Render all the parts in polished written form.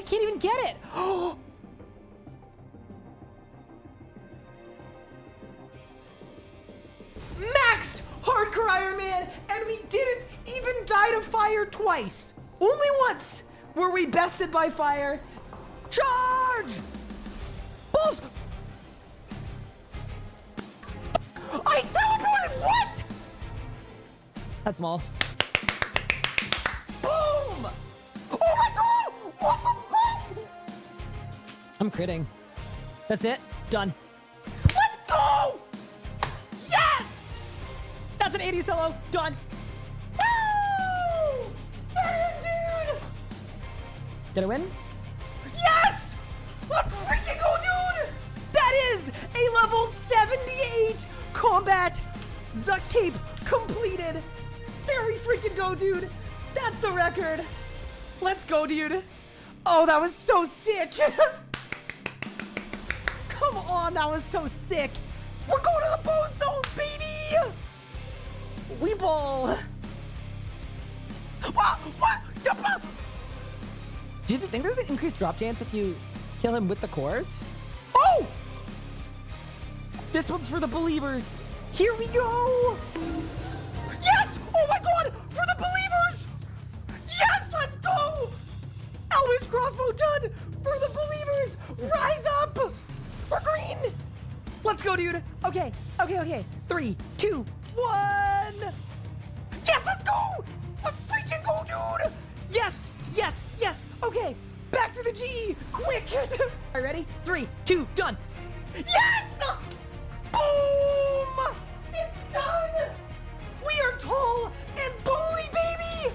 you can't even get it. Maxed hardcore Ironman, and we didn't even die to fire twice. Only once were we bested by fire. Charge! Balls! I teleported! What? That's small. Boom! Oh my god! What the fuck? I'm critting. That's it. Done. Let's go! Yes! That's an 80 solo. Done. Woo! There, dude! Did I win? Yes! Let's freaking go, dude! That is a level 78 combat Zuck Cape completed. There we freaking go, dude. That's the record. Let's go, dude. Oh, that was so sick. Come on, that was so sick. We're going to the bone zone, baby. We ball. What? Do you think there's an increased drop chance if you kill him with the cores? Oh! This one's for the believers. Here we go. Yes! Oh my god! For the believers! Yes! Let's go! Eldritch crossbow done! For the believers! Rise up! We're green! Let's go, dude. Okay. 3, 2, 1. Yes, let's go! Let's freaking go, dude! Yes! Okay, back to the G! Quick! All right, ready? 3, 2, done! Yes! Boom! It's done! We are tall and bowly, baby!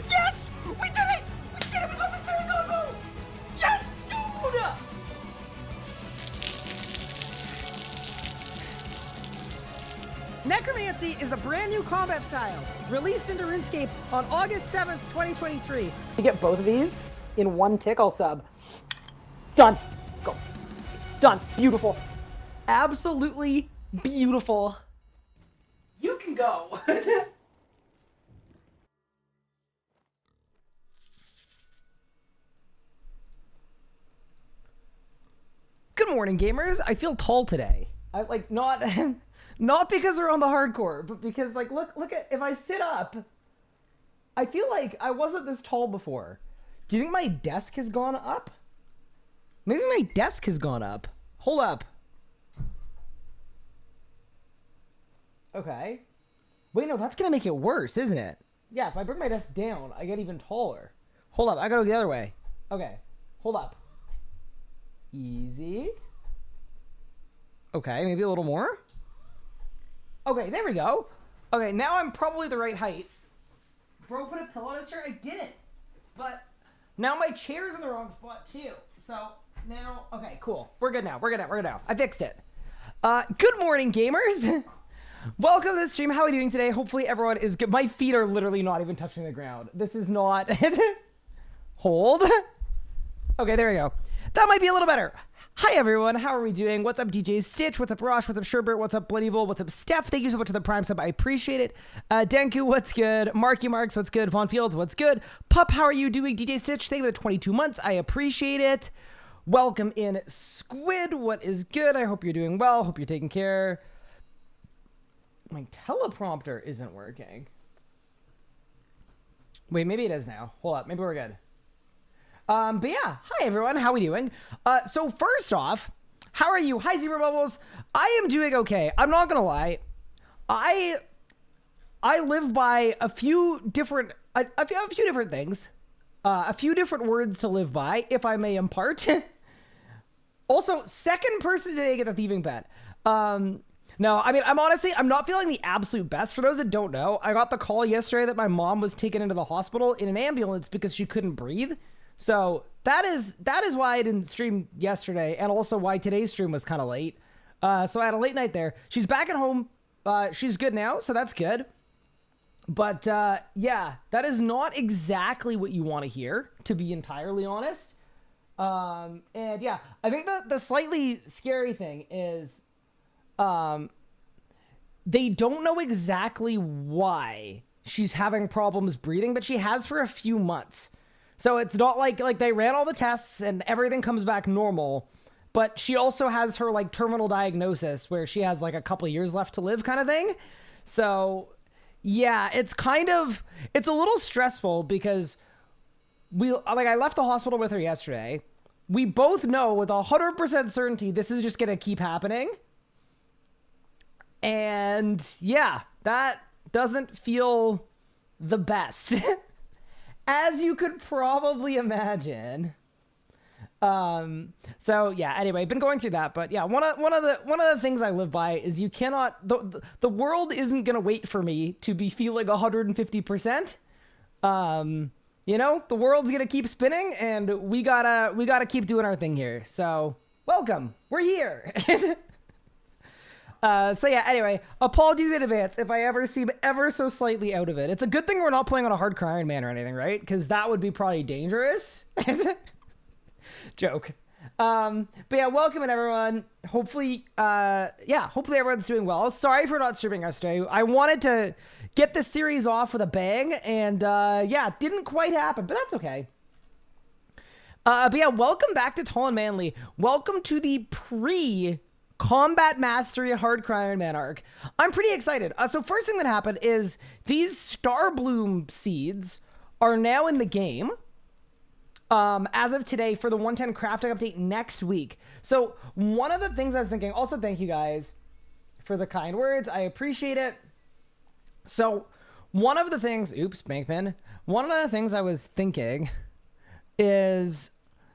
Yes! We did it! We did it! We got the Sarah combo! Yes, dude! Necromancy is a brand new combat style, released into RuneScape on August 7th, 2023. You get both of these in one tick, I'll sub. Done. Go. Done. Beautiful. Absolutely beautiful. You can go. Good morning, gamers. I feel tall today. I like not not because we're on the hardcore, but because like look at if I sit up, I feel like I wasn't this tall before. Do you think my desk has gone up? Maybe my desk has gone up. Hold up. Okay. Wait, no, that's gonna make it worse, isn't it? Yeah, if I bring my desk down, I get even taller. Hold up, I gotta go the other way. Okay, hold up. Easy. Okay, maybe a little more. Okay, there we go. Okay, now I'm probably the right height. Bro, put a pillow on his chair? I didn't. But now my chair's in the wrong spot too. So now, okay, cool. We're good now. I fixed it. Good morning, gamers. Welcome to the stream. How are we doing today? Hopefully everyone is good. My feet are literally not even touching the ground. This is not... Hold. Okay, there we go. That might be a little better. Hi, everyone. How are we doing? What's up, DJ Stitch? What's up, Rosh? What's up, Sherbert? What's up, Bloodevil? What's up, Steph? Thank you so much for the Prime sub. I appreciate it. Denku, what's good? Marky Marks, what's good? Von Fields, what's good? Pup, how are you doing? DJ Stitch, thank you for the 22 months. I appreciate it. Welcome in, Squid. What is good? I hope you're doing well. Hope you're taking care. My teleprompter isn't working. Wait, maybe it is now. Hold up. Maybe we're good. But yeah, hi everyone, how are we doing? So first off, how are you? Hi Zebra Bubbles. I am doing okay. I'm not gonna lie. I live by a few different different things. A few different words to live by, if I may impart. Also, second person today to get the thieving pet. No, I mean, I'm not feeling the absolute best. For those that don't know, I got the call yesterday that my mom was taken into the hospital in an ambulance because she couldn't breathe. So that is why I didn't stream yesterday, and also why today's stream was kind of late. So I had a late night there. She's back at home. She's good now, so that's good. But yeah, that is not exactly what you want to hear, to be entirely honest. And yeah, I think the slightly scary thing is they don't know exactly why she's having problems breathing, but she has for a few months. So it's not like they ran all the tests and everything comes back normal, but she also has her like terminal diagnosis where she has like a couple years left to live kind of thing. So yeah, it's a little stressful because I left the hospital with her yesterday. We both know with 100% certainty this is just going to keep happening. And yeah, that doesn't feel the best. As you could probably imagine. So yeah, anyway, been going through that, but yeah, one of the things I live by is you cannot, the world isn't going to wait for me to be feeling 150%. You know, the world's going to keep spinning and we gotta keep doing our thing here. So welcome, we're here. So yeah, anyway, apologies in advance if I ever seem ever so slightly out of it. It's a good thing we're not playing on a hardcore Ironman or anything, right? Because that would be probably dangerous. Joke. But yeah, welcome in everyone. Hopefully, hopefully everyone's doing well. Sorry for not streaming yesterday. I wanted to get this series off with a bang, and yeah, it didn't quite happen, but that's okay. But yeah, welcome back to Tall and Manly. Welcome to the Combat Mastery Hardcore Ironman arc. I'm pretty excited. So first thing that happened is these Star Bloom seeds are now in the game as of today for the 110 crafting update next week. So one of the things I was thinking, also thank you guys for the kind words. I appreciate it. So one of the things, Bankman, one of the things I was thinking is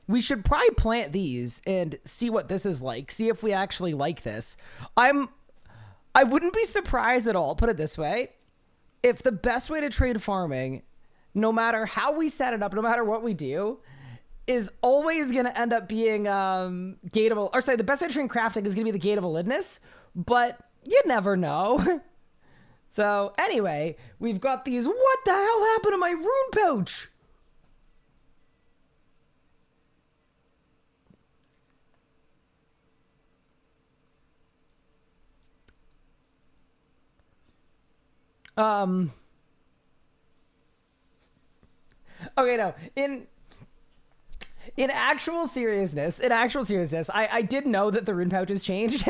we should probably plant these and see what this is like. See if we actually like this. I wouldn't be surprised at all, put it this way, if the best way to trade farming, no matter how we set it up, no matter what we do, is always going to end up being the best way to train crafting is going to be the gate of validness, but you never know. So anyway, we've got these. What the hell happened to my rune pouch? Okay, no. In actual seriousness, I did know that the rune pouch has changed.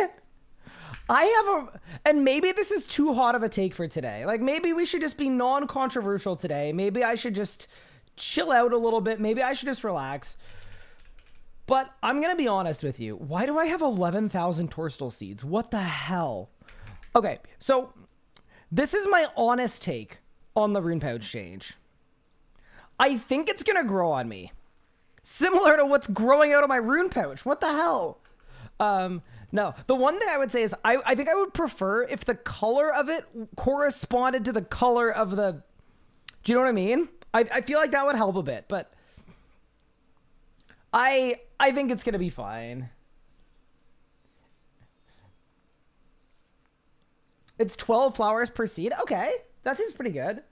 And maybe this is too hot of a take for today. Like, maybe we should just be non-controversial today. Maybe I should just chill out a little bit. Maybe I should just relax. But I'm going to be honest with you. Why do I have 11,000 Torstal seeds? What the hell? Okay, so this is my honest take on the rune pouch change. I think it's going to grow on me. Similar to what's growing out of my rune pouch. What the hell? No, the one thing I would say is I think I would prefer if the color of it corresponded to the color of the... Do you know what I mean? I feel like that would help a bit, but I think it's going to be fine. It's 12 flowers per seed. Okay, that seems pretty good.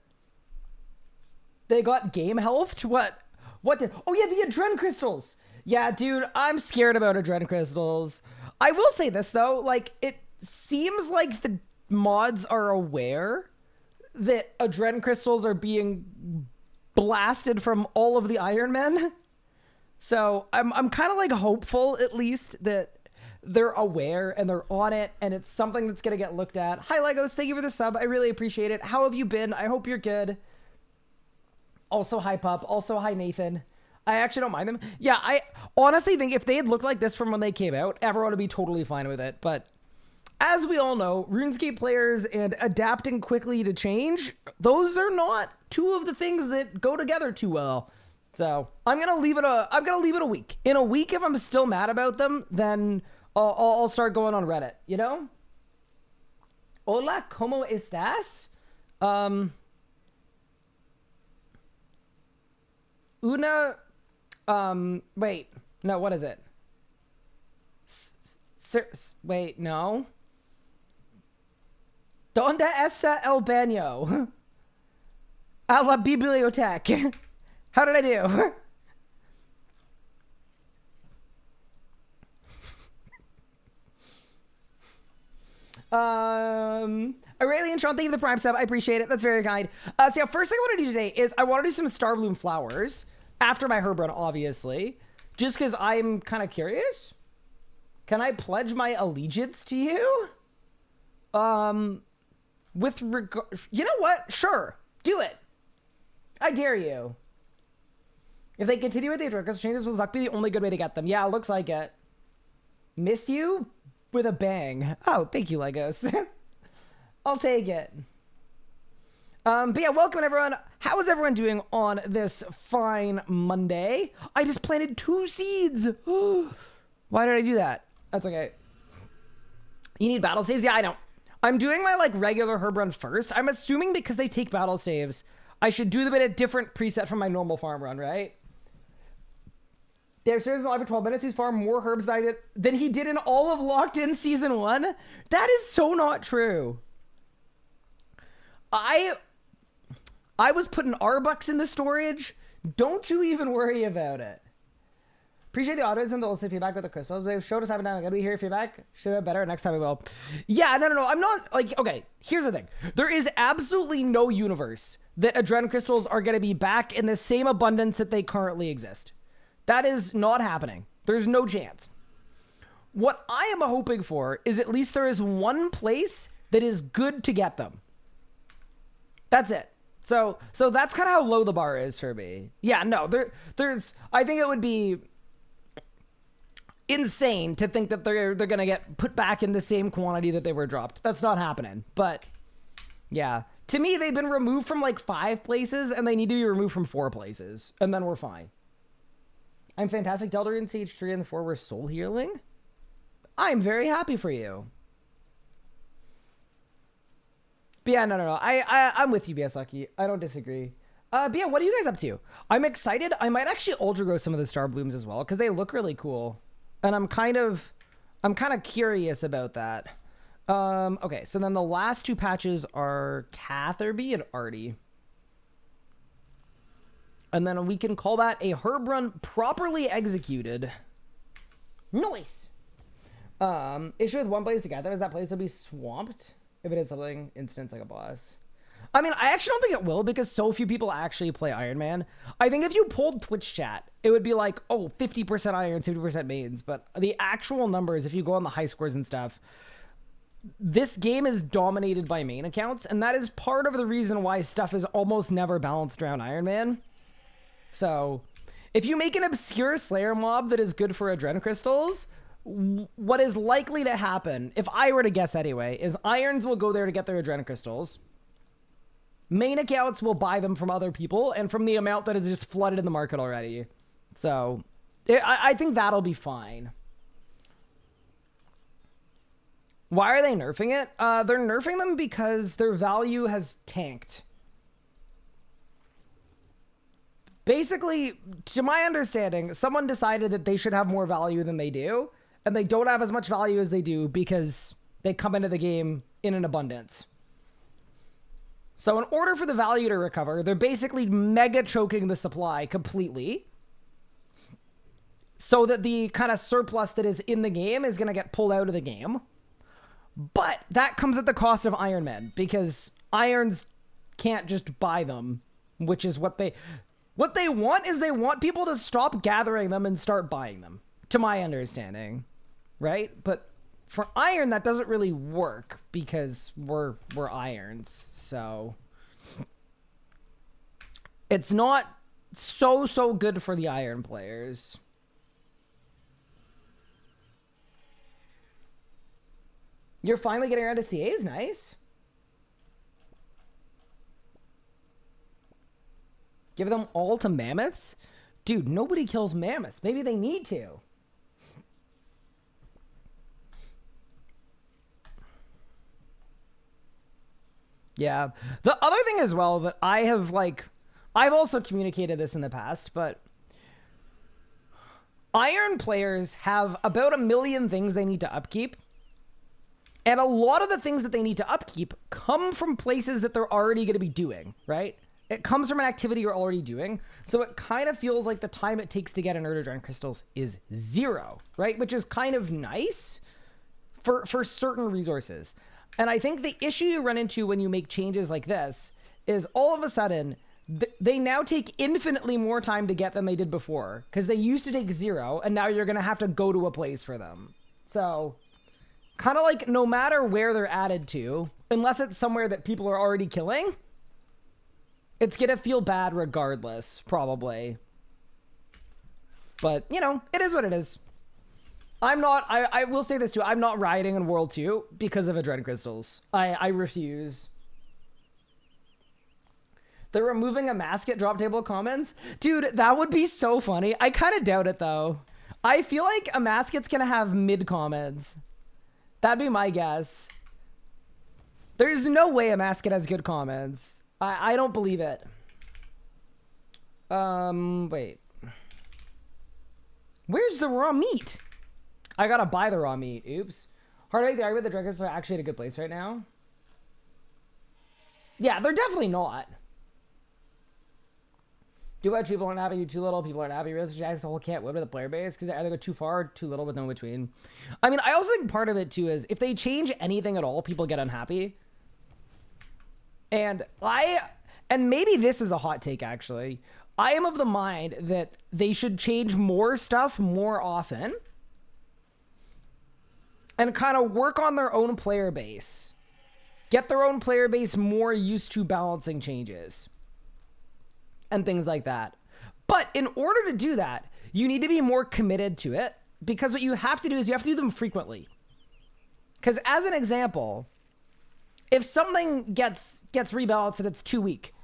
They got game health to what? Oh yeah, the Adren crystals. Yeah, dude, I'm scared about Adren crystals. I will say this though, like it seems like the mods are aware that Adren crystals are being blasted from all of the Ironmen. So I'm kind of like hopeful at least that they're aware and they're on it and it's something that's going to get looked at. Hi Legos, thank you for the sub. I really appreciate it. How have you been? I hope you're good. Also hi Pup. Also hi Nathan. I actually don't mind them. Yeah, I honestly think if they had looked like this from when they came out, everyone would be totally fine with it. But as we all know, RuneScape players and adapting quickly to change, those are not two of the things that go together too well. So I'm gonna leave it a week. In a week, if I'm still mad about them, then I'll start going on Reddit. You know? Hola, ¿cómo estás? Wait, no, what is it? Wait, no. ¿Dónde está el baño? A la biblioteca. How did I do? Aurelian Sean, thank you for the Prime sub. I appreciate it. That's very kind. So yeah, first thing I want to do today is I want to do some Starbloom flowers after my herb run, obviously, just because I'm kind of curious. Can I pledge my allegiance to you? With regard, you know what? Sure, do it. I dare you. If they continue with the Adrenaline changes, will Zuck be the only good way to get them? Yeah, it looks like it. Miss you with a bang. Oh, thank you, Legos. I'll take it. But yeah, welcome everyone. How is everyone doing on this fine Monday? I just planted 2 seeds. Why did I do that? That's okay. You need battle saves? Yeah, I don't. I'm doing my like regular herb run first. I'm assuming because they take battle saves, I should do them in a different preset from my normal farm run, right? Dave Stairs alive for 12 minutes. He's farmed more herbs than he did in all of Locked In Season 1. That is so not true. I was putting Arbucks in the storage. Don't you even worry about it. Appreciate the autos and the listening feedback with the crystals. They've showed us how to down. Gotta be here feedback. Should have better. Next time we will. Yeah, no. I'm not like, okay, here's the thing. There is absolutely no universe that Adren crystals are going to be back in the same abundance that they currently exist. That is not happening. There's no chance. What I am hoping for is at least there is one place that is good to get them. That's it. So that's kind of how low the bar is for me. Yeah, no, there's, I think it would be insane to think that they're going to get put back in the same quantity that they were dropped. That's not happening. But yeah, to me, they've been removed from like 5 places and they need to be removed from 4 places. And then we're fine. I'm fantastic. Delta in Sage 3 and 4 were soul healing. I'm very happy for you. But yeah, no. I'm with you, BS Lucky. I don't disagree. But yeah, what are you guys up to? I'm excited. I might actually ultra grow some of the star blooms as well because they look really cool. And I'm kind of curious about that. Okay, so then the last 2 patches are Catherby and Artie. And then we can call that a herb run properly executed. Nice. Issue with one place together is that place will be swamped if it is something instance like a boss. I mean, I actually don't think it will because so few people actually play Ironman. I think if you pulled Twitch chat, it would be like, oh, 50% irons, 50% mains. But the actual numbers, if you go on the high scores and stuff, this game is dominated by main accounts. And that is part of the reason why stuff is almost never balanced around Ironman. So if you make an obscure Slayer mob that is good for Adren crystals, what is likely to happen, if I were to guess anyway, is Irons will go there to get their Adren crystals. Main accounts will buy them from other people and from the amount that is just flooded in the market already. So I think that'll be fine. Why are they nerfing it? They're nerfing them because their value has tanked. Basically, to my understanding, someone decided that they should have more value than they do, and they don't have as much value as they do because they come into the game in an abundance. So in order for the value to recover, they're basically mega choking the supply completely so that the kind of surplus that is in the game is going to get pulled out of the game. But that comes at the cost of Ironman because Irons can't just buy them, which is what they want is they want people to stop gathering them and start buying them, to my understanding, right? But for Iron, that doesn't really work because we're Irons, so it's not so good for the Iron players. You're finally getting around to CAs, nice. Give them all to mammoths? Dude, nobody kills mammoths. Maybe they need to. Yeah. The other thing as well that I have, like, I've also communicated this in the past, but Iron players have about 1 million things they need to upkeep. And a lot of the things that they need to upkeep come from places that they're already going to be doing, right? It comes from an activity you're already doing. So it kind of feels like the time it takes to get an Erdodrine crystals is 0, right? Which is kind of nice for certain resources. And I think the issue you run into when you make changes like this is all of a sudden They now take infinitely more time to get than they did before, because they used to take 0, and now you're going to have to go to a place for them. So, kind of like no matter where they're added to, unless it's somewhere that people are already killing, it's going to feel bad regardless, probably. But, you know, it is what it is. I will say this too, I'm not riding in World 2 because of Adrenaline Crystals. I refuse. They're removing a mask at drop table comments? Dude, that would be so funny. I kind of doubt it though. I feel like a masket's gonna have mid comments. That'd be my guess. There's no way a masket has good comments. I don't believe it. Wait. Where's the raw meat? I gotta buy the raw meat. Oops. Hard the argument the dragons are actually in a good place right now. Yeah, they're definitely not. Too much people aren't happy, you too little. People aren't happy. Realistic Jack's whole can't whip to the player base because they either go too far or too little with no in between. I mean, I also think part of it too is if they change anything at all, people get unhappy. And maybe this is a hot take actually. I am of the mind that they should change more stuff more often and kind of work on their own player base. Get their own player base more used to balancing changes and things like that. But in order to do that, you need to be more committed to it, because what you have to do is you have to do them frequently. Because as an example, if something gets rebalanced and it's too weak,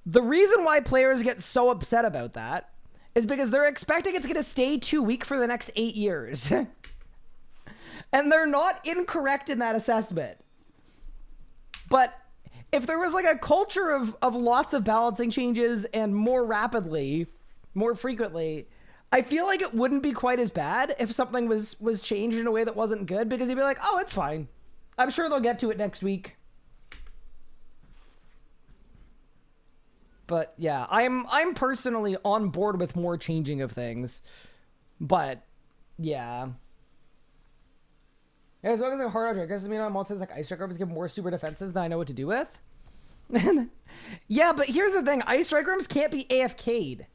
the reason why players get so upset about that is because they're expecting it's going to stay too weak for the next 8 years. And they're not incorrect in that assessment. But if there was like a culture of lots of balancing changes and more rapidly, more frequently, I feel like it wouldn't be quite as bad if something was changed in a way that wasn't good, because you'd be like, oh, it's fine. I'm sure they'll get to it next week. But yeah, I'm personally on board with more changing of things. But yeah. Yeah, as long as they're hard on triggers, I mean, on monsters like Ice Strike Rooms give more super defenses than I know what to do with. Yeah, but here's the thing. Ice Strike Rooms can't be AFK'd.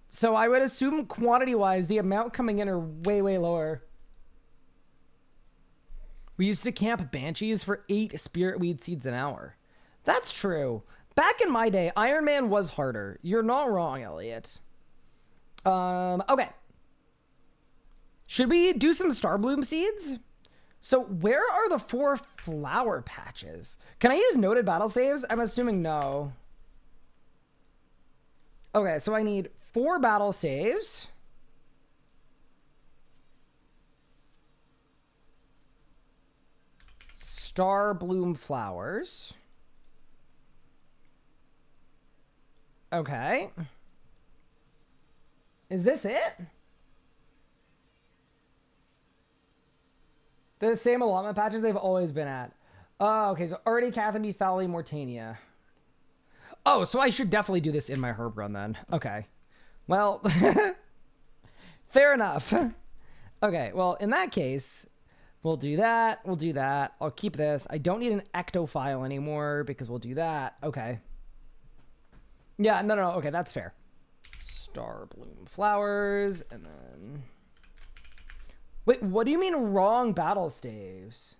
So I would assume quantity-wise, the amount coming in are way, way lower. We used to camp Banshees for 8 Spirit Weed Seeds an hour. That's true. Back in my day, Ironman was harder. You're not wrong, Elliot. Okay. Should we do some Star Bloom Seeds? So where are the 4 flower patches? Can I use noted battle saves? I'm assuming no. Okay, so I need 4 battle saves. Star Bloom flowers. Okay. Is this it? The same allotment patches they've always been at. Oh, okay. So already Catherby, Fowley, Mortania. Oh, so I should definitely do this in my herb run then. Okay. Well, fair enough. Okay. Well, in that case, we'll do that. We'll do that. I'll keep this. I don't need an ectophile anymore because we'll do that. Okay. Yeah, no. Okay, that's fair. Star Bloom flowers, and then... Wait, what do you mean wrong battle staves?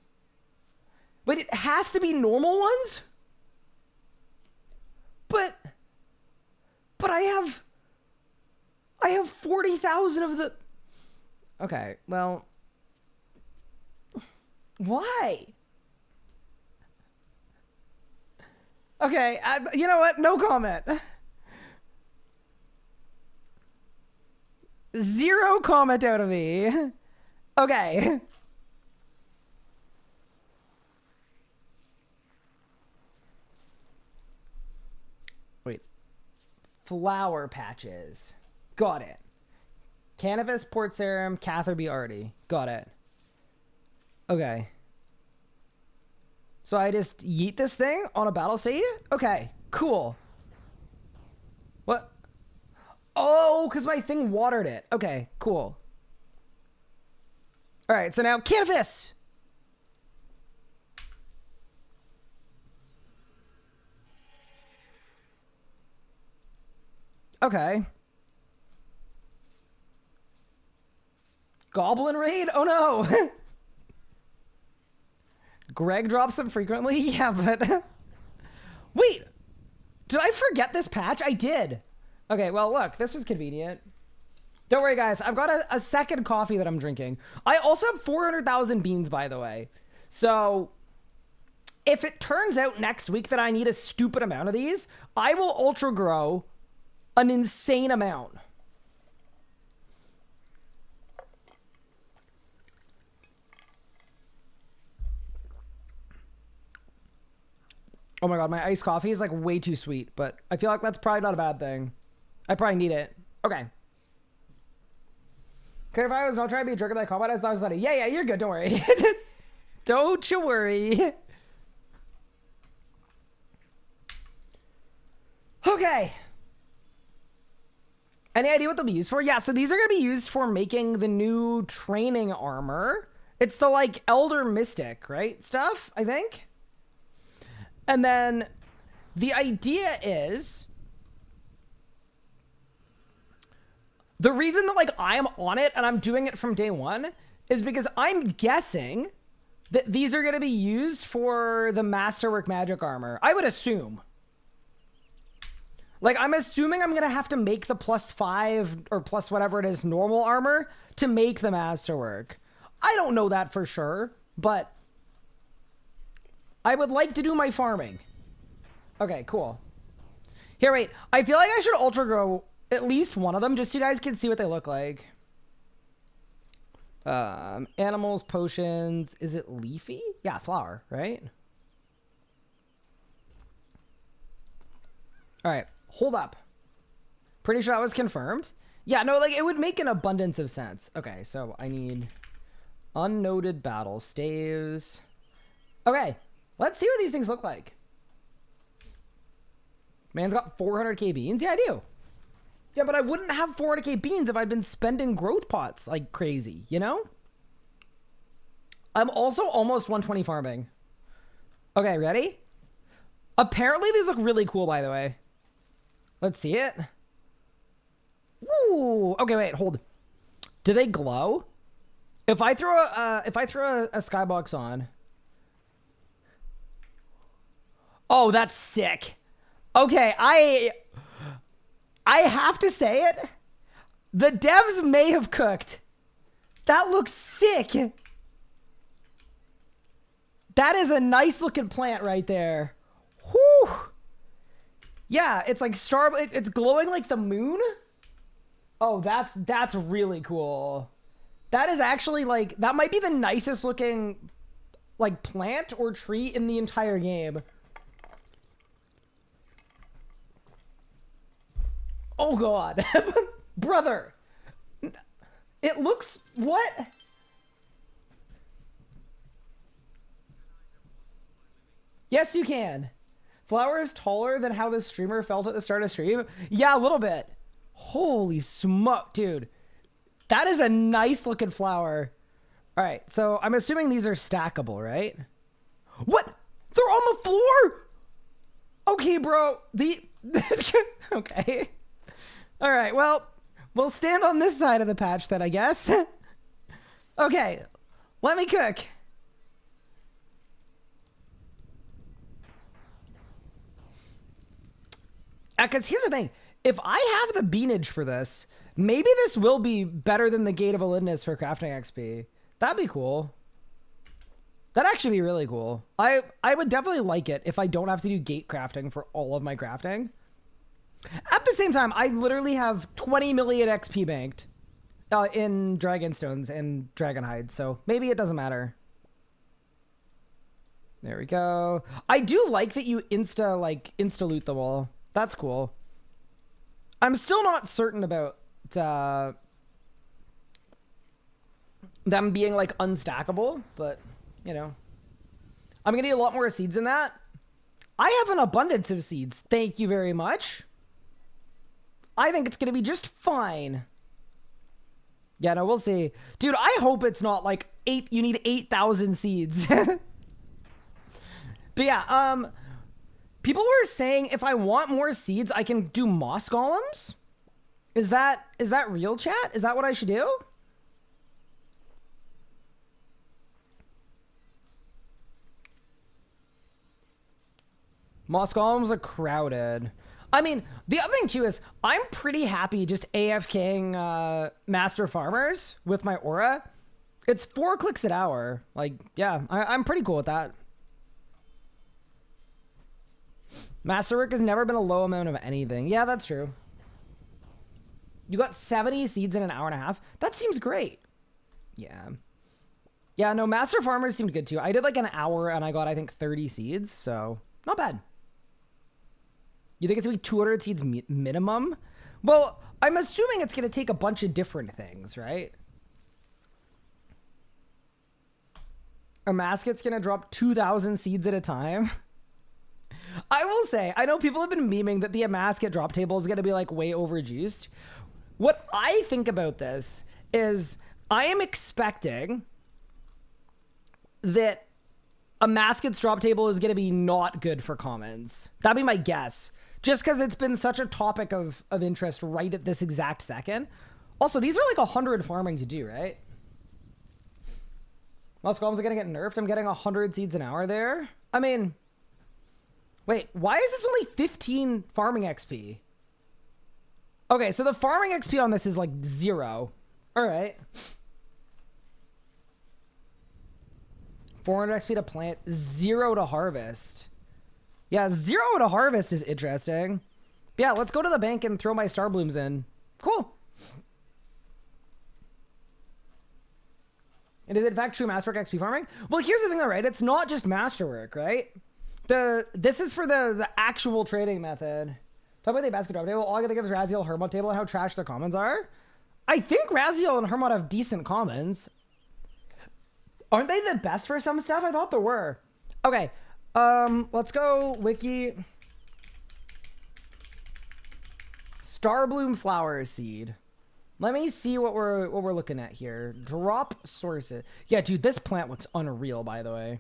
Wait, it has to be normal ones? But I have 40,000 of the... Okay, well... Why? Okay, you know what? No comment. 0 comment out of me. Okay. Wait. Flower patches. Got it. Cannabis, Port Serum, Catherby, Artie. Got it. Okay. So I just yeet this thing on a battle stage? Okay, cool. What? Oh, because my thing watered it. Okay, cool. All right, so now Cannabis. Okay. Goblin raid? Oh no. Greg drops them frequently. Yeah, but wait, did I forget this patch? I did. Okay, well, look, this was convenient. Don't worry, guys. I've got a second coffee that I'm drinking. I also have 400,000 beans, by the way. So if it turns out next week that I need a stupid amount of these, I will ultra grow an insane amount. Oh my god, my iced coffee is like way too sweet, but I feel like that's probably not a bad thing. I probably need it. Okay. Clarify, I was not trying to be a jerk at that comment. I was funny. Yeah, you're good. Don't worry. Don't you worry. Okay. Any idea what they'll be used for? Yeah, so these are going to be used for making the new training armor. It's the, like, Elder Mystic, right? Stuff, I think. And then the idea is... the reason that, like, I'm on it and I'm doing it from day one is because I'm guessing that these are going to be used for the Masterwork Magic Armor. I would assume. Like, I'm assuming I'm going to have to make the +5 or plus whatever it is normal armor to make the Masterwork. I don't know that for sure, but I would like to do my farming. Okay, cool. Here, wait. I feel like I should ultra grow at least one of them just so you guys can see what they look like. Animals, potions. Is it leafy? Yeah, flower, right? All right, hold up. Pretty sure that was confirmed. Yeah, no, like it would make an abundance of sense. Okay, so I need unnoted battle staves. Okay, let's see what these things look like. Man's got 400k beans. Yeah, I do. Yeah, but I wouldn't have 400k beans if I'd been spending growth pots like crazy, you know? I'm also almost 120 farming. Okay, ready? Apparently these look really cool, by the way. Let's see it. Ooh, okay, wait, hold. Do they glow? If I throw a skybox on. Oh, that's sick. Okay, I have to say it. The devs may have cooked. That looks sick. That is a nice looking plant right there. Whew. Yeah, it's like it's glowing like the moon. Oh, that's really cool. That is actually like, that might be the nicest looking like plant or tree in the entire game. Oh god. Brother. It looks, what? Yes, you can. Flower is taller than how the streamer felt at the start of stream. Yeah, a little bit. Holy smoke, dude. That is a nice looking flower. All right, so I'm assuming these are stackable, right? What? They're on the floor? Okay, bro. Okay. All right, well, we'll stand on this side of the patch then, I guess. Okay, let me cook. Because here's the thing. If I have the beanage for this, maybe this will be better than the Gate of Elidness for crafting XP. That'd be cool. That'd actually be really cool. I would definitely like it if I don't have to do gate crafting for all of my crafting. At the same time, I literally have 20 million XP banked in Dragonstones and Dragonhide, so maybe it doesn't matter. There we go. I do like that you insta loot them all. That's cool. I'm still not certain about them being like unstackable, but you know, I'm gonna need a lot more seeds than that. I have an abundance of seeds. Thank you very much. I think it's gonna be just fine. Yeah, no, we'll see. Dude, I hope it's not like you need 8,000 seeds. But yeah, people were saying if I want more seeds, I can do moss golems. Is that real, chat? Is that what I should do? Moss golems are crowded. I mean, the other thing too is I'm pretty happy just AFKing Master Farmers with my aura. It's 4 clicks an hour. Like, yeah, I'm pretty cool with that. Masterwork has never been a low amount of anything. Yeah, that's true. You got 70 seeds in an hour and a half. That seems great. Yeah. Yeah, no, Master Farmers seemed good too. I did like an hour and I got, I think, 30 seeds. So, not bad. You think it's going to be 200 seeds minimum? Well, I'm assuming it's going to take a bunch of different things, right? A masket's going to drop 2,000 seeds at a time. I will say, I know people have been memeing that the Amasket drop table is going to be like way overjuiced. What I think about this is I am expecting that Amasket's drop table is going to be not good for commons. That'd be my guess. Just because it's been such a topic of interest right at this exact second. Also, these are like 100 farming to do, right? Most golems are going to get nerfed. I'm getting 100 seeds an hour there. I mean, wait, why is this only 15 farming XP? Okay, so the farming XP on this is like 0. All right. 400 XP to plant, 0 to harvest. Yeah, 0 to harvest is interesting. Yeah, let's go to the bank and throw my star blooms in. Cool. And is it in fact true Masterwork XP farming? Well, here's the thing though, right? It's not just Masterwork, right? This is for the actual trading method. Talk about the basket drop table. All I gotta give is Raziel, Hermod table, and how trash their commons are. I think Raziel and Hermod have decent commons. Aren't they the best for some stuff? I thought they were. Okay. Let's go wiki. Starbloom flower seed. Let me see what we're looking at here. Drop sources. Yeah, dude, this plant looks unreal, by the way.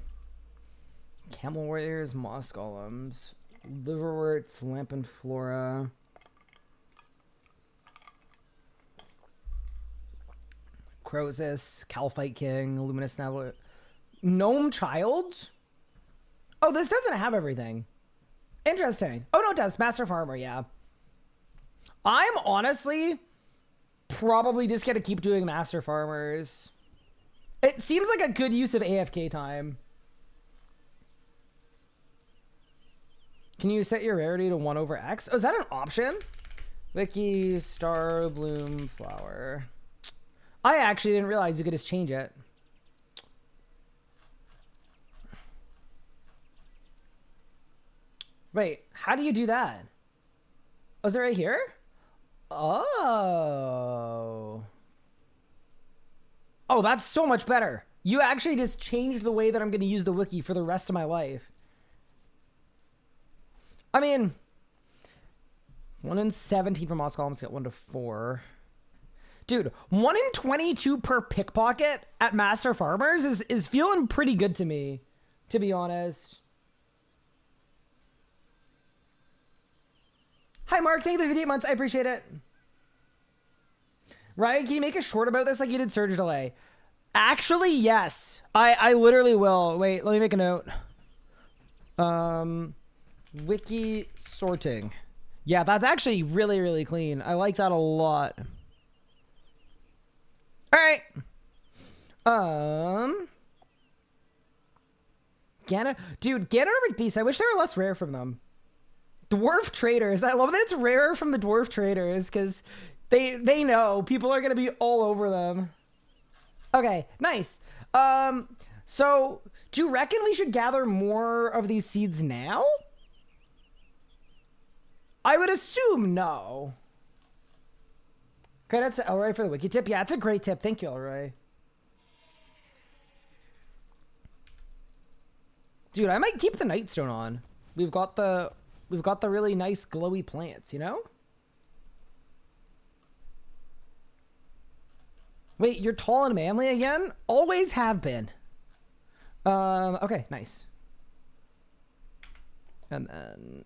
Camel warriors, moss golems, liverworts, lamp and flora. Croesus, Calphite King, Luminous Snavel, Gnome Child. Oh, this doesn't have everything. Interesting. Oh, no, it does. Master Farmer, yeah. I'm honestly probably just going to keep doing Master Farmers. It seems like a good use of AFK time. Can you set your rarity to 1 over X? Oh, is that an option? Wiki Star Bloom Flower. I actually didn't realize you could just change it. Wait, how do you do that? Oh, is it right here? Oh. Oh, that's so much better. You actually just changed the way that I'm going to use the wiki for the rest of my life. I mean, 1 in 17 from moss columns get 1 to 4. Dude, 1 in 22 per pickpocket at Master Farmers is feeling pretty good to me, to be honest. Hi, Mark. Thank you for the 58 months. I appreciate it. Ryan, can you make a short about this like you did Surge Delay? Actually, yes. I literally will. Wait, let me make a note. Wiki sorting. Yeah, that's actually really, really clean. I like that a lot. All right. Dude, Ganodermic Beasts. I wish there were less rare from them. Dwarf traders. I love that it's rarer from the dwarf traders because they know people are gonna be all over them. Okay, nice. So do you reckon we should gather more of these seeds now? I would assume no. Credits to Elroy for the wiki tip. Yeah, it's a great tip. Thank you, Elroy. Dude, I might keep the Nightstone on. We've got the really nice glowy plants, you know? Wait, you're tall and manly again? Always have been. Okay, nice. And then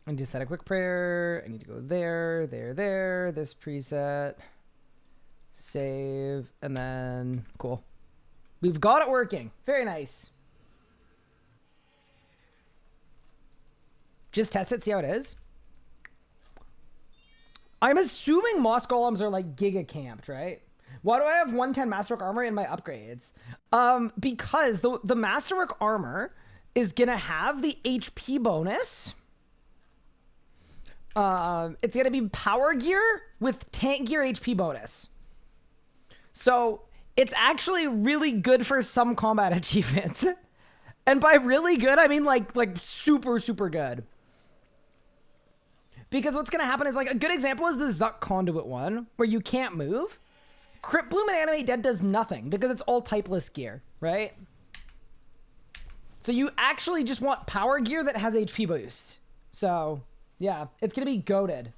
I need to set a quick prayer. I need to go there, there, this preset. Save, and then cool. We've got it working. Very nice. Just test it, see how it is. I'm assuming Moss Golems are like giga camped, right? Why do I have 110 Masterwork armor in my upgrades? Because the Masterwork armor is gonna have the HP bonus. It's gonna be power gear with tank gear HP bonus. So it's actually really good for some combat achievements. And by really good, I mean like super, super good. Because what's going to happen is like a good example is the Zuck Conduit one where you can't move. Crypt Bloom and Animate Dead does nothing because it's all typeless gear, right? So you actually just want power gear that has HP boost. So yeah, it's going to be goated.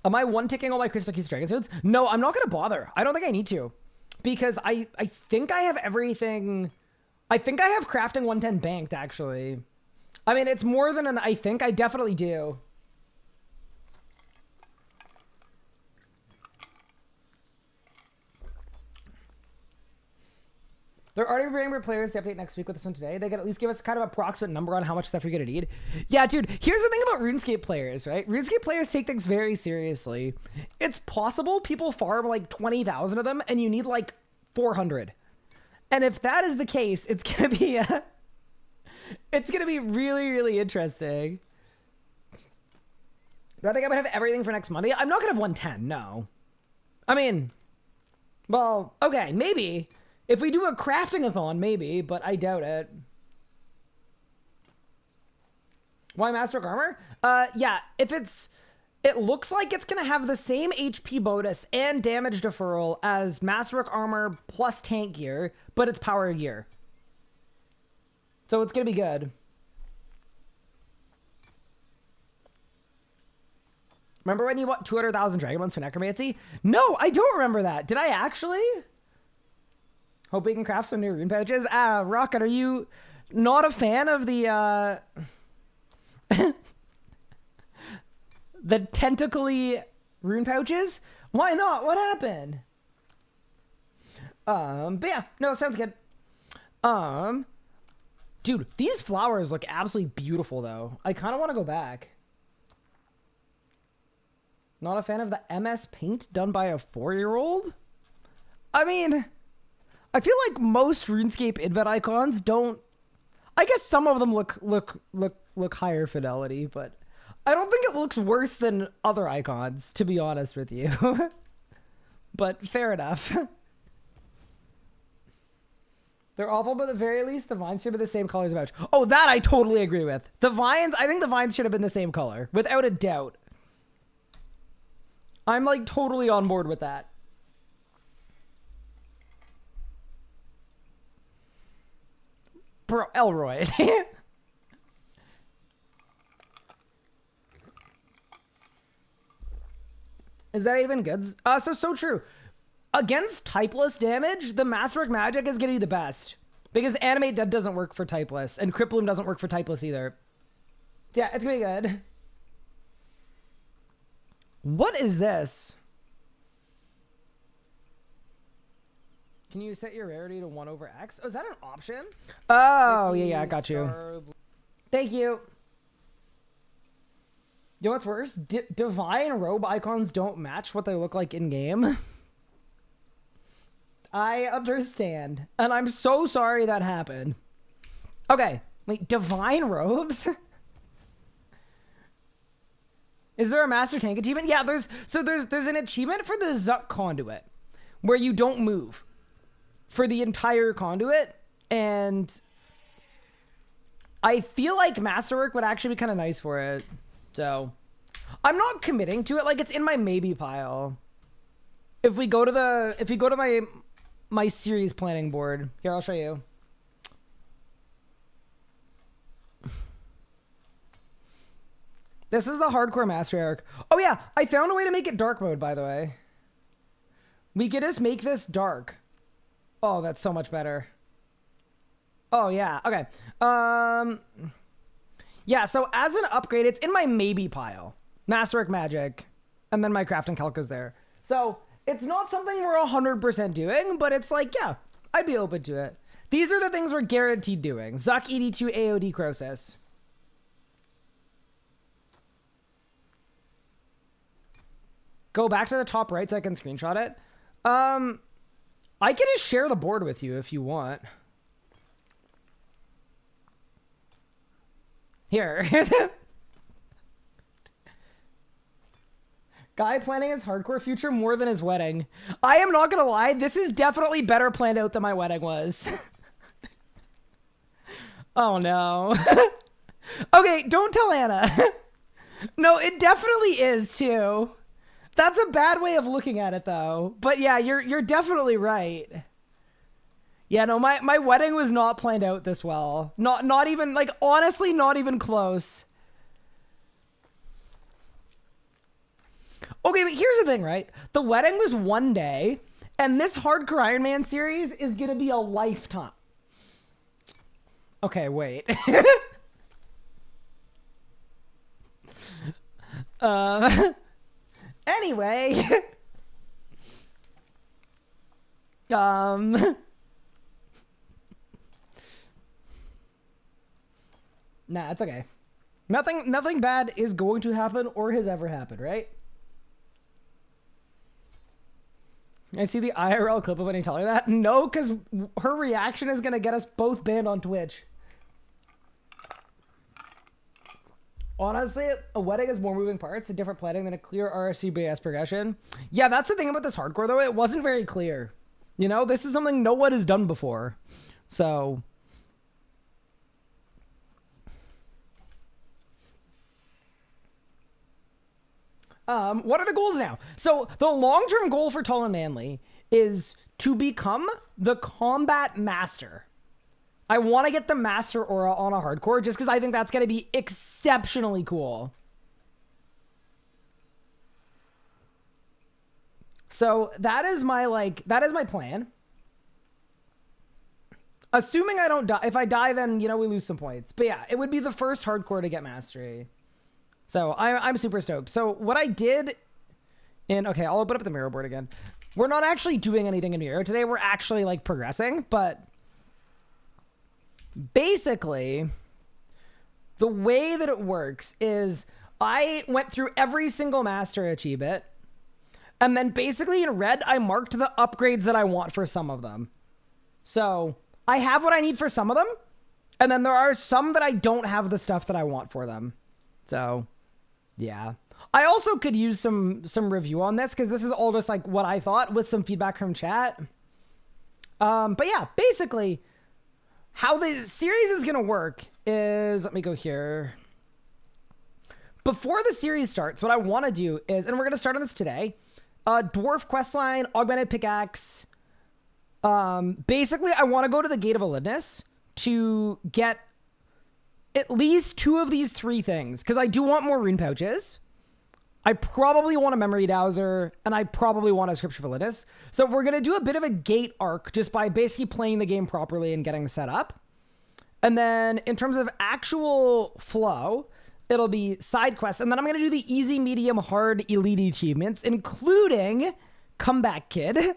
Am I one-ticking all my Crystal Keys Dragon Suits? No, I'm not going to bother. I don't think I need to. Because I think I have everything. I think I have Crafting 110 banked, actually. I mean, it's more than an I think. I definitely do. They're already preparing for players to update next week with this one today. They can at least give us kind of approximate number on how much stuff you're going to need. Yeah, dude, here's the thing about RuneScape players, right? RuneScape players take things very seriously. It's possible people farm like 20,000 of them and you need like 400. And if that is the case, it's going to be it's going to be really, really interesting. Do I think I'm going to have everything for next Monday? I'm not going to have 110, no. I mean, well, okay, maybe. If we do a crafting-a-thon, maybe, but I doubt it. Why Masterwork Armor? Yeah, if it looks like it's going to have the same HP bonus and damage deferral as Masterwork Armor plus tank gear, but it's power gear. So it's going to be good. Remember when you bought 200,000 Dragon Bones for Necromancy? No, I don't remember that. Did I actually? Hope we can craft some new rune pouches. Rocket, are you not a fan of the the tentacly rune pouches? Why not? What happened? But yeah, no, sounds good. Dude, these flowers look absolutely beautiful though. I kind of want to go back. Not a fan of the MS paint done by a 4-year-old? I mean, I feel like most RuneScape invent icons don't. I guess some of them look higher fidelity, but I don't think it looks worse than other icons, to be honest with you. But fair enough. They're awful, but at the very least, the vines should be the same color as the pouch. Oh, that I totally agree with. The vines, I think the vines should have been the same color, without a doubt. I'm like totally on board with that. Bro, Elroy. Is that even good? So true. Against typeless damage, the Masterwork Magic is going to be the best. Because Animate Dead doesn't work for typeless, and Crypt Bloom doesn't work for typeless either. Yeah, it's going to be good. What is this? Can you set your rarity to 1/X? Oh, is that an option? Oh, yeah, I got you. Thank you. You know what's worse? Divine robe icons don't match what they look like in-game. I understand. And I'm so sorry that happened. Okay, wait, divine robes? Is there a Master Tank achievement? Yeah, there's an achievement for the Zuck Conduit where you don't move for the entire conduit, and I feel like Masterwork would actually be kind of nice for it. So I'm not committing to it. Like, it's in my maybe pile. If we go to my series planning board, here, I'll show you. This is the hardcore matriarch. Oh yeah, I found a way to make it dark mode, by the way. We could just make this dark. Oh, that's so much better. Oh yeah. Okay. Yeah. So as an upgrade, it's in my maybe pile. Masterwork Magic, and then my Craft and Calc is there. So it's not something we're 100% doing, but it's like, yeah, I'd be open to it. These are the things we're guaranteed doing. Zuck ED2 AOD Crosis. Go back to the top right so I can screenshot it. I can just share the board with you if you want. Here. Guy planning his hardcore future more than his wedding. I am not gonna lie, this is definitely better planned out than my wedding was. Oh no. Okay, don't tell Anna. No, it definitely is too. That's a bad way of looking at it though. But yeah, you're definitely right. Yeah, no, my wedding was not planned out this well. Not even, like, honestly, not even close. Okay, but here's the thing, right? The wedding was one day, and this Hardcore Ironman series is gonna be a lifetime. Okay, wait. Anyway. Nah, it's okay. Nothing bad is going to happen or has ever happened, right? I see the IRL clip of when I tell her that. No, because her reaction is going to get us both banned on Twitch. Honestly, a wedding has more moving parts, a different planning than a clear RSCBS progression. Yeah, that's the thing about this hardcore, though. It wasn't very clear. You know, this is something no one has done before. So... what are the goals now? So the long-term goal for Tall and Manly is to become the combat master. I want to get the master aura on a hardcore just because I think that's going to be exceptionally cool. So that is my plan. Assuming I don't die. If I die, then, you know, we lose some points. But yeah, it would be the first hardcore to get mastery. So I'm super stoked. So what I did okay, I'll open up the mirror board again. We're not actually doing anything in mirror today. We're actually like progressing, but basically the way that it works is I went through every single master achievement, and then basically in red, I marked the upgrades that I want for some of them. So I have what I need for some of them, and then there are some that I don't have the stuff that I want for them. So yeah, I also could use some review on this because this is all just like what I thought with some feedback from chat. But yeah, basically how the series is going to work is, let me go here. Before the series starts, what I want to do is, and we're going to start on this today, Dwarf Questline, Augmented Pickaxe. Basically, I want to go to the Gate of Elidness to get at least 2 of these 3 things, because I do want more rune pouches. I probably want a memory dowser, and I probably want a scripture of Elidness. So we're going to do a bit of a gate arc just by basically playing the game properly and getting set up. And then in terms of actual flow, it'll be side quests. And then I'm going to do the easy, medium, hard, elite achievements, including Comeback Kid.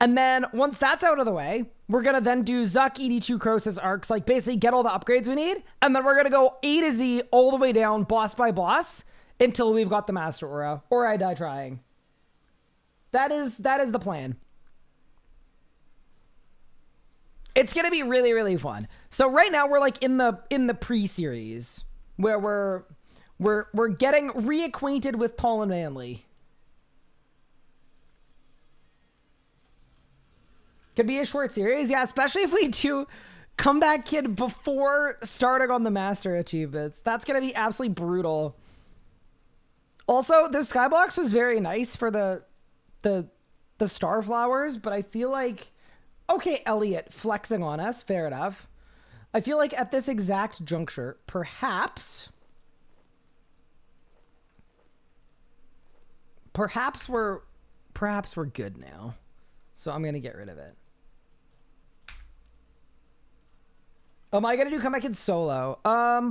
And then once that's out of the way, we're going to then do Zuck ED2 Crosis arcs, like basically get all the upgrades we need. And then we're going to go A to Z all the way down, boss by boss, until we've got the Master Aura, or I die trying. That is the plan. It's going to be really, really fun. So right now we're like in the pre-series where we're getting reacquainted with Tall and Manly. Could be a short series. Yeah, especially if we do Comeback Kid before starting on the Master achievements. That's going to be absolutely brutal. Also, the Skybox was very nice for the star flowers, but I feel like, okay, Elliot flexing on us, fair enough. I feel like at this exact juncture, perhaps we're good now. So I'm going to get rid of it. Am I gonna do Comeback Kid solo?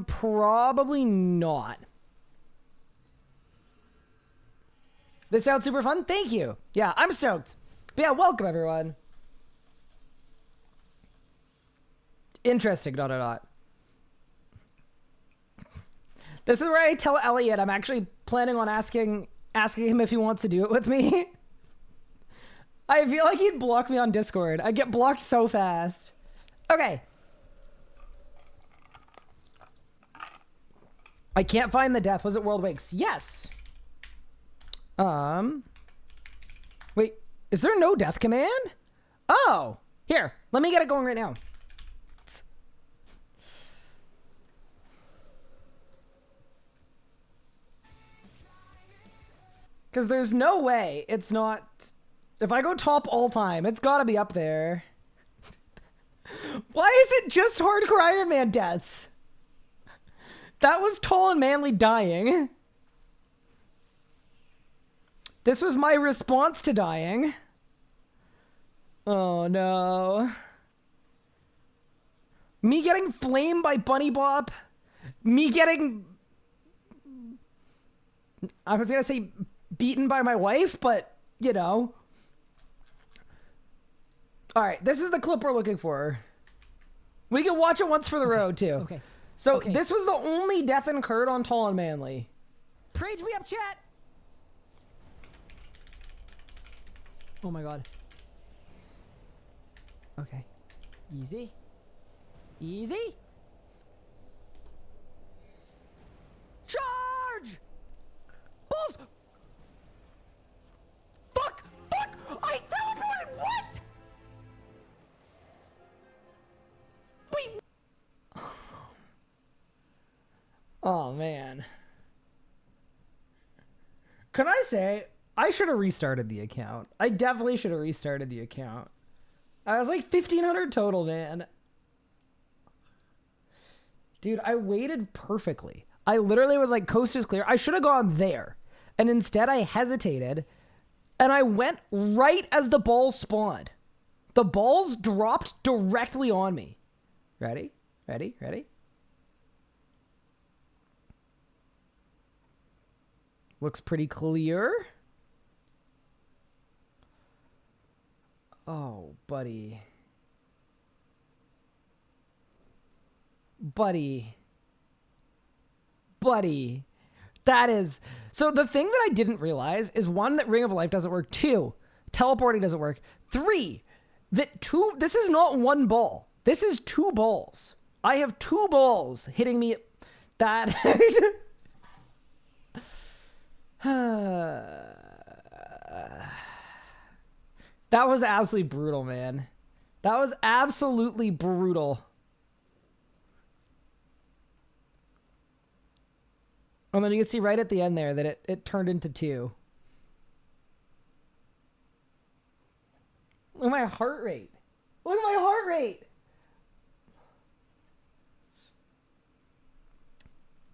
Probably not. This sounds super fun. Thank you. Yeah, I'm stoked. But yeah, welcome everyone. Interesting, ... This is where I tell Elliot I'm actually planning on asking him if he wants to do it with me. I feel like he'd block me on Discord. I get blocked so fast. Okay. I can't find the death. Was it World Wakes? Yes. Wait, is there no death command? Oh, here, let me get it going right now. Because there's no way it's not... If I go top all time, it's got to be up there. Why is it just hardcore Iron Man deaths? That was Tall and Manly dying. This was my response to dying. Oh no. Me getting flamed by Bunny Bop. Me getting... I was going to say beaten by my wife, but, you know. Alright, this is the clip we're looking for. We can watch it once for the road, too. Okay. So, this was the only death incurred on Tall and Manly. Praise me up, chat! Oh my god. Okay. Easy. Easy. Charge! Balls! Fuck! Fuck! I teleported! What? Wait. Oh, man. Can I say, I should have restarted the account. I definitely should have restarted the account. I was like 1,500 total, man. Dude, I waited perfectly. I literally was like, coast is clear. I should have gone there. And instead I hesitated. And I went right as the balls spawned. The balls dropped directly on me. Ready? Ready? Ready? Looks pretty clear. Oh, buddy. Buddy. Buddy. That is... So the thing that I didn't realize is, one, that Ring of Life doesn't work. Two, teleporting doesn't work. Three, that this is not one ball. This is two balls. I have two balls hitting me. That... That was absolutely brutal, man. That was absolutely brutal. And then you can see right at the end there that it turned into two. Look at my heart rate. Look at my heart rate.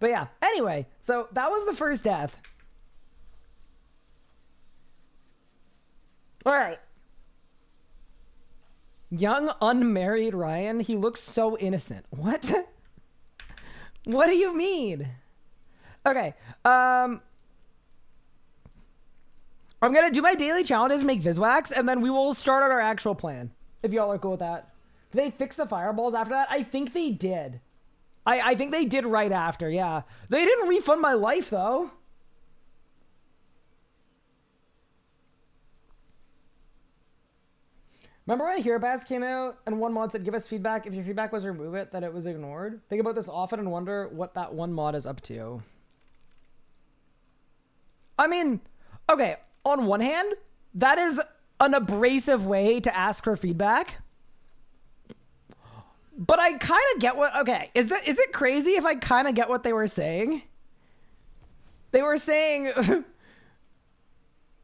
But yeah, anyway, so that was the first death. All right. Young, unmarried Ryan. He looks so innocent. What? What do you mean? Okay. I'm going to do my daily challenges, make Viswax, and then we will start on our actual plan. If y'all are cool with that. Did they fix the fireballs after that? I think they did. I think they did right after, yeah. They didn't refund my life, though. Remember when Hero Pass came out and one mod said, give us feedback. If your feedback was remove it, that it was ignored? Think about this often and wonder what that one mod is up to. I mean, okay, on one hand, that is an abrasive way to ask for feedback. But I kind of get what, okay, is it crazy if I kind of get what they were saying? They were saying...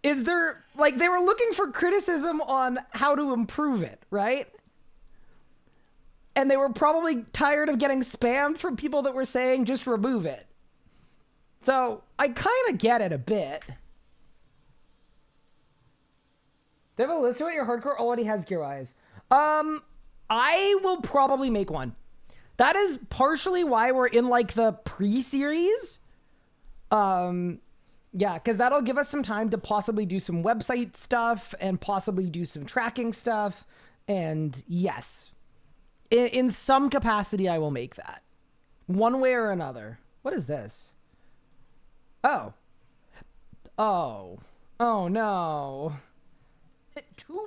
Is there, like, they were looking for criticism on how to improve it, right? And they were probably tired of getting spammed from people that were saying, just remove it. So, I kind of get it a bit. Do you have a list of what your hardcore already has gear-wise? I will probably make one. that is partially why we're in like the pre-series. Yeah, because that'll give us some time to possibly do some website stuff and possibly do some tracking stuff. And yes, in some capacity, I will make that one way or another. What is this? Oh. Oh. Oh, no.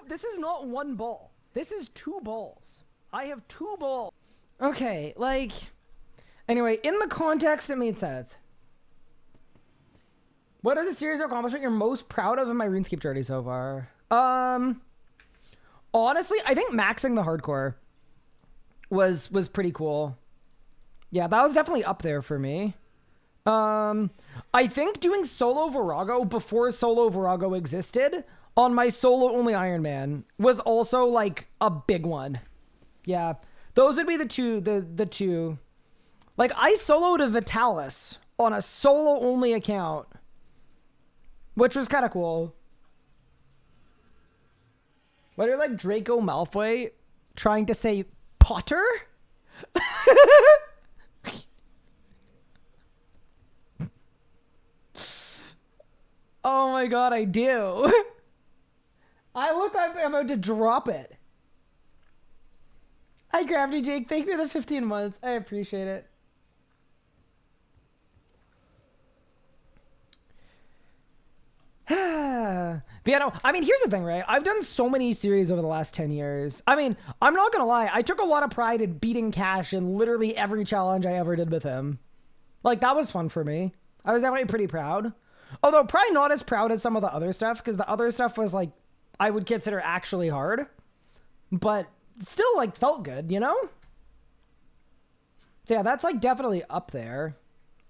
This is not one ball. This is 2 balls. I have 2 balls. Okay, like... Anyway, in the context, it made sense. What is a series of accomplishment you're most proud of in my RuneScape journey so far? Honestly, I think maxing the hardcore was pretty cool. Yeah, that was definitely up there for me. I think doing solo Virago before solo Virago existed on my solo only Ironman was also like a big one. Yeah, those would be the two. Like I soloed a Vitalis on a solo only account, which was kind of cool. What are like Draco Malfoy trying to say Potter? Oh my god, I do. I look like I'm about to drop it. Hi, Crafty Jake. Thank you for the 15 months. I appreciate it. But yeah, no, I mean, here's the thing, right? I've done so many series over the last 10 years. I mean, I'm not gonna lie. I took a lot of pride in beating Cash in literally every challenge I ever did with him. Like, that was fun for me. I was definitely pretty proud. Although, probably not as proud as some of the other stuff, because the other stuff was, like, I would consider actually hard. But still, like, felt good, you know? So yeah, that's, like, definitely up there.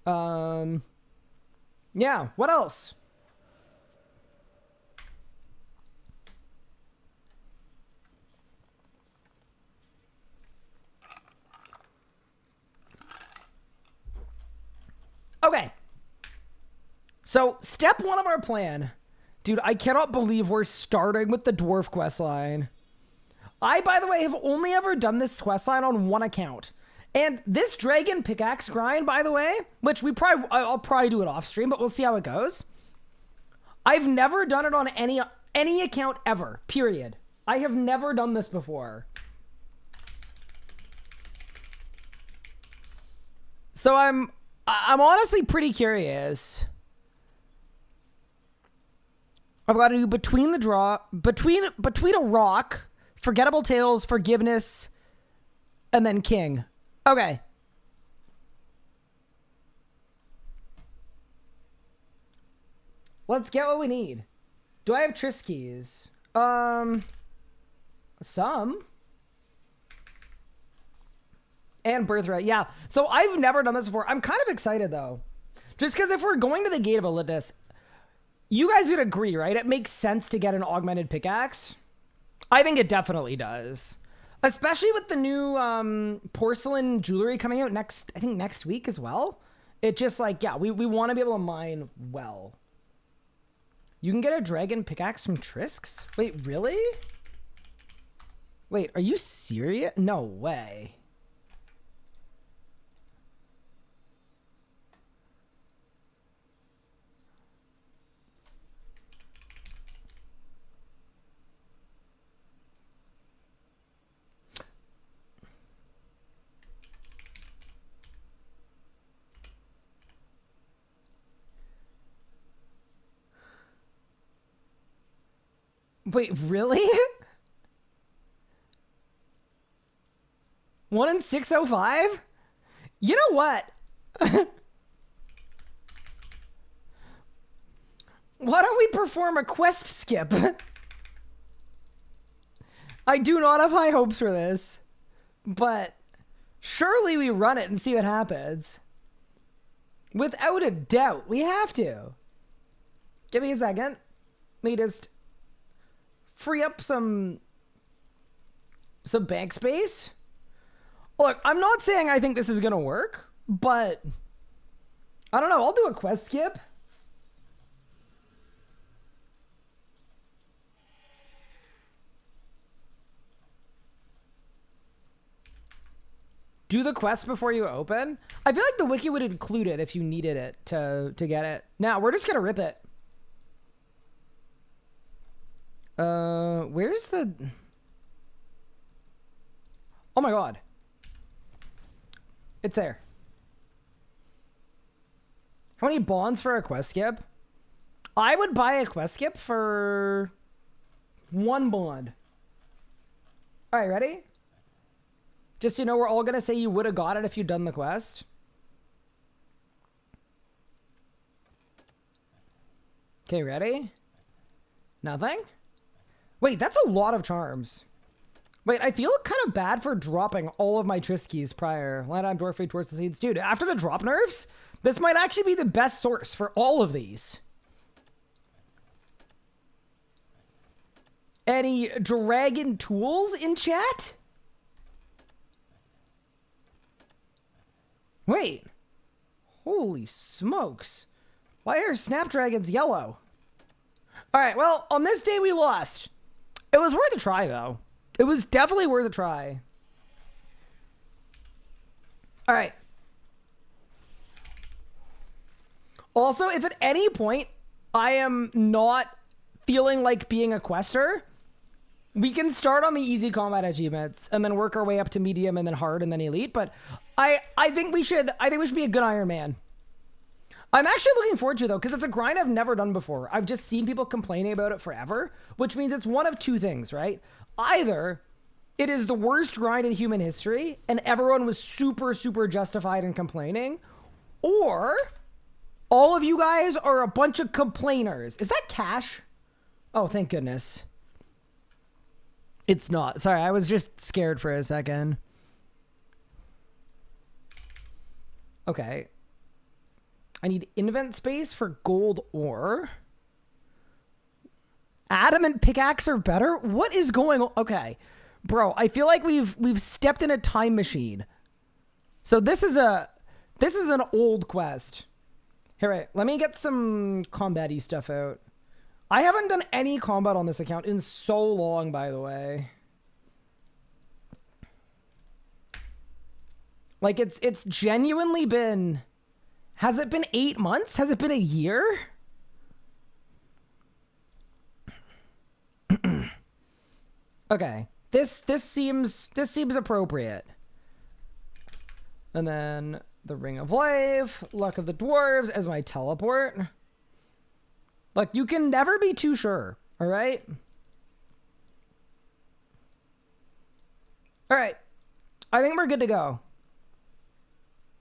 Yeah, what else? Okay. So, step 1 of our plan. Dude, I cannot believe we're starting with the dwarf quest line. I, by the way, have only ever done this quest line on 1 account. And this dragon pickaxe grind, by the way, which I'll probably do it off stream, but we'll see how it goes. I've never done it on any account ever, period. I have never done this before. So I'm honestly pretty curious. I've got to do between a rock, forgettable tales, forgiveness, and then king. Okay. Let's get what we need. Do I have Triss keys? Some. And birthright, yeah. So I've never done this before. I'm kind of excited though. Just because if we're going to the Gate of Elitness, you guys would agree, right? It makes sense to get an augmented pickaxe. I think it definitely does. Especially with the new porcelain jewelry coming out next week as well. It just like, yeah, we want to be able to mine well. You can get a dragon pickaxe from Trisk's? Wait, really? Wait, are you serious? No way. Wait, really? 1 in 605? You know what? Why don't we perform a quest skip? I do not have high hopes for this, but surely we run it and see what happens. Without a doubt, we have to. Give me a second. Let me just free up some bank space. Look, I'm not saying I think this is gonna work, but I don't know. I'll do a quest skip. Do the quest before you open. I feel like the wiki would include it if you needed it to get it. Now, we're just going to rip it. Where's the... Oh my god. It's there. How many bonds for a quest skip? I would buy a quest skip for 1 bond. All right, ready? Just so you know, we're all going to say you would have got it if you'd done the quest. Okay, ready? Nothing? Wait, that's a lot of charms. Wait, I feel kind of bad for dropping all of my Triskies prior. Land on Dwarf Fate towards the Seeds. Dude, after the drop nerfs, this might actually be the best source for all of these. Any dragon tools in chat? Wait. Holy smokes. Why are snapdragons yellow? All right, well, on this day we lost. It was worth a try, though. It was definitely worth a try. All right. Also, if at any point I am not feeling like being a quester, we can start on the easy combat achievements and then work our way up to medium and then hard and then elite. But I think we should be a good Iron Man. I'm actually looking forward to it, though, because it's a grind I've never done before. I've just seen people complaining about it forever, which means it's one of two things, right? Either it is the worst grind in human history and everyone was super, super justified in complaining, or all of you guys are a bunch of complainers. Is that cash? Oh, thank goodness. It's not. Sorry, I was just scared for a second. Okay. I need invent space for gold ore. Adamant pickaxe are better? What is going on? Okay. Bro, I feel like we've stepped in a time machine. So this is an old quest. Here, wait. Let me get some combat-y stuff out. I haven't done any combat on this account in so long, by the way. Like, it's genuinely been... Has it been 8 months? Has it been a year? Okay. This seems appropriate. And then the Ring of Life, Luck of the Dwarves as my teleport. Like, you can never be too sure, all right? All right. I think we're good to go.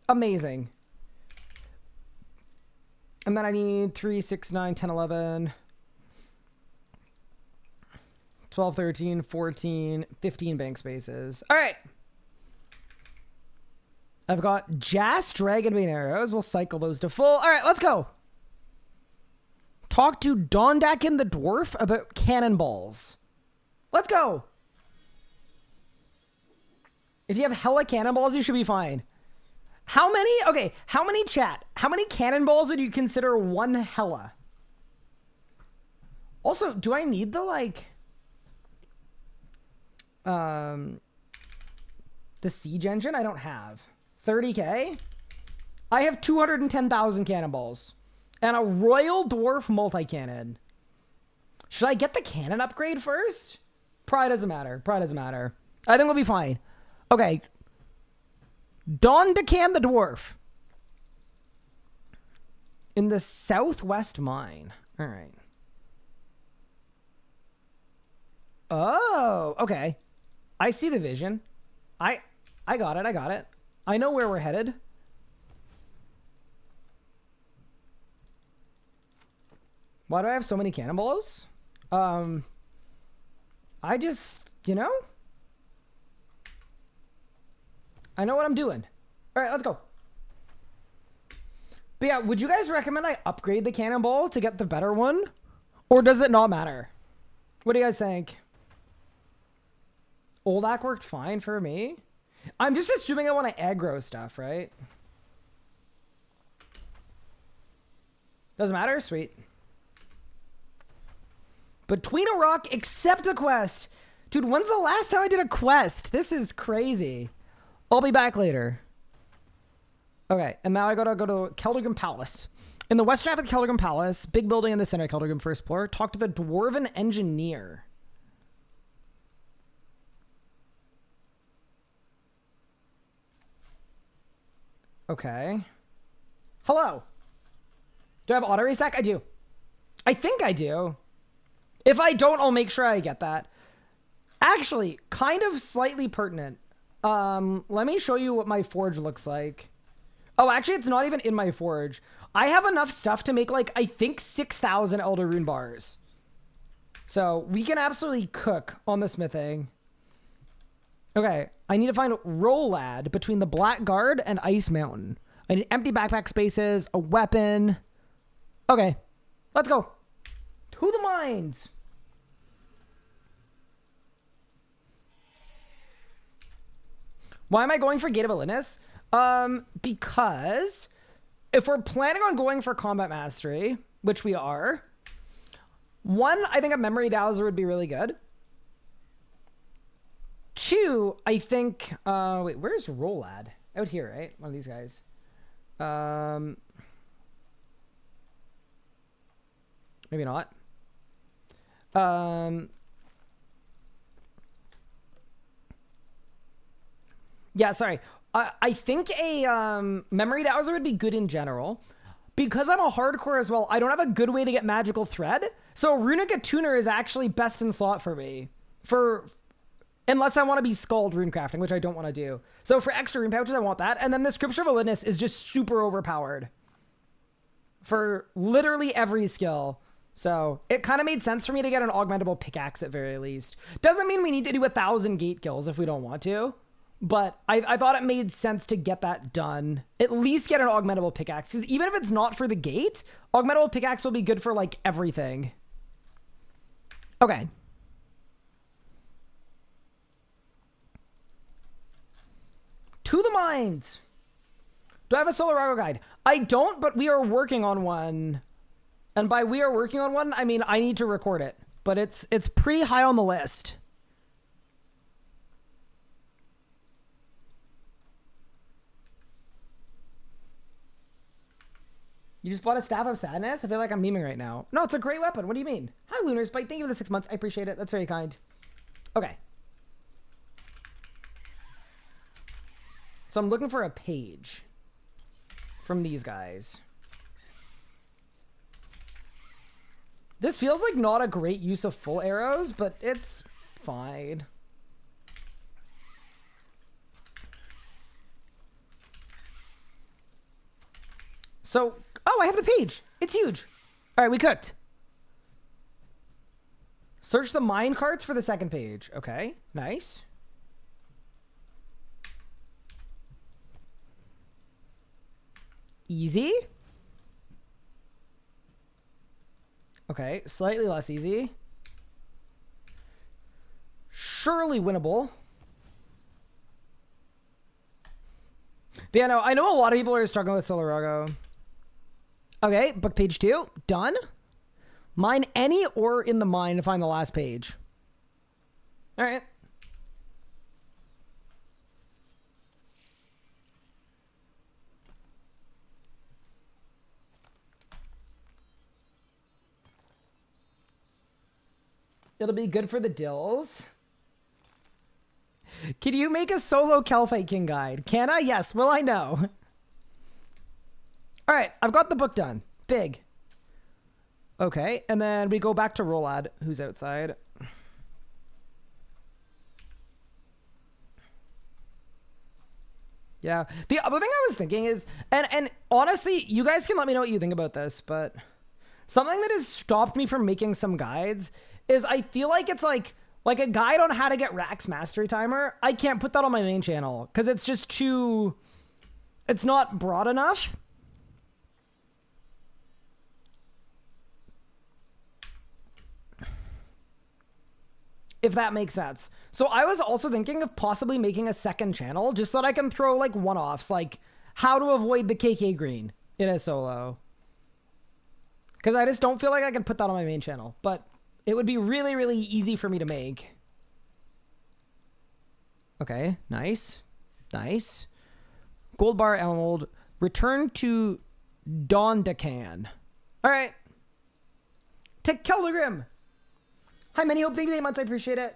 Amazing. And then I need 3, 6, 9, 10, 11, 12, 13, 14, 15 bank spaces. All right. I've got Jas Dragonbane arrows. We'll cycle those to full. All right, let's go. Talk to Dondakin the Dwarf about cannonballs. Let's go. If you have hella cannonballs, you should be fine. How many? Okay, how many chat? How many cannonballs would you consider one hella? Also, do I need the, like... the siege engine? I don't have. 30k? I have 210,000 cannonballs. And a Royal Dwarf multi-cannon. Should I get the cannon upgrade first? Probably doesn't matter. Probably doesn't matter. I think we'll be fine. Okay. Dondakin the Dwarf. In the southwest mine. All right. Oh, okay. I see the vision. I got it. I got it. I know where we're headed. Why do I have so many cannonballs? I just, you know? I know what I'm doing. All right, let's go. But yeah, would you guys recommend I upgrade the cannonball to get the better one? Or does it not matter? What do you guys think? Oldak worked fine for me. I'm just assuming I want to aggro stuff, right? Doesn't matter? Sweet. Between a rock, accept a quest. Dude, when's the last time I did a quest? This is crazy. I'll be back later. Okay, and now I gotta go to Keldrigram Palace. In the western half of the Keldrigram Palace, big building in the center of Keldrigram first floor, talk to the Dwarven Engineer. Okay. Hello. Do I have auto restack? I do. I think I do. If I don't, I'll make sure I get that. Actually, kind of slightly pertinent. Let me show you what my forge looks like. Oh, actually, it's not even in my forge. I have enough stuff to make, like, I think 6,000 Elder Rune bars. So we can absolutely cook on the smithing. Okay, I need to find Rolad between the Blackguard and Ice Mountain. I need empty backpack spaces, a weapon. Okay, let's go. To the mines. Why am I going for Gate of Olympus? Because if we're planning on going for combat mastery, which we are, one, I think a memory dowser would be really good. Two, I think, wait, where's Rolad? Out here, right? One of these guys. Maybe not. Yeah, sorry. I think a memory dowser would be good in general. Because I'm a hardcore as well, I don't have a good way to get magical thread. So Runic Attuner is actually best in slot for me. Unless I want to be Scald rune crafting, which I don't want to do. So for extra rune pouches, I want that. And then the Scripture of Olympus is just super overpowered. For literally every skill. So it kind of made sense for me to get an augmentable pickaxe at very least. Doesn't mean we need to do 1,000 gate kills if we don't want to. But I thought it made sense to get that done. At least get an augmentable pickaxe. Because even if it's not for the gate, augmentable pickaxe will be good for like everything. Okay. To the mines. Do I have a Solarago guide? I don't, but we are working on one. And by we are working on one, I mean I need to record it. But it's pretty high on the list. You just bought a Staff of Sadness? I feel like I'm memeing right now. No, it's a great weapon. What do you mean? Hi, Lunar Spike. Thank you for the 6 months. I appreciate it. That's very kind. Okay. So I'm looking for a page from these guys. This feels like not a great use of full arrows, but it's fine. So, oh, I have the page. It's huge. All right, we cooked. Search the mine carts for the second page. Okay, nice. Easy. Okay, slightly less easy. Surely winnable. But yeah, no, I know a lot of people are struggling with Solarago. Okay, book page 2. Done. Mine any or in the mine to find the last page. All right. It'll be good for the dills. Can you make a solo Kelphite King guide? Can I? Yes. Will I know? All right. I've got the book done. Big. Okay. And then we go back to Rolad, who's outside. Yeah. The other thing I was thinking is, and honestly, you guys can let me know what you think about this, but something that has stopped me from making some guides is I feel like it's like a guide on how to get Rax Mastery Timer. I can't put that on my main channel because it's just too, it's not broad enough. If that makes sense. So I was also thinking of possibly making a second channel just so that I can throw like one-offs, like how to avoid the KK green in a solo. Because I just don't feel like I can put that on my main channel, but it would be really, really easy for me to make. Okay, nice. Nice. Gold bar, emerald. Return to Dondakan. All right. To Keldergrim. Hi, Many Hope. Thank you 8 months. I appreciate it.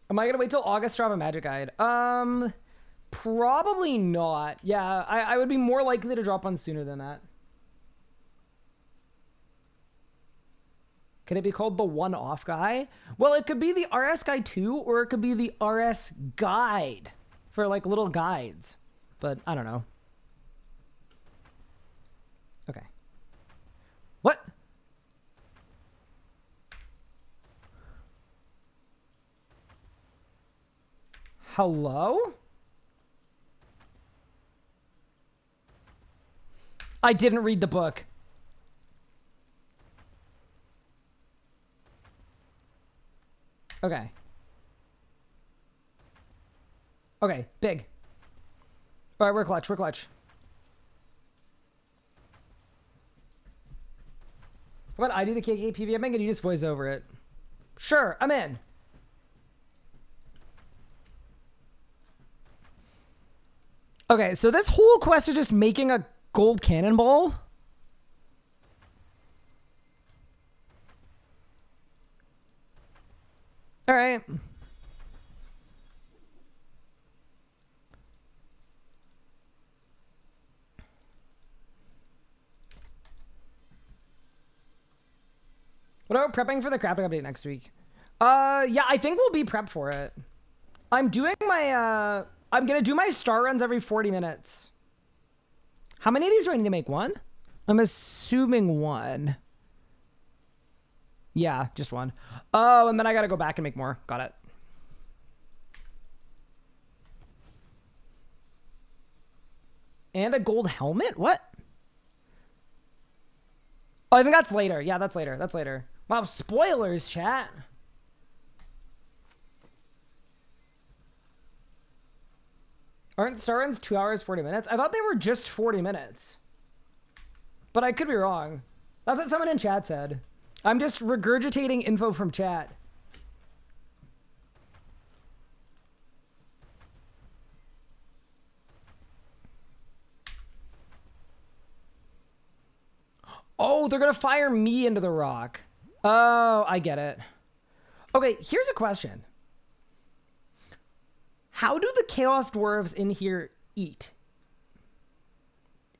Am I gonna wait till August to drop a magic guide? Probably not. Yeah, I would be more likely to drop one sooner than that. Could it be called the one-off guy? Well, it could be the RS guide 2, or it could be the RS guide for like little guides. But I don't know. Okay. What? Hello? I didn't read the book. Okay. Okay, big. All right, we're clutch. We're clutch. How about I do the KK PVMing and you just voice over it? Sure, I'm in. Okay, so this whole quest is just making a gold cannonball. All right. What about prepping for the crafting update next week? Yeah, I think we'll be prepped for it. I'm doing my, I'm gonna do my star runs every 40 minutes. How many of these do I need to make? One? I'm assuming one. Yeah, just one. Oh, and then I gotta go back and make more. Got it. And a gold helmet? What? Oh, I think that's later. Yeah, that's later. That's later. Wow, spoilers, chat. Aren't star runs 2 hours, 40 minutes? I thought they were just 40 minutes. But I could be wrong. That's what someone in chat said. I'm just regurgitating info from chat. Oh, they're going to fire me into the rock. Oh, I get it. Okay, here's a question. How do the Chaos Dwarves in here eat?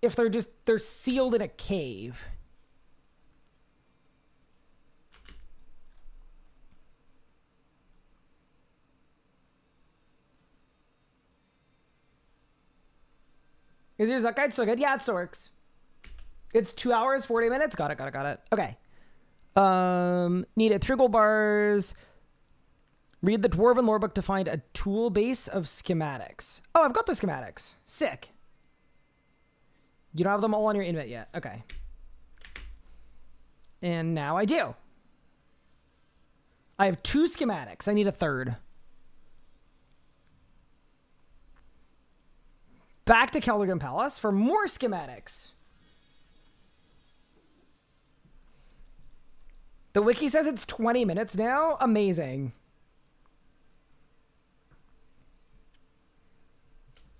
If they're sealed in a cave. Is your Zuck guide still good? Yeah, it still works. It's 2 hours, 40 minutes. Got it. Okay. Needed 3 gold bars. Read the Dwarven lore book to find a tool base of schematics. Oh, I've got the schematics. Sick. You don't have them all on your invent yet. Okay. And now I do. I have 2 schematics. I need a third. Back to Keldergrim Palace for more schematics. The wiki says it's 20 minutes now. Amazing.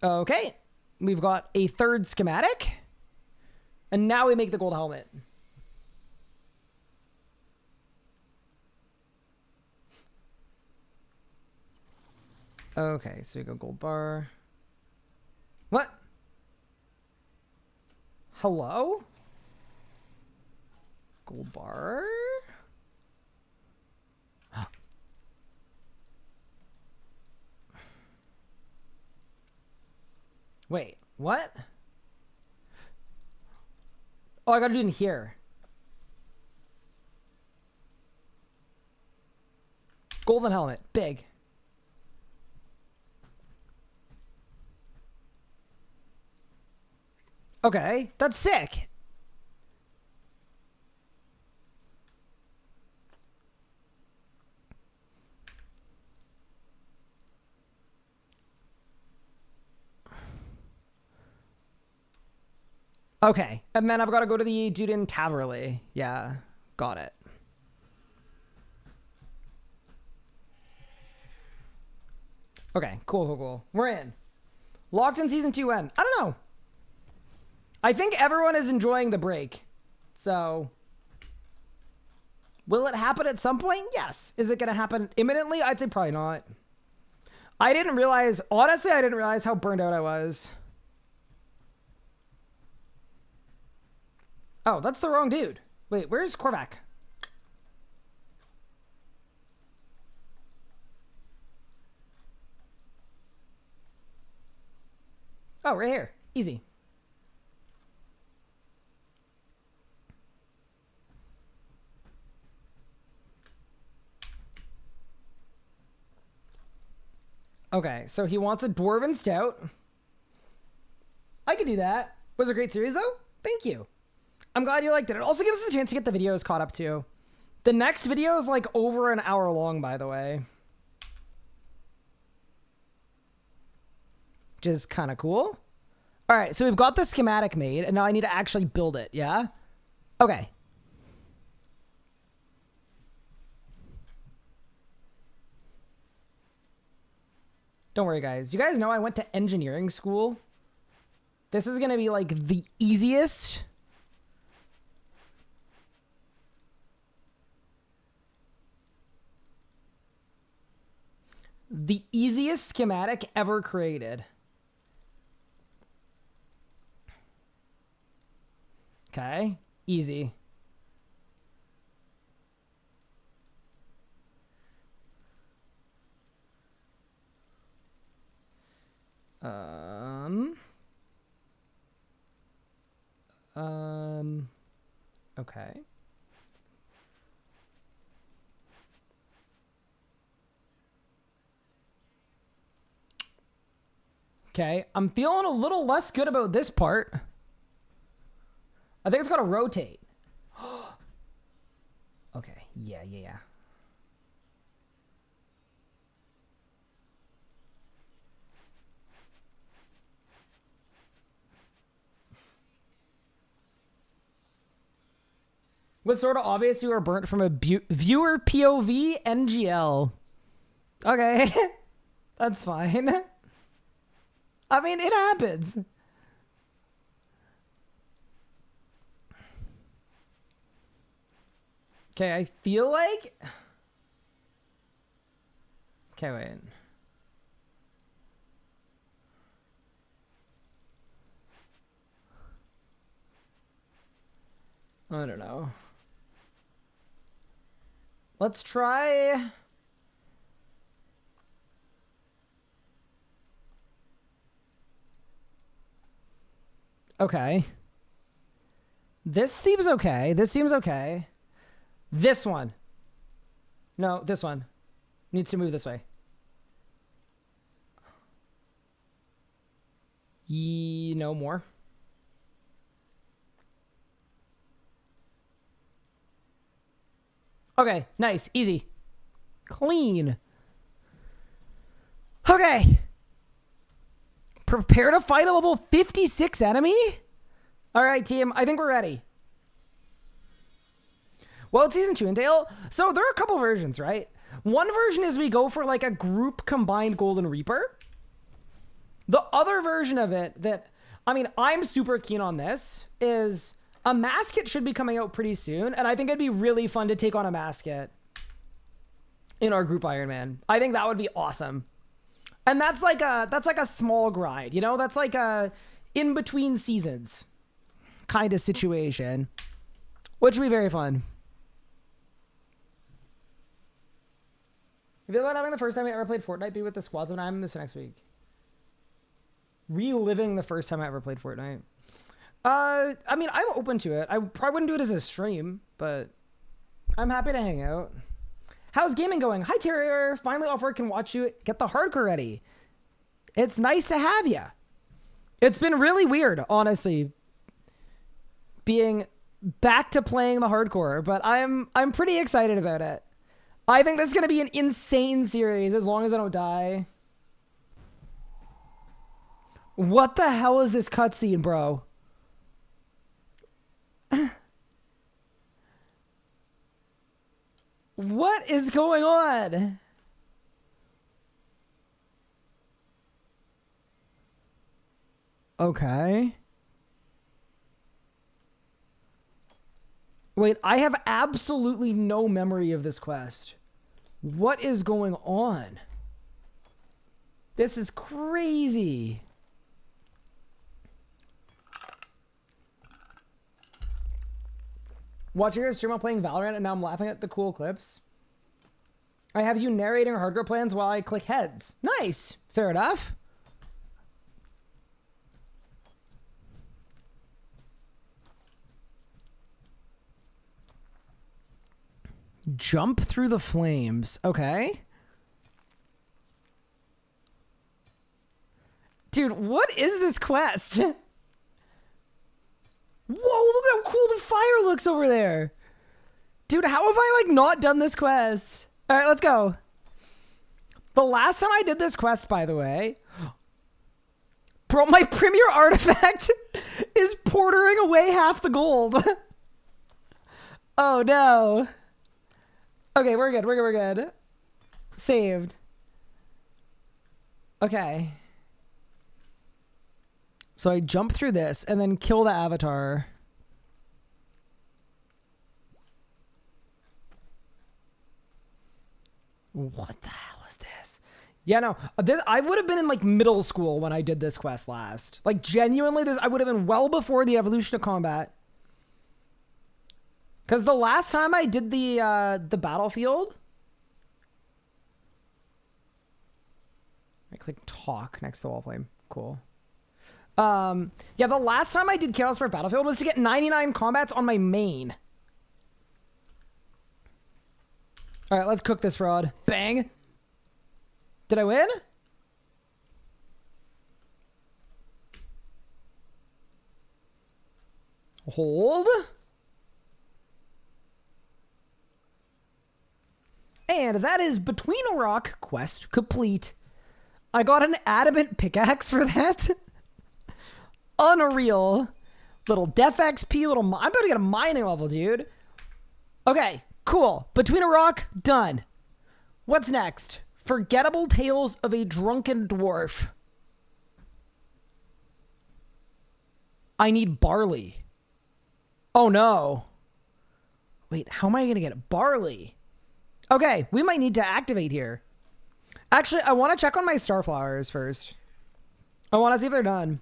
Okay. We've got a third schematic. And now we make the gold helmet. Okay, so we go gold bar. What? Hello? Gold bar? Wait, what? Oh, I gotta do it in here. Golden helmet, big. Okay, that's sick. Okay. And then I've got to go to the dude in Taverley. Yeah. Got it. Okay. Cool. We're in. Locked in season 2 when? I don't know. I think everyone is enjoying the break. So, will it happen at some point? Yes. Is it going to happen imminently? I'd say probably not. I didn't realize, honestly, I didn't realize how burned out I was. Oh, that's the wrong dude. Wait, where's Korvac? Oh, right here. Easy. Okay, so he wants a Dwarven Stout. I could do that. Was a great series, though. Thank you. I'm glad you liked it. It also gives us a chance to get the videos caught up, too. The next video is like over an hour long, by the way. Which is kind of cool. All right, so we've got the schematic made, and now I need to actually build it, yeah? Okay. Don't worry, guys. You guys know I went to engineering school. This is going to be like the easiest. The easiest schematic ever created. Okay. Easy. Okay. Okay, I'm feeling a little less good about this part. I think it's got to rotate. Okay, yeah. Was sort of obvious you were burnt from a viewer POV NGL. Okay, that's fine. I mean, it happens. Okay, I feel like... Okay, wait. I don't know. Let's try... Okay. This seems okay. This seems okay. This one. No, this one. Needs to move this way. No more. Okay, nice. Easy. Clean. Okay. Prepare to fight a level 56 enemy? All right, team. I think we're ready. Well, it's season 2 in Dale. So there are a couple versions, right? One version is we go for like a group combined Golden Reaper. The other version of it that, I mean, I'm super keen on this is a mask kit should be coming out pretty soon. And I think it'd be really fun to take on a mask kit in our group Ironman. I think that would be awesome. And that's like a small grind, you know, that's like a in between seasons kind of situation, which would be very fun. I feel like having the first time I ever played Fortnite be with the squads when I'm this next week. Reliving the first time I ever played Fortnite. I mean, I'm open to it. I probably wouldn't do it as a stream, but I'm happy to hang out. How's gaming going? Hi, Terrier. Finally off work, can watch you get the hardcore ready. It's nice to have you. It's been really weird, honestly, being back to playing the hardcore, but I'm pretty excited about it. I think this is going to be an insane series as long as I don't die. What the hell is this cutscene, bro? What is going on? Okay. Wait, I have absolutely no memory of this quest. What is going on? This is crazy. Watching your stream while playing Valorant and now I'm laughing at the cool clips. I have you narrating hardcore plans while I click heads. Nice. Fair enough. Jump through the flames. Okay. Dude, what is this quest? Whoa, look how cool the fire looks over there. Dude, how have I, like, not done this quest? All right, let's go. The last time I did this quest, by the way... Bro, my premier artifact is portering away half the gold. Oh, no. Okay, we're good. We're good. Saved. Okay. So I jump through this and then kill the avatar. What the hell is this? Yeah, no. I would have been in like middle school when I did this quest last. Like genuinely, I would have been well before the evolution of combat. Because the last time I did the battlefield, I click talk next to wall flame. Cool. Yeah, the last time I did Chaos for Battlefield was to get 99 combats on my main. All right, let's cook this fraud. Bang. Did I win? Hold. And that is Between a Rock quest complete. I got an adamant pickaxe for that. Unreal. Little def XP, I'm about to get a mining level, dude. Okay, cool. Between a Rock, done. What's next? Forgettable Tales of a Drunken Dwarf. I need barley. Oh no. Wait, how am I gonna get barley? Okay, we might need to activate here. Actually, I want to check on my star flowers first. I want to see if they're done.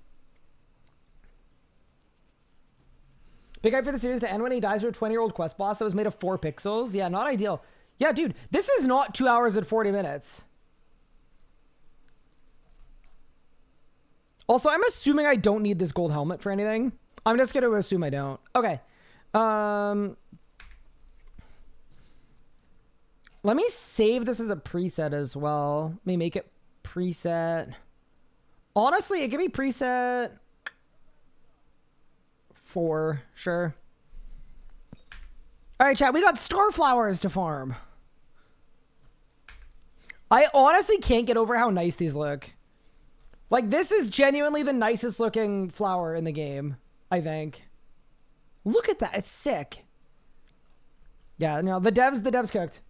Big hype for the series to end when he dies to a 20-year-old quest boss that was made of 4 pixels. Yeah, not ideal. Yeah, dude, this is not 2 hours and 40 minutes. Also, I'm assuming I don't need this gold helmet for anything. I'm just going to assume I don't. Okay. Let me save this as a preset as well. Let me make it preset. Honestly, it could be preset 4, sure. All right, chat, we got star flowers to farm. I honestly can't get over how nice these look. Like, this is genuinely the nicest looking flower in the game, I think. Look at that, it's sick. Yeah, no, the devs cooked.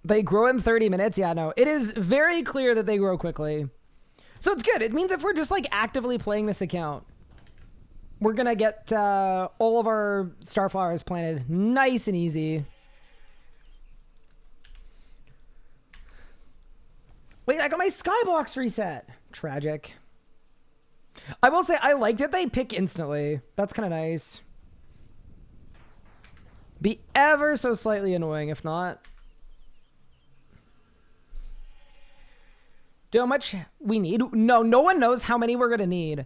They grow in 30 minutes? Yeah, no. It is very clear that they grow quickly. So it's good. It means if we're just like actively playing this account, we're going to get all of our star flowers planted nice and easy. Wait, I got my skybox reset. Tragic. I will say I like that they pick instantly. That's kind of nice. Be ever so slightly annoying if not. Do you know how much we need? No, no one knows how many we're going to need.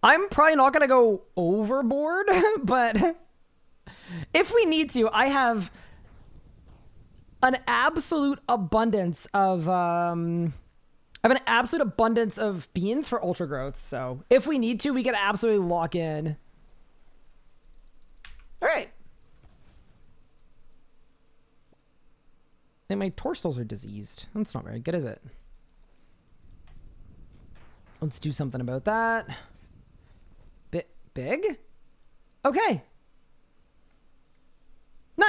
I'm probably not going to go overboard, but if we need to, I have an absolute abundance of beans for ultra growth. So if we need to, we can absolutely lock in. All right. And my torstals are diseased. That's not very good, is it? Let's do something about that. Bit big? Okay.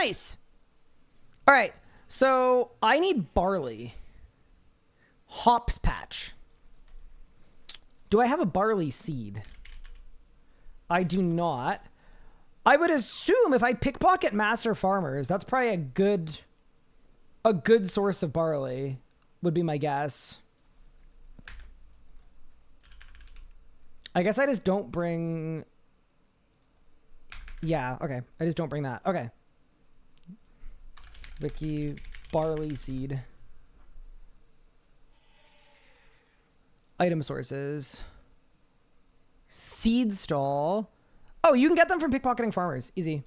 Nice. All right. So I need barley. Hops patch. Do I have a barley seed? I do not. I would assume if I pickpocket master farmers, that's probably a good source of barley, would be my guess. I guess I just don't bring... Yeah, okay. I just don't bring that. Okay. Wiki barley seed. Item sources. Seed stall. Oh, you can get them from pickpocketing farmers. Easy.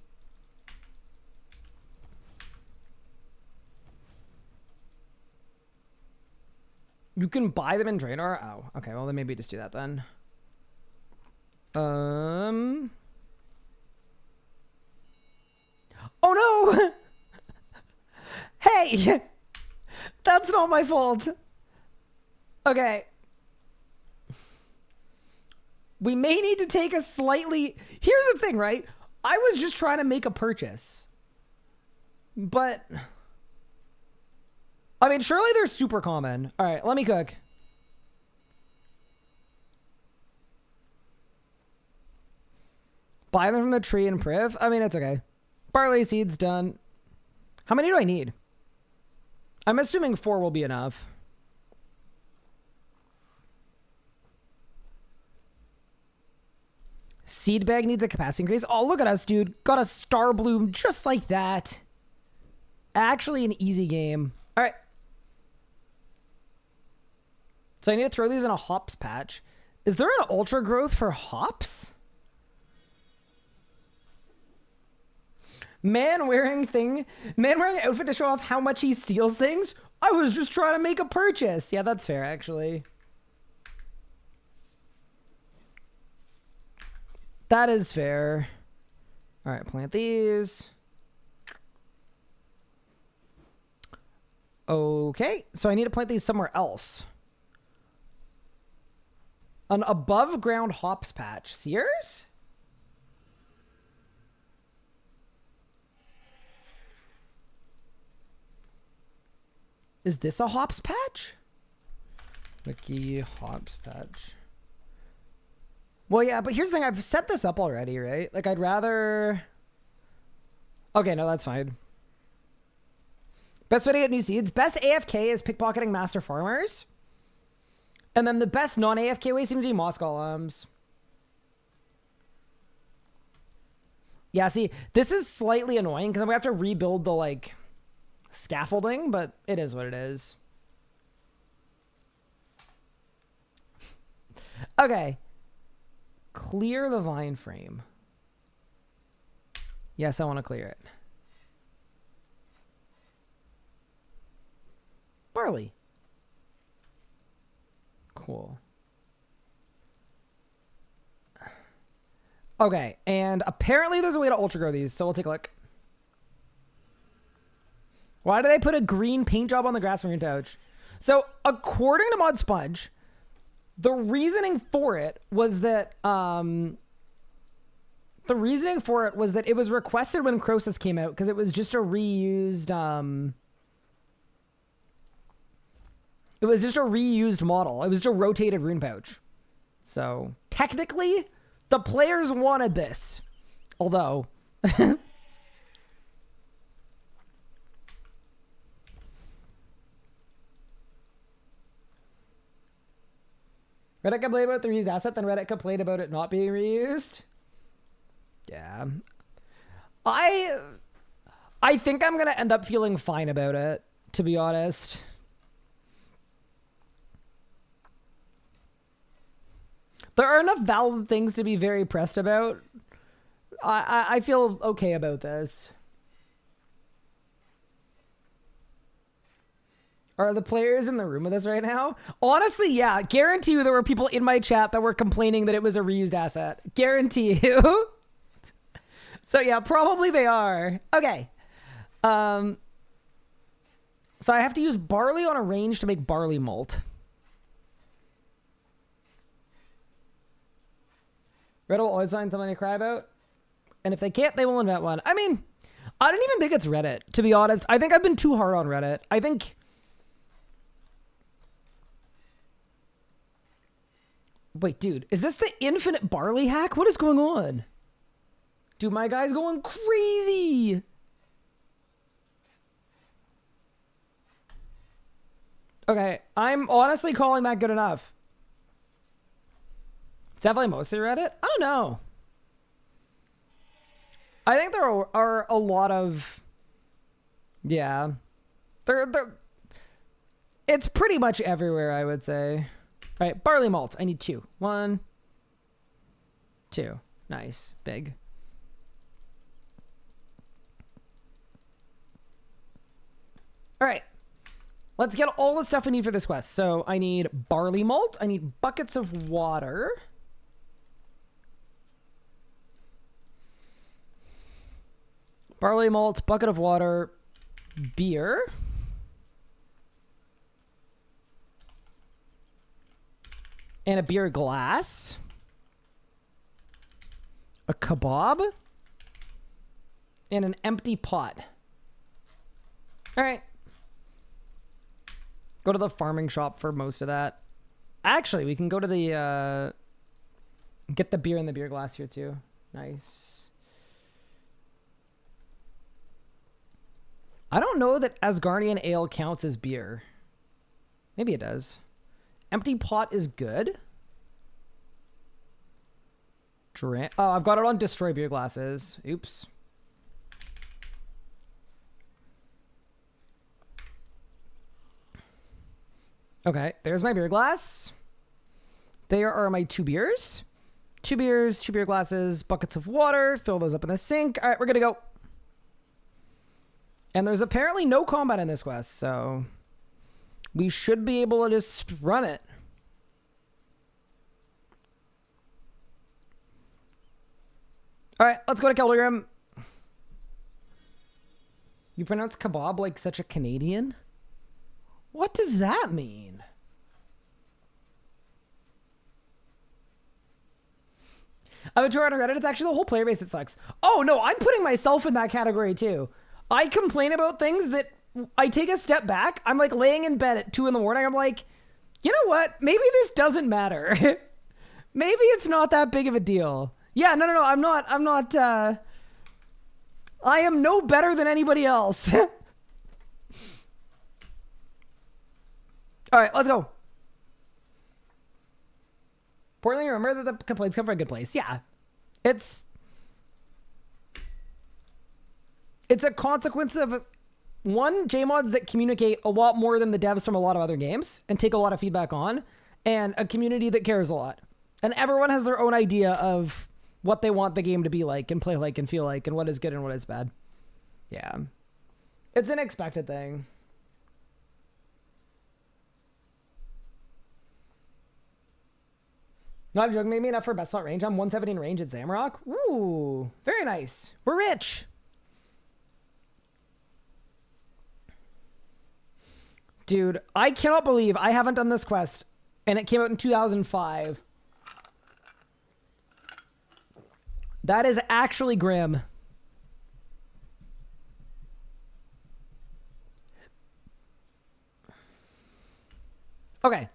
You can buy them in Draenor? Oh, okay. Well, then maybe just do that then. Oh no! Hey! That's not my fault. Okay. We may need to take a slightly... Here's the thing, right? I was just trying to make a purchase. But... I mean, surely they're super common. All right, let me cook. Buy them from the tree and priv? I mean, it's okay. Barley seeds done. How many do I need? I'm assuming 4 will be enough. Seed bag needs a capacity increase. Oh, look at us, dude. Got a star bloom just like that. Actually an easy game. All right. So I need to throw these in a hops patch. Is there an ultra growth for hops? Man wearing outfit to show off how much he steals things? I was just trying to make a purchase. Yeah, that's fair, actually. That is fair. All right, plant these. Okay, so I need to plant these somewhere else. An above ground hops patch. Sears? Is this a hops patch? Wiki hops patch. Well, yeah, but here's the thing. I've set this up already, right? Like, I'd rather... Okay, no, that's fine. Best way to get new seeds. Best AFK is pickpocketing master farmers. And then the best non-AFK way seems to be moss golems. Yeah, see, this is slightly annoying because I'm going to have to rebuild the, like, scaffolding, but it is what it is. Okay. Clear the vine frame. Yes, I want to clear it. Barley. Cool. Okay, and apparently there's a way to ultra grow these, so we'll take a look. Why do they put a green paint job on the grass marine pouch? So, according to Mod Sponge, the reasoning for it was that it was requested when Croesus came out because it was just a reused model. It was just a rotated rune pouch. So technically, the players wanted this. Although Reddit complained about the reused asset, then Reddit complained about it not being reused. Yeah. I think I'm going to end up feeling fine about it, to be honest. There are enough valid things to be very pressed about. I feel okay about this. Are the players in the room with us right now? Honestly, yeah. Guarantee you there were people in my chat that were complaining that it was a reused asset. Guarantee you. So yeah, probably they are. Okay. So I have to use barley on a range to make barley malt. Reddit will always find something to cry about. And if they can't, they will invent one. I mean, I don't even think it's Reddit, to be honest. I think I've been too hard on Reddit. I think... Wait, dude, is this the infinite barley hack? What is going on? Dude, my guy's going crazy. Okay, I'm honestly calling that good enough. It's definitely mostly Reddit. I don't know. I think there are a lot of... Yeah. It's pretty much everywhere, I would say. All right, barley malt. I need 2. 1, 2. Nice. Big. All right. Let's get all the stuff we need for this quest. So I need barley malt. I need buckets of water. Barley malt, bucket of water, beer. And a beer glass. A kebab. And an empty pot. All right. Go to the farming shop for most of that. Actually, we can go to the... get the beer in the beer glass here, too. Nice. I don't know that Asgardian Ale counts as beer. Maybe it does. Empty pot is good. Oh, I've got it on destroy beer glasses. Oops. Okay, there's my beer glass. There are my 2 beers. 2 beers, 2 beer glasses, buckets of water. Fill those up in the sink. All right, we're gonna go. And there's apparently no combat in this quest, so we should be able to just run it. All right, let's go to Keldrim. You pronounce kebab like such a Canadian? What does that mean? I would try on Reddit. It's actually the whole player base that sucks. Oh no, I'm putting myself in that category too. I complain about things that I take a step back. I'm like laying in bed at 2 in the morning. I'm like, you know what? Maybe this doesn't matter. Maybe it's not that big of a deal. Yeah, no. I'm not, I am no better than anybody else. All right, let's go. Importantly, remember that the complaints come from a good place. Yeah. It's a consequence of, one, JMods that communicate a lot more than the devs from a lot of other games and take a lot of feedback on, and a community that cares a lot. And everyone has their own idea of what they want the game to be like and play like and feel like and what is good and what is bad. Yeah. It's an expected thing. No, I'm joking. Maybe enough for best slot range. I'm 170 in range at Zamrock. Ooh, very nice. We're rich. Dude, I cannot believe I haven't done this quest and it came out in 2005. That is actually grim. Okay.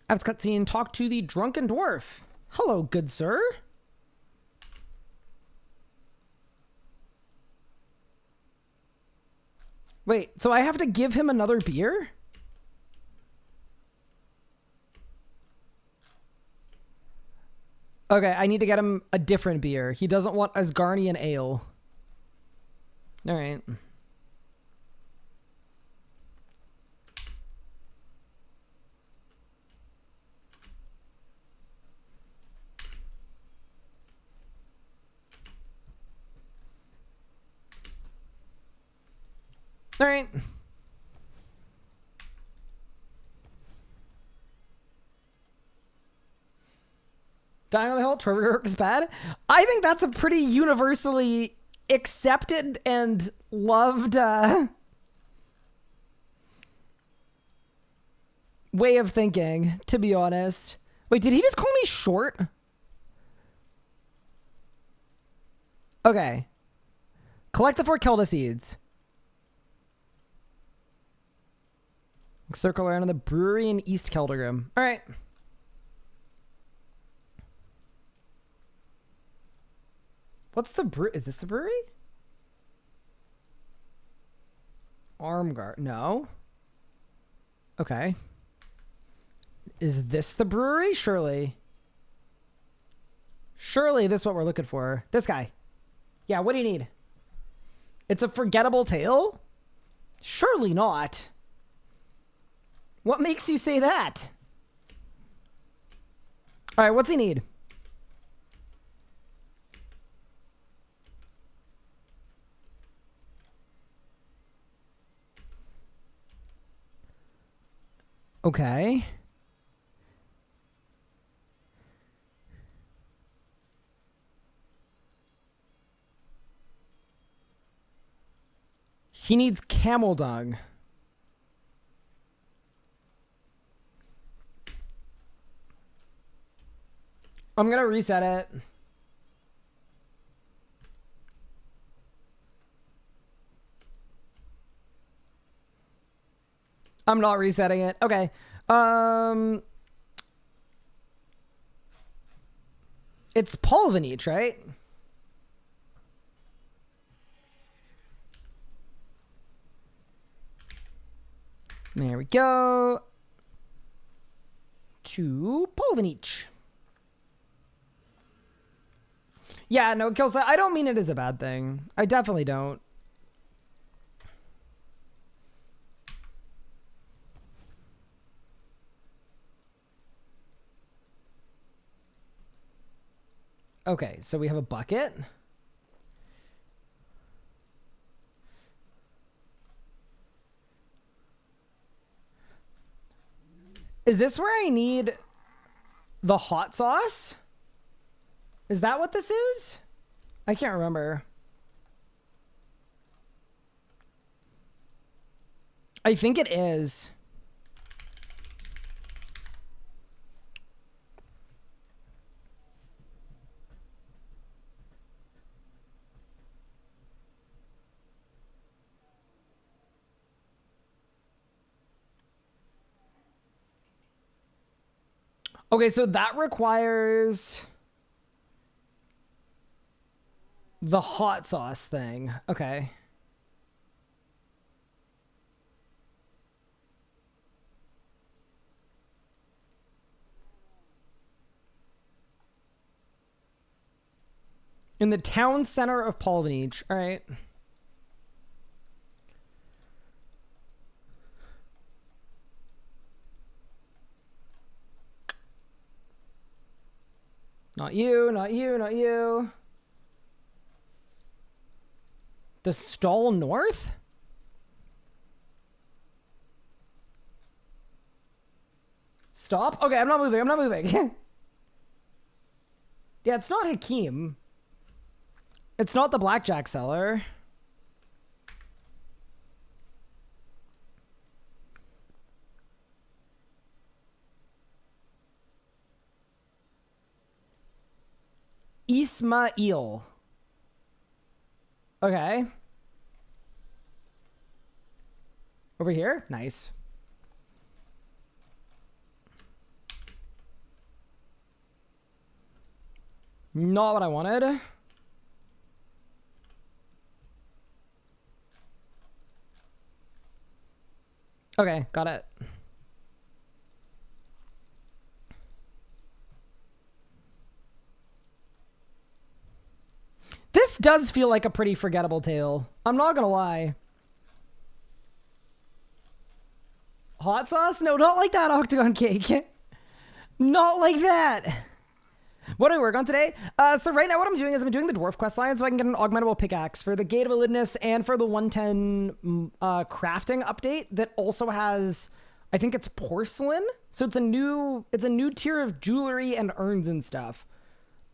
I've cutscene. Talk to the drunken dwarf. Hello, good sir. Wait, so I have to give him another beer? Okay, I need to get him a different beer. He doesn't want Asgardian Ale. All right. All right. Dying on the Hill, Trevor York is bad. I think that's a pretty universally accepted and loved way of thinking, to be honest. Wait, did he just call me short? Okay. Collect the 4 Kelda seeds. Circle around the brewery in East Keldegrim. All right. What's the brew? Is this the brewery? Armgard. No. Okay. Is this the brewery? Surely. Surely this is what we're looking for. This guy. Yeah, what do you need? It's a forgettable tale? Surely not. What makes you say that? All right, what's he need? Okay. He needs camel dung. I'm gonna reset it. I'm not resetting it. Okay. It's Polvanich, right? There we go. To Polvanich. Yeah, no, Kilsa, I don't mean it as a bad thing. I definitely don't. Okay, so we have a bucket. Is this where I need the hot sauce? Is that what this is? I can't remember. I think it is. Okay, so that requires the hot sauce thing. Okay. In the town center of Polvanich. All right. Not you, not you, not you. The stall north? Stop? Okay, I'm not moving. I'm not moving. Yeah, it's not Hakeem. It's not the blackjack seller. Ismail. Okay. Over here? Nice. Not what I wanted. Okay, got it. This does feel like a pretty forgettable tale. I'm not gonna lie. Hot sauce? No, not like that, Octagon Cake. Not like that. What do I work on today? So right now what I'm doing is I'm doing the dwarf quest line so I can get an augmentable pickaxe for the Gate of Elidness and for the 110 crafting update that also has, I think it's porcelain. So it's a new tier of jewelry and urns and stuff.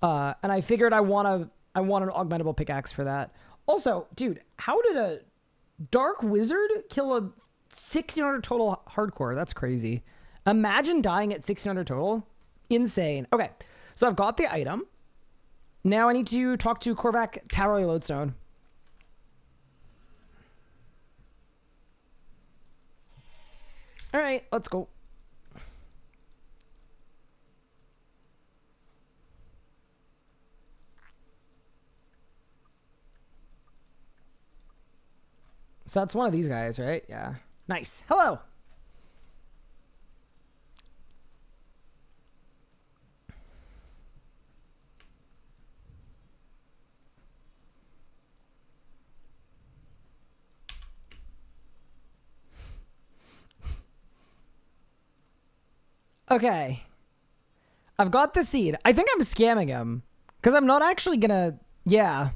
And I figured I want an augmentable pickaxe for that. Also, dude, how did a dark wizard kill a 1600 total hardcore? That's crazy. Imagine dying at 1600 total. Insane. Okay. So I've got the item. Now I need to talk to Korvac Towerly Lodestone. All right, let's go. So that's one of these guys, right? Yeah. Nice. Hello. Okay. I've got the seed. I think I'm scamming him because I'm not actually gonna. Yeah.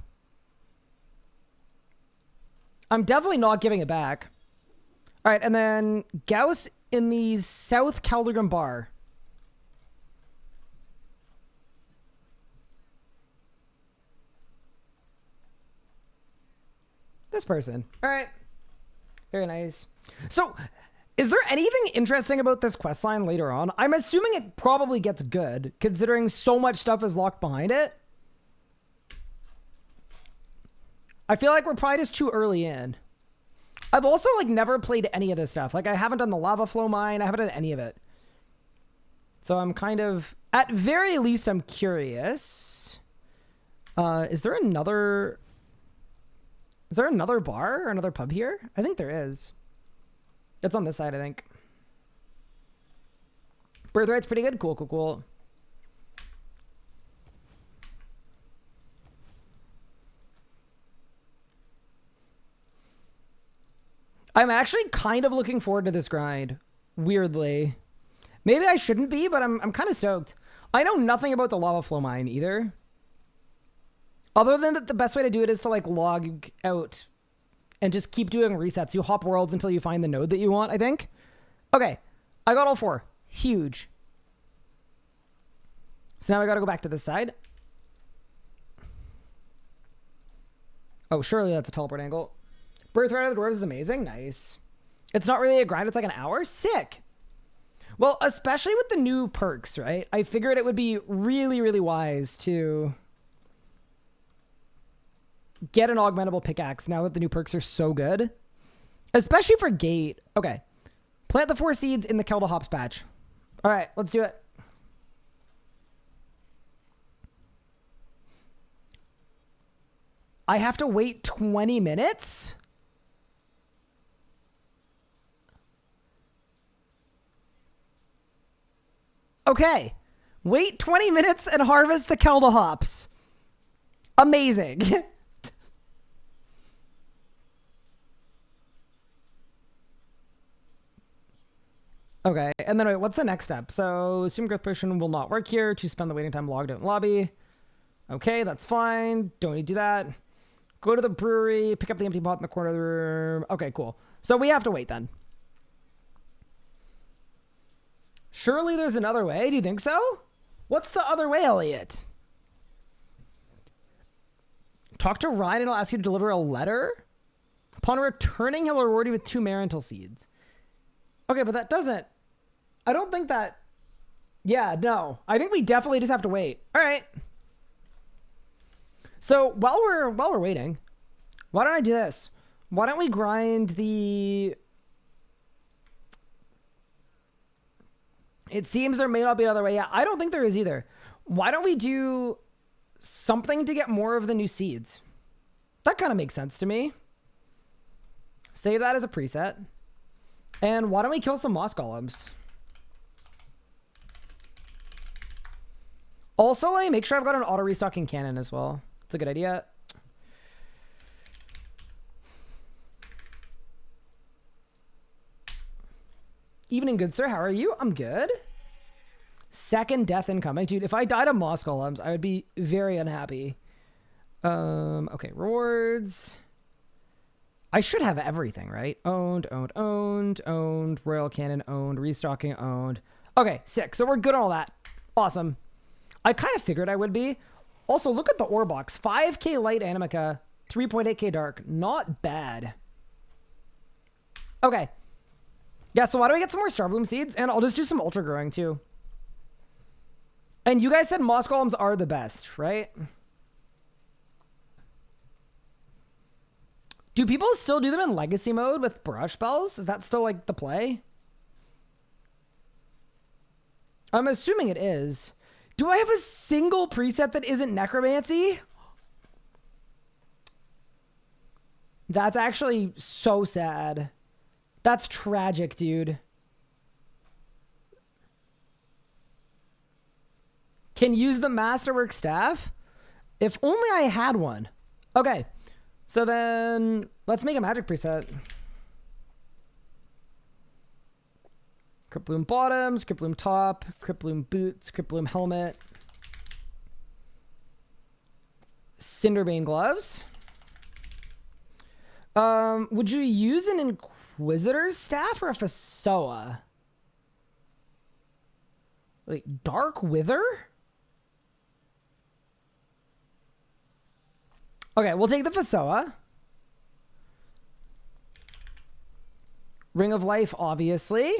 I'm definitely not giving it back. All right, and then Gauss in the South Caldergrim Bar. This person. All right. Very nice. So, is there anything interesting about this questline later on? I'm assuming it probably gets good, considering so much stuff is locked behind it. I feel like we're probably just too early in. I've also like never played any of this stuff. Like I haven't done the lava flow mine. I haven't done any of it. So I'm kind of, at very least, I'm curious. Is there another bar or another pub here? I think there is. It's on this side, I think. Birthright's pretty good. Cool, cool, cool. I'm actually kind of looking forward to this grind. Weirdly. Maybe I shouldn't be, but I'm kind of stoked. I know nothing about the lava flow mine either. Other than that the best way to do it is to like log out and just keep doing resets. You hop worlds until you find the node that you want, I think. Okay. I got all 4. Huge. So now I got to go back to this side. Oh, surely that's a teleport angle. Birthright of the Dwarves is amazing. Nice. It's not really a grind. It's like an hour. Sick. Well, especially with the new perks, right? I figured it would be really, really wise to get an augmentable pickaxe now that the new perks are so good. Especially for gate. Okay. Plant the 4 seeds in the Kelda Hops patch. All right, let's do it. I have to wait 20 minutes? Okay. Wait 20 minutes and harvest the Kelda hops. Amazing. Okay, and then wait, what's the next step? So, assume growth potion will not work here. To spend the waiting time logged out in lobby. Okay, that's fine. Don't need to do that. Go to the brewery, pick up the empty pot in the corner of the room. Okay, cool. So we have to wait then. Surely there's another way. Do you think so? What's the other way, Elliot? Talk to Ryan and he'll ask you to deliver a letter. Upon returning, he'll reward you with 2 Marental seeds. Okay, but that doesn't... I don't think that... Yeah, no. I think we definitely just have to wait. All right. So while we're waiting, why don't I do this? Why don't we grind the... It seems there may not be another way. Yeah, I don't think there is either. Why don't we do something to get more of the new seeds? That kind of makes sense to me. Save that as a preset. And why don't we kill some moss golems? Also, like, make sure I've got an auto restocking cannon as well. It's a good idea. Evening, good sir. How are you? I'm good. Second death incoming. Dude, if I died of moss golems, I would be very unhappy. Okay, rewards. I should have everything, right? Owned, owned, owned, owned, royal cannon, owned, restocking, owned. Okay, sick. So we're good on all that. Awesome. I kind of figured I would be. Also, look at the ore box. 5k light animica, 3.8k dark. Not bad. Okay. Yeah, so why don't we get some more Starbloom seeds? And I'll just do some ultra growing too. And you guys said moss golems are the best, right? Do people still do them in legacy mode with barrage spells? Is that still like the play? I'm assuming it is. Do I have a single preset that isn't necromancy? That's actually so sad. That's tragic, dude. Can use the Masterwork Staff? If only I had one. Okay. So then let's make a magic preset. Crypt Bloom bottoms, Crypt Bloom top, Crypt Bloom boots, Crypt Bloom helmet. Cinderbane gloves. Would you use an Inquisitor's staff or a Fasoa? Like Dark Wither? Okay, we'll take the Fasoa. Ring of Life, obviously.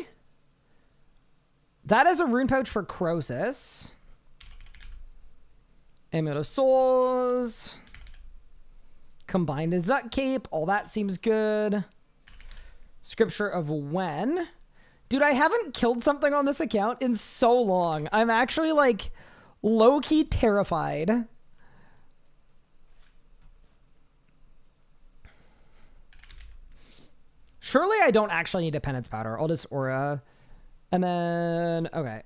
That is a rune pouch for Croesus. Amulet of Souls. Combined Zut Cape. All that seems good. Scripture of When. Dude, I haven't killed something on this account in so long. I'm actually, like, low-key terrified. Surely I don't actually need a penance powder. I'll just aura. And then, okay.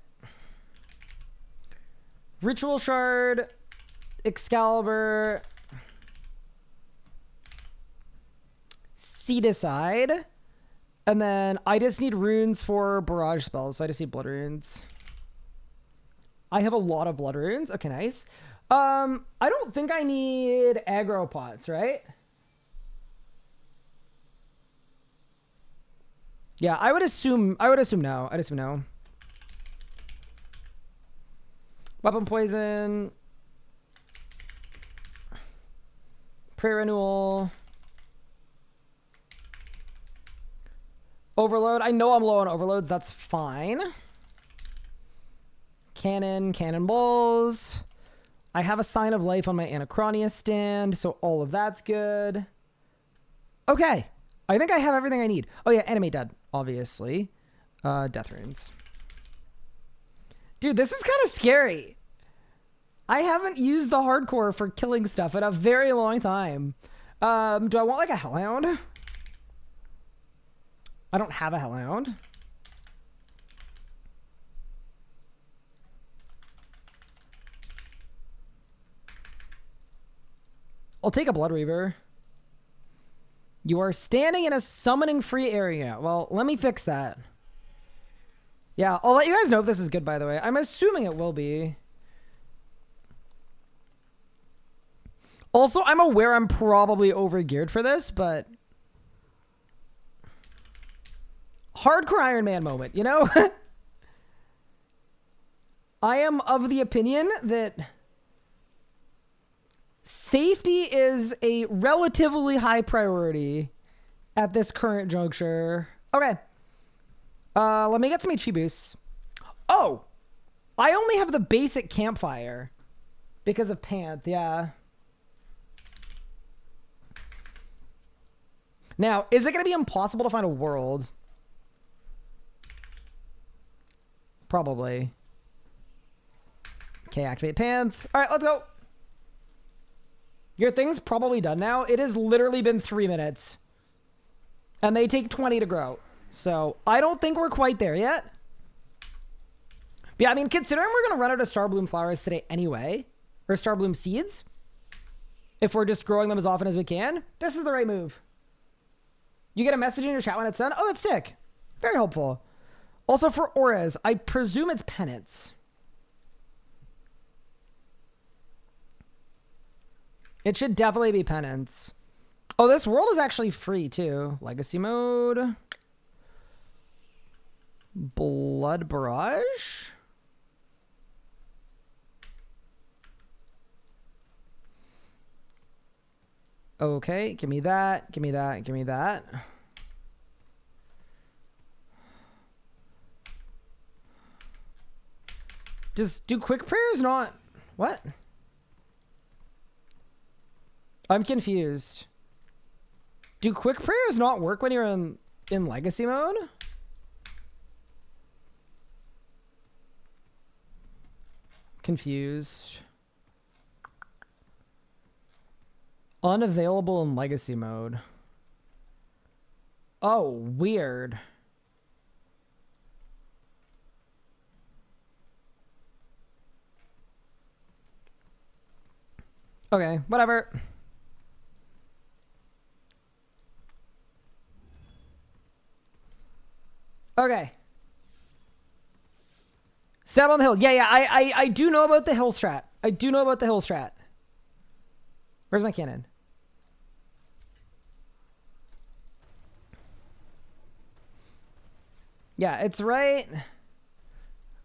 Ritual shard. Excalibur. Seedicide. And then I just need runes for barrage spells. So I just need blood runes. I have a lot of blood runes. Okay, nice. I don't think I need aggro pots, right? Yeah, I would assume no. I'd assume no. Weapon poison. Prayer renewal. Overload. I know I'm low on overloads. That's fine. Cannonballs. I have a sign of life on my Anachronia stand, so all of that's good. Okay. I think I have everything I need. Oh yeah, animate dead, obviously. Death runes. Dude, this is kind of scary. I haven't used the hardcore for killing stuff in a very long time. Do I want like a Hellhound? I don't have a Hellhound. I'll take a Blood Reaver. You are standing in a summoning free area. Well, let me fix that. Yeah, I'll let you guys know if this is good, by the way. I'm assuming it will be. Also, I'm aware I'm probably over-geared for this, but... Hardcore Iron Man moment, you know? I am of the opinion that... safety is a relatively high priority at this current juncture. Okay. Let me get some HP boosts. Oh! I only have the basic campfire. Because of Panth, yeah. Now, is it going to be impossible to find a world? Probably. Okay, activate Panth. Alright, let's go. Your thing's probably done now. It has literally been 3 minutes. And they take 20 to grow. So, I don't think we're quite there yet. But yeah, I mean, considering we're going to run out of Starbloom flowers today anyway, or Starbloom seeds, if we're just growing them as often as we can, this is the right move. You get a message in your chat when it's done. Oh, that's sick. Very helpful. Also, for auras, I presume it's penance. It should definitely be penance. Oh, this world is actually free too. Legacy mode. Blood Barrage. Okay, give me that. Give me that. Give me that. Just do quick prayers not... What? I'm confused. Do quick prayers not work when you're in legacy mode? Confused. Unavailable in legacy mode. Oh, weird. Okay, whatever. Okay. Stab on the hill. Yeah, I do know about the hill strat. I do know about the hill strat. Where's my cannon? Yeah, it's right.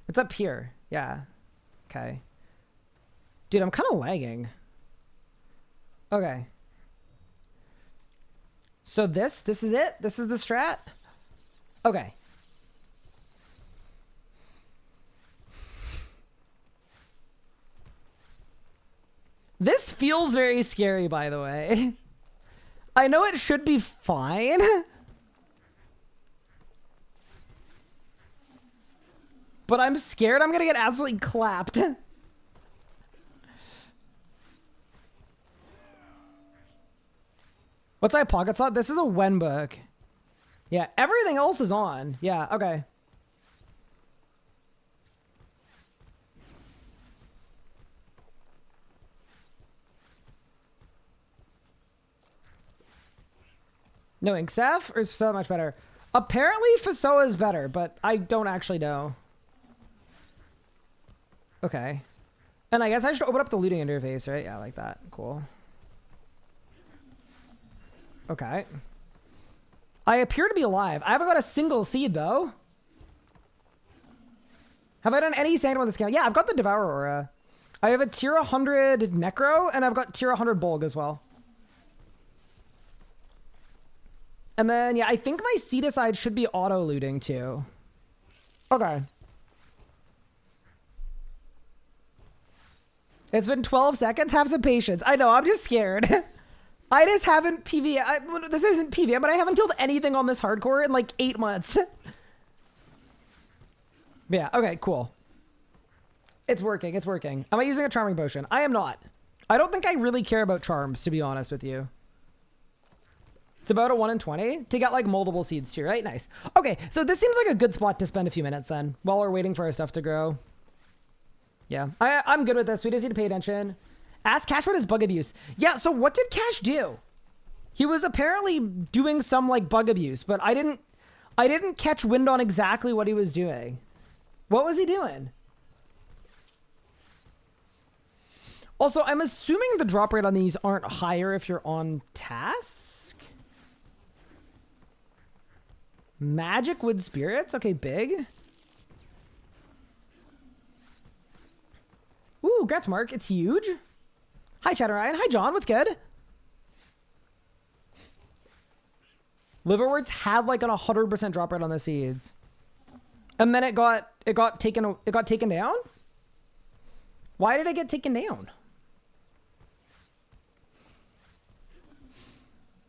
It's up here. Yeah. Okay. Dude, I'm kind of lagging. Okay. So this is it? This is the strat? Okay. This feels very scary, by the way. I know it should be fine. But I'm scared I'm gonna get absolutely clapped. What's my pocket slot? This is a Wen book. Yeah, everything else is on. Yeah, okay. No Inkstaff? Or is Fasoa much better? Apparently Fasoa is better, but I don't actually know. Okay. And I guess I should open up the looting interface, right? Yeah, like that. Cool. Okay. I appear to be alive. I haven't got a single seed, though. Have I done any sand on this account? Yeah, I've got the Devourer Aura. I have a tier 100 Necro, and I've got tier 100 Bolg as well. And then, yeah, I think my seed aside should be auto-looting, too. Okay. It's been 12 seconds. Have some patience. I know, I'm just scared. I just haven't PvE. This isn't PvE, but I haven't killed anything on this hardcore in like 8 months. Yeah, okay, cool. It's working, it's working. Am I using a charming potion? I am not. I don't think I really care about charms, to be honest with you. It's about a 1 in 20 to get like multiple seeds too, right? Nice. Okay, so this seems like a good spot to spend a few minutes then while we're waiting for our stuff to grow. Yeah, I'm good with this. We just need to pay attention. Ask Cash about his bug abuse. Yeah, so what did Cash do? He was apparently doing some like bug abuse, but I didn't catch wind on exactly what he was doing. What was he doing? Also, I'm assuming the drop rate on these aren't higher if you're on task. Magic Wood Spirits. Okay, big. Ooh, congrats, Mark. It's huge. Hi, Chatter Ryan. Hi, John. What's good? Liverworts had like an 100% drop rate on the seeds, and then it got taken down. Why did it get taken down?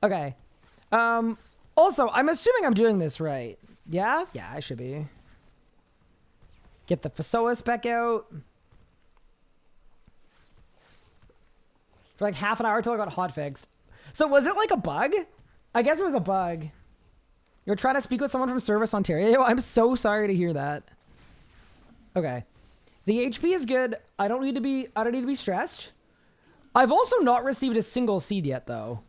Okay. Also, I'm assuming I'm doing this right. Yeah? Yeah, I should be. Get the Fasoa spec out. For like half an hour till I got hotfixed. So was it like a bug? I guess it was a bug. You're trying to speak with someone from Service Ontario? I'm so sorry to hear that. Okay. The HP is good. I don't need to be stressed. I've also not received a single seed yet though.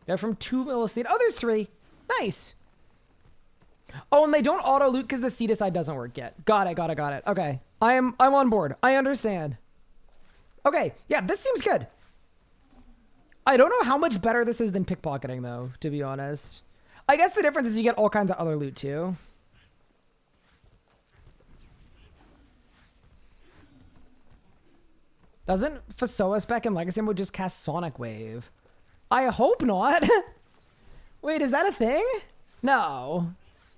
They're from 2 milliseed. Oh, there's 3. Nice. Oh, and they don't auto loot because the seed aside doesn't work yet. Got it. Okay. I'm on board. I understand. Okay. Yeah, this seems good. I don't know how much better this is than pickpocketing though, to be honest. I guess the difference is you get all kinds of other loot too. Doesn't Fasoa spec in Legacy mode just cast Sonic Wave? I hope not. Wait, is that a thing? No.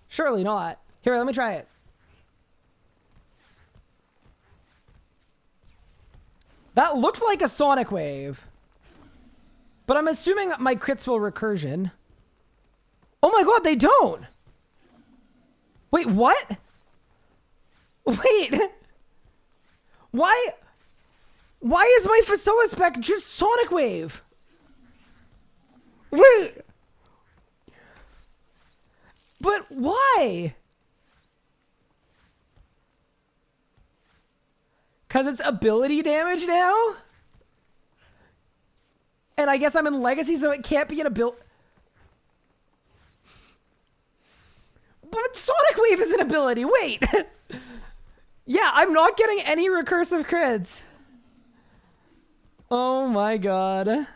Surely not. Here, let me try it. That looked like a sonic wave. But I'm assuming my crits will recursion. Oh my god, they don't! Wait, what? Wait! Why is my Fasoa spec just sonic wave? Wait! But why? Because it's ability damage now? And I guess I'm in Legacy, so it can't be an ability. But Sonic Wave is an ability. Wait. Yeah, I'm not getting any recursive crits. Oh my god.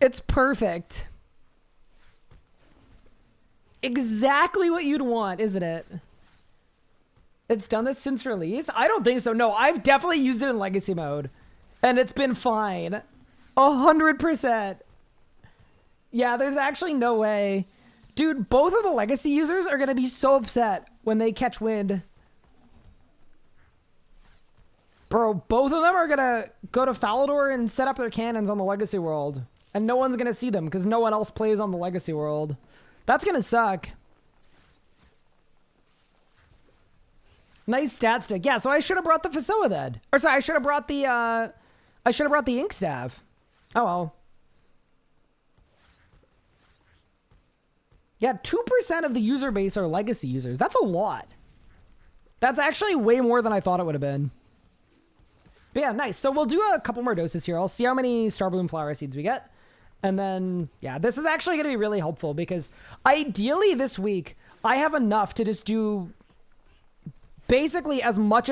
It's perfect. Exactly what you'd want, isn't it? It's done this since release? I don't think so. No, I've definitely used it in Legacy mode. And it's been fine. 100%. Yeah, there's actually no way. Dude, both of the Legacy users are going to be so upset when they catch wind. Bro, both of them are going to go to Falador and set up their cannons on the Legacy world. And no one's going to see them because no one else plays on the Legacy world. That's going to suck. Nice stat stick. Yeah, so I should have brought the Fasoa then. Or sorry, I should have brought the Ink Staff. Oh well. Yeah, 2% of the user base are Legacy users. That's a lot. That's actually way more than I thought it would have been. But yeah, nice. So we'll do a couple more doses here. I'll see how many Starbloom Flower Seeds we get. And then, yeah, this is actually going to be really helpful because ideally this week, I have enough to just do basically as much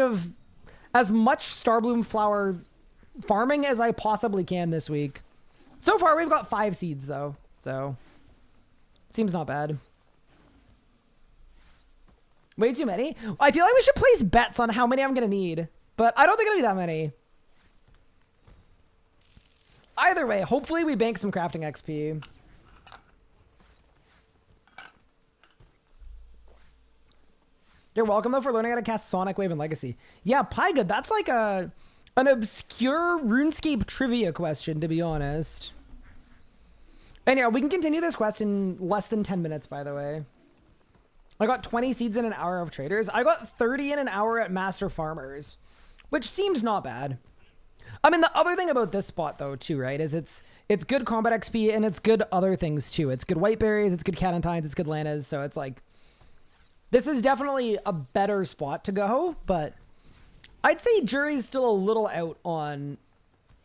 Starbloom Flower farming as I possibly can this week. So far, we've got 5 seeds, though. So, seems not bad. Way too many? I feel like we should place bets on how many I'm going to need. But I don't think it'll be that many. Either way, hopefully we bank some crafting XP. You're welcome, though, for learning how to cast Sonic Wave in Legacy. Yeah, Pygood, that's like an obscure RuneScape trivia question, to be honest. And yeah, we can continue this quest in less than 10 minutes, by the way. I got 20 seeds in an hour of traders. I got 30 in an hour at Master Farmers, which seemed not bad. I mean, the other thing about this spot, though, too, right, is it's good combat XP and it's good other things, too. It's good white berries, it's good Catentines, it's good Lanas, so it's like... This is definitely a better spot to go, but I'd say jury's still a little out on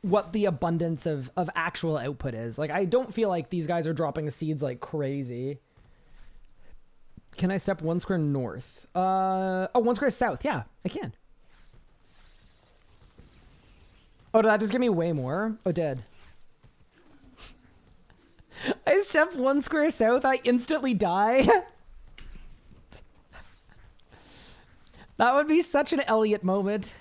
what the abundance of actual output is. Like, I don't feel like these guys are dropping seeds like crazy. Can I step 1 square north? Oh, 1 square south. Yeah, I can. Oh, did that just give me way more? Oh, it did. I step 1 square south, I instantly die. That would be such an Elliot moment.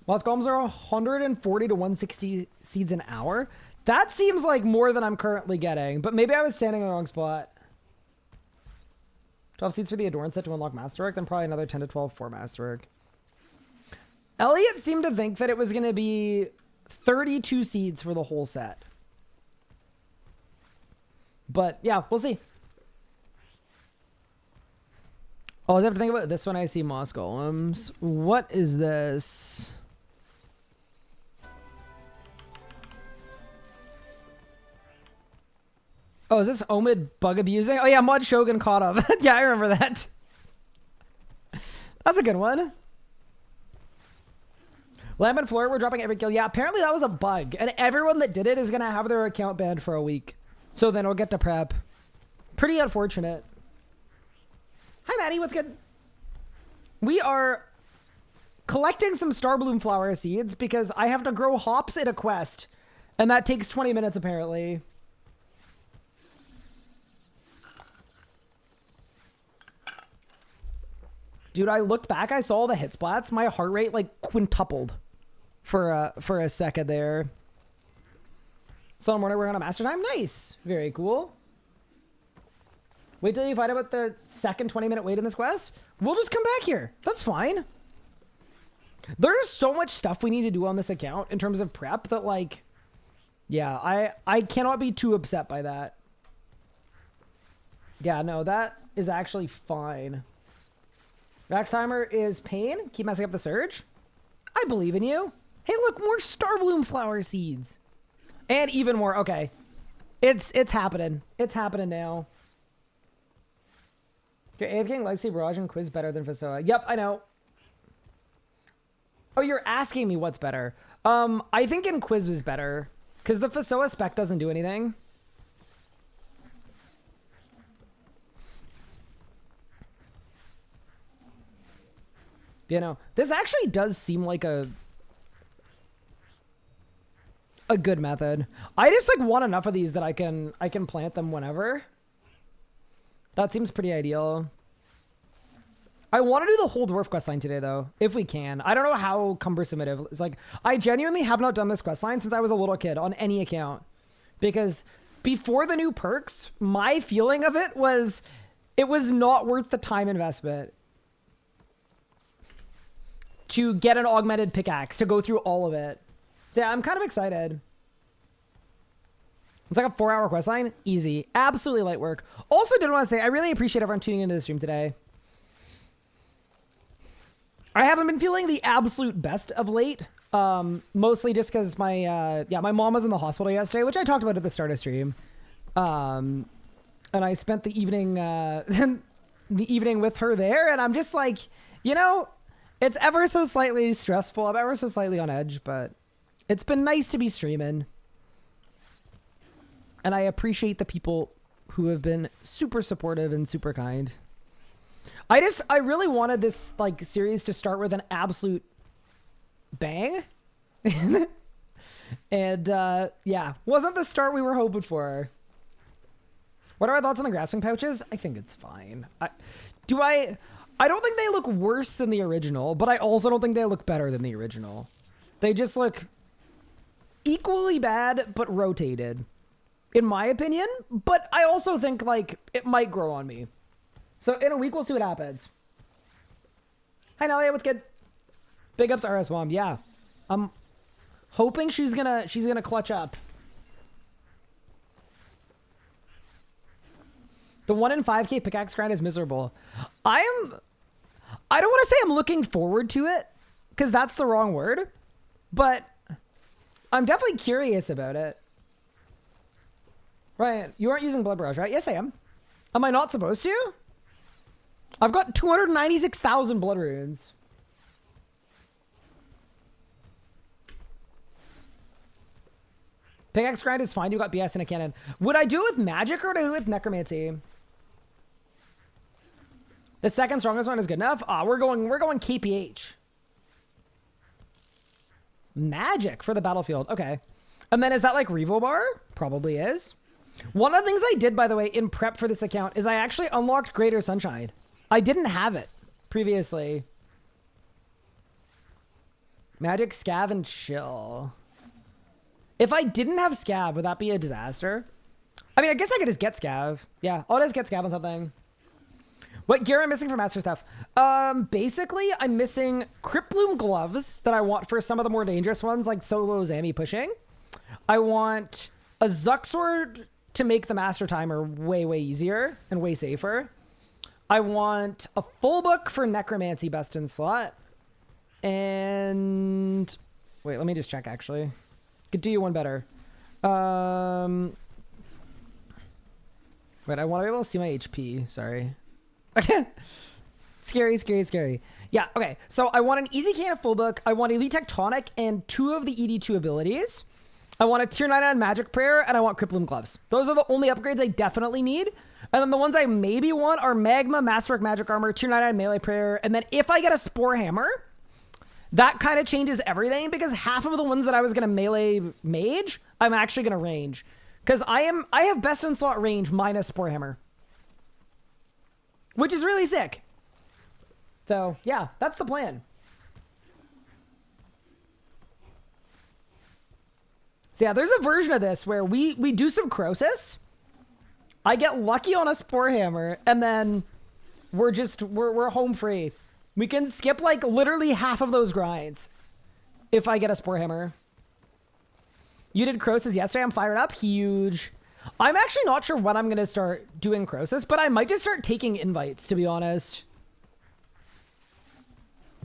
Lost Golems are 140 to 160 seeds an hour. That seems like more than I'm currently getting, but maybe I was standing in the wrong spot. 12 seeds for the Adorn set to unlock Masterwork, then probably another 10 to 12 for Masterwork. Elliot seemed to think that it was going to be 32 seeds for the whole set. But yeah, we'll see. Oh, I have to think about this when I see Moss Golems. What is this? Oh, is this Omid bug abusing? Oh yeah, Mod Shogun caught him. Yeah, I remember that. That's a good one. Lamb and Floor, we're dropping every kill. Yeah, apparently that was a bug. And everyone that did it is going to have their account banned for a week. So then we'll get to prep. Pretty unfortunate. Hi, Maddie. What's good? We are collecting some Starbloom Flower Seeds because I have to grow hops in a quest. And that takes 20 minutes, apparently. Dude, I looked back. I saw all the hit splats. My heart rate, like, quintupled for a second there. Sunday morning, we're on a master time. Nice. Very cool. Wait till you find out about the second 20-minute wait in this quest. We'll just come back here. That's fine. There's so much stuff we need to do on this account in terms of prep that, like, yeah, I cannot be too upset by that. Yeah, no, that is actually fine. Max timer is pain. Keep messing up the surge. I believe in you. Hey, look, more Starbloom flower seeds. And even more. Okay. It's happening. It's happening now. Okay, AFK Legacy Barrage and Quiz better than Fasoa. Yep, I know. Oh, you're asking me what's better. I think in Quiz was better. Because the Fasoa spec doesn't do anything. You know, this actually does seem like a good method. I just like want enough of these that I can plant them whenever. That seems pretty ideal. I want to do the whole dwarf quest line today though, if we can. I don't know how cumbersome it is. Like, I genuinely have not done this quest line since I was a little kid on any account. Because before the new perks, my feeling of it was not worth the time investment to get an augmented pickaxe, to go through all of it. So yeah, I'm kind of excited. It's like a 4-hour quest line. Easy. Absolutely light work. Also did want to say, I really appreciate everyone tuning into the stream today. I haven't been feeling the absolute best of late. Mostly just because my mom was in the hospital yesterday, which I talked about at the start of stream. And I spent the evening, with her there, and I'm just like, you know, it's ever so slightly stressful. I'm ever so slightly on edge, but it's been nice to be streaming. And I appreciate the people who have been super supportive and super kind. I really wanted this like series to start with an absolute bang. And yeah, wasn't the start we were hoping for. What are our thoughts on the grasping pouches? I think it's fine. I don't think they look worse than the original, but I also don't think they look better than the original. They just look equally bad, but rotated, in my opinion. But I also think like it might grow on me. So in a week, we'll see what happens. Hi, Nelly. What's good? Big ups, RS Mom. Yeah. I'm hoping she's gonna clutch up. The 1 in 5K pickaxe grind is miserable. I don't want to say I'm looking forward to it, because that's the wrong word. But I'm definitely curious about it. Right. You aren't using Blood Barrage, right? Yes, I am. Am I not supposed to? I've got 296,000 blood runes. Pickaxe grind is fine. You got BS in a cannon. Would I do it with magic or would I do it with necromancy? The second strongest one is good enough. Ah, we're going KPH. Magic for the battlefield. Okay. And then is that like Revo Bar? Probably is. One of the things I did, by the way, in prep for this account is I actually unlocked Greater Sunshine. I didn't have it previously. Magic, Scav, and Chill. If I didn't have Scav, would that be a disaster? I mean, I guess I could just get Scav. Yeah, I'll just get Scav on something. What gear am I missing for Master Stuff? Basically, I'm missing Cryptbloom gloves that I want for some of the more dangerous ones, like solo Zami pushing. I want a Zuck sword to make the Master Timer way, way easier and way safer. I want a full book for Necromancy best in slot. And wait, let me just check actually. Could do you one better. Wait, I want to be able to see my HP. Sorry. Scary. Yeah, okay. So I want an Easy Can of full book. I want Elite Tectonic and 2 of the ED2 abilities. I want a tier 99 Magic Prayer, and I want Cryptbloom gloves. Those are the only upgrades I definitely need. And then the ones I maybe want are Magma, Masterwork Magic Armor, tier 99 Melee Prayer, and then if I get a Spore Hammer, that kind of changes everything because half of the ones that I was going to melee mage, I'm actually going to range. Because I have best in slot range minus Spore Hammer. Which is really sick. So, yeah, that's the plan. So yeah, there's a version of this where we do some Crosis. I get lucky on a Spore Hammer, and then we're home free. We can skip like literally half of those grinds if I get a Spore Hammer. You did Crosis yesterday. I'm fired up. Huge. I'm actually not sure when I'm going to start doing Crosis, but I might just start taking invites, to be honest.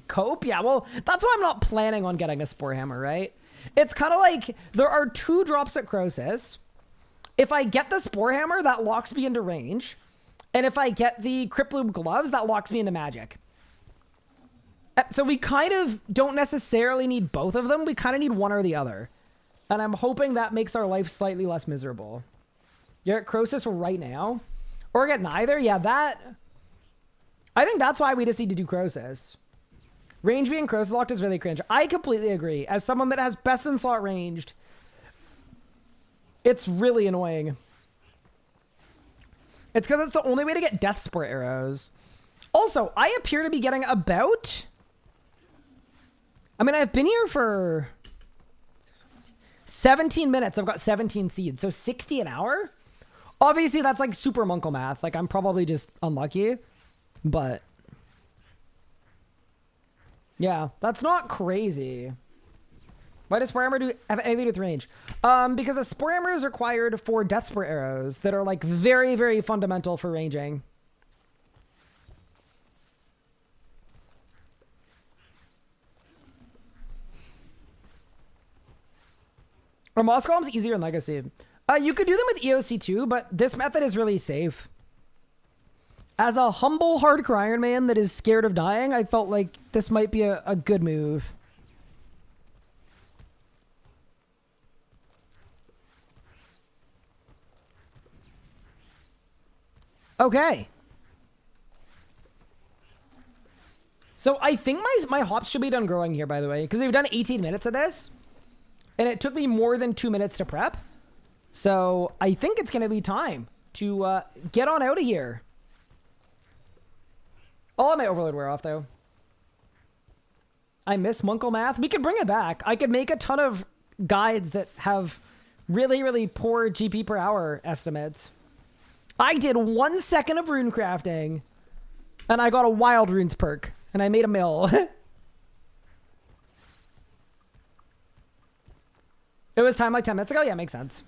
Cope? Yeah, well, that's why I'm not planning on getting a Spore Hammer, right? It's kind of like there are 2 drops at Crosis. If I get the Spore Hammer, that locks me into range. And if I get the Cryptloop gloves, that locks me into magic. So we kind of don't necessarily need both of them. We kind of need one or the other. And I'm hoping that makes our life slightly less miserable. You're at Crosis right now? Or get neither? Yeah, that... I think that's why we just need to do Crosis. Range being Crosis locked is really cringe. I completely agree. As someone that has best in slot ranged, it's really annoying. It's because it's the only way to get Death Spore arrows. Also, I appear to be getting about... I mean, I've been here for 17 minutes. I've got 17 seeds. So 60 an hour? Obviously, that's like super Munkle math. Like, I'm probably just unlucky. But... yeah, that's not crazy. Why does Spore Hammer have anything to do with range? Because a Spore Hammer is required for Death Spore arrows that are like very, very fundamental for ranging. Are Moss Golems easier in Legacy? You could do them with EOC too, but this method is really safe. As a humble hardcore Iron Man that is scared of dying, I felt like this might be a good move. Okay. So I think my hops should be done growing here, by the way, because we've done 18 minutes of this. And it took me more than 2 minutes to prep. So I think it's going to be time to get on out of here. I'll let my overload wear off, though. I miss Munkle math. We could bring it back. I could make a ton of guides that have really, really poor GP per hour estimates. I did 1 second of rune crafting, and I got a wild runes perk, and I made a mill. It was time like 10 minutes ago? Yeah, makes sense.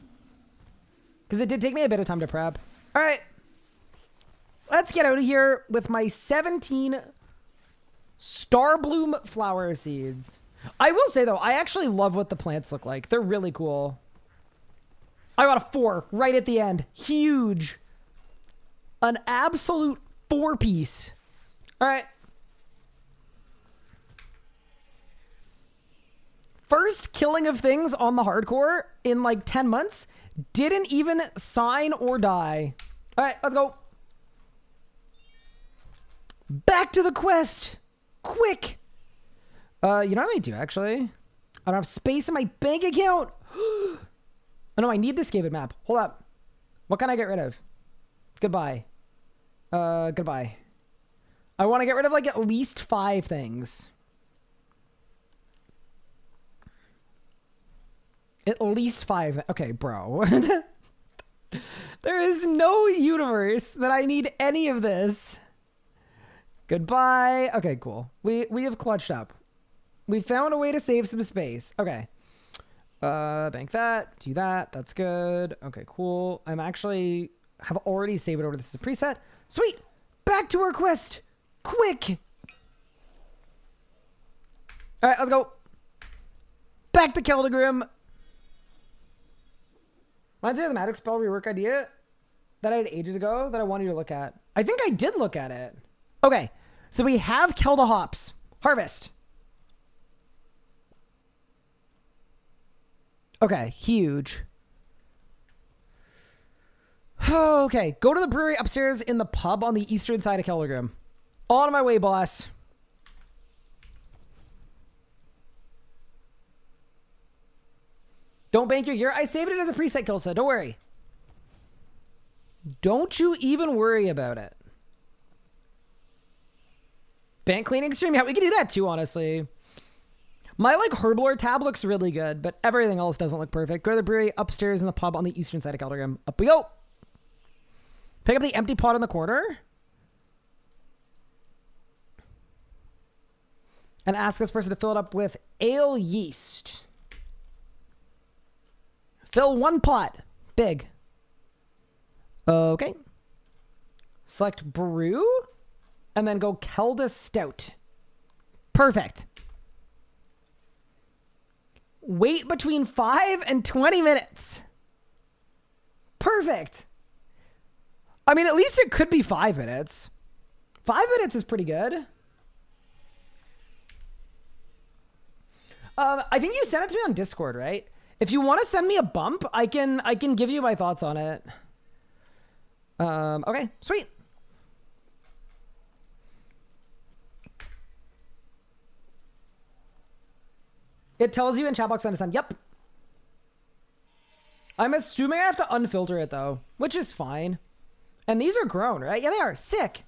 Because it did take me a bit of time to prep. All right. Let's get out of here with my 17 Starbloom flower seeds. I will say, though, I actually love what the plants look like. They're really cool. I got a 4 right at the end. Huge. An absolute 4-piece. All right. First killing of things on the hardcore in like 10 months. Didn't even sign or die. All right, let's go. Back to the quest. Quick. You know what I do, actually? I don't have space in my bank account. Oh, no, I need this Skaven map. Hold up. What can I get rid of? Goodbye. Goodbye. I want to get rid of like at least 5 things. At least 5. Okay, bro. There is no universe that I need any of this. Goodbye. Okay, cool. We have clutched up. We found a way to save some space. Okay. Bank that. Do that. That's good. Okay, cool. I'm actually have already saved it over. This is a preset. Sweet. Back to our quest. Quick. All right, let's go. Back to Keldegrim. Mine's the magic spell rework idea that I had ages ago that I wanted you to look at. I think I did look at it. Okay, so we have Kelda hops. Harvest. Okay, huge. Okay, go to the brewery upstairs in the pub on the eastern side of Keldegrim. On my way, boss. Don't bank your gear. I saved it as a preset kill set. Don't worry. Don't you even worry about it. Bank cleaning stream? Yeah, we can do that too, honestly. My like Herblore tab looks really good, but everything else doesn't look perfect. Go to the brewery upstairs in the pub on the eastern side of Keldegrim. Up we go. Pick up the empty pot in the corner. And ask this person to fill it up with ale yeast. Fill 1 pot. Big. Okay. Select brew. And then go Kelda Stout. Perfect. Wait between 5 and 20 minutes. Perfect. I mean, at least it could be 5 minutes. 5 minutes is pretty good. I think you sent it to me on Discord, right? If you want to send me a bump, I can give you my thoughts on it. Okay, sweet. It tells you in chat box when to send. Yep. I'm assuming I have to unfilter it though, which is fine. And these are grown, right? Yeah, they are. Sick.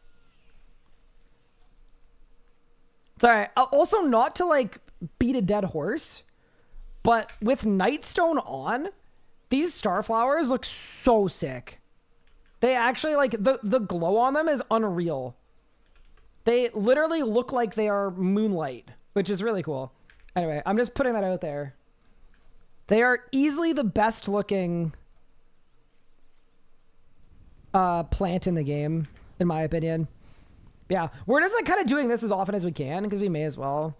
Sorry. Also, not to like beat a dead horse, but with Nightstone on, these starflowers look so sick. They actually like the glow on them is unreal. They literally look like they are moonlight, which is really cool. Anyway, I'm just putting that out there. They are easily the best looking plant in the game, in my opinion. Yeah, we're just like kind of doing this as often as we can because we may as well.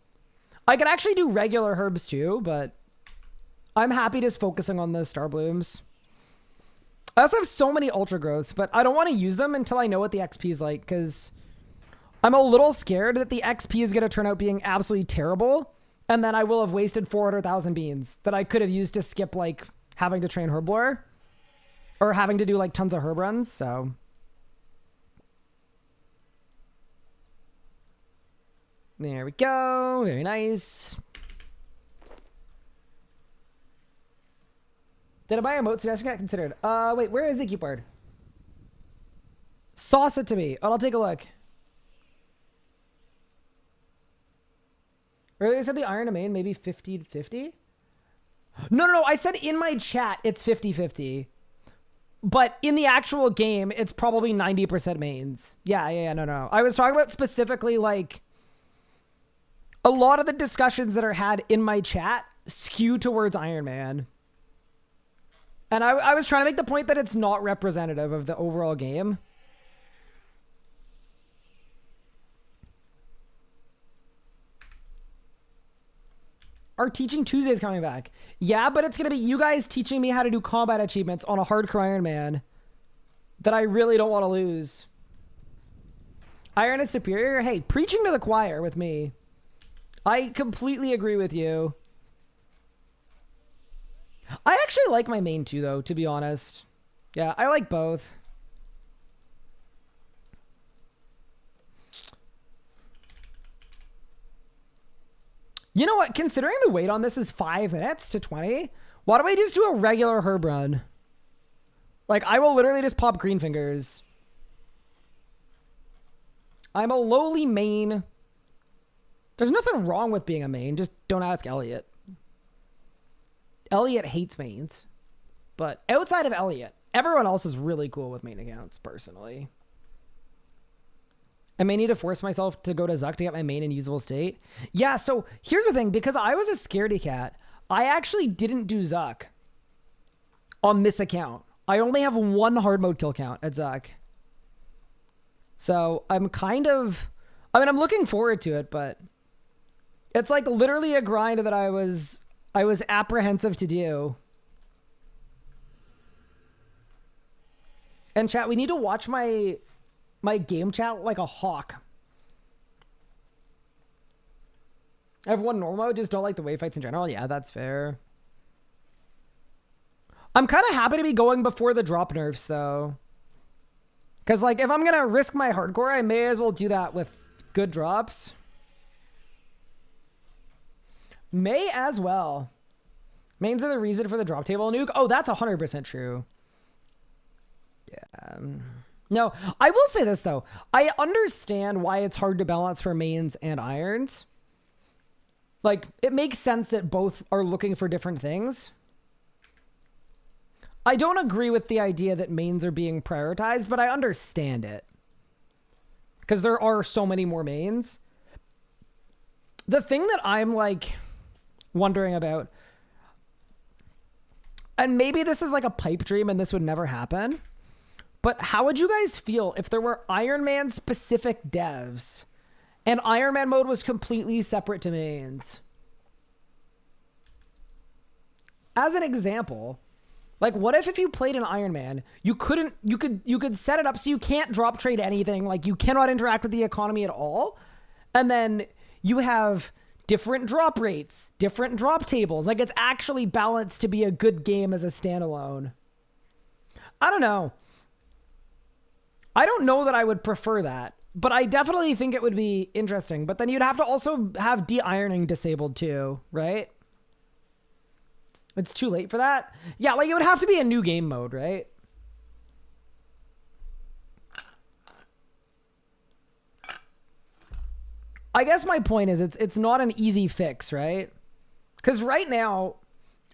I could actually do regular herbs too, but I'm happy just focusing on the star blooms. I also have so many ultra growths, but I don't want to use them until I know what the XP is like because I'm a little scared that the XP is going to turn out being absolutely terrible. And then I will have wasted 400,000 beans that I could have used to skip like having to train herblore or having to do like tons of herb runs. So there we go. Very nice. Did I buy a moat suggestion got considered? Wait, where is the Cupid? Sauce it to me. Oh, I'll take a look. Earlier I said the Iron main maybe 50-50. No. I said in my chat it's 50-50. But in the actual game, it's probably 90% mains. Yeah, no. I was talking about specifically like a lot of the discussions that are had in my chat skew towards Iron Man. And I was trying to make the point that it's not representative of the overall game. Our Teaching Tuesday is coming back. Yeah, but it's going to be you guys teaching me how to do combat achievements on a hardcore Iron Man that I really don't want to lose. Iron is superior? Hey, preaching to the choir with me. I completely agree with you. I actually like my main too, though, to be honest. Yeah, I like both. You know what? Considering the wait on this is 5 minutes to 20, why don't we just do a regular herb run? Like, I will literally just pop green fingers. I'm a lowly main. There's nothing wrong with being a main. Just don't ask Elliot. Elliot hates mains. But outside of Elliot, everyone else is really cool with main accounts, personally. I may need to force myself to go to Zuck to get my main in usable state. Yeah, so here's the thing. Because I was a scaredy cat, I actually didn't do Zuck on this account. I only have 1 hard mode kill count at Zuck. So I'm kind of... I mean, I'm looking forward to it, but... It's like literally a grind that I was apprehensive to do. And chat, we need to watch my game chat like a hawk. I have 1 normal mode, just don't like the wave fights in general. Yeah, that's fair. I'm kind of happy to be going before the drop nerfs, though. Because, like, if I'm going to risk my hardcore, I may as well do that with good drops. May as well. Mains are the reason for the drop table nuke. Oh, that's 100% true. Yeah. No, I will say this, though. I understand why it's hard to balance for mains and irons. Like, it makes sense that both are looking for different things. I don't agree with the idea that mains are being prioritized, but I understand it. Because there are so many more mains. The thing that I'm like wondering about, and maybe this is like a pipe dream and this would never happen, but how would you guys feel if there were Iron Man specific devs and Iron Man mode was completely separate to mains? As an example, like what if you played an Iron Man, you could set it up so you can't drop trade anything, like you cannot interact with the economy at all, and then you have different drop rates, different drop tables. Like it's actually balanced to be a good game as a standalone. I don't know. I don't know that I would prefer that, but I definitely think it would be interesting. But then you'd have to also have de-ironing disabled too, right? It's too late for that. Yeah, like it would have to be a new game mode, right? I guess my point is it's not an easy fix, right? Because right now,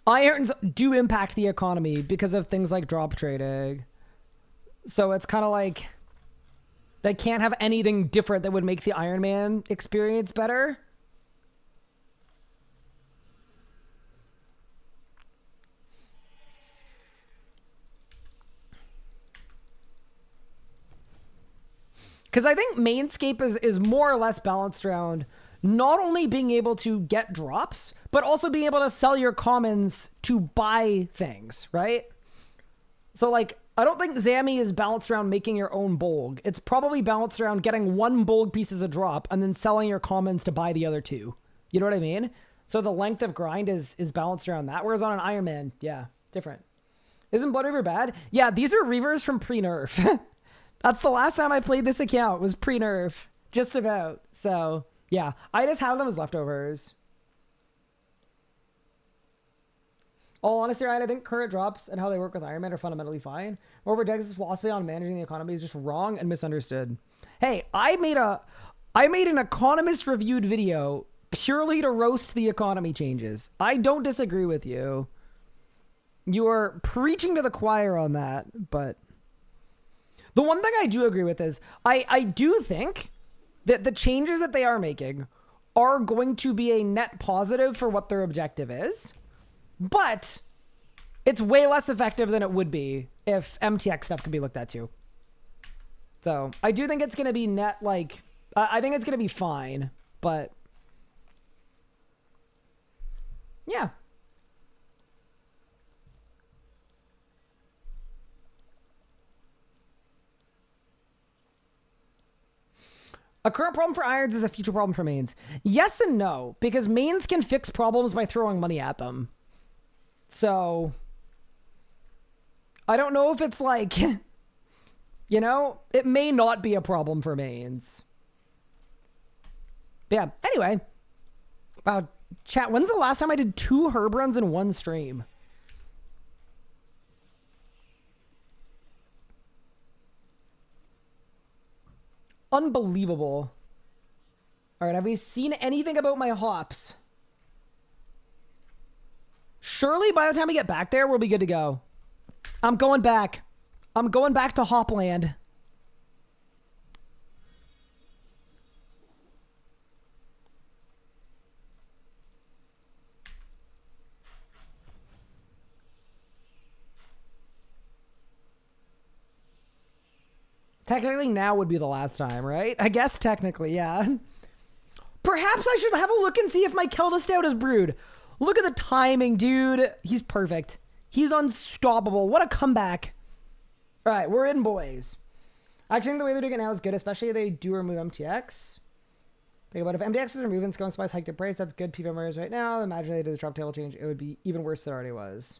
irons do impact the economy because of things like drop trading. So it's kind of like they can't have anything different that would make the Iron Man experience better. Because I think Mainscape is more or less balanced around not only being able to get drops, but also being able to sell your commons to buy things, right? So like, I don't think Zammy is balanced around making your own bulg. It's probably balanced around getting one bulg piece as a drop and then selling your commons to buy the other two. You know what I mean? So the length of grind is balanced around that. Whereas on an Iron Man, yeah, different. Isn't Blood Reaver bad? Yeah, these are Reavers from pre-nerf. That's the last time I played this account was pre-nerf. Just about. So, yeah. I just have them as leftovers. All honesty, Ryan, I think current drops and how they work with Iron Man are fundamentally fine. Moreover, Dex's philosophy on managing the economy is just wrong and misunderstood. Hey, I made an economist-reviewed video purely to roast the economy changes. I don't disagree with you. You are preaching to the choir on that, but... The one thing I do agree with is I do think that the changes that they are making are going to be a net positive for what their objective is, but it's way less effective than it would be if MTX stuff could be looked at too. So I do think it's going to be net, like, I think it's going to be fine, but yeah. A current problem for irons is a future problem for mains. Yes and no, because mains can fix problems by throwing money at them. So, I don't know if it's like, you know, it may not be a problem for mains. But yeah, anyway. Wow, chat, when's the last time I did 2 herb runs in one stream? Unbelievable. All right, have we seen anything about my hops? Surely by the time we get back there, we'll be good to go. I'm going back. I'm going back to Hopland. Technically now would be the last time, right? I guess technically, yeah. Perhaps I should have a look and see if my Kelda Stout is brewed. Look at the timing, dude. He's perfect. He's unstoppable. What a comeback. All right, we're in, boys. I actually think the way they're doing it now is good, especially if they do remove MTX. Think about it. If MTX is removed and Scone Spice hiked in price, that's good PVM is right now. Imagine they did the drop table change. It would be even worse than it already was.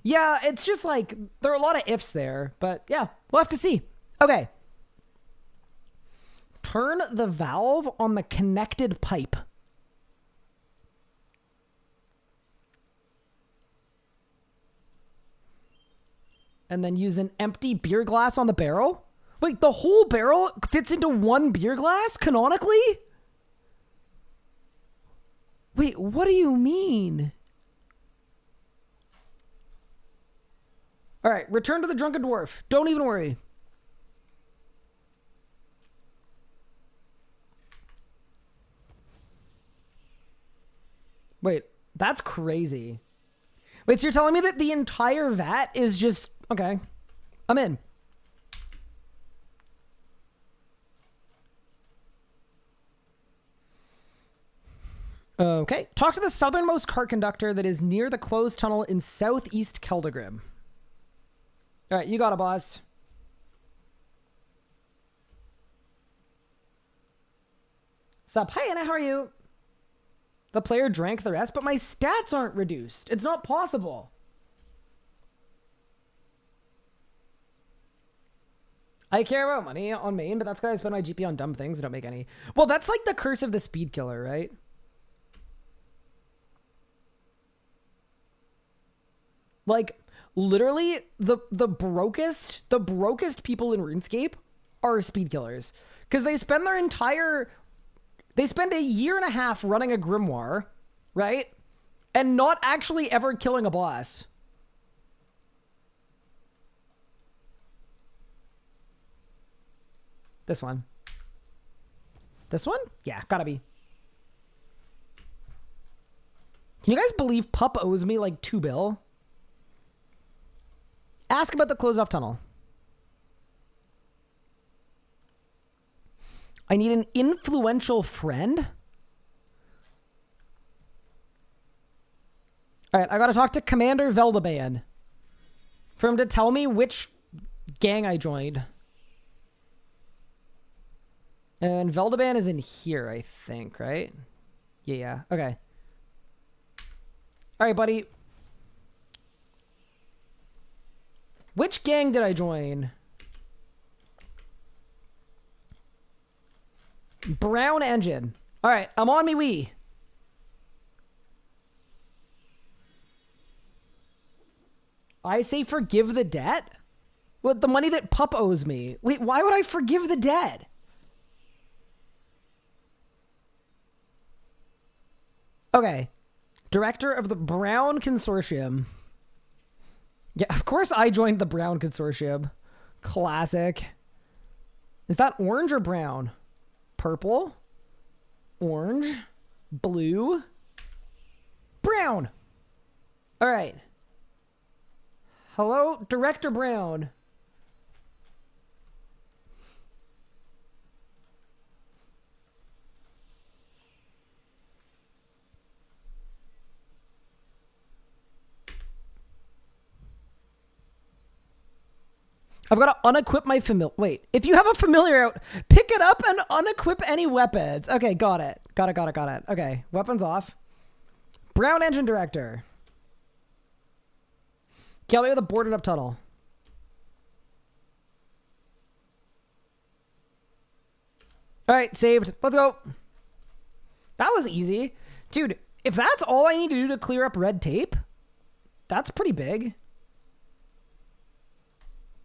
Yeah, it's just like, there are a lot of ifs there, but yeah, we'll have to see. Okay. Turn the valve on the connected pipe. And then use an empty beer glass on the barrel? Wait, the whole barrel fits into one beer glass, canonically? Wait, what do you mean? All right, return to the drunken dwarf. Don't even worry. Wait, that's crazy. Wait, so you're telling me that the entire vat is just... Okay, I'm in. Okay, talk to the southernmost cart conductor that is near the closed tunnel in southeast Keldegrim. All right, you got it, boss. Sup? Hi, Anna, how are you? The player drank the rest, but my stats aren't reduced. It's not possible. I care about money on main, but that's because I spend my GP on dumb things that don't make any. Well, that's like the curse of the speed killer, right? Like, literally, the brokest people in RuneScape are speed killers. Because they spend their entire... They spend a year and a half running a grimoire, right? And not actually ever killing a boss. This one. This one? Yeah, gotta be. Can you guys believe Pup owes me like 2 bill? Ask about the closed off tunnel. I need an influential friend. All right, I gotta talk to Commander Veldeban for him to tell me which gang I joined. And Veldeban is in here, I think, right? Yeah, okay. All right, buddy. Which gang did I join? Brown engine. All right, I'm on me wee. I say forgive the debt? What, the money that Pup owes me? Wait, why would I forgive the debt? Okay. Director of the Brown Consortium. Yeah, of course I joined the Brown Consortium. Classic. Is that orange or brown? Purple, orange, blue, brown. All right. Hello, Director Brown. I've got to unequip my familiar. Wait, if you have a familiar out, pick it up and unequip any weapons. Okay, got it. Got it. Okay, weapons off. Brown engine director. Kelly with a boarded up tunnel. All right, saved. Let's go. That was easy. Dude, if that's all I need to do to clear up red tape, that's pretty big.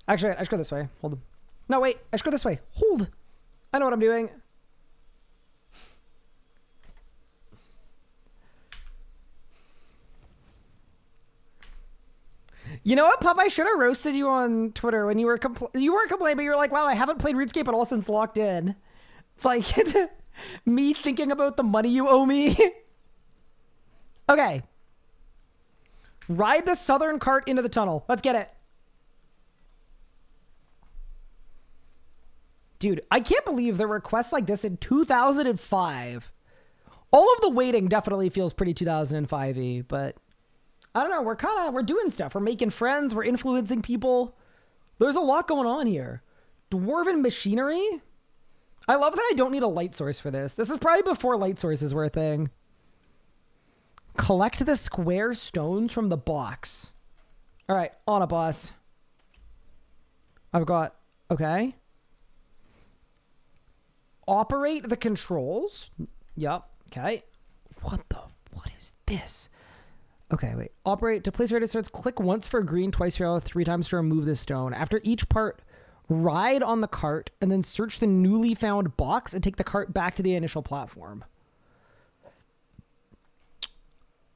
Actually, I should go this way. Hold on. No, wait. I should go this way. Hold. I know what I'm doing. You know what, Pup? I should have roasted you on Twitter when you were you weren't complaining, but you were like, wow, I haven't played RuneScape at all since locked in. It's like me thinking about the money you owe me. Okay. Ride the southern cart into the tunnel. Let's get it. Dude, I can't believe there were quests like this in 2005. All of the waiting definitely feels pretty 2005-y, but I don't know. We're doing stuff. We're making friends. We're influencing people. There's a lot going on here. Dwarven machinery? I love that I don't need a light source for this. This is probably before light sources were a thing. Collect the square stones from the box. All right, on a boss. I've got, okay. Operate the controls. Yep. Okay. What is this? Okay, wait. Operate to place radius starts. Click once for green, twice for yellow, 3 times to remove the stone. After each part, ride on the cart and then search the newly found box and take the cart back to the initial platform.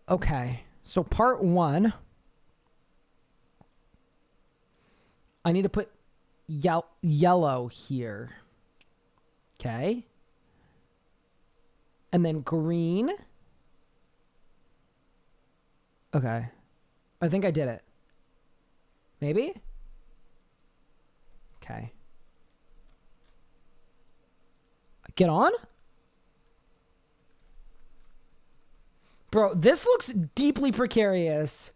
Okay. So part 1. I need to put yellow here. Okay. And then green. Okay. I think I did it. Maybe? Okay. Get on? Bro, this looks deeply precarious.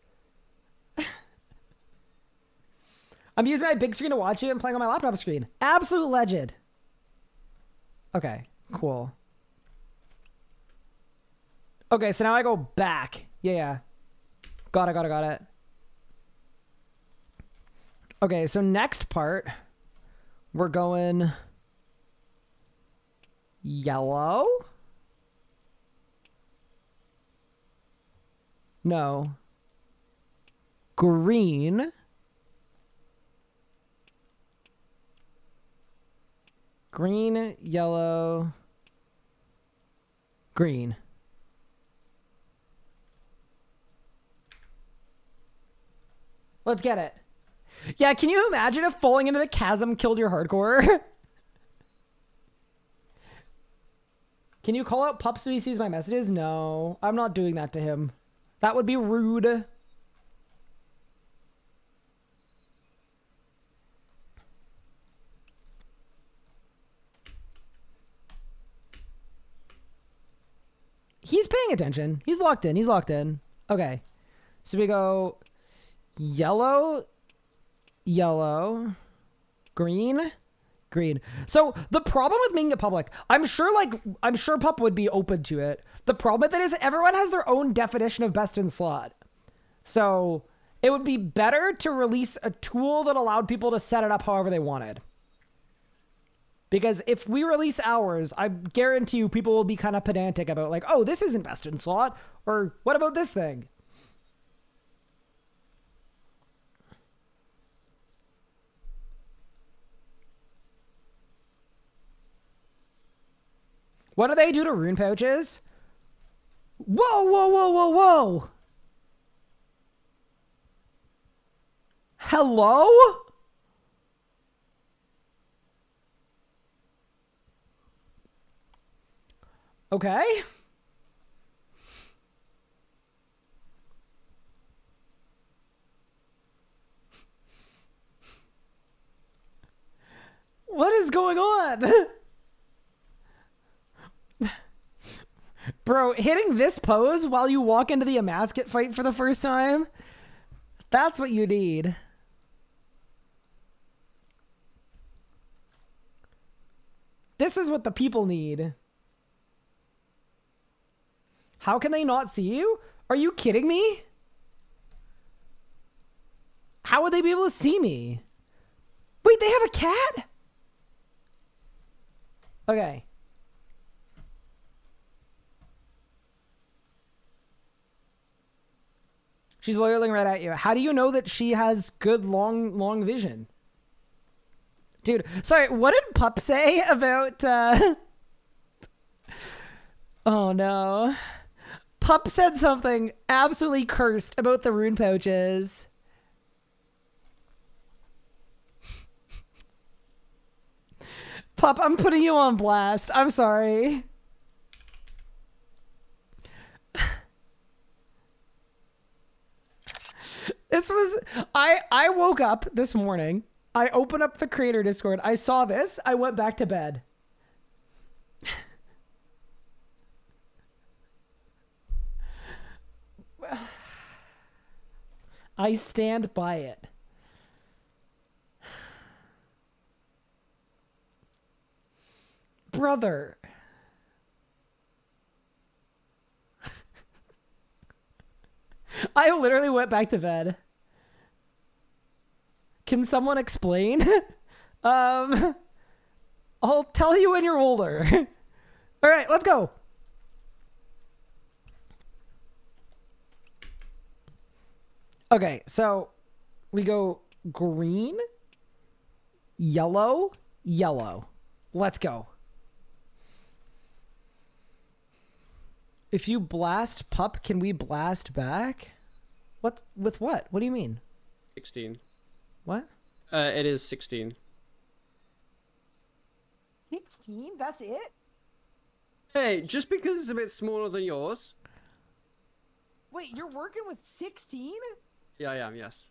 I'm using my big screen to watch it and playing on my laptop screen. Absolute legend. Okay, cool. Okay, so now I go back. Yeah. Got it. Okay, so next part, we're going yellow. No. Green. Green, yellow, green. Let's get it. Yeah, can you imagine if falling into the chasm killed your hardcore? Can you call out Pup so he sees my messages? No, I'm not doing that to him. That would be rude. He's paying attention. He's locked in. Okay. So we go yellow, green. So the problem with making it public, I'm sure Pup would be open to it. The problem with it is everyone has their own definition of best in slot. So it would be better to release a tool that allowed people to set it up however they wanted. Because if we release ours, I guarantee you people will be kind of pedantic about like, oh, this isn't best in slot, or what about this thing? What do they do to rune pouches? Whoa. Hello? Okay. What is going on? Bro, hitting this pose while you walk into the Amasket fight for the first time? That's what you need. This is what the people need. How can they not see you? Are you kidding me? How would they be able to see me? Wait, they have a cat? Okay. She's literally right at you. How do you know that she has good long vision? Dude, sorry, what did Pup say about Oh no. Pup said something absolutely cursed about the rune pouches. Pup, I'm putting you on blast. I'm sorry. This was, I woke up this morning. I opened up the creator Discord. I saw this. I went back to bed. I stand by it. Brother. I literally went back to bed. Can someone explain? I'll tell you when you're older. All right, let's go. Okay, so we go green, yellow, yellow. Let's go. If you blast Pup, can we blast back? What? With what? What do you mean? 16. What? It is 16. 16? That's it? Hey, just because it's a bit smaller than yours. Wait, you're working with 16? Yeah, I am, yes.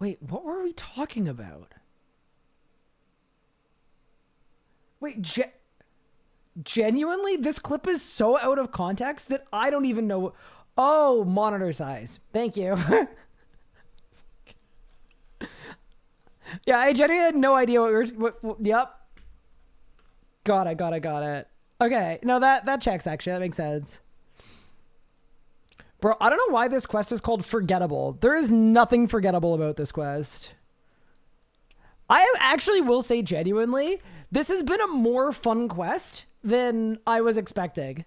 Wait, what were we talking about? Wait, genuinely, this clip is so out of context that I don't even know. Oh, monitor size. Thank you. Yeah, I genuinely had no idea what we were. Yep. Got it. Okay, no, that checks actually. That makes sense. Bro, I don't know why this quest is called Forgettable. There is nothing forgettable about this quest. I actually will say genuinely, this has been a more fun quest than I was expecting.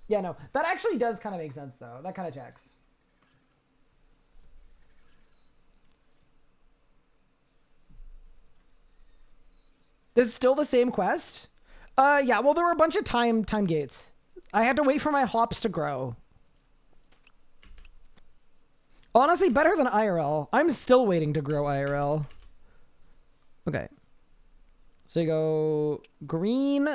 Yeah, no, that actually does kind of make sense though. That kind of checks. This is still the same quest? Yeah, well, there were a bunch of time gates. I had to wait for my hops to grow. Honestly, better than IRL. I'm still waiting to grow IRL. Okay. So you go green,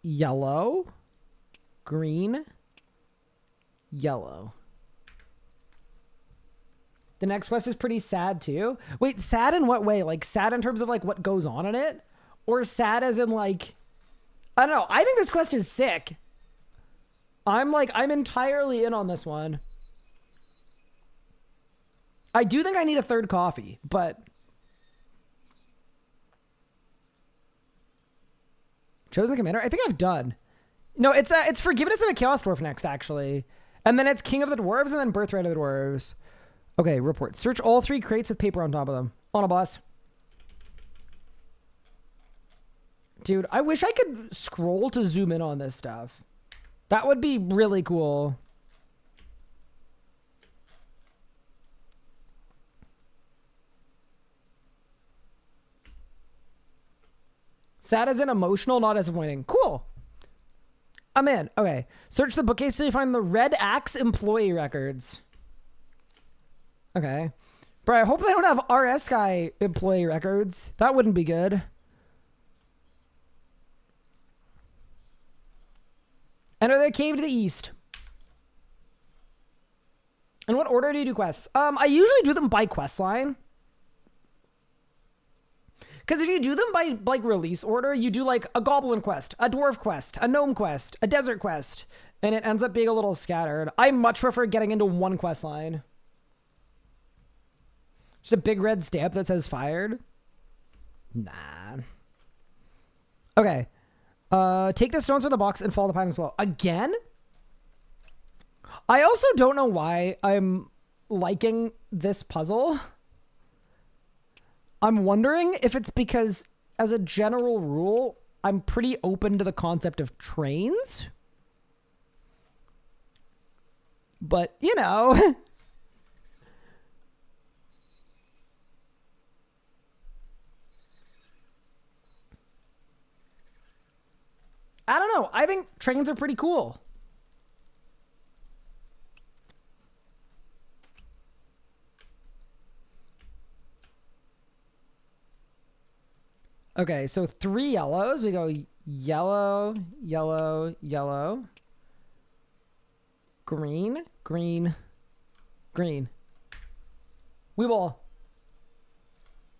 yellow, green, yellow. The next quest is pretty sad too. Wait, sad in what way? Like sad in terms of like what goes on in it? Or sad as in like, I don't know. I think this quest is sick. I'm entirely in on this one. I do think I need a third coffee, but. Chosen Commander? I think I've done. No, it's Forgiveness of a Chaos Dwarf next, actually. And then it's King of the Dwarves and then Birthright of the Dwarves. Okay, report. Search all 3 crates with paper on top of them. On a bus. Dude, I wish I could scroll to zoom in on this stuff. That would be really cool. Sad as in emotional, not as disappointing. Cool. I'm in. Okay. Search the bookcase till you find the Red Axe employee records. Okay. Bro, I hope they don't have RS guy employee records. That wouldn't be good. Enter the cave to the east. In what order do you do quests? I usually do them by quest line. Because if you do them by like release order, you do like a goblin quest, a dwarf quest, a gnome quest, a desert quest, and it ends up being a little scattered. I much prefer getting into one quest line. Just a big red stamp that says fired. Nah. Okay. Take the stones from the box and follow the patterns below. Again? I also don't know why I'm liking this puzzle. I'm wondering if it's because, as a general rule, I'm pretty open to the concept of trains. But, you know. I don't know. I think trains are pretty cool. Okay, so 3 yellows. We go yellow, yellow, yellow. Green, green, green. Weeble.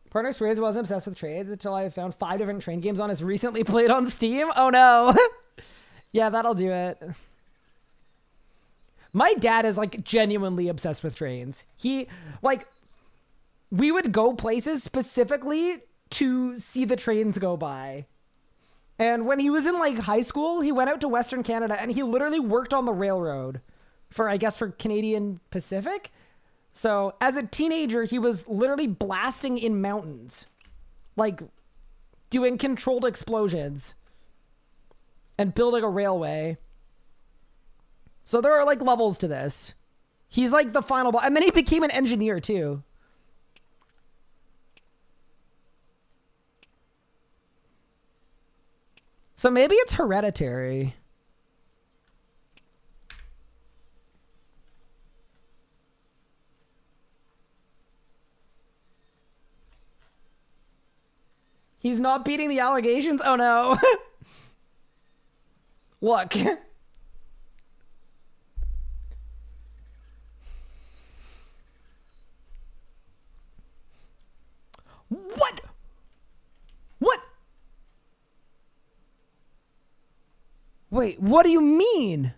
Partner swears I wasn't obsessed with trades until I found 5 different train games on his recently played on Steam. Oh no. Yeah, that'll do it. My dad is like genuinely obsessed with trains. He like, we would go places specifically to see the trains go by. And when he was in like high school, he went out to Western Canada and he literally worked on the railroad for, I guess, for Canadian Pacific. So as a teenager, he was literally blasting in mountains, like doing controlled explosions and building a railway. So there are like levels to this. He's like the final boss. And then he became an engineer too. So maybe it's hereditary. not beating the allegations? Oh no. Look. What? What? Wait, what do you mean?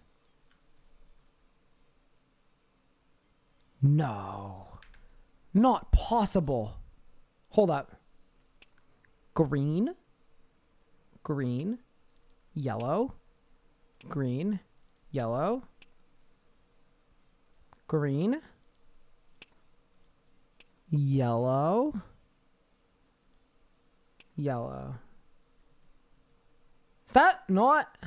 No. Not possible. Hold up. Green. Green. Yellow. Green. Yellow. Green. Yellow. Yellow. Is that not...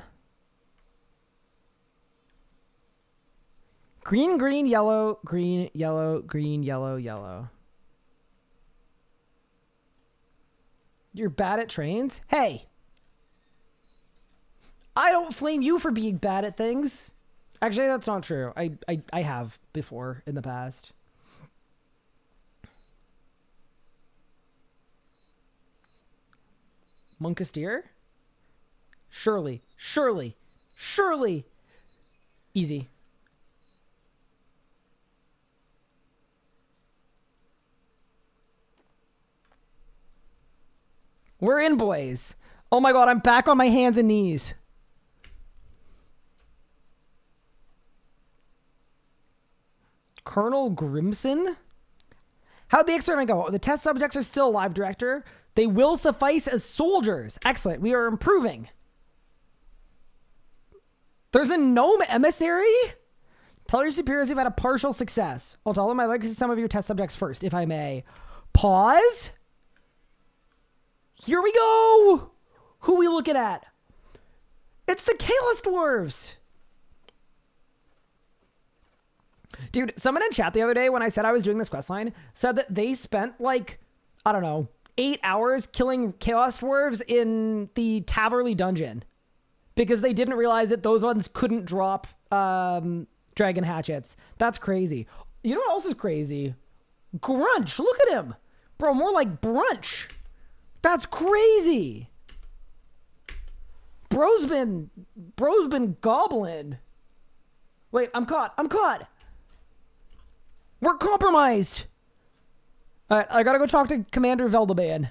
Green, green, yellow, green, yellow, green, yellow, yellow. You're bad at trains? Hey! I don't flame you for being bad at things. Actually, that's not true. I have before in the past. Monkasteer? Surely. Surely. Surely. Easy. We're in, boys. Oh my god, I'm back on my hands and knees. Colonel Grimson? How'd the experiment go? The test subjects are still alive, Director. They will suffice as soldiers. Excellent. We are improving. There's a gnome emissary? Tell your superiors you've had a partial success. I'll tell them I'd like to see some of your test subjects first, if I may. Pause. Here we go. Who are we looking at? It's the Chaos Dwarves. Dude, someone in chat the other day when I said I was doing this questline said that they spent like, I don't know, 8 hours killing Chaos Dwarves in the Taverley dungeon because they didn't realize that those ones couldn't drop dragon hatchets. That's crazy. You know what else is crazy? Grunch. Look at him. Bro, more like brunch. That's crazy. Bro's been gobbling. Wait, I'm caught. I'm caught. We're compromised. All right, I gotta go talk to Commander Veldeban.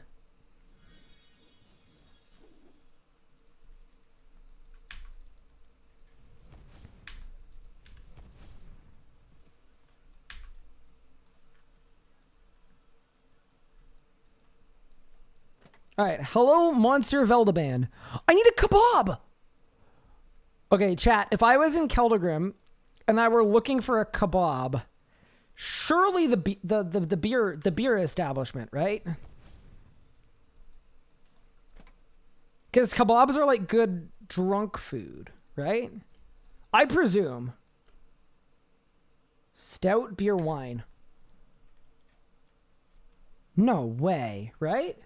All right, hello, Monster Veldeban. I need a kebab. Okay, chat. If I was in Keldegrim and I were looking for a kebab, surely the beer establishment, right? Because kebabs are like good drunk food, right? I presume. Stout, beer, wine. No way, right?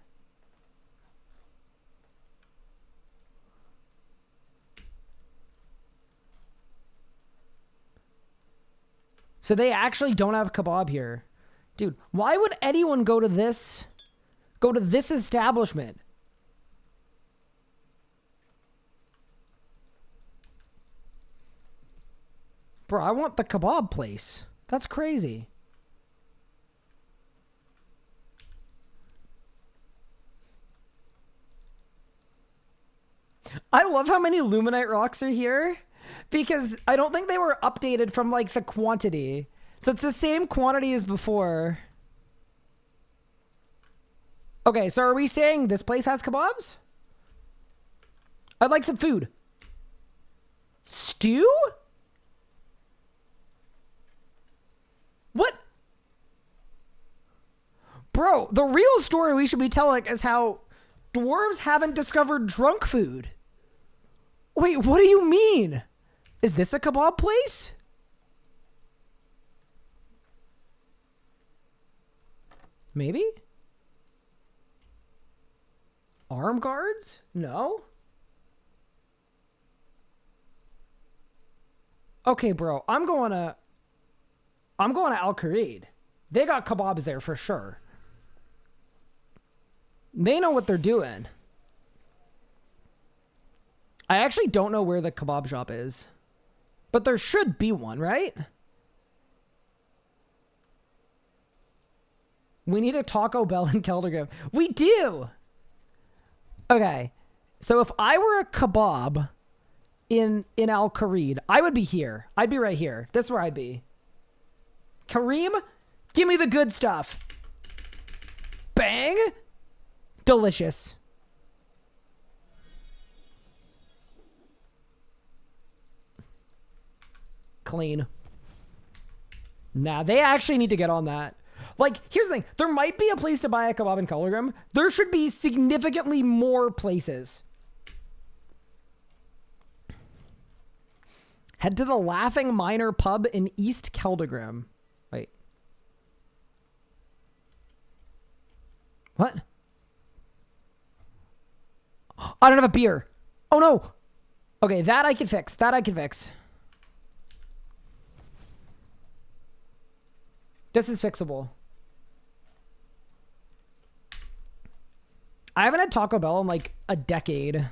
So they actually don't have kebab here. Dude, why would anyone go to this establishment? Bro, I want the kebab place. That's crazy. I love how many Luminite rocks are here. Because I don't think they were updated from, like, the quantity. So it's the same quantity as before. Okay, so are we saying this place has kebabs? I'd like some food. Stew? What? Bro, the real story we should be telling is how dwarves haven't discovered drunk food. Wait, what do you mean? Is this a kebab place? Maybe? Arm guards? No? Okay, bro. I'm going to Al Kharid. They got kebabs there for sure. They know what they're doing. I actually don't know where the kebab shop is. But there should be one, right? We need a Taco Bell in Keldergrove. We do! Okay. So if I were a kebab in Al Kharid, I would be here. I'd be right here. This is where I'd be. Kareem, give me the good stuff. Bang! Delicious. Clean. Nah, they actually need to get on that. Like, here's the thing. There might be a place to buy a kebab in Keldergrove. There should be significantly more places. Head to the Laughing Miner pub in East Keldergrove. Wait. What? I don't have a beer. Oh, no. Okay, that I can fix. That I can fix. This is fixable. I haven't had Taco Bell in like a decade.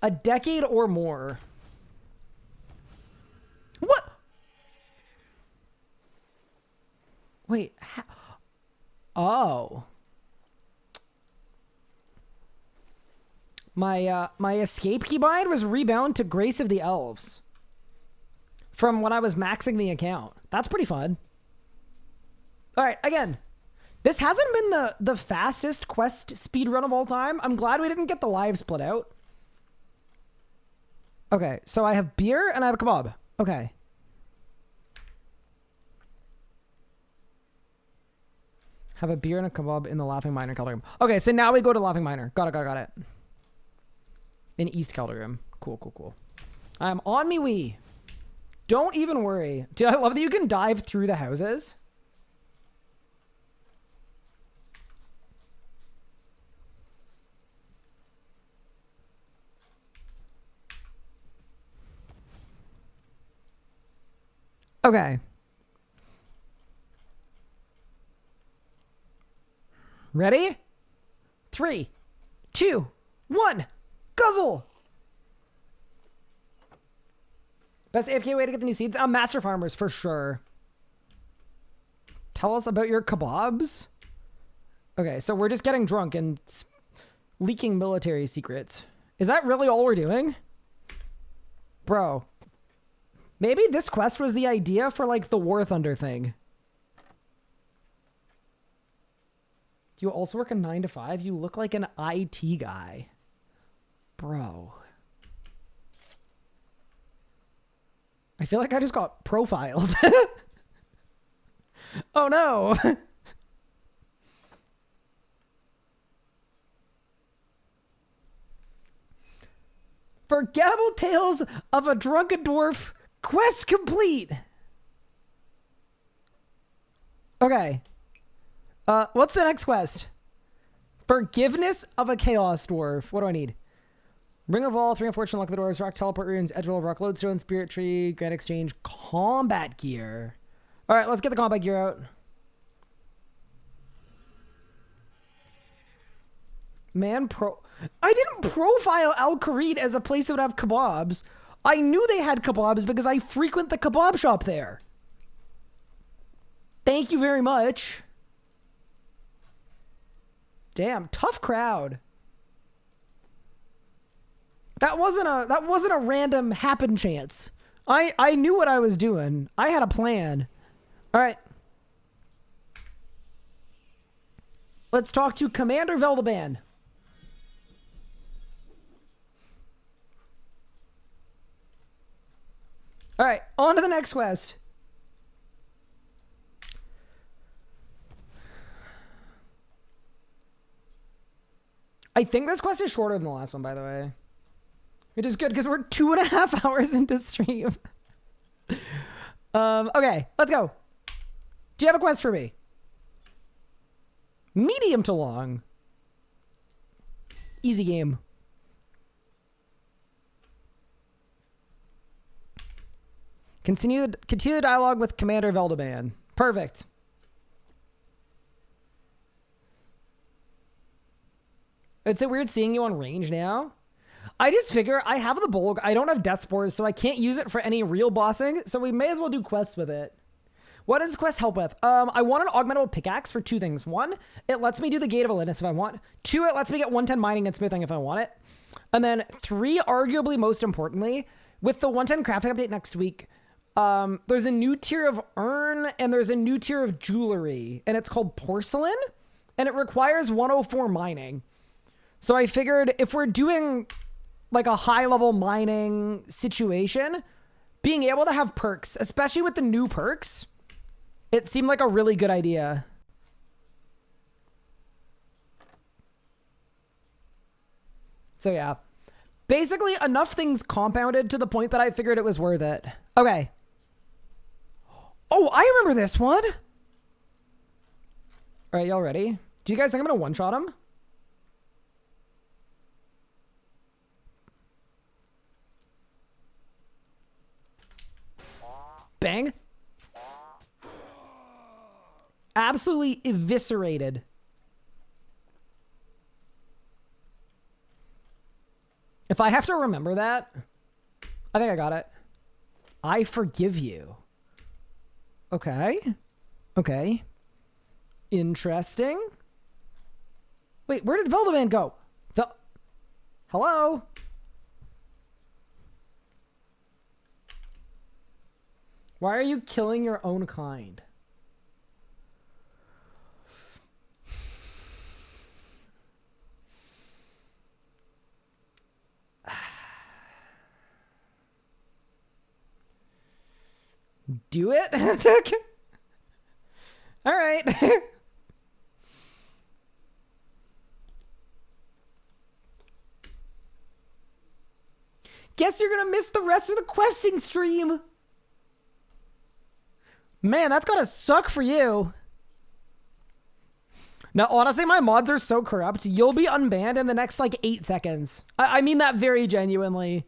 A decade or more. What? Wait. Oh. My escape keybind was rebound to Grace of the Elves. From when I was maxing the account. That's pretty fun. All right, again. This hasn't been the fastest quest speedrun of all time. I'm glad we didn't get the live split out. Okay, so I have beer and I have a kebab. Okay. Have a beer and a kebab in the Laughing Miner Keldergrove. Okay, so now we go to Laughing Miner. Got it. In East Keldergrove. Cool. I'm on me wee. Don't even worry. Dude, I love that you can dive through the houses. Okay. Ready? 3, 2, 1. Guzzle! Best AFK way to get the new seeds? Master Farmers, for sure. Tell us about your kebabs? Okay, so we're just getting drunk and leaking military secrets. Is that really all we're doing? Bro. Maybe this quest was the idea for, like, the War Thunder thing. Do you also work a 9 to 5? You look like an IT guy. Bro. I feel like I just got profiled. Oh no. Forgettable Tales of a Drunken Dwarf quest complete. Okay. What's the next quest? Forgiveness of a Chaos Dwarf. What do I need? Ring of All, 3 Unfortunate Luck of the Doors, Rock Teleport Runes, Edgewell of Rock, Lodestone, Spirit Tree, Grand Exchange, Combat Gear. All right, let's get the combat gear out. I didn't profile Al Kharid as a place that would have kebabs. I knew they had kebabs because I frequent the kebab shop there. Thank you very much. Damn, tough crowd. That wasn't a random happen chance. I knew what I was doing. I had a plan. All right. Let's talk to Commander Veldeban. All right, on to the next quest. I think this quest is shorter than the last one, by the way. Which is good because we're 2.5 hours into stream. Okay, let's go. Do you have a quest for me? Medium to long. Easy game. Continue the dialogue with Commander Veldeban. Perfect. It's a weird seeing you on range now. I just figure I have the bulk. I don't have death spores, so I can't use it for any real bossing. So we may as well do quests with it. What does quest help with? I want an augmentable pickaxe for 2 things. 1, it lets me do the Gate of Olympus if I want. 2, it lets me get 110 mining and smithing if I want it. And then 3, arguably most importantly, with the 110 crafting update next week, there's a new tier of urn and there's a new tier of jewelry, and it's called porcelain, and it requires 104 mining. So I figured if we're doing like a high level mining situation, being able to have perks, especially with the new perks, it seemed like a really good idea. So yeah, basically enough things compounded to the point that I figured it was worth it. Okay. Oh, I remember this one. All right, y'all ready? Do you guys think I'm gonna one-shot him? Bang. Absolutely eviscerated. If I have to remember that, I think I got it. I forgive you. Okay. Okay. Interesting. Wait, where did Veldaman go? Hello? Why are you killing your own kind? Do it? All right. Guess you're gonna miss the rest of the questing stream. Man, that's gotta suck for you. Now, honestly, my mods are so corrupt. You'll be unbanned in the next like 8 seconds. I mean that very genuinely.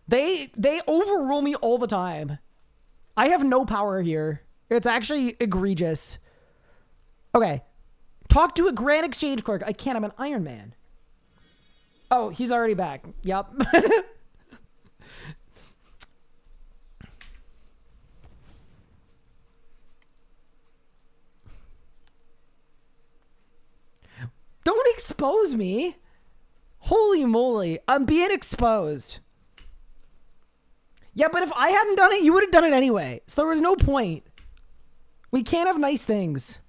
They overrule me all the time. I have no power here. It's actually egregious. Okay. Talk to a Grand Exchange clerk. I can't. I'm an Iron Man. Oh, he's already back. Yep. Don't expose me. Holy moly. I'm being exposed. Yeah, but if I hadn't done it, you would have done it anyway. So there was no point. We can't have nice things.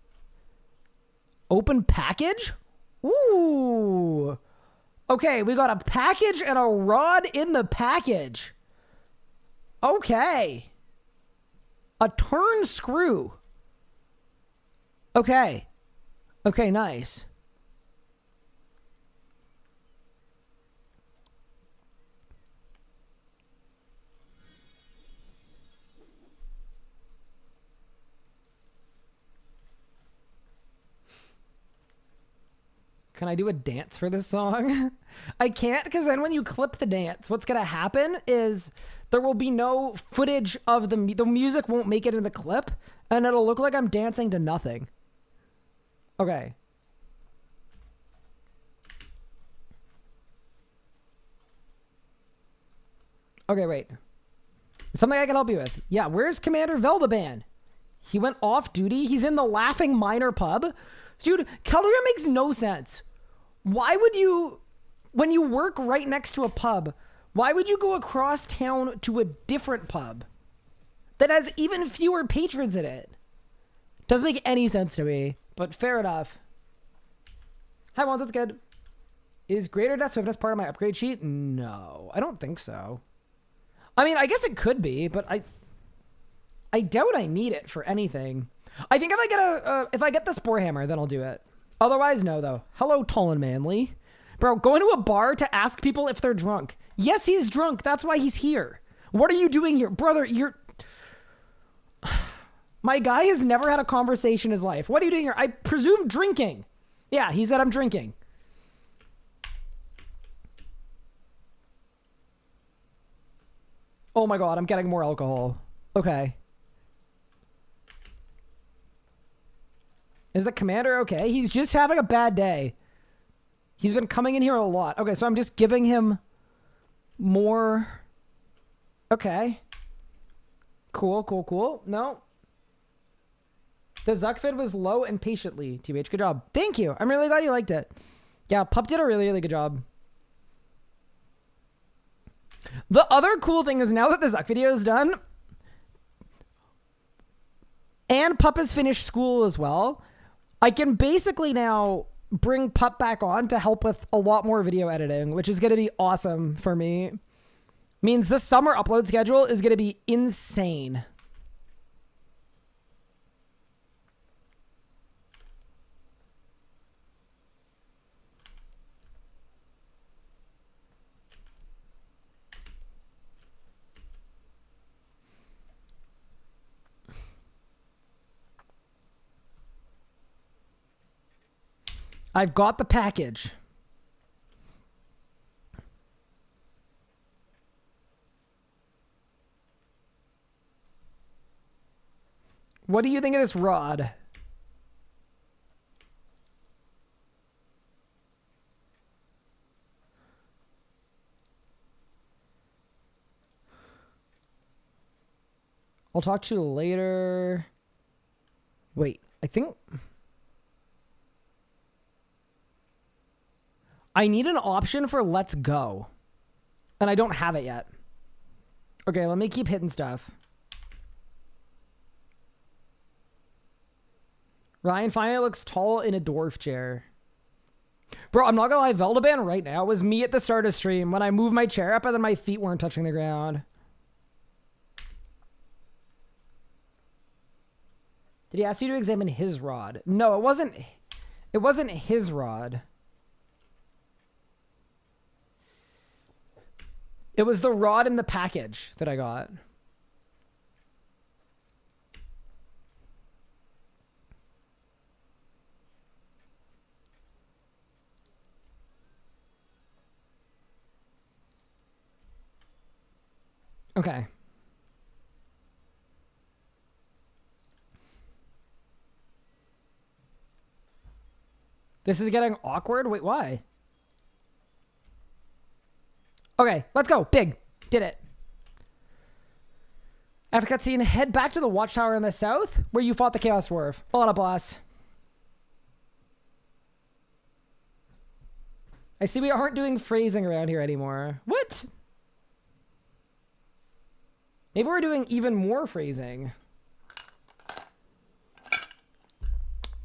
Open package? Ooh. Okay, we got a package and a rod in the package. Okay. A turn screw. Okay. Okay, nice. Can I do a dance for this song? I can't, because then when you clip the dance, what's going to happen is there will be no footage of the music won't make it in the clip, and it'll look like I'm dancing to nothing. Okay. Okay, wait. Something I can help you with. Yeah, where's Commander Veldaban? He went off duty. He's in the Laughing Miner pub. Dude, Calderia makes no sense. Why would you, when you work right next to a pub, why would you go across town to a different pub that has even fewer patrons in it? Doesn't make any sense to me, but fair enough. Hi, Mons, that's good. Is greater death swiftness part of my upgrade sheet? No, I don't think so. I mean, I guess it could be, but I doubt I need it for anything. I think if I get the Spore Hammer, then I'll do it. Otherwise, no, though. Hello, tall and manly. Bro, going to a bar to ask people if they're drunk. Yes, he's drunk. That's why he's here. What are you doing here? Brother, you're... My guy has never had a conversation in his life. What are you doing here? I presume drinking. Yeah, he said I'm drinking. Oh my god, I'm getting more alcohol. Okay. Is the commander okay? He's just having a bad day. He's been coming in here a lot. Okay, so I'm just giving him more. Okay. Cool, cool, cool. No. The Zuckfid was low and patiently. TBH, good job. Thank you. I'm really glad you liked it. Yeah, Pup did a really, really good job. The other cool thing is now that the Zuck video is done, and Pup has finished school as well, I can basically now bring Pup back on to help with a lot more video editing, which is going to be awesome for me. Means this summer upload schedule is going to be insane. I've got the package. What do you think of this rod? I'll talk to you later. Wait, I think I need an option for let's go. And I don't have it yet. Okay, let me keep hitting stuff. Ryan finally looks tall in a dwarf chair. Bro, I'm not gonna lie, Veldaban right now was me at the start of stream when I moved my chair up and then my feet weren't touching the ground. Did he ask you to examine his rod? No, it wasn't his rod. It was the rod in the package that I got. Okay. This is getting awkward. Wait, why? Okay, let's go. Big. Did it. After cutscene, head back to the watchtower in the south where you fought the Chaos Dwarf. A lot of boss. I see we aren't doing phrasing around here anymore. What? Maybe we're doing even more phrasing.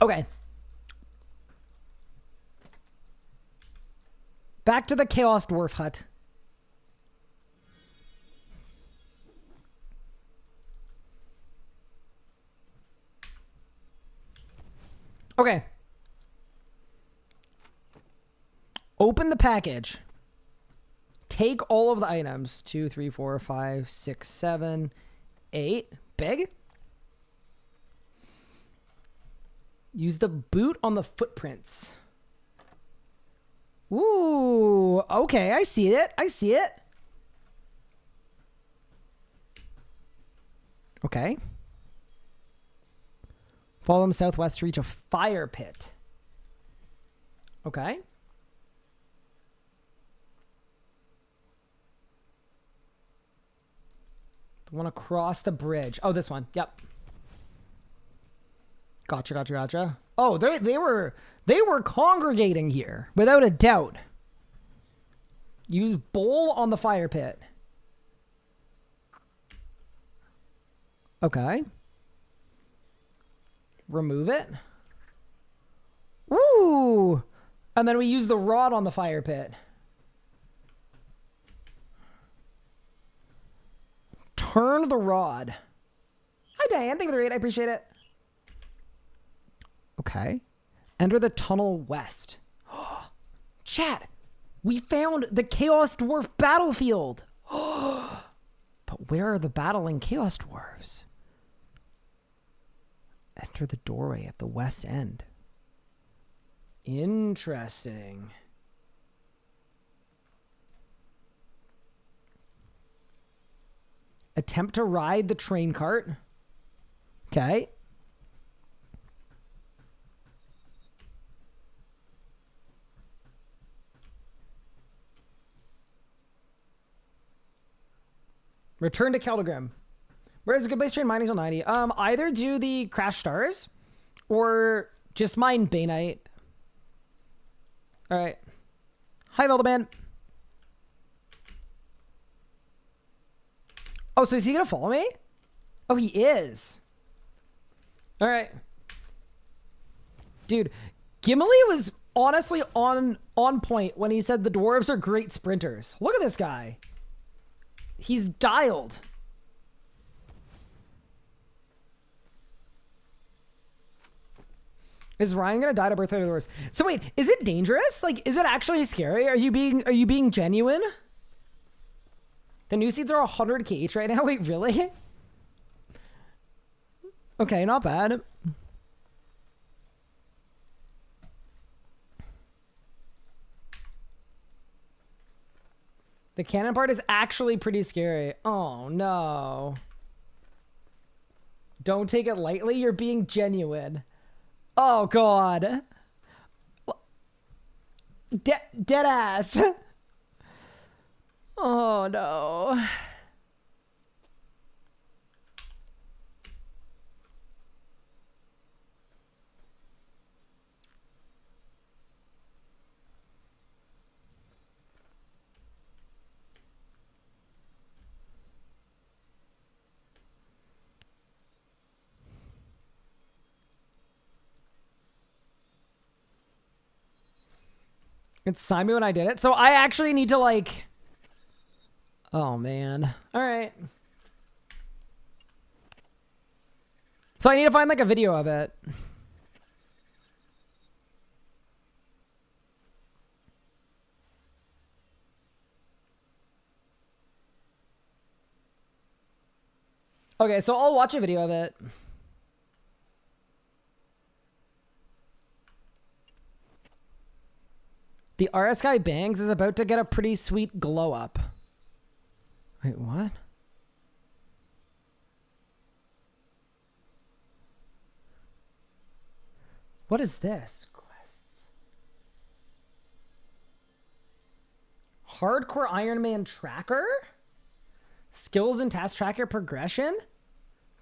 Okay. Back to the Chaos Dwarf hut. Okay. Open the package. Take all of the items. 2, 3, 4, 5, 6, 7, 8. Big. Use the boot on the footprints. Ooh, okay, I see it. I see it. Okay. Follow them southwest to reach a fire pit. Okay. The one across the bridge. Oh, this one. Yep. Gotcha, gotcha, gotcha. Oh, they were congregating here, without a doubt. Use bowl on the fire pit. Okay. Remove it. Ooh! And then we use the rod on the fire pit. Turn the rod. Hi, Diane. Thank you for the raid. I appreciate it. Okay. Enter the tunnel west. Chat. We found the Chaos Dwarf battlefield. But where are the battling Chaos Dwarves? Enter the doorway at the west end. Interesting. Attempt to ride the train cart. Okay. Return to Keldegrim. Where's a good place to train mining till 90? Either do the Crash Stars or just mine Bainite. All right. Hi, Veldaman. Oh, so is he gonna follow me? Oh, he is. All right. Dude, Gimli was honestly on point when he said the dwarves are great sprinters. Look at this guy. He's dialed. Is Ryan gonna die to birthday of the dwarves? So wait, is it dangerous? Like, is it actually scary? Are you being genuine? The new seeds are 100k each right now. Wait, really? Okay, not bad. The cannon part is actually pretty scary. Oh, no. Don't take it lightly. You're being genuine. Oh, God. Dead ass. Oh, no. It's Simon when I did it. So I actually need to like... Oh, man. All right. So I need to find like a video of it. Okay, so I'll watch a video of it. The RS guy Bangs is about to get a pretty sweet glow up. Wait, what? What is this? Quests. Hardcore Ironman tracker? Skills and task tracker progression?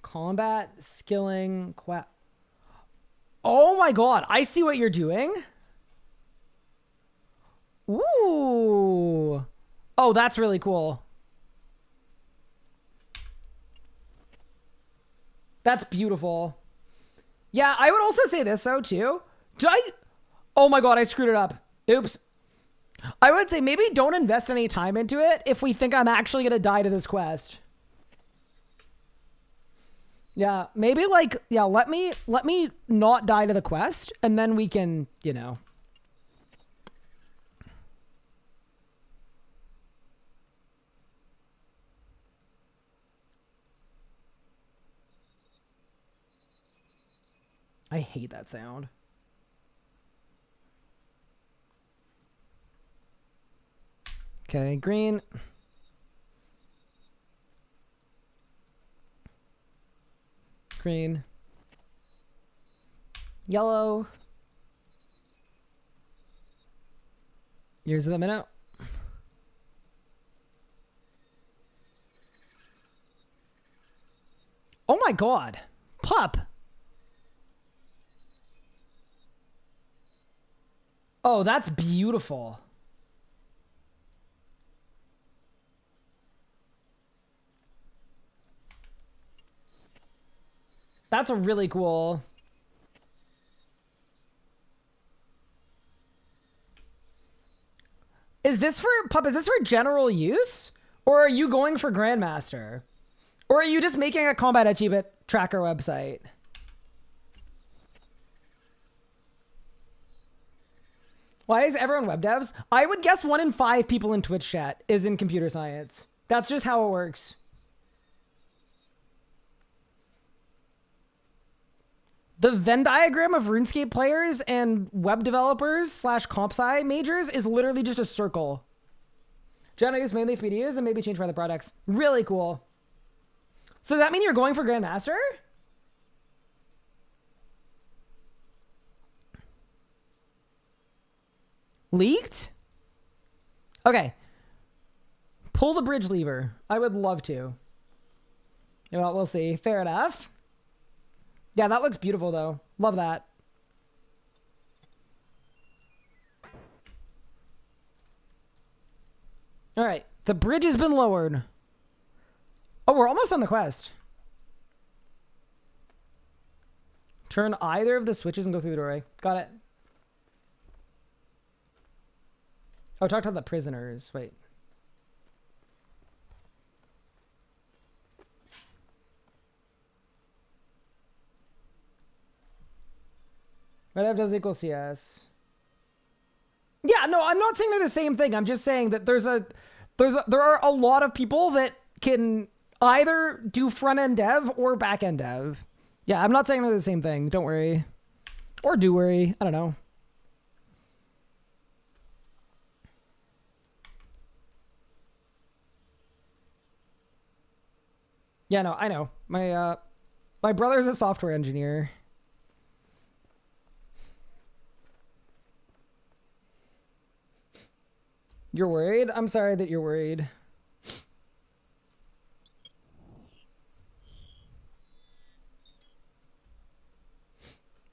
Combat, skilling, quest. Oh my god, I see what you're doing. Ooh. Oh, that's really cool. That's beautiful. Yeah, I would also say this though too. Oh my god, I screwed it up. Oops. I would say maybe don't invest any time into it if we think I'm actually gonna die to this quest. Yeah, maybe like, yeah, let me not die to the quest and then we can, you know. I hate that sound. Okay, green. Green. Yellow. Years of the minute. Oh my god. Pup. Oh, that's beautiful. That's a really cool. Is this for, Pup, is this for general use? Or are you going for Grandmaster? Or are you just making a combat achievement tracker website? Why is everyone web devs? I would guess 1 in 5 people in Twitch chat is in computer science. That's just how it works. The Venn diagram of RuneScape players and web developers / comp sci majors is literally just a circle. Jenna is mainly for videos and maybe change for other products. Really cool. So does that mean you're going for Grandmaster? Leaked? Okay. Pull the bridge lever. I would love to. You know what? We'll see. Fair enough. Yeah, that looks beautiful, though. Love that. All right. The bridge has been lowered. Oh, we're almost on the quest. Turn either of the switches and go through the doorway. Got it. Oh, talk to the prisoners. Wait. Red F does equal CS. Yeah, no, I'm not saying they're the same thing. I'm just saying that there are a lot of people that can either do front end dev or back end dev. Yeah, I'm not saying they're the same thing. Don't worry. Or do worry. I don't know. Yeah, no, I know. My brother's a software engineer. You're worried? I'm sorry that you're worried.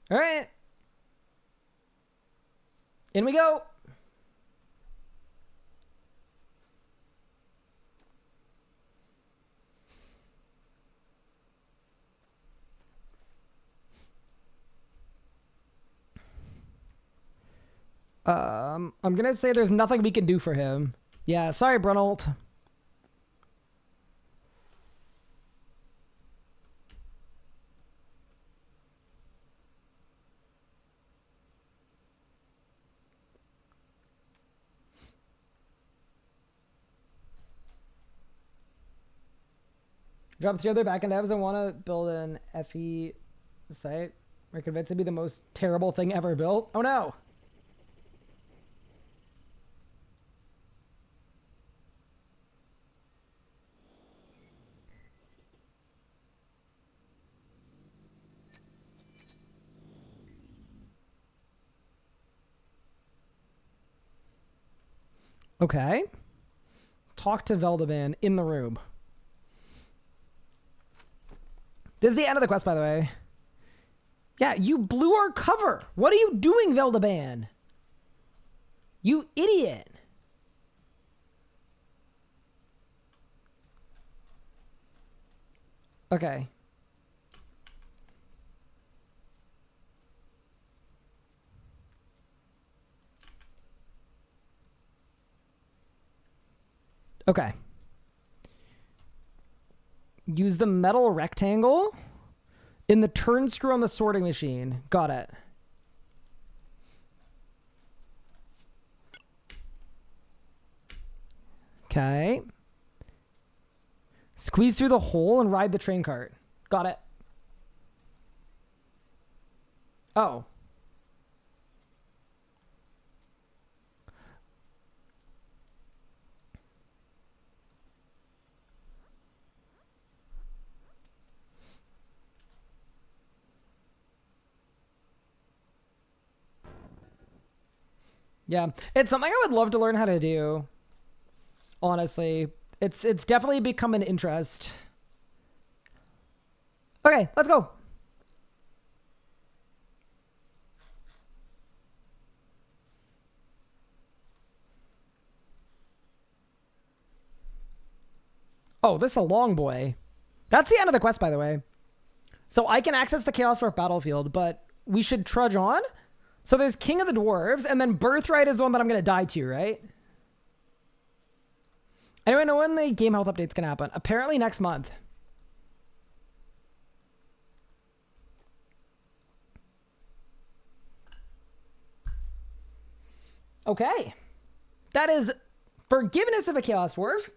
All right. In we go. I'm gonna say there's nothing we can do for him. Yeah, sorry, Brunold. Drop 3 other backend devs and want to build an FE site. We're convinced it'd be the most terrible thing ever built. Oh no. Okay. Talk to Veldeman in the room. This is the end of the quest, by the way. Yeah, you blew our cover. What are you doing, Veldeban? You idiot. Okay. Okay. Use the metal rectangle in the turn screw on the sorting machine. Got it. Okay. Squeeze through the hole and ride the train cart. Got it. Oh. Yeah, it's something I would love to learn how to do. Honestly, it's definitely become an interest. Okay, let's go. Oh, this is a long boy. That's the end of the quest, by the way. So I can access the Chaos Dwarf battlefield, but we should trudge on. So there's King of the Dwarves, and then Birthright is the one that I'm going to die to, right? Anyone know when the game health update's going to happen? Apparently next month. Okay. That is Forgiveness of a Chaos Dwarf.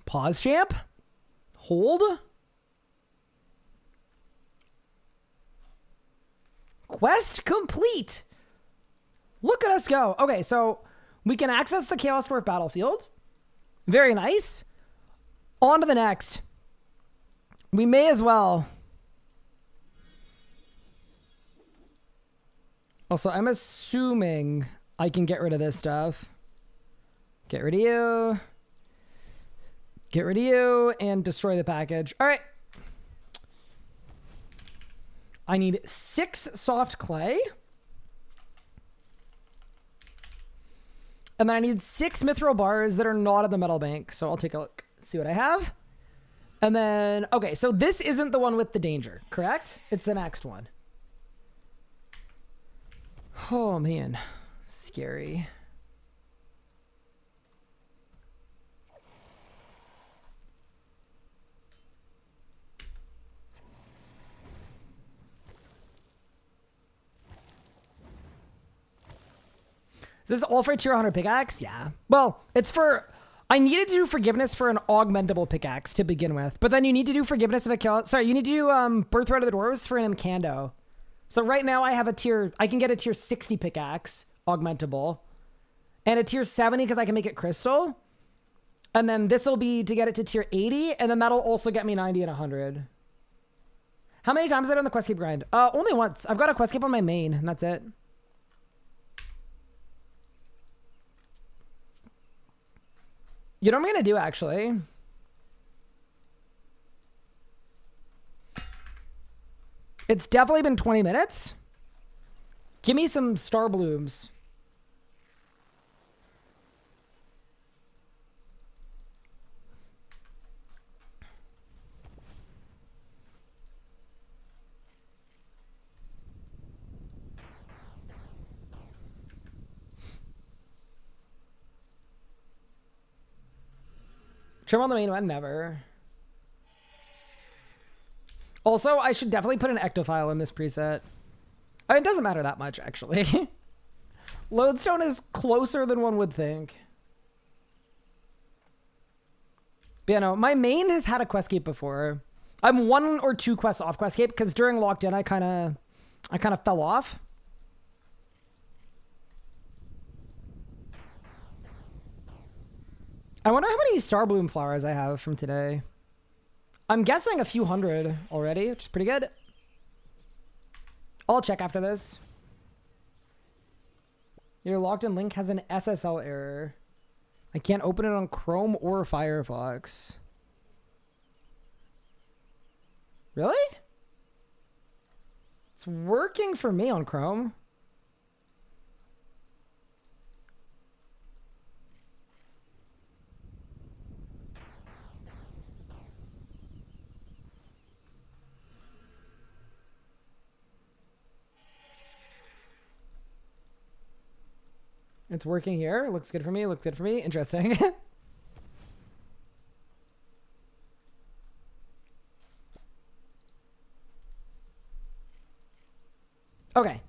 Pause champ. Hold. Quest complete. Look at us go. Okay, so we can access the Chaos Dwarf battlefield. Very nice. On to the next. We may as well. Also, I'm assuming I can get rid of this stuff. Get rid of you. Get rid of you and destroy the package. All right. I need 6 soft clay. And then I need 6 mithril bars that are not in the metal bank. So I'll take a look, see what I have. And then, okay, so this isn't the one with the danger, correct? It's the next one. Oh, man. Scary. Is this all for tier 100 pickaxe? Yeah. Well, it's for... I needed to do forgiveness for an augmentable pickaxe to begin with. But then you need to do forgiveness of a kill... Sorry, you need to do Birthright of the Dwarves for an Incando. So right now I have a tier... I can get a tier 60 pickaxe, augmentable. And a tier 70 because I can make it crystal. And then this will be to get it to tier 80. And then that'll also get me 90 and 100. How many times have I done the quest keep grind? Only once. I've got a quest keep on my main, and that's it. You know what I'm going to do, actually? It's definitely been 20 minutes. Give me some star blooms. Trim on the main one, never. Also, I should definitely put an ectophile in this preset. I mean, it doesn't matter that much, actually. Lodestone is closer than one would think. But yeah, no, my main has had a quest cape before. I'm 1 or 2 quests off quest cape because during locked in, I kind of fell off. I wonder how many star bloom flowers I have from today. I'm guessing a few hundred already, which is pretty good. I'll check after this. Your locked in link has an SSL error. I can't open it on Chrome or Firefox. Really? It's working for me on Chrome. It's working here. Looks good for me. Looks good for me. Interesting. Okay.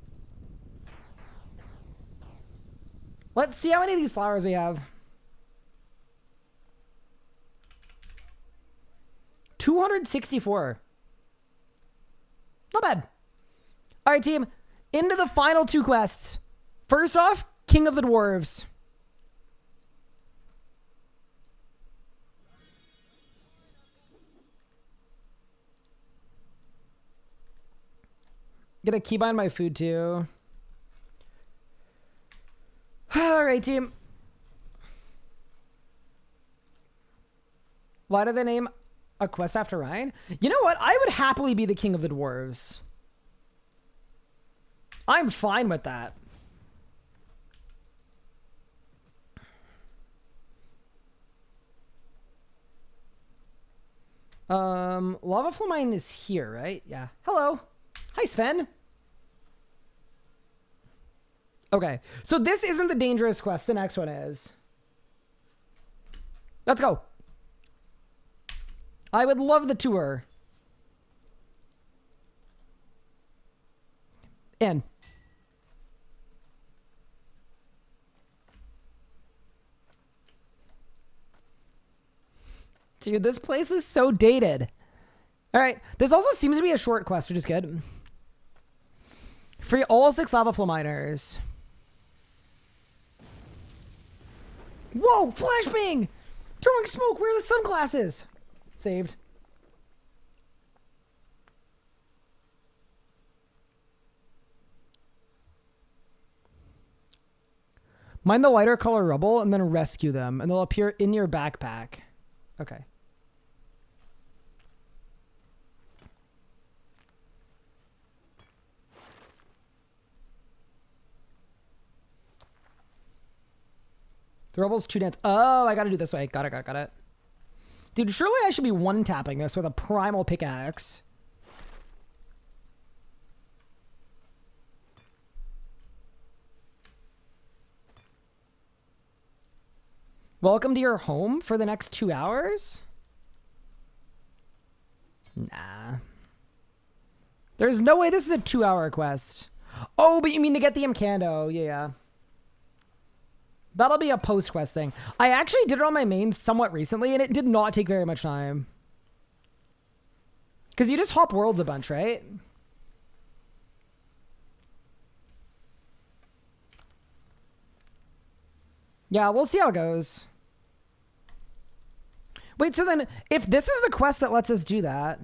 Let's see how many of these flowers we have. 264. Not bad. All right, team. Into the final 2 quests. First off, King of the Dwarves. Gonna keybind my food too. All right, team. Why do they name a quest after Ryan? You know what? I would happily be the King of the Dwarves. I'm fine with that. Lava flow mine is here, right? Yeah. Hello. Hi, Sven. Okay. So this isn't the dangerous quest. The next one is. Let's go. I would love the tour. In. Dude, this place is so dated. All right. This also seems to be a short quest, which is good. Free all 6 lava flow miners. Whoa, flashbang! Throwing smoke, where are the sunglasses? Saved. Mine the lighter color rubble and then rescue them, and they'll appear in your backpack. Okay. The rubble's too dense. Oh, I gotta do this way. Got it. Dude, surely I should be one-tapping this with a primal pickaxe. Welcome to your home for the next 2 hours? Nah. There's no way this is a 2-hour quest. Oh, but you mean to get the Mkando. Yeah. That'll be a post-quest thing. I actually did it on my main somewhat recently, and it did not take very much time. Because you just hop worlds a bunch, right? Yeah, we'll see how it goes. Wait, so then, if this is the quest that lets us do that...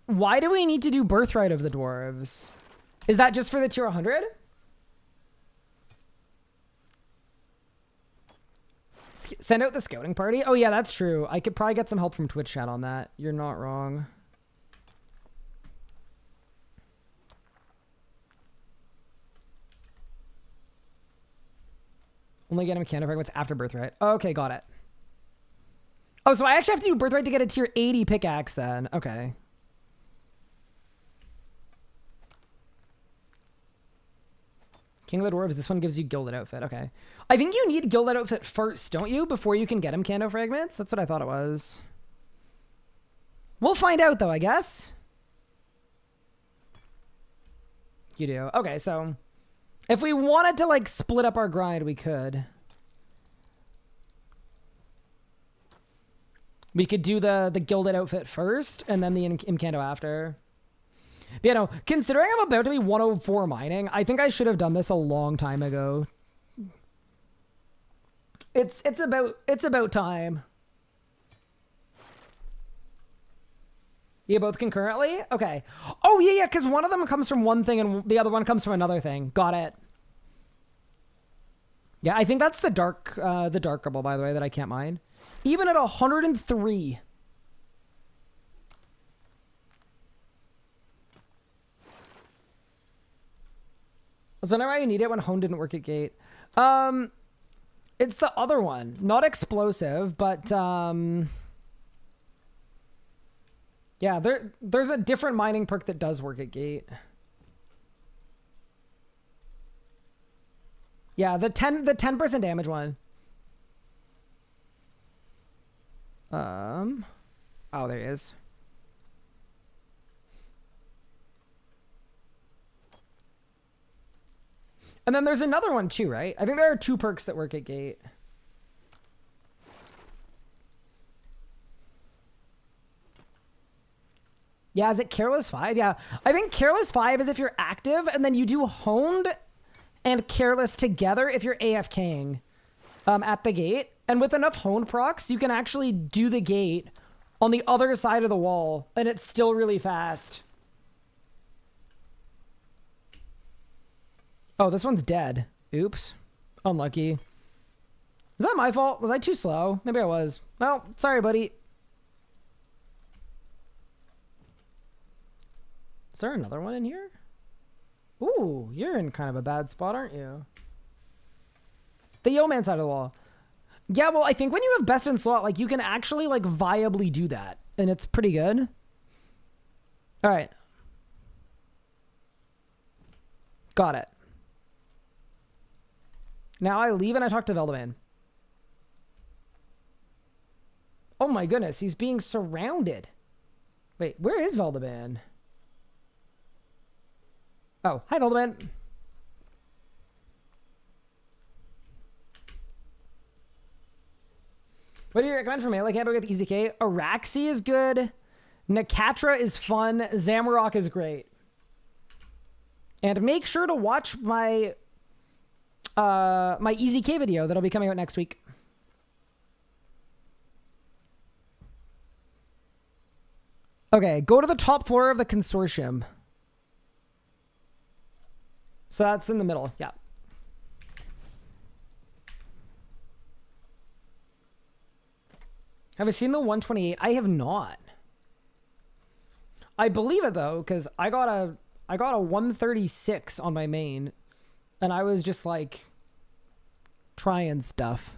Why do we need to do Birthright of the Dwarves? Is that just for the tier 100? Send out the scouting party? Oh yeah, that's true. I could probably get some help from Twitch chat on that. You're not wrong. Only get him Mkando fragments after Birthright. Okay, got it. Oh, so I actually have to do Birthright to get a tier 80 pickaxe then. Okay. King of the Dwarves, this one gives you Gilded Outfit. Okay. I think you need Gilded Outfit first, don't you? Before you can get him Mkando fragments? That's what I thought it was. We'll find out, though, I guess. You do. Okay, so... if we wanted to, like, split up our grind, we could. We could do the Gilded Outfit first, and then the Mkando after. But, you know, considering I'm about to be 104 mining, I think I should have done this a long time ago. It's about time. Yeah, both concurrently? Okay. Oh, yeah, because one of them comes from one thing and the other one comes from another thing. Got it. Yeah, I think that's the dark rubble, by the way, that I can't mine. Even at 103. So now I need it when home didn't work at gate. It's the other one. Not explosive, but yeah, there's a different mining perk that does work at gate. Yeah, the 10% damage one. Oh, there he is. And then there's another one too, right? I think there are 2 perks that work at gate. Yeah, is it Careless 5? Yeah, I think Careless 5 is if you're active, and then you do Honed and Careless together if you're AFKing at the gate. And with enough Honed procs, you can actually do the gate on the other side of the wall, and it's still really fast. Oh, this one's dead. Oops. Unlucky. Is that my fault? Was I too slow? Maybe I was. Well, sorry, buddy. Is there another one in here? Ooh, you're in kind of a bad spot, aren't you? The Yo-Man side of the wall. Yeah, well, I think when you have best in slot, like, you can actually, like, viably do that. And it's pretty good. All right. Got it. Now I leave and I talk to Veldaman. Oh my goodness, he's being surrounded. Wait, where is Veldaman? Oh, hi Veldaman. What do you recommend for melee camp with Easy K? Araxi is good. Nakatra is fun. Zamarok is great. And make sure to watch my my Easy K video that'll be coming out next week. Okay, go to the top floor of the consortium. So that's in the middle. Yeah. Have I seen the 128? I have not. I believe it though, because I got a 136 on my main, and I was just like trying stuff.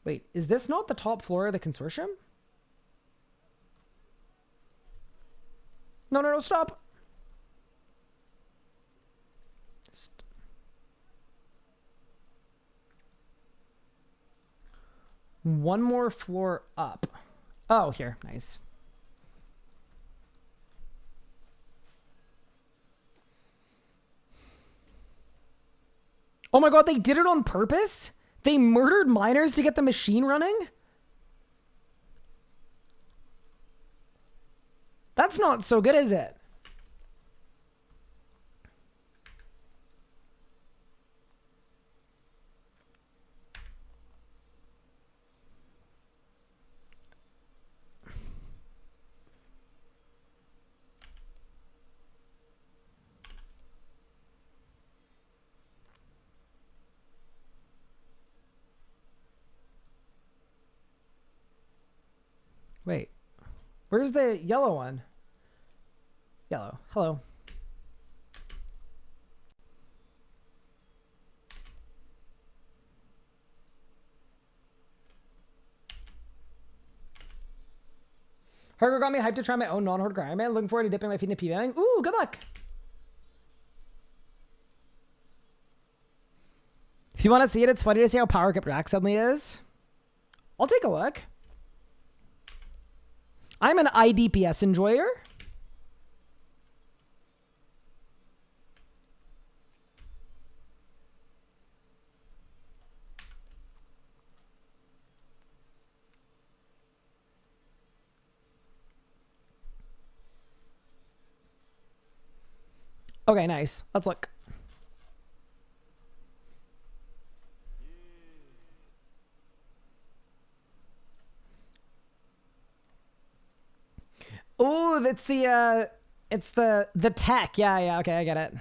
Wait, is this not the top floor of the consortium? No, no, no, stop. One more floor up. Oh, here. Nice. Oh my god, they did it on purpose? They murdered miners to get the machine running? That's not so good, is it? Wait, where's the yellow one? Yellow, hello. Hardcore got me hyped to try my own non-hardcore Ironman. Looking forward to dipping my feet into PBMing. Ooh, good luck. If you want to see it, it's funny to see how power kept rack suddenly is. I'll take a look. I'm an IDPS enjoyer. Okay, nice. Let's look. Oh, that's the it's the tech. Yeah, yeah, okay, I get it.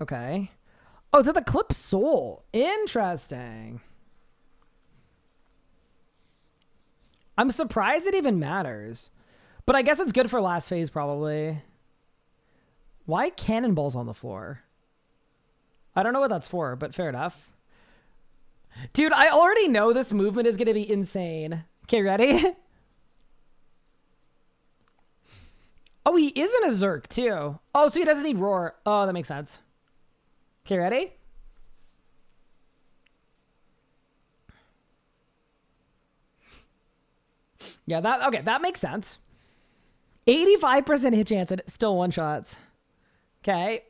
Okay. Oh, it's at the Clip Soul. Interesting. I'm surprised it even matters. But I guess it's good for last phase, probably. Why cannonballs on the floor? I don't know what that's for, but fair enough. Dude, I already know this movement is going to be insane. Okay, ready? Oh, he is in a Zerk, too. Oh, so he doesn't need Roar. Oh, that makes sense. Okay, ready? Yeah, that makes sense. 85% hit chance and it's still one shots. Okay.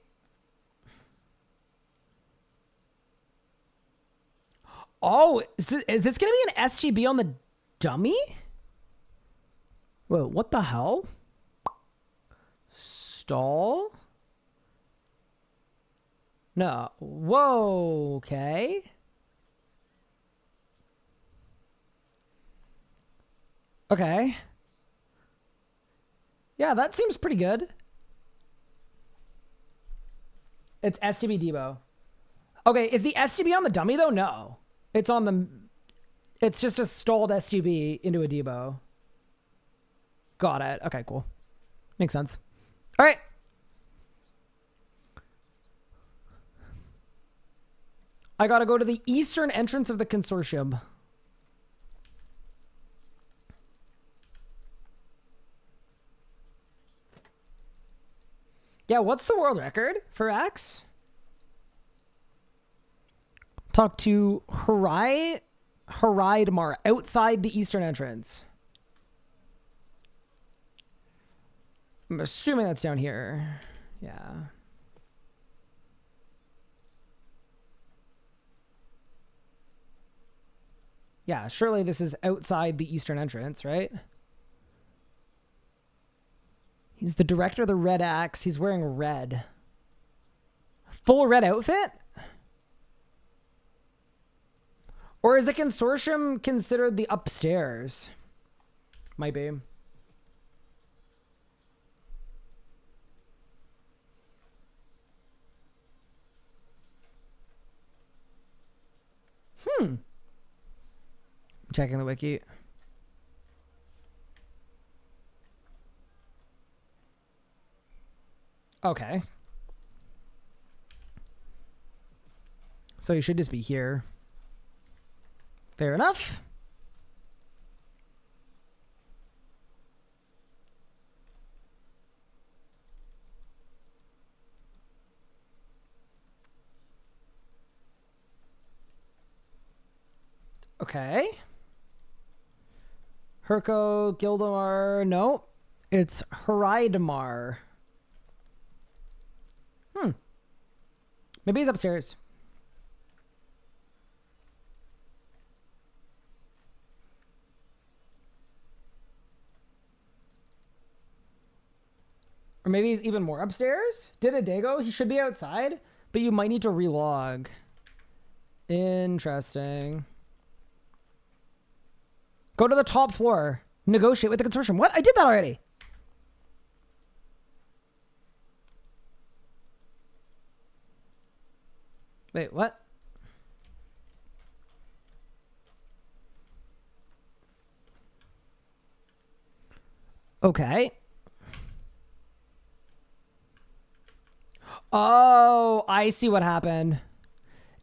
Oh, is this going to be an SGB on the dummy? Whoa, what the hell? Stall? No. Whoa, okay. Okay. Yeah, that seems pretty good. It's SGB Debo. Okay, is the SGB on the dummy though? No. It's on the... It's just a stalled SGB into a Debo. Got it. Okay, cool. Makes sense. All right. I gotta go to the eastern entrance of the consortium. Yeah, what's the world record for X? Talk to Haraidmar outside the eastern entrance. I'm assuming that's down here. Yeah. Yeah, surely this is outside the eastern entrance, right? He's the director of the Red Axe. He's wearing red. Full red outfit? Or is the consortium considered the upstairs? Might be. Checking the wiki. Okay. So you should just be here. Fair enough. Okay. Herco, Gildemar. No, it's Haraidmar. Maybe he's upstairs. Or maybe he's even more upstairs? Did a day go? He should be outside, but you might need to relog. Interesting. Go to the top floor. Negotiate with the consortium. What? I did that already. Wait, what? Okay. Oh, I see what happened.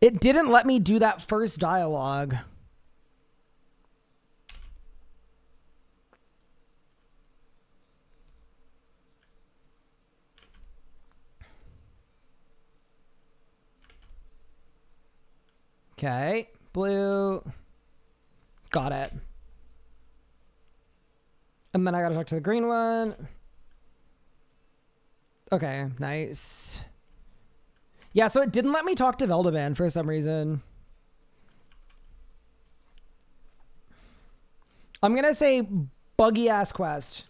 It didn't let me do that first dialogue. Okay, blue. Got it. And then I gotta talk to the green one. Okay, nice. Yeah, so it didn't let me talk to Veldeban for some reason. I'm gonna say buggy ass quest.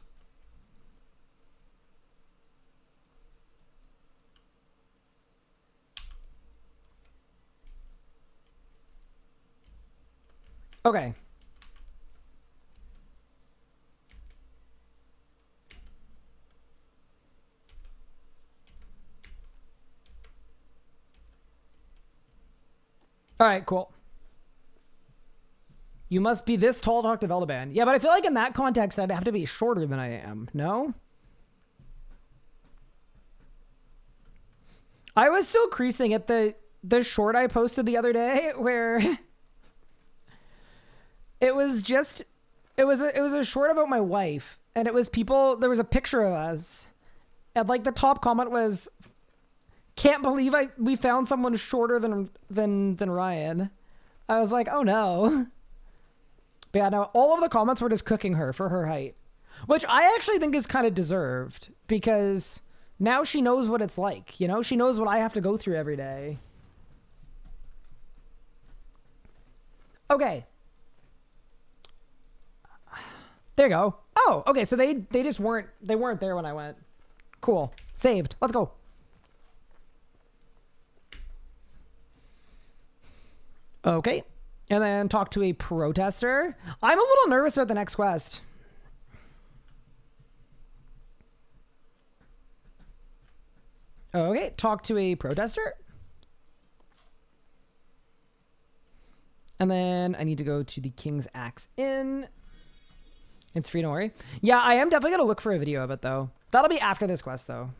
Okay. All right, cool. You must be this tall to talk to Veldeban. Yeah, but I feel like in that context, I'd have to be shorter than I am. No? I was still creasing at the short I posted the other day where it was just it was a short about my wife, and it was people, there was a picture of us, and like the top comment was, can't believe we found someone shorter than Ryan. I was like, oh no. But yeah, no, all of the comments were just cooking her for her height, which I actually think is kind of deserved, because now she knows what it's like, you know? She knows what I have to go through every day. Okay. There you go. Oh, okay, so they just weren't there when I went. Cool. Saved. Let's go. Okay. And then talk to a protester. I'm a little nervous about the next quest. Okay, talk to a protester. And then I need to go to the King's Axe Inn. It's free, don't worry. Yeah, I am definitely going to look for a video of it, though. That'll be after this quest, though.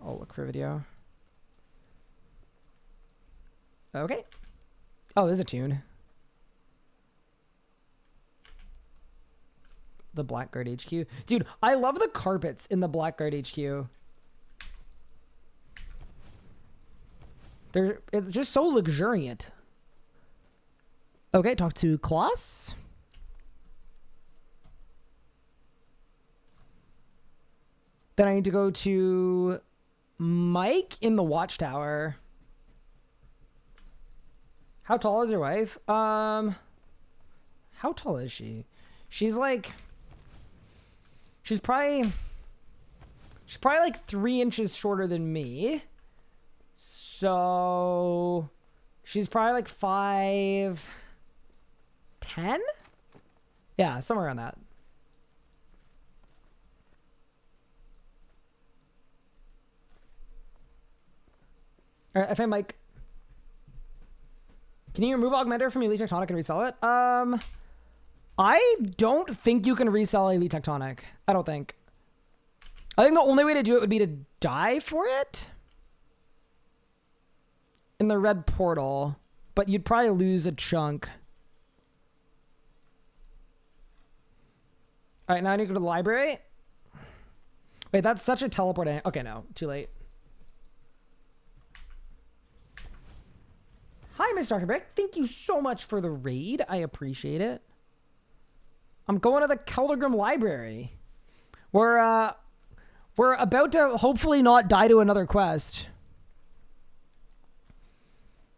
I'll look for a video. Okay. Oh, there's a tune. The Blackguard HQ. Dude, I love the carpets in the Blackguard HQ. It's just so luxuriant. Okay, talk to Klaus. Then I need to go to Mike in the Watchtower. How tall is your wife? How tall is she? She's probably like 3 inches shorter than me. So she's probably like 5. 10? Yeah, somewhere around that. All right, I found Mike. Can you remove Augmenter from Elite Tectonic and resell it? I don't think you can resell Elite Tectonic. I don't think. I think the only way to do it would be to die for it in the red portal, but you'd probably lose a chunk. All right, now I need to go to the library. Wait, that's such a teleport. Okay, no, too late. Hi, Miss Dr. Brick. Thank you so much for the raid. I appreciate it. I'm going to the Keldergrim Library. We're about to hopefully not die to another quest.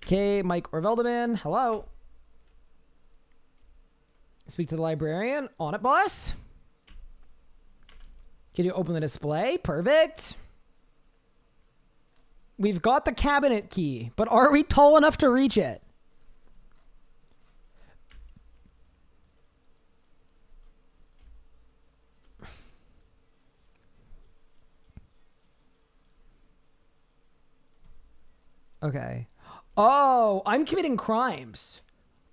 Okay, Mike Orveldeman. Hello. Speak to the librarian. On it, boss. Can you open the display? Perfect. We've got the cabinet key, but are we tall enough to reach it? Okay. Oh, I'm committing crimes.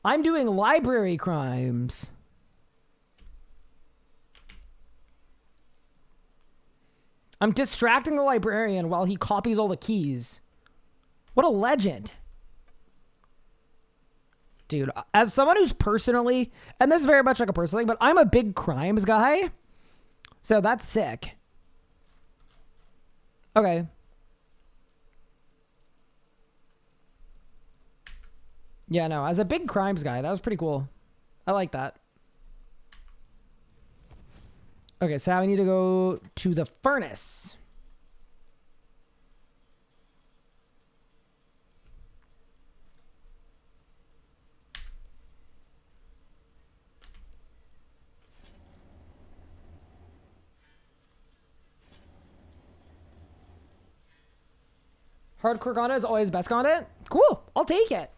I'm doing library crimes. I'm distracting the librarian while he copies all the keys. What a legend. Dude, as someone who's personally, and this is very much like a personal thing, but I'm a big crimes guy. So that's sick. Okay. Yeah, no, as a big crimes guy, that was pretty cool. I like that. Okay, so now we need to go to the furnace. Hardcore content is always best content. Cool, I'll take it.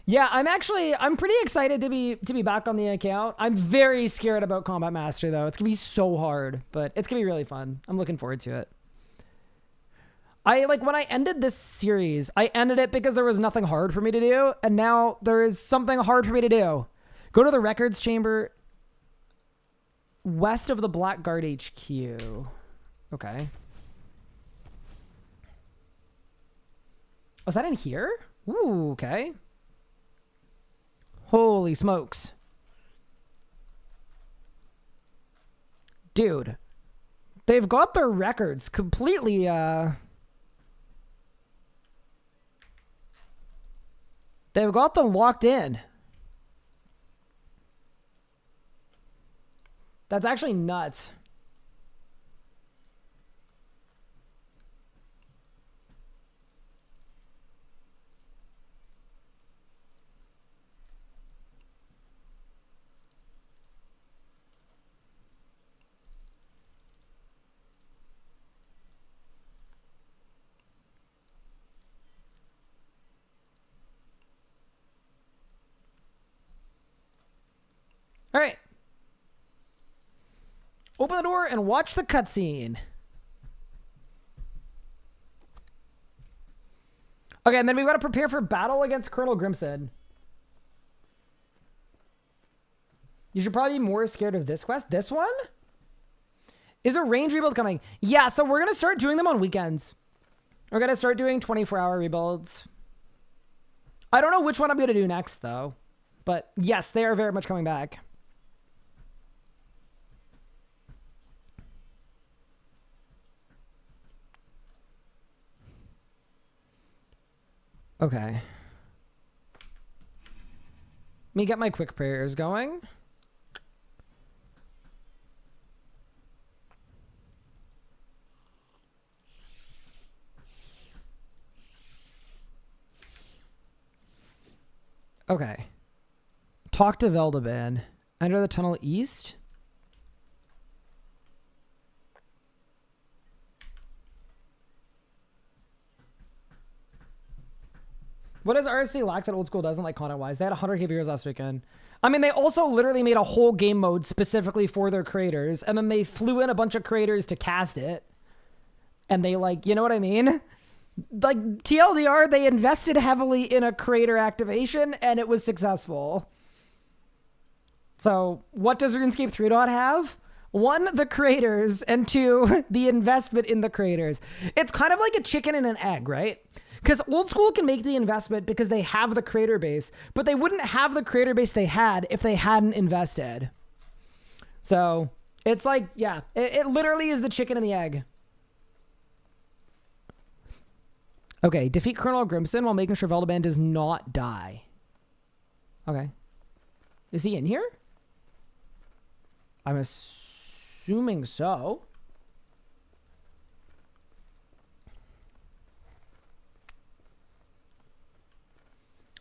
Yeah, I'm pretty excited to be back on the account. I'm very scared about Combat Master though. It's gonna be so hard, but it's gonna be really fun. I'm looking forward to it. When I ended this series, I ended it because there was nothing hard for me to do, and now there is something hard for me to do. Go to the records chamber west of the Blackguard HQ. Okay. Was that in here? Ooh, okay. Holy smokes. Dude. They've got their records completely, they've got them locked in. That's actually nuts. All right. Open the door and watch the cutscene. Okay, and then we've got to prepare for battle against Colonel Grimson. You should probably be more scared of this quest. This one? Is a range rebuild coming? Yeah, so we're going to start doing them on weekends. We're going to start doing 24-hour rebuilds. I don't know which one I'm going to do next, though. But yes, they are very much coming back. Okay. Let me get my quick prayers going. Okay. Talk to Veldaban. Enter the tunnel east. What does RSC lack that old school doesn't, like, content-wise? They had 100K viewers last weekend. I mean, they also literally made a whole game mode specifically for their creators, and then they flew in a bunch of creators to cast it. And they, like, you know what I mean? Like, TLDR, they invested heavily in a creator activation, and it was successful. So, what does RuneScape 3 have? 1, the creators, and 2, the investment in the creators. It's kind of like a chicken and an egg, right? Because old school can make the investment because they have the creator base, but they wouldn't have the creator base they had if they hadn't invested. So it's like, yeah, it literally is the chicken and the egg. Okay, defeat Colonel Grimson while making sure Veldaban does not die. Okay. Is he in here? I'm assuming so.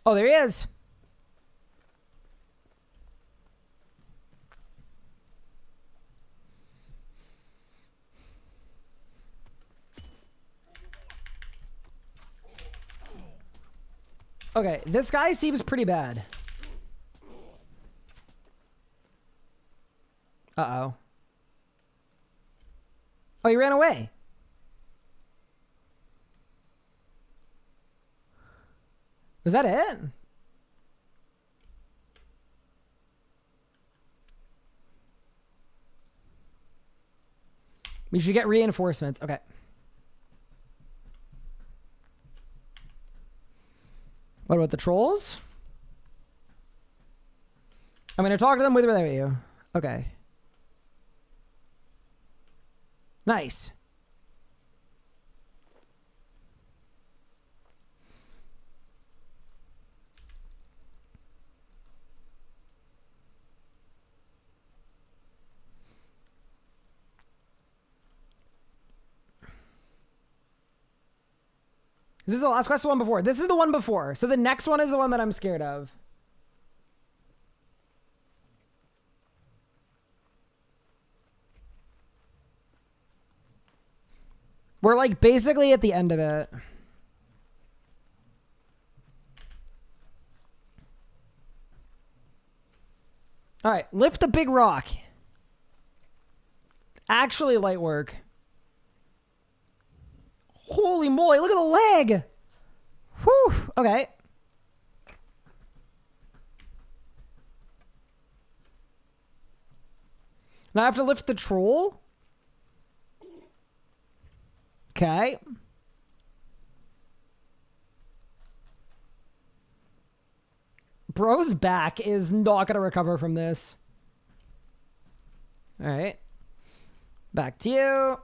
Oh, there he is. Okay, this guy seems pretty bad. Uh-oh. Oh, he ran away. Was that it? We should get reinforcements. Okay. What about the trolls? I'm going to talk to them with or without you. Okay. Nice. Is this the last quest? The one before? This is the one before. So the next one is the one that I'm scared of. We're like basically at the end of it. All right, lift the big rock. Actually light work. Holy moly, look at the leg. Whew, okay. Now I have to lift the troll. Okay. Bro's back is not going to recover from this. All right. Back to you.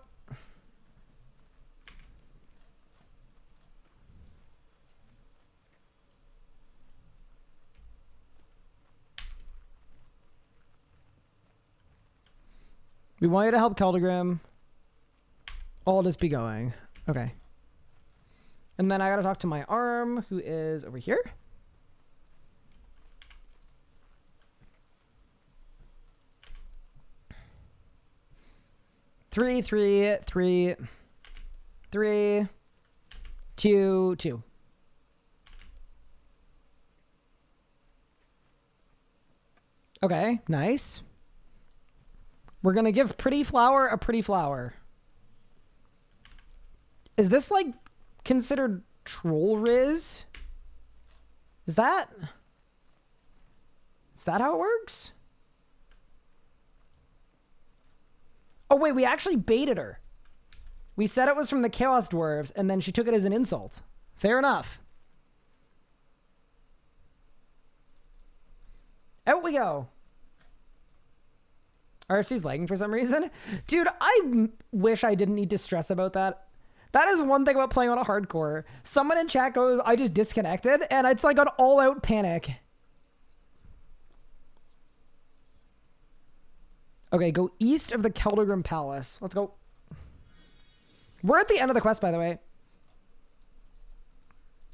We want you to help Keldegrim. I'll just be going. Okay. And then I gotta talk to my arm, who is over here. Three, 2, 2. Okay, nice. We're gonna give Pretty Flower a Pretty Flower. Is this like considered troll riz? Is that how it works? Oh wait, we actually baited her. We said it was from the Chaos Dwarves, and then she took it as an insult. Fair enough. Out we go. RFC's lagging for some reason. Dude, I wish I didn't need to stress about that. That is one thing about playing on a hardcore. Someone in chat goes, I just disconnected, and it's like an all-out panic. Okay, go east of the Keldegrim Palace. Let's go. We're at the end of the quest, by the way.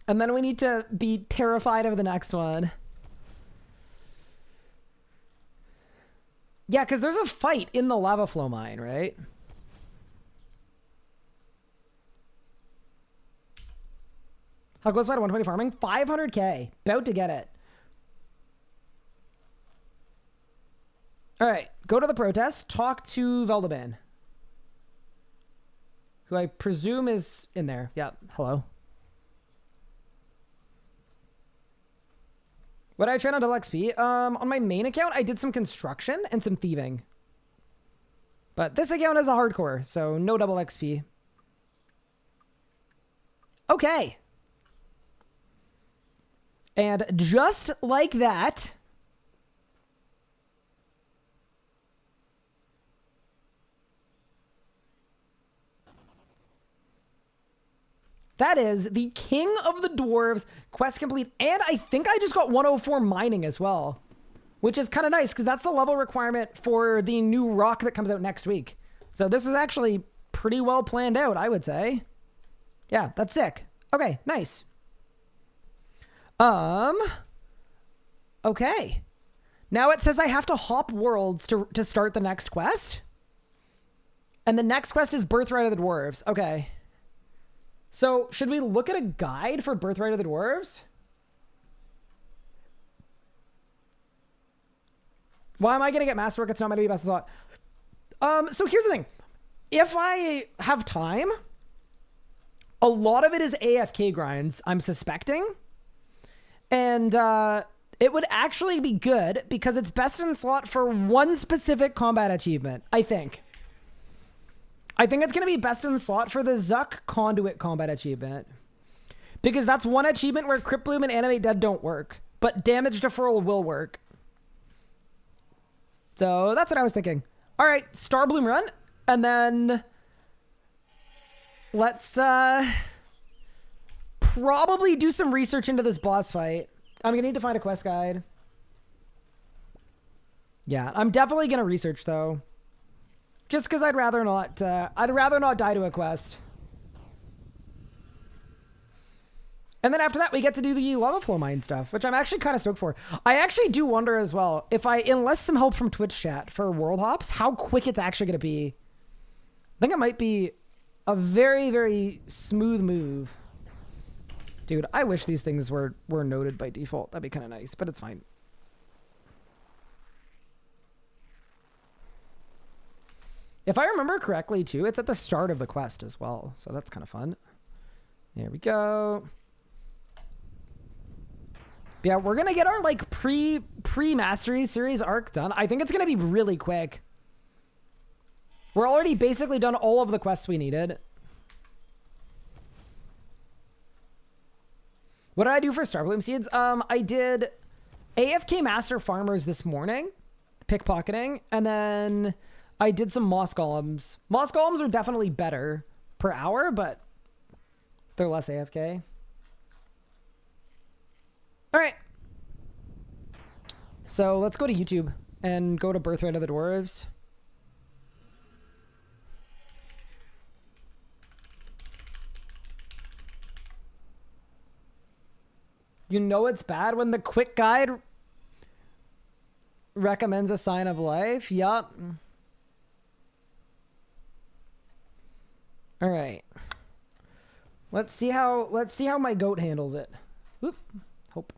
And then we need to be terrified of the next one. Yeah, because there's a fight in the lava flow mine, right? How close am I to 120 farming? 500k. About to get it. All right. Go to the protest. Talk to Veldeban. Who I presume is in there. Yeah. Hello. What did I train on double XP? On my main account, I did some construction and some thieving. But this account is a hardcore, so no double XP. Okay. And just like that, that is the King of the Dwarves quest complete. And I think I just got 104 mining as well, which is kind of nice because that's the level requirement for the new rock that comes out next week. So this is actually pretty well planned out, I would say. Yeah, that's sick. Okay, nice. Okay. Now it says I have to hop worlds to start the next quest. And the next quest is Birthright of the Dwarves. Okay. So should we look at a guide for Birthright of the Dwarves? Why am I going to get Masterwork? It's not meant to be best slot. So here's the thing. If I have time, a lot of it is AFK grinds, I'm suspecting. And it would actually be good because it's best in slot for one specific combat achievement, I think. I think it's going to be best in slot for the Zuck Conduit combat achievement. Because that's one achievement where Crypt Bloom and Animate Dead don't work. But Damage Deferral will work. So that's what I was thinking. All right, Star Bloom run. And then let's probably do some research into this boss fight. I'm going to need to find a quest guide. Yeah, I'm definitely going to research though. Just because I'd rather not die to a quest. And then after that, we get to do the lava flow mine stuff, which I'm actually kind of stoked for. I actually do wonder as well, if I enlist some help from Twitch chat for world hops, how quick it's actually going to be. I think it might be a very, very smooth move. Dude, I wish these things were noted by default. That'd be kind of nice, but it's fine. If I remember correctly, too, it's at the start of the quest as well. So that's kind of fun. There we go. Yeah, we're going to get our, like, pre-mastery series arc done. I think it's going to be really quick. We're already basically done all of the quests we needed. What did I do for Starbloom Seeds? I did AFK Master Farmers this morning. Pickpocketing. And then I did some Moss Golems. Moss Golems are definitely better per hour, but they're less AFK. All right. So let's go to YouTube and go to Birthright of the Dwarves. You know it's bad when the quick guide recommends a sign of life. Yup. All right. Let's see how my goat handles it. Whoop. Hope.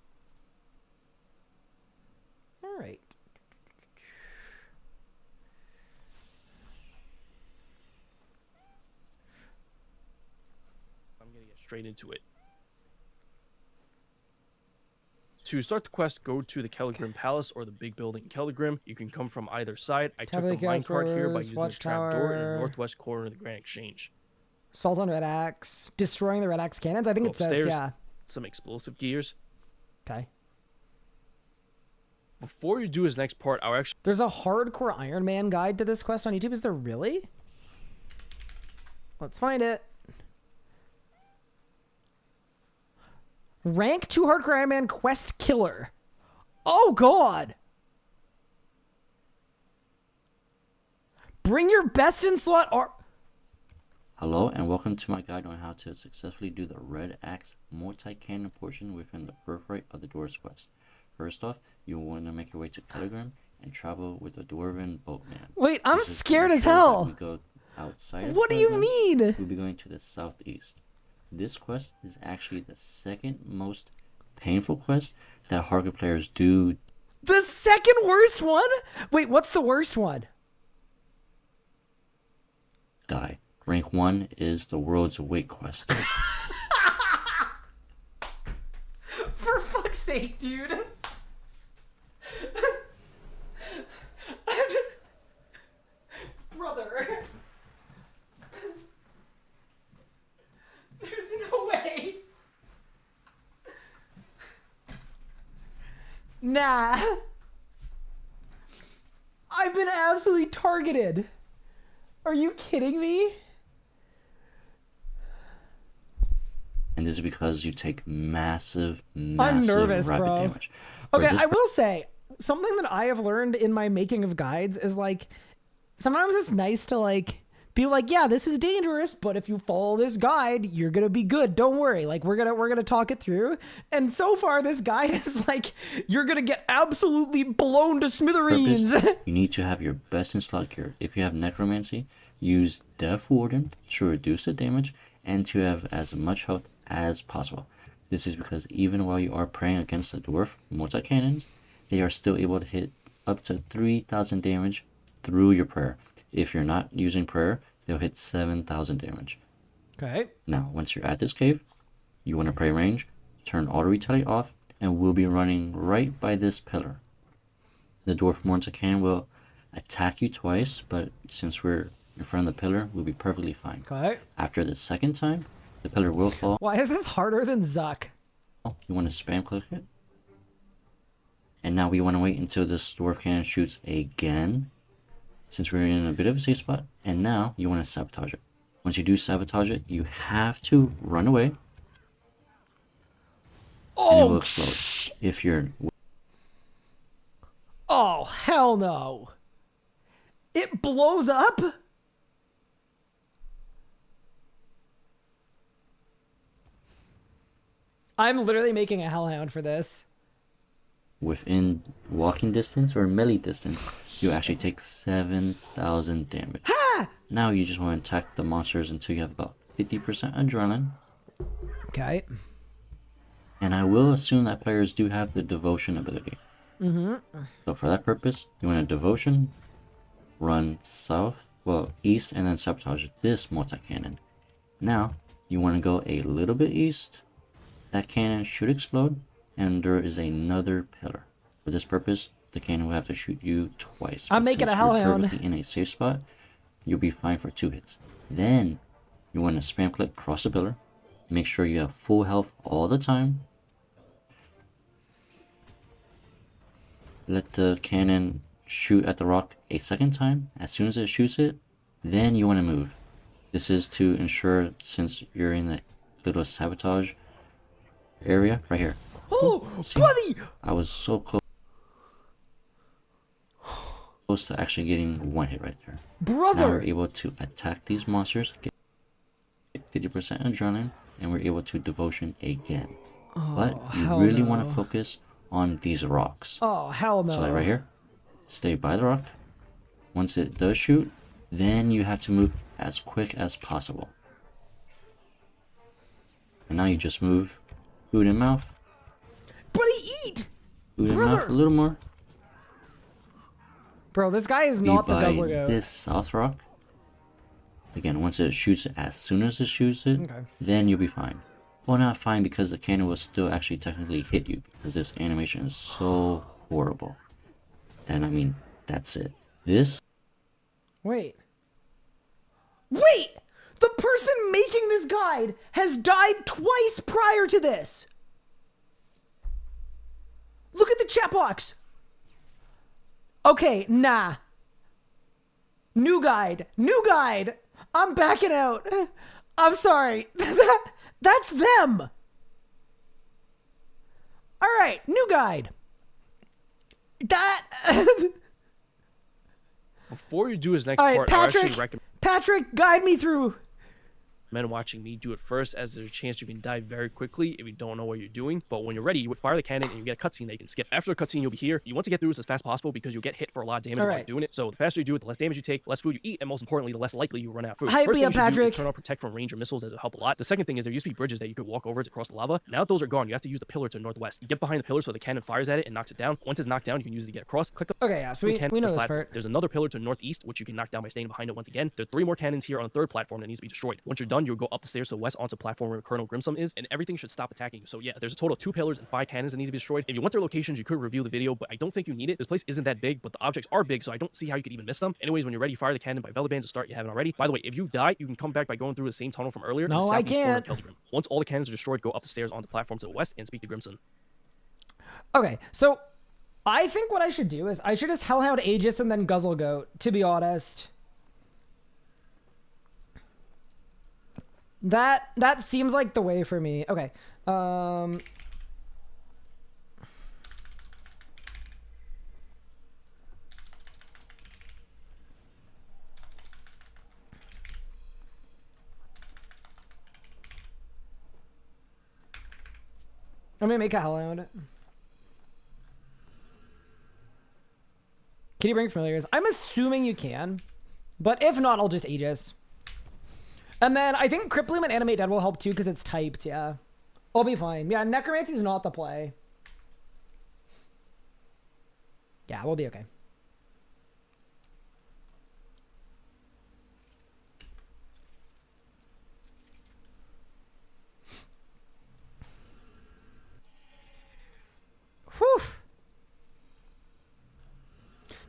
All right. I'm gonna get straight into it. To start the quest, go to the Kelligrim Palace or the big building in Kelligrim. You can come from either side. I took the minecart here by using the trapdoor in the northwest corner of the Grand Exchange. Assault on Red Axe. Destroying the Red Axe cannons. I think it says, yeah. Some explosive gears. Okay. Before you do his next part, I'll actually... There's a hardcore Ironman guide to this quest on YouTube. Is there really? Let's find it. Rank 2 Hardcore Ironman Quest Killer. Oh, God. Bring your best in slot or... Hello and welcome to my guide on how to successfully do the Red Axe multi-cannon portion within the Birthright of the Dwarves quest. First off, you'll want to make your way to Kelligrim and travel with the Dwarven Boatman. Wait, I'm scared as hell. We go outside what do you mean? We'll be going to the southeast. this quest is actually the second most painful quest that hardcore players do. The second worst one? Wait, what's the worst one? Die. Rank 1 is the world's weight quest. For fuck's sake, dude. Brother. There's no way. Nah. I've been absolutely targeted. Are you kidding me? And this is because you take massive I'm nervous, rapid bro. damage. For Okay, this I will say, something that I have learned in my making of guides is like, sometimes it's nice to like, be like, yeah, this is dangerous, but if you follow this guide, you're gonna be good. Don't worry. Like, we're gonna talk it through. And so far, this guide is like, you're gonna get absolutely blown to smithereens. purpose, you need to have your best in slot gear. If you have necromancy, use Death Warden to reduce the damage and to have as much health as possible. This is because even while you are praying against the dwarf multi-cannons, they are still able to hit up to 3,000 damage through your prayer. If you're not using prayer, they'll hit 7,000 damage. Okay. Now, once you're at this cave, you want to pray range, turn auto retaliate off, and we'll be running right by this pillar. The dwarf multi-cannon will attack you twice, but since we're in front of the pillar, we'll be perfectly fine. Okay. After the second time, the pillar will fall. Why is this harder than Zuck? You want to spam click it. And now we want to wait until this dwarf cannon shoots again, since we're in a bit of a safe spot. And now you want to sabotage it. Once you do sabotage it, you have to run away. And it will explode. If you're... Oh, hell no. It blows up? I'm literally making a hellhound for this. within walking distance or melee distance, you actually take 7,000 damage. Now you just want to attack the monsters until you have about 50% adrenaline. Okay. And I will assume that players do have the devotion ability. So for that purpose, you want to devotion, run south, well, east, and then sabotage this multi-cannon. Now, you want to go a little bit east. That cannon should explode, and there is another pillar. For this purpose, the cannon will have to shoot you twice. I'm But making a since you're hellhound. perfectly in a safe spot, you'll be fine for 2 hits. Then, you want to spam click across the pillar. Make sure you have full health all the time. Let the cannon shoot at the rock a second time. As soon as it shoots it, then you want to move. This is to ensure, since you're in the little sabotage area right here. Oh, See? buddy! I was so close to actually getting one hit right there. Now we're Brother! able to attack these monsters, get 50% adrenaline, and we're able to devotion again. But you hell really want no. to focus on these rocks. Oh, hell no. So like right here, stay by the rock. Once it does shoot, then you have to move as quick as possible. And now you just move food and mouth, Buddy, eat! food and mouth Brother. a little more. Bro, this guy is Be not the by guzzler goat. this south rock. Again, once it shoots, as soon as it shoots it, Okay. then you'll be fine. Well, not fine, because the cannon will still actually technically hit you, because this animation is so horrible. And I mean, that's it. This, Wait. Wait! The person making this guide has died twice prior to this! Look at the chat box! Okay, nah. New guide. New guide! I'm backing out. I'm sorry. That's them! Alright, new guide. That... Before you do his next Alright, part, I actually Patrick! recommend. Patrick, guide me through. recommend watching me do it first, as there's a chance you can die very quickly if you don't know what you're doing. But when you're ready, you would fire the cannon and you get a cutscene that you can skip. After the cutscene, you'll be here. You want to get through this as fast as possible because you'll get hit for a lot of damage while doing it. So the faster you do it, the less damage you take, the less food you eat, and most importantly, the less likely you run out of food. Hi, First thing you should do Patrick. is turn on protect from range or missiles, as it'll help a lot. The second thing is there used to be bridges that you could walk over to cross the lava. Now that those are gone, you have to use the pillar to the northwest. You get behind the pillar so the cannon fires at it and knocks it down. Once it's knocked down, you can use it to get across. Click up. Okay, yeah, so we know this part. There's another pillar to the northeast, which you can knock down by staying behind it once again. There are 3 more cannons here on the third platform that needs to be destroyed. Once you're done, you'll go up the stairs to the west onto the platform where Colonel Grimsum is, and everything should stop attacking you. So yeah, there's a total of 2 pillars and 5 cannons that need to be destroyed. If you want their locations, you could review the video, but I don't think you need it. This place isn't that big, but the objects are big, so I don't see how you could even miss them. Anyways, when you're ready, fire the cannon by Veliband to start. You haven't already. By the way, if you die, you can come back by going through the same tunnel from earlier. No, I can't. Once all the cannons are destroyed, go up the stairs on the platform to the west and speak to Grimson. Okay, so I think what I should do is I should just Hellhound Aegis and then Guzzle Goat, to be honest. That seems like the way for me. Okay. I'm gonna make a Hellhound. Can you bring familiars? I'm assuming you can, but if not, I'll just Aegis. And then I think Crypt Bloom and Animate Dead will help too because it's typed, yeah. I'll be fine. Yeah, Necromancy's not the play. Yeah, we'll be okay. Whew.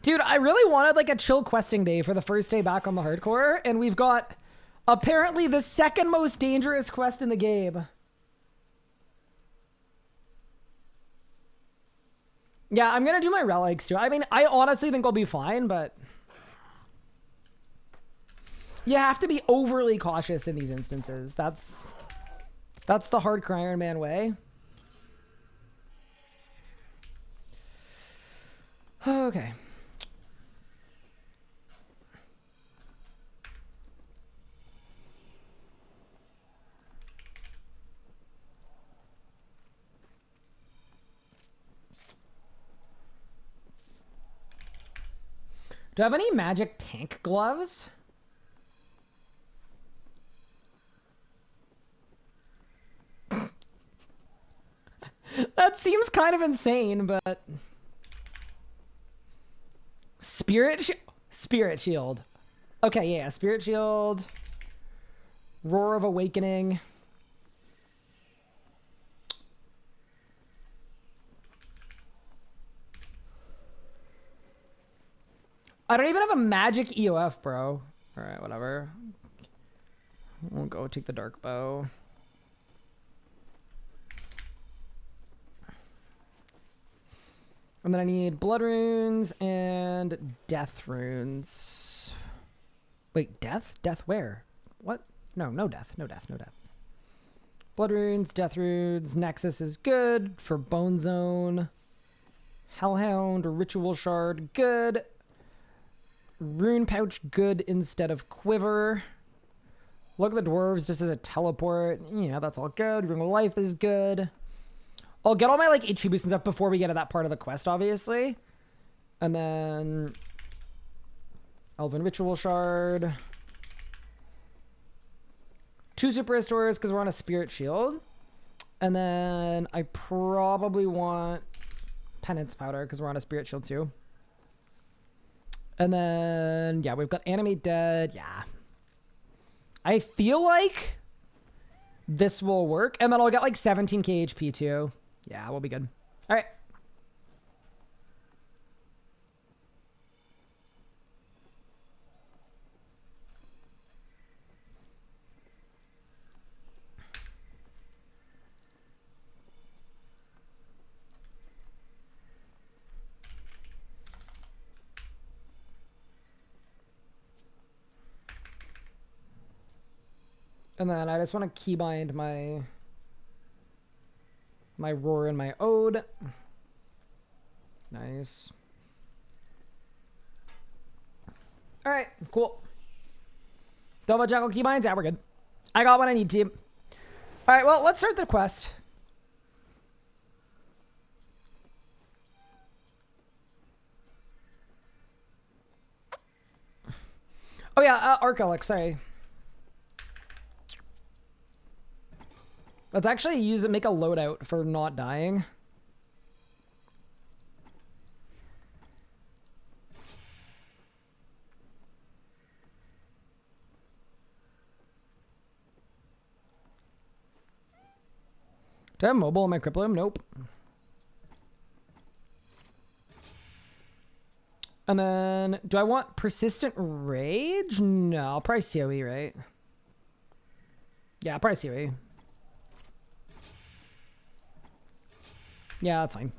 Dude, I really wanted like a chill questing day for the first day back on the hardcore, and we've got apparently the second most dangerous quest in the game. Yeah, I'm gonna do my relics too. I mean, I honestly think I'll be fine, but you have to be overly cautious in these instances. That's the hardcore Iron Man way. Okay. Do I have any magic tank gloves? That seems kind of insane, but Spirit Shield. Okay, yeah, Spirit Shield. Roar of Awakening. I don't even have a magic EOF, bro. All right, whatever. We'll go take the dark bow. And then I need blood runes and death runes. Wait, death? Death where? What? No, no death. No death. No death. Blood runes, death runes. Nexus is good for Bone Zone. Hellhound, Ritual Shard, good. Rune Pouch, good instead of Quiver. Look at the Dwarves just as a teleport. Yeah, that's all good. Ring of Life is good. I'll get all my like HP boosts and stuff before we get to that part of the quest, obviously. And then Elven Ritual Shard. 2 Super Restores because we're on a Spirit Shield. And then I probably want Penance Powder because we're on a Spirit Shield too. And then, yeah, we've got Animate Dead. Yeah. I feel like this will work. And then I'll get like 17k HP too. Yeah, we'll be good. All right. And then I just want to keybind my roar and my ode. Nice. All right, cool. Double jackal keybinds. Yeah, we're good. I got what I need to. All right, well, let's start the quest. Oh yeah, Arcalix, sorry. Let's actually use it, make a loadout for not dying. Do I have mobile in my Crippleum? Nope. And then, do I want Persistent Rage? No, I'll probably COE, right? Yeah, I'll probably COE. Yeah, that's fine.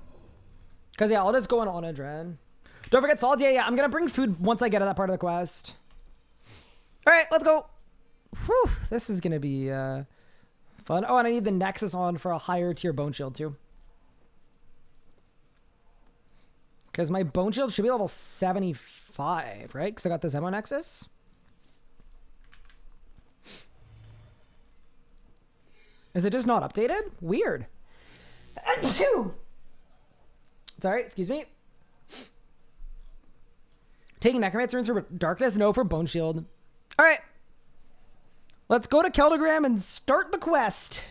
Because, yeah, I'll just go on Adren. Don't forget solids. Yeah, I'm going to bring food once I get to that part of the quest. All right, let's go. Whew, this is going to be fun. Oh, and I need the Nexus on for a higher tier Bone Shield, too. Because my Bone Shield should be level 75, right? Because I got the Zemo Nexus. Is it just not updated? Weird. Sorry, excuse me. Taking Necromancer runes for Darkness? No, for Bone Shield. All right. Let's go to Keldogram and start the quest.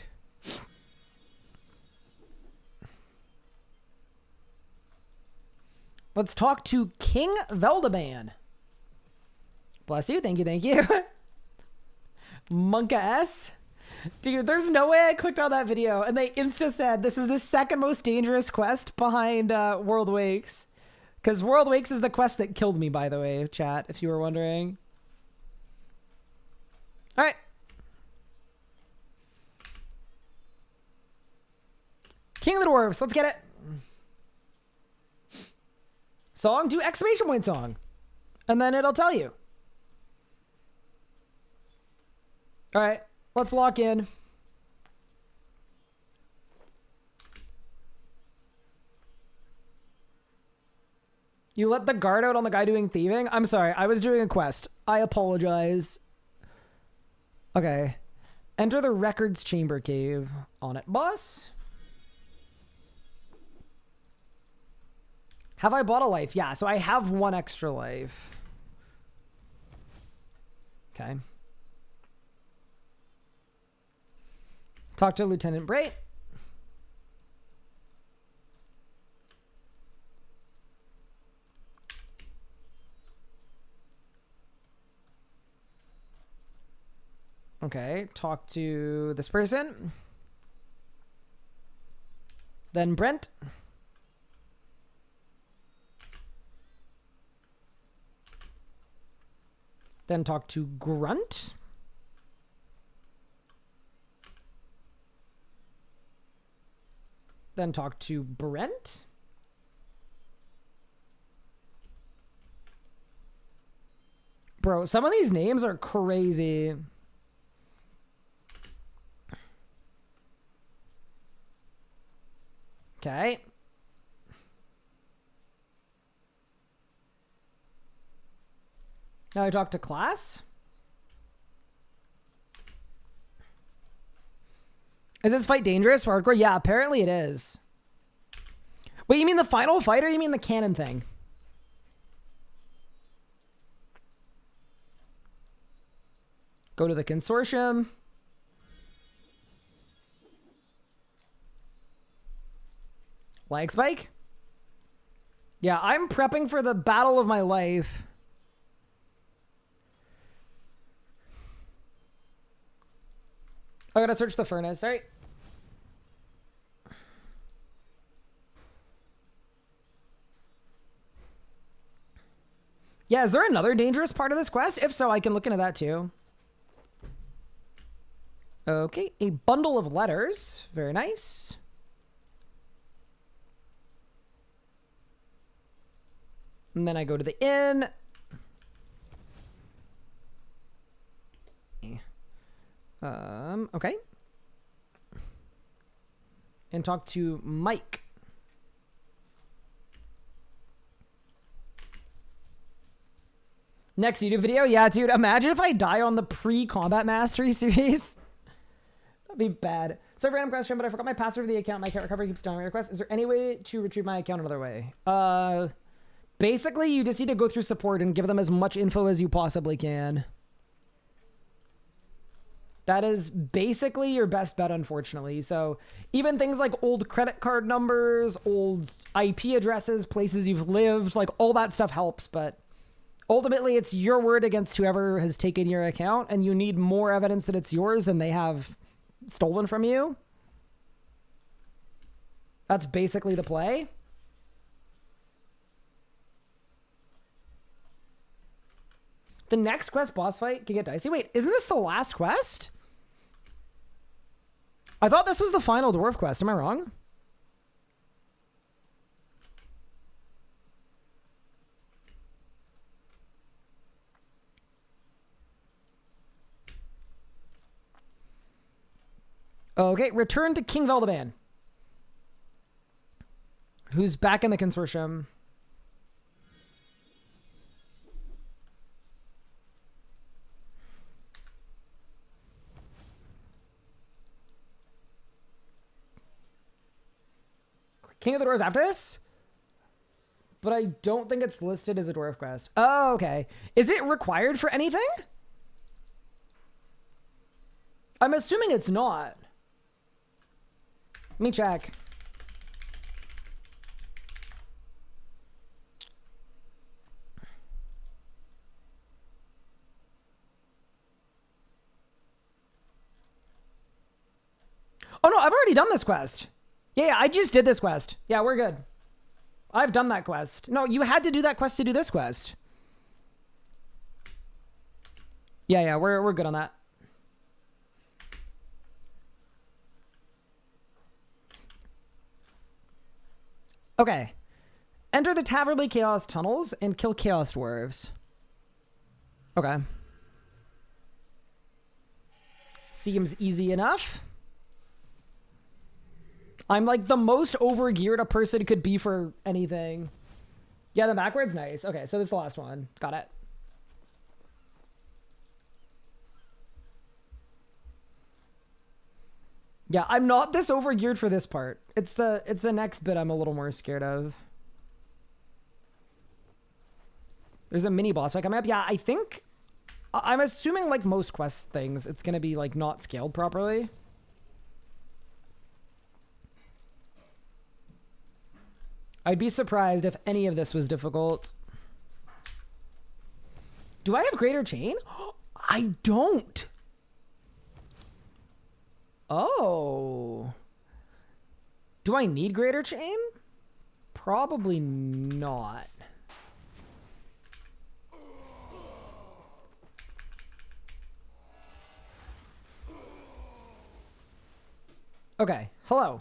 Let's talk to King Veldaban. Bless you. Thank you. Thank you. Monka S. Dude, there's no way I clicked on that video and they insta said this is the second most dangerous quest behind World Wakes. Because World Wakes is the quest that killed me, by the way, chat, if you were wondering. All right. King of the Dwarves. Let's get it. Song, do exclamation point song. And then it'll tell you. All right, let's lock in. You let the guard out on the guy doing thieving? I'm sorry, I was doing a quest. I apologize. Okay. Enter the records chamber cave. On it, boss. Have I bought a life? Yeah, so I have one extra life. Okay. Talk to Lieutenant Brait. Okay, talk to this person. Then Brent. Then talk to Grunt. Then talk to Brent. Bro, some of these names are crazy. Okay. Now I talk to class. Is this fight dangerous for hardcore? Yeah, apparently it is. Wait, you mean the final fight or you mean the cannon thing? Go to the consortium. Lag spike? Yeah, I'm prepping for the battle of my life. I gotta search the furnace, right? Yeah, is there another dangerous part of this quest? If so, I can look into that too. Okay, a bundle of letters. Very nice. And then I go to the inn. Okay. And talk to Mike. Next YouTube video? Yeah, dude, imagine if I die on the pre-combat mastery series. That'd be bad. So random question, but I forgot my password for the account. My account recovery keeps dying my request. Is there any way to retrieve my account another way? Basically, you just need to go through support and give them as much info as you possibly can. That is basically your best bet, unfortunately. So even things like old credit card numbers, old IP addresses, places you've lived, like all that stuff helps. But ultimately, it's your word against whoever has taken your account, and you need more evidence that it's yours than they have stolen from you. That's basically the play. The next quest boss fight can get dicey. Wait, isn't this the last quest? I thought this was the final dwarf quest. Am I wrong? Okay, return to King Veldeban, who's back in the consortium. King of the Dwarves after this? But I don't think it's listed as a dwarf quest. Oh, okay. Is it required for anything? I'm assuming it's not. Let me check. Oh no, I've already done this quest. Yeah, I just did this quest. Yeah, we're good. I've done that quest. No, you had to do that quest to do this quest. Yeah, we're good on that. Okay. Enter the Taverley Chaos tunnels and kill Chaos Dwarves. Okay. Seems easy enough. I'm like the most overgeared a person could be for anything. Yeah, the backwards, nice. Okay, so this is the last one. Got it. Yeah, I'm not this overgeared for this part. It's the next bit I'm a little more scared of. There's a mini boss fight coming up. Yeah, I think I'm assuming like most quest things, it's gonna be like not scaled properly. I'd be surprised if any of this was difficult. Do I have greater chain? I don't. Oh. Do I need greater chain? Probably not. Okay, hello.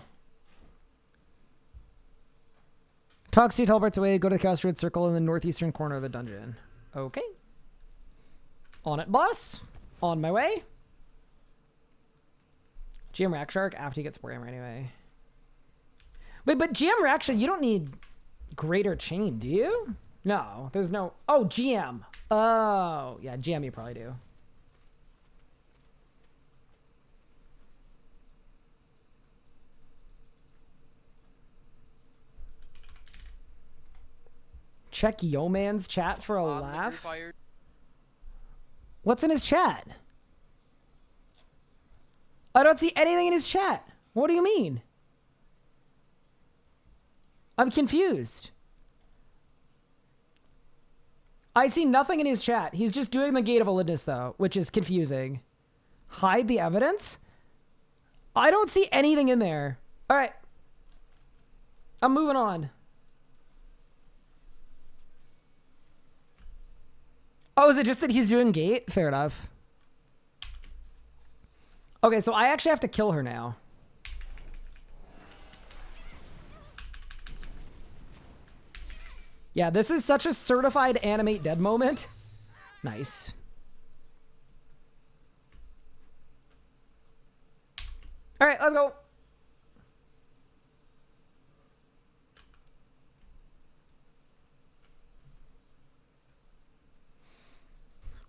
Toxie teleports away, go to the Chaos Druid Circle in the northeastern corner of the dungeon. Okay. On it, boss. On my way. GM Rack Shark after you get Spore Hammer anyway. Wait, but GM Rack Shark, you don't need greater chain, do you? No, there's no... Oh, GM. Oh, yeah, GM you probably do. Check Yo Man's chat for a laugh. What's in his chat? I don't see anything in his chat. What do you mean? I'm confused. I see nothing in his chat. He's just doing the Gate of Olympus though, which is confusing. Hide the evidence? I don't see anything in there. All right. I'm moving on. Oh, is it just that he's doing Gate? Fair enough. Okay, so I actually have to kill her now. Yeah, this is such a certified animate dead moment. Nice. All right, let's go.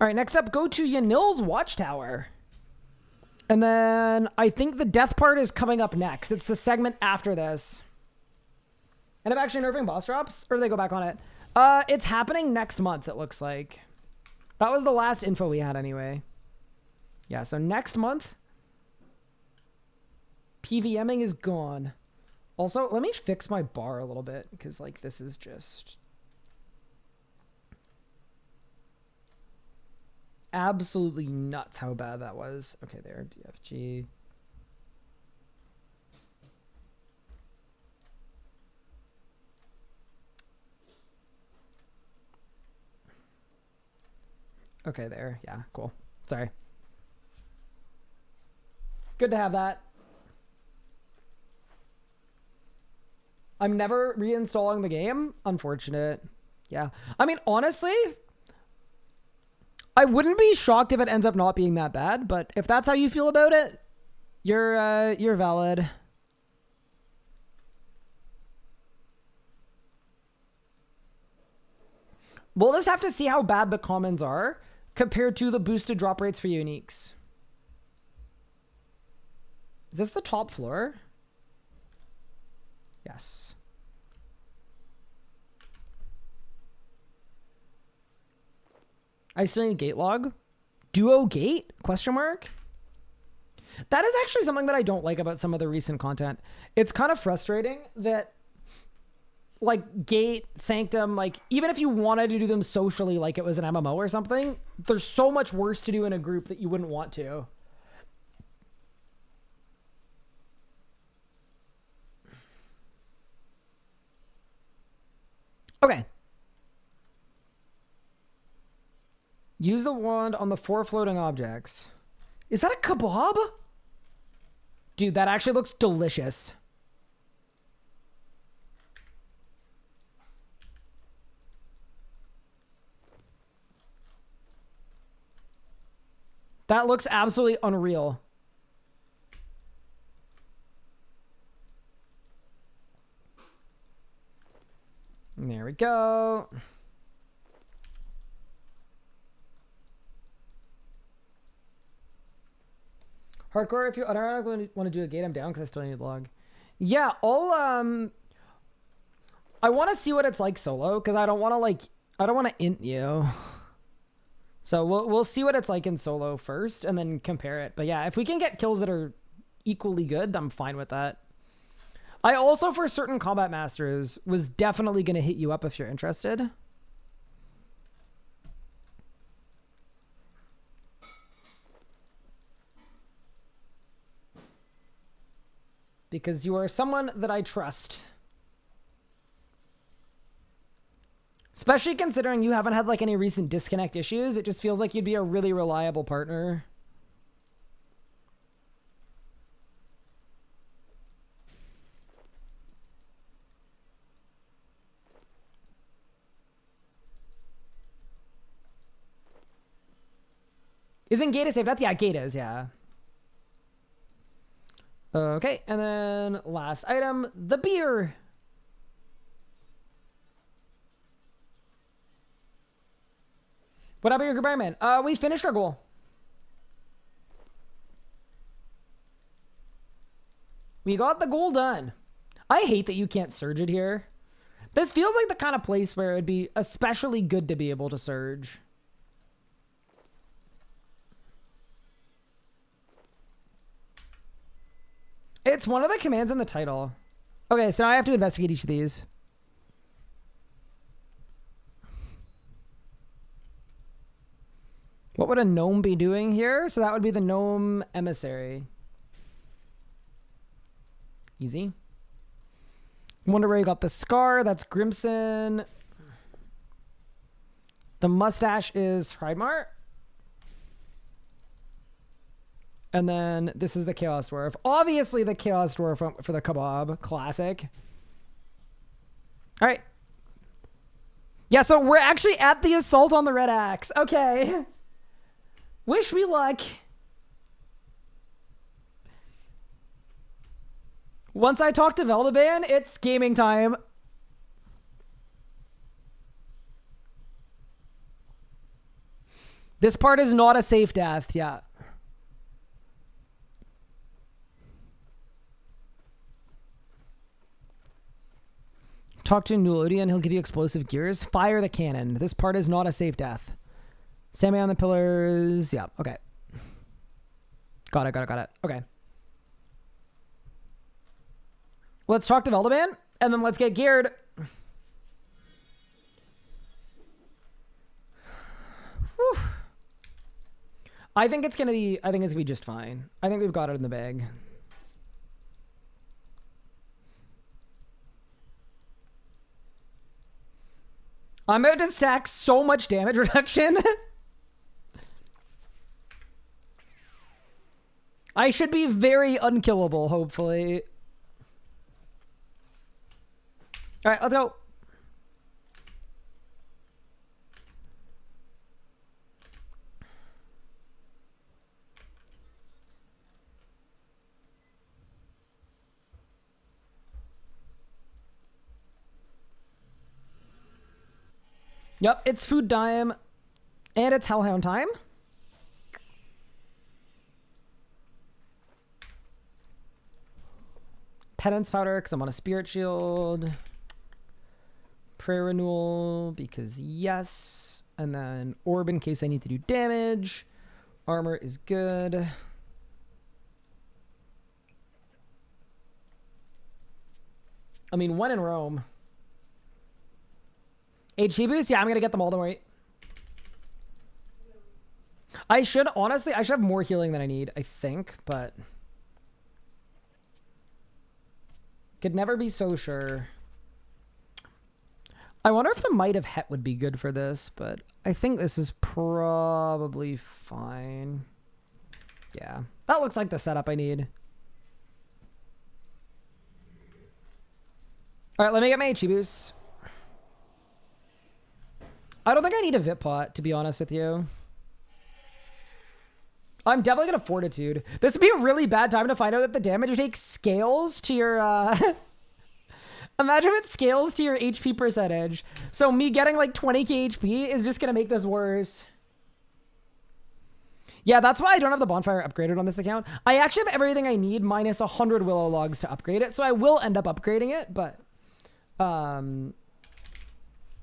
All right, next up, go to Yanil's Watchtower. And then I think the death part is coming up next. It's the segment after this. And I'm actually nerfing boss drops, or do they go back on it? It's happening next month, it looks like. That was the last info we had anyway. Yeah, so next month, PVMing is gone. Also, let me fix my bar a little bit, because, like, this is just absolutely nuts how bad that was. Okay, there, DFG. Okay, there. Yeah, cool. Sorry. Good to have that. I'm never reinstalling the game. Unfortunate. Yeah. I mean, honestly, I wouldn't be shocked if it ends up not being that bad, but if that's how you feel about it, you're valid. We'll just have to see how bad the commons are compared to the boosted drop rates for uniques. Is this the top floor? Yes. I still need gate log. Duo gate? Question mark? That is actually something that I don't like about some of the recent content. It's kind of frustrating that, like, Gate, Sanctum, like, even if you wanted to do them socially like it was an MMO or something, there's so much worse to do in a group that you wouldn't want to. Okay. Use the wand on the 4 floating objects. Is that a kebab? Dude, that actually looks delicious. That looks absolutely unreal. There we go. Hardcore, if you I don't want to do a gate, I'm down because I still need log. Yeah, I want to see what it's like solo because I don't want to int you. So we'll see what it's like in solo first and then compare it. But yeah, if we can get kills that are equally good, I'm fine with that. I also, for certain combat masters, was definitely going to hit you up if you're interested. Because you are someone that I trust. Especially considering you haven't had like any recent disconnect issues. It just feels like you'd be a really reliable partner. Isn't Gate a safe death? Yeah, Gate is, yeah. Okay, and then last item, the beer. What about your group Ironman? We finished our goal. We got the goal done. I hate that you can't surge it here. This feels like the kind of place where it'd be especially good to be able to surge. It's one of the commands in the title. Okay, so now I have to investigate each of these. What would a gnome be doing here? So that would be the gnome emissary. Easy. Wonder where you got the scar. That's Grimson. The mustache is Hreidmar. And then this is the Chaos Dwarf. Obviously the Chaos Dwarf for the kebab. Classic. All right. Yeah, so we're actually at the assault on the Red Axe. Okay. Wish me luck. Once I talk to Veldaban, it's gaming time. This part is not a safe death. Yeah. Talk to Nulodian. He'll give you explosive gears. Fire the cannon. This part is not a safe death. Sammy on the pillars. Yeah. Okay. Got it. Okay. Let's talk to Veldaman, and then let's get geared. Whew. I think it's gonna be just fine. I think we've got it in the bag. I'm about to stack so much damage reduction. I should be very unkillable, hopefully. All right, let's go. Yep, it's food time, and it's Hellhound time. Penance powder, because I'm on a spirit shield. Prayer renewal, because yes. And then orb in case I need to do damage. Armor is good. I mean, when in Rome. HP boost? Yeah, I'm going to get them all, don't worry. Honestly, I should have more healing than I need, I think, but... Could never be so sure. I wonder if the Might of Het would be good for this, but I think this is probably fine. Yeah, that looks like the setup I need. All right, let me get my HP boost. I don't think I need a Vit Pot, to be honest with you. I'm definitely going to Fortitude. This would be a really bad time to find out that the damage you take scales to your... Imagine if it scales to your HP percentage. So me getting like 20k HP is just going to make this worse. Yeah, that's why I don't have the bonfire upgraded on this account. I actually have everything I need minus 100 willow logs to upgrade it. So I will end up upgrading it, but...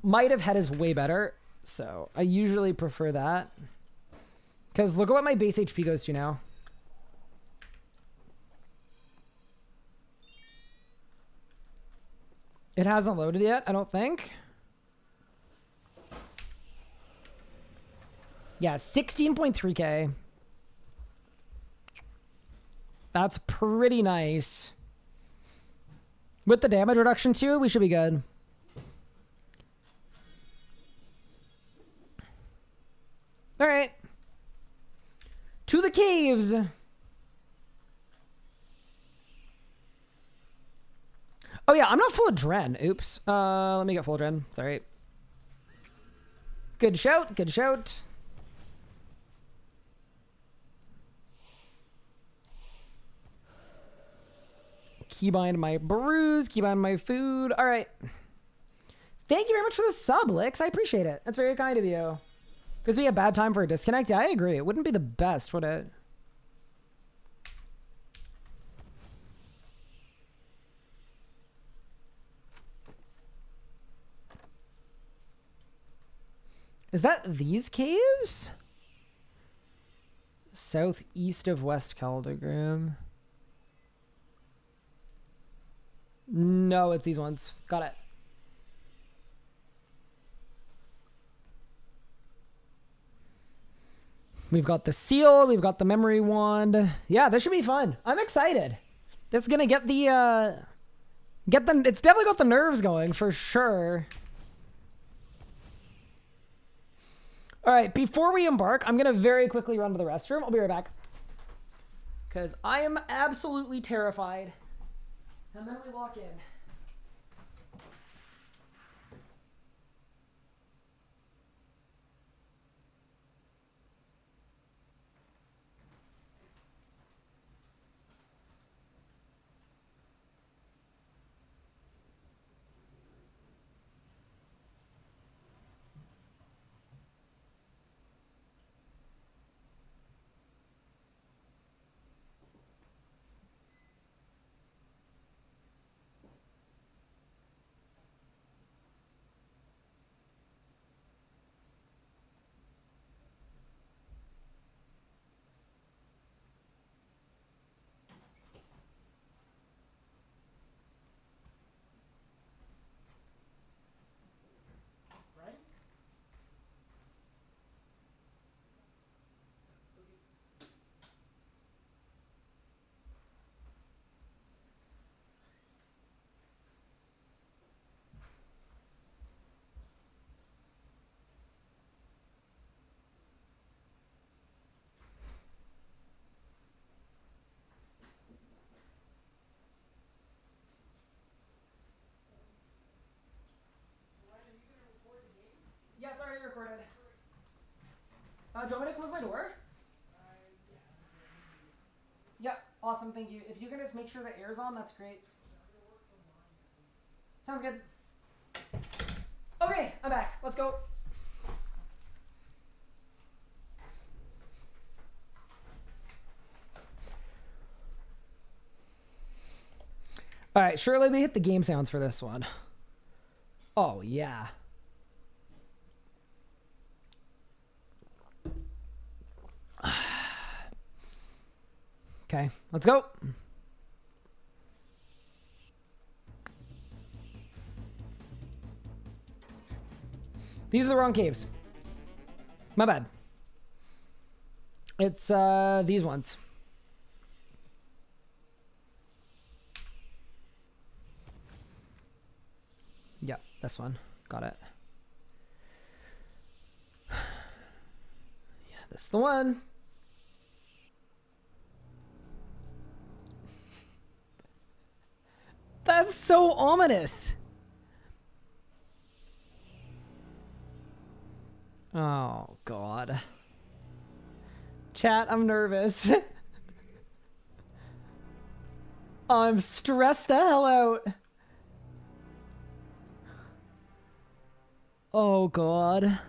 Might have Het is way better. So I usually prefer that. Because look at what my base HP goes to now. It hasn't loaded yet, I don't think. Yeah, 16.3k. That's pretty nice. With the damage reduction too, we should be good. All right. To the caves. Oh yeah, I'm not full of Dren. Oops. Let me get full Dren. Sorry. Good shout. Good shout. Keybind my brews. Keybind my food. All right. Thank you very much for the sub, Lix. I appreciate it. That's very kind of you. Because we have bad time for a disconnect? Yeah, I agree. It wouldn't be the best, would it? Is that these caves? Southeast of West Caldegram. No, it's these ones. Got it. We've got the seal. We've got the memory wand. Yeah, this should be fun. I'm excited. This is going to get the... It's definitely got the nerves going, for sure. All right, before we embark, I'm going to very quickly run to the restroom. I'll be right back. Because I am absolutely terrified. And then we lock in. Yeah, it's already recorded. Do you want me to close my door? Yep, awesome, thank you. If you can just make sure the air's on, that's great. Sounds good. Okay, I'm back. Let's go. All right, sure, let me hit the game sounds for this one. Oh, yeah. Okay, let's go. These are the wrong caves. My bad. It's these ones. Yeah, this one. Got it. Yeah, this is the one. That's so ominous. Oh, God. Chat, I'm nervous. I'm stressed the hell out. Oh, God.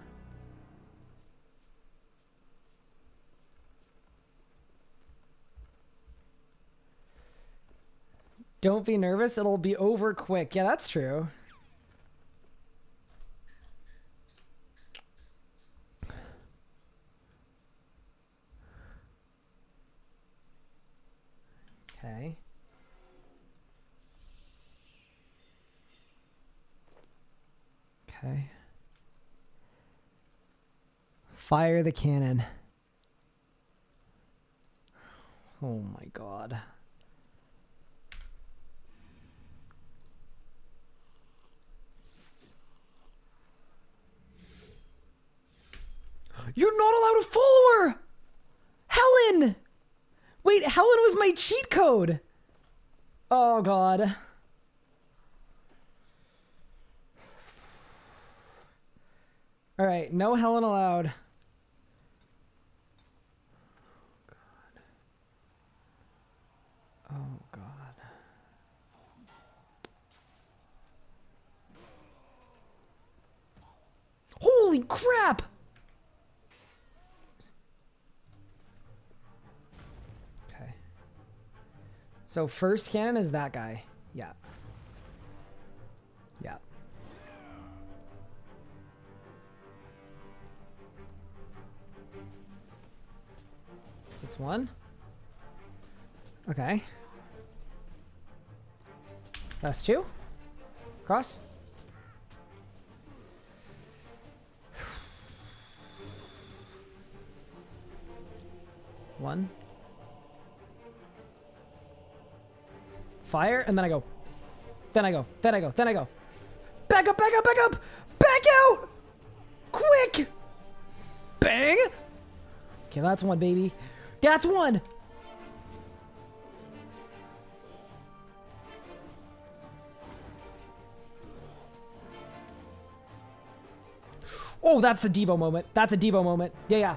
Don't be nervous. It'll be over quick. Yeah, that's true. Okay. Okay. Fire the cannon. Oh my God. You're not allowed to follow her! Helen! Wait, Helen was my cheat code! Oh, God. Alright, no Helen allowed. Oh, God. Holy crap! Okay. So first cannon is that guy. Yeah. Yeah. So it's one. Okay. That's two. Cross. One. Fire, and then I go. Then I go. Then I go. Then I go. Back up, back up, back up! Back out! Quick! Bang! Okay, that's one, baby. That's one! Oh, that's a Devo moment. That's a Devo moment. Yeah, yeah.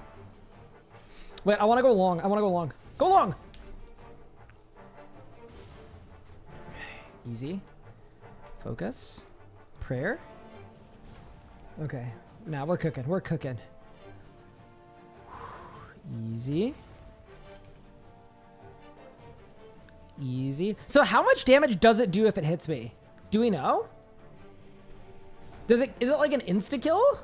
Wait, I want to go long. I want to go long. Go long! Easy. Focus. Prayer. Okay. Now we're cooking. We're cooking. Easy. Easy. So how much damage does it do if it hits me? Do we know? Is it like an insta-kill?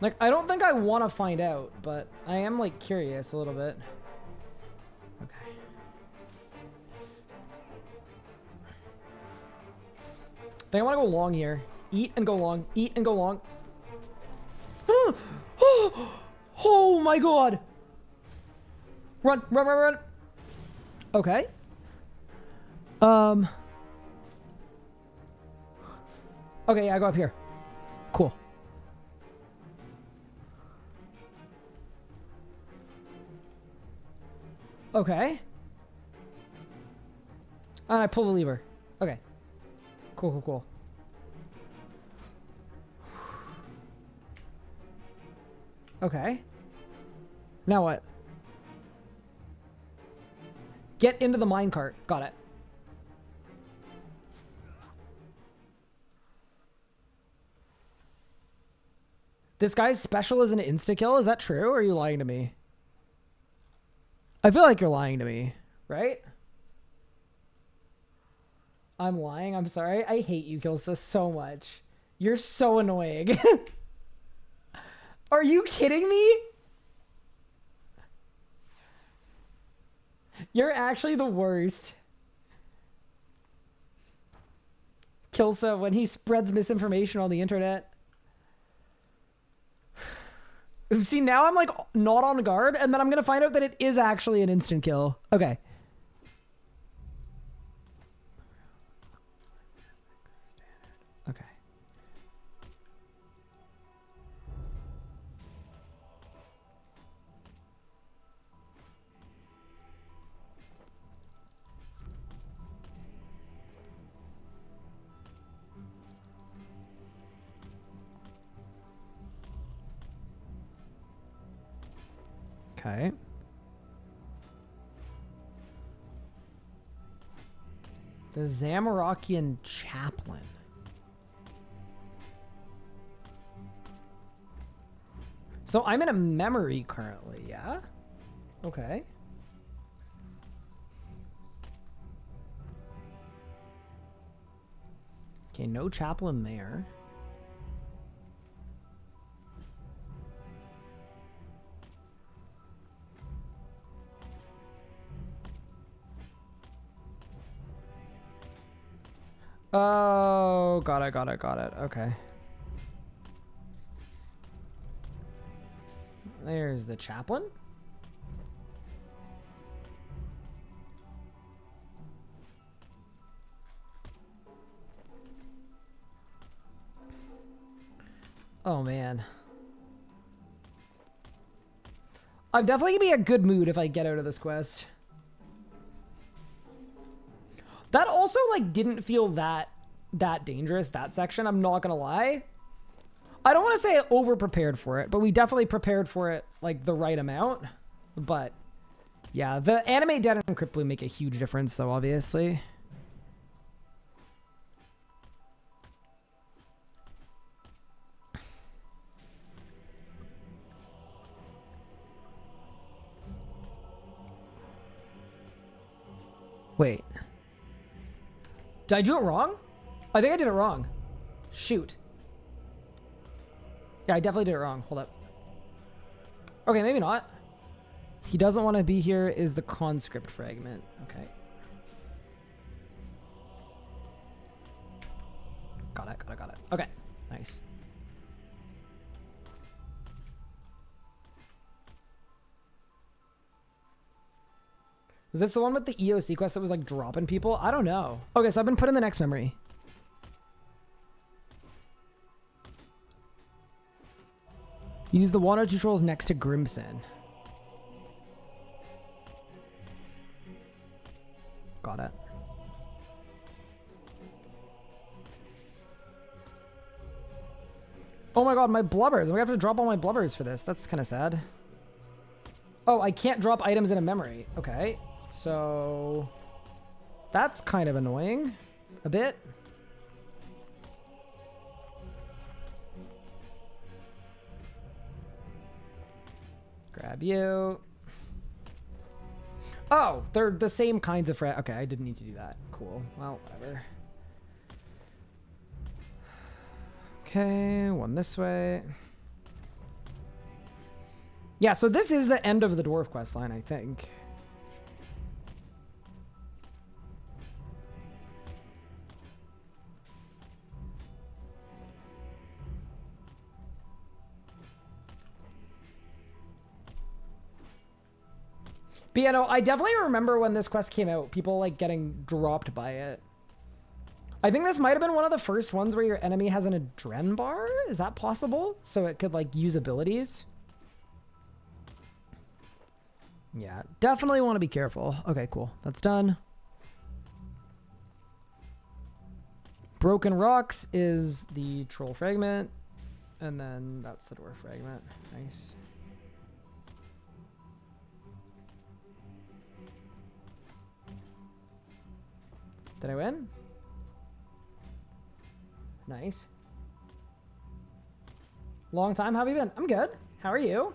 Like, I don't think I want to find out, but I am, like, curious a little bit. Okay. I think I want to go long here. Eat and go long. Eat and go long. Oh my God. Run, run, run, run. Okay. Okay, yeah, I go up here. Cool. Okay. And I pull the lever. Okay. Cool, cool, cool. Okay. Now what? Get into the minecart. Got it. This guy's special is an insta-kill? Is that true, or are you lying to me? I feel like you're lying to me, right? I'm lying. I'm sorry. I hate you, Kilsa, so much. You're so annoying. Are you kidding me? You're actually the worst. Kilsa, when he spreads misinformation on the internet. See, now I'm like not on guard, and then I'm gonna find out that it is actually an instant kill. Okay. Okay. Okay. The Zamorakian chaplain. So I'm in a memory currently, yeah? Okay. Okay, no chaplain there. Oh, got it, got it, got it. Okay. There's the chaplain. Oh, man. I'm definitely gonna be in a good mood if I get out of this quest. That also, like, didn't feel that dangerous, that section. I'm not gonna lie. I don't want to say I over-prepared for it, but we definitely prepared for it, like, the right amount. But, yeah, the animate dead and crypt blue make a huge difference, though, obviously. Wait. Did I do it wrong? I think I did it wrong. Shoot. Yeah, I definitely did it wrong. Hold up. Okay, maybe not. He doesn't want to be here is the conscript fragment. Okay. Got it, got it, got it. Okay, nice. Is this the one with the EOC quest that was like dropping people? I don't know. Okay, so I've been put in the next memory. Use the water tutorials next to Grimson. Got it. Oh my god, my blubbers. I'm gonna have to drop all my blubbers for this. That's kind of sad. Oh, I can't drop items in a memory. Okay. So that's kind of annoying a bit. Grab you. Oh, they're the same kinds of okay, I didn't need to do that. Cool. Well, whatever. Okay, one this way. Yeah, so this is the end of the dwarf quest line, I think. But yeah, no, I definitely remember when this quest came out, people like getting dropped by it. I think this might have been one of the first ones where your enemy has an adren bar. Is that possible? So it could like use abilities. Yeah, definitely want to be careful. Okay, cool. That's done. Broken Rocks is the troll fragment. And then that's the dwarf fragment. Nice. Did I win? Nice. Long time. How have you been? I'm good. How are you?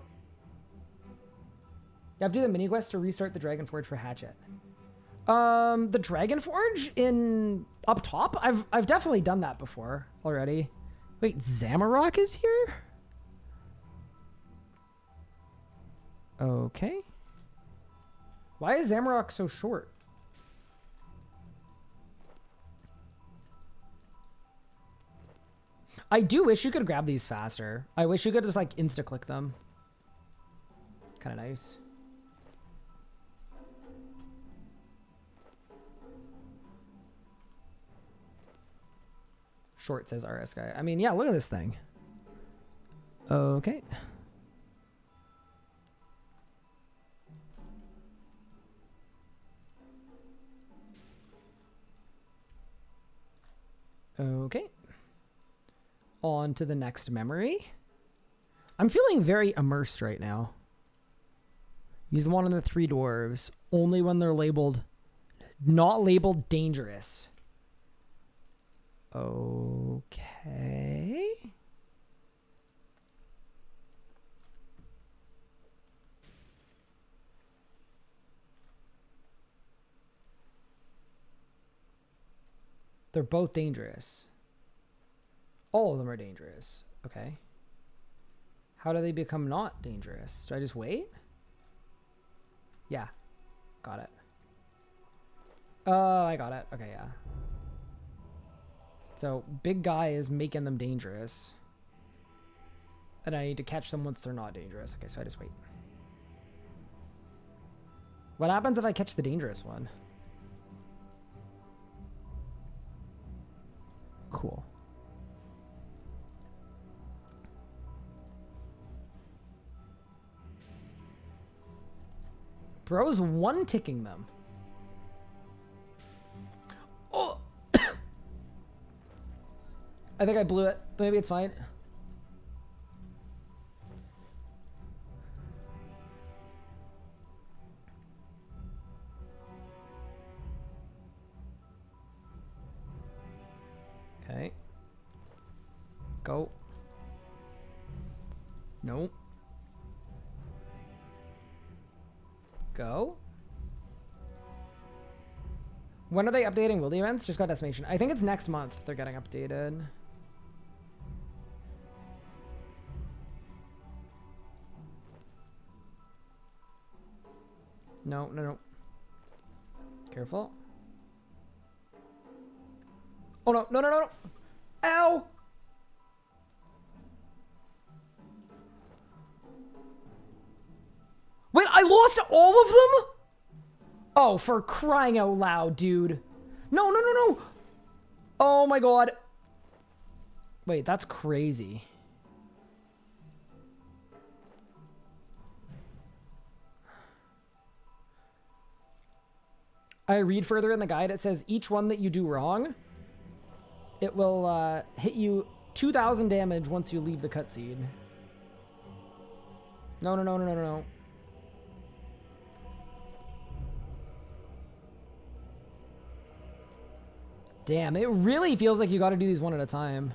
You have to do the mini quest to restart the Dragon Forge for Hatchet. The Dragon Forge in up top? I've definitely done that before already. Wait, Zamarok is here? Okay. Why is Zamarok so short? I do wish you could grab these faster. I wish you could just like insta-click them. Kind of nice. Short says RS guy. I mean, yeah, look at this thing. Okay. Okay. On to the next memory. I'm feeling very immersed right now. Use one of the 3 dwarves. Only when they're labeled, not labeled dangerous. Okay. They're both dangerous. All of them are dangerous. Okay. How do they become not dangerous? Do I just wait? Yeah. Got it. Oh, I got it. Okay, yeah. So, big guy is making them dangerous. And I need to catch them once they're not dangerous. Okay, so I just wait. What happens if I catch the dangerous one? Cool. Bro's one-ticking them. Oh! I think I blew it, but maybe it's fine. Okay. Go. Nope. Go. When are they updating Wildy events? Just got decimation. I think it's next month they're getting updated. No, no, no. Careful. Oh no, no, no, no, no. Ow! Wait, I lost all of them? Oh, for crying out loud, dude. No, no, no, no. Oh my god. Wait, that's crazy. I read further in the guide. It says each one that you do wrong, it will hit you 2,000 damage once you leave the cutscene. No, no, no, no, no, no. Damn, it really feels like you got to do these one at a time.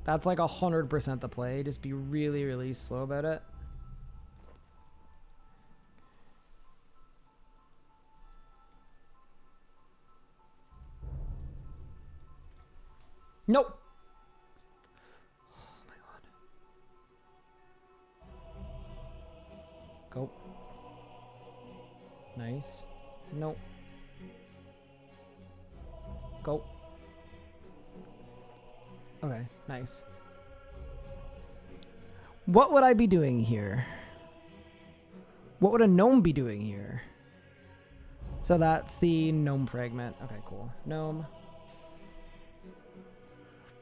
That's like 100% the play. Just be really, really slow about it. Nope. Oh my god. Go. Nice. Nope. Go. Okay, nice. What would I be doing here? What would a gnome be doing here? So that's the gnome fragment. Okay, cool. Gnome.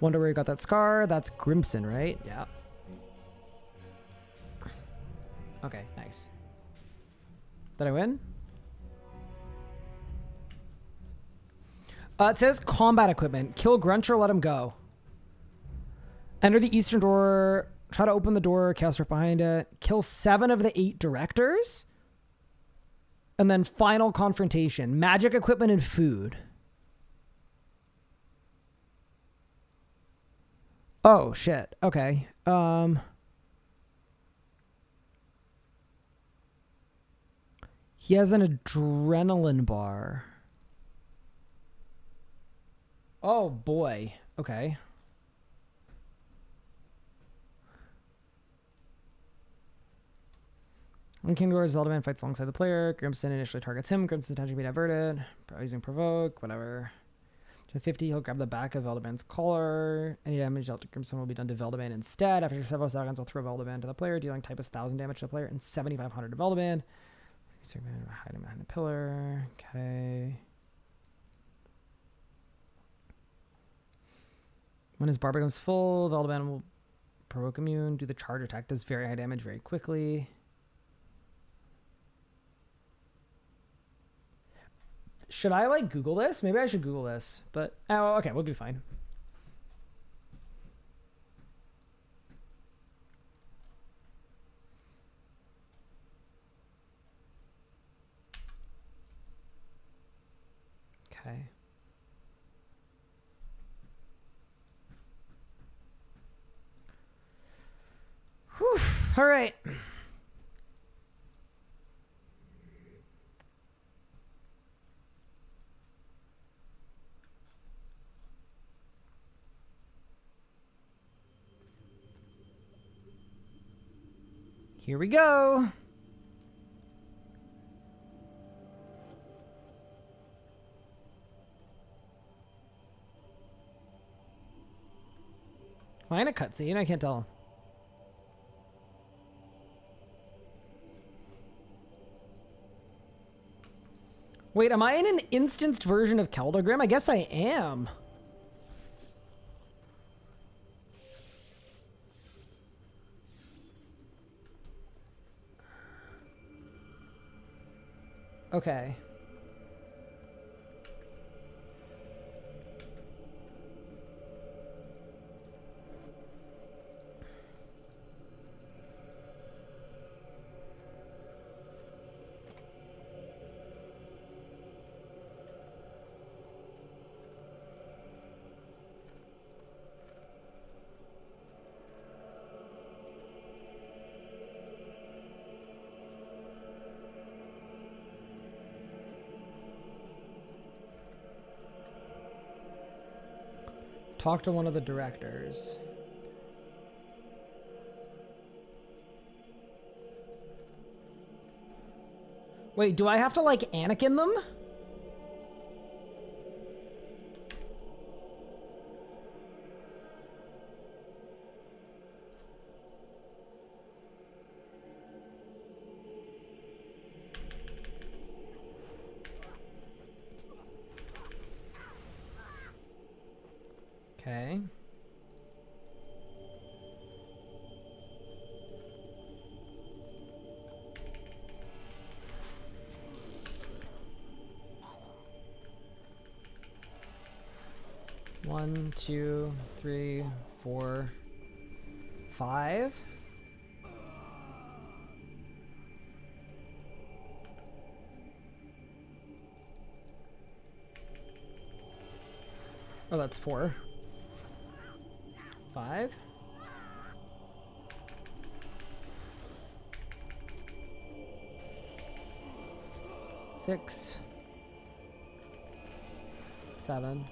Wonder where you got that scar. That's Grimson, right? Yeah. Okay, nice. Did I win? It says combat equipment. Kill Grunch or let him go. Enter the eastern door. Try to open the door. Chaos Rift behind it. Kill 7 of the 8 directors. And then final confrontation. Magic equipment and food. Oh, shit. Okay. He has an adrenaline bar. Oh, boy. Okay. When King Doors, Zelda Man fights alongside the player. Grimson initially targets him. Grimson's attention can be diverted. Using Provoke, whatever. To 50, he'll grab the back of Veldaman's collar. Any damage dealt to Grimson will be done to Veldaman instead. After several seconds, I'll throw Veldaman to the player, dealing typus 1,000 damage to the player and 7,500 to Veldaman. Hide him behind a pillar. Okay. When his bar becomes full, Veldaman will provoke immune. Do the charge attack. Does very high damage very quickly. Should I like Google this? Maybe I should Google this. But oh, okay, we'll be fine. Okay. Whew. All right. Here we go. Am I in a cutscene? I can't tell. Wait, am I in an instanced version of Keldogrim? I guess I am. Okay. Talk to one of the directors. Wait, do I have to like Anakin them? Okay. One, 2, 3, 4, 5. Oh, that's 4. 5. 6. 7.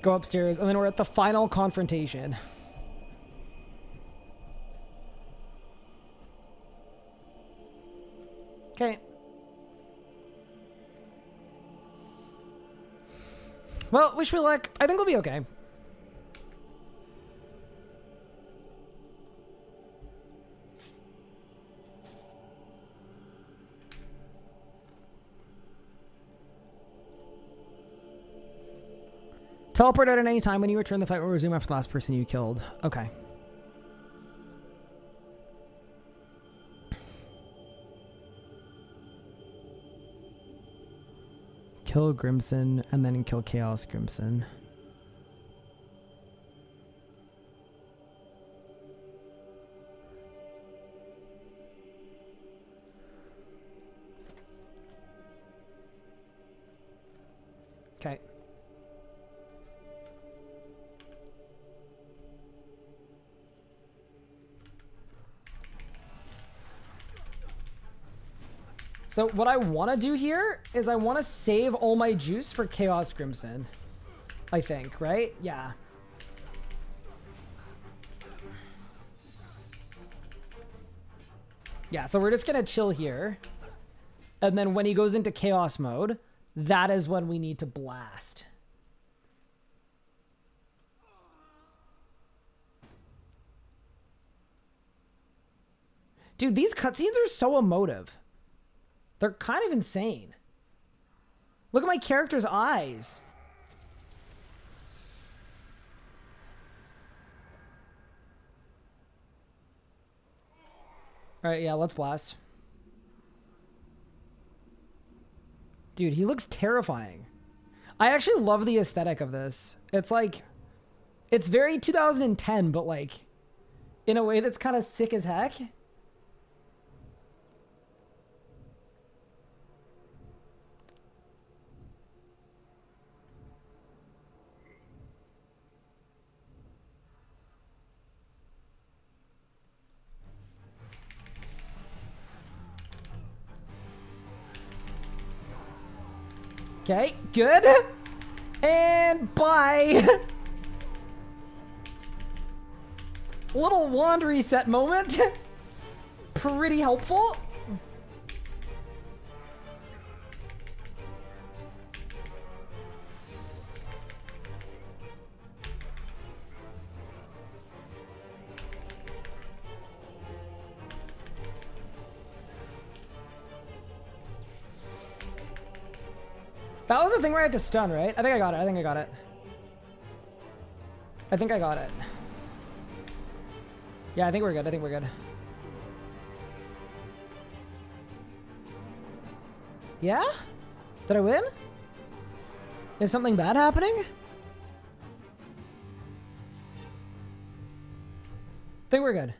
Go upstairs, and then we're at the final confrontation. Okay. Well, wish me luck. I think we'll be okay. Teleport out at any time. When you return, the fight will resume after the last person you killed. Okay. Kill Grimson and then kill Chaos Grimson. Okay. So what I want to do here is I want to save all my juice for Chaos Crimson. I think, right? Yeah. Yeah, so we're just going to chill here. And then when he goes into Chaos mode, that is when we need to blast. Dude, these cutscenes are so emotive. They're kind of insane. Look at my character's eyes. All right, yeah, let's blast. Dude, he looks terrifying. I actually love the aesthetic of this. It's like, it's very 2010, but like, in a way that's kind of sick as heck. Okay, good. And bye. Little wand reset moment. Pretty helpful. That was the thing where I had to stun, right? I think I got it. I think I got it. I think I got it. Yeah, I think we're good. I think we're good. Yeah? Did I win? Is something bad happening? I think we're good.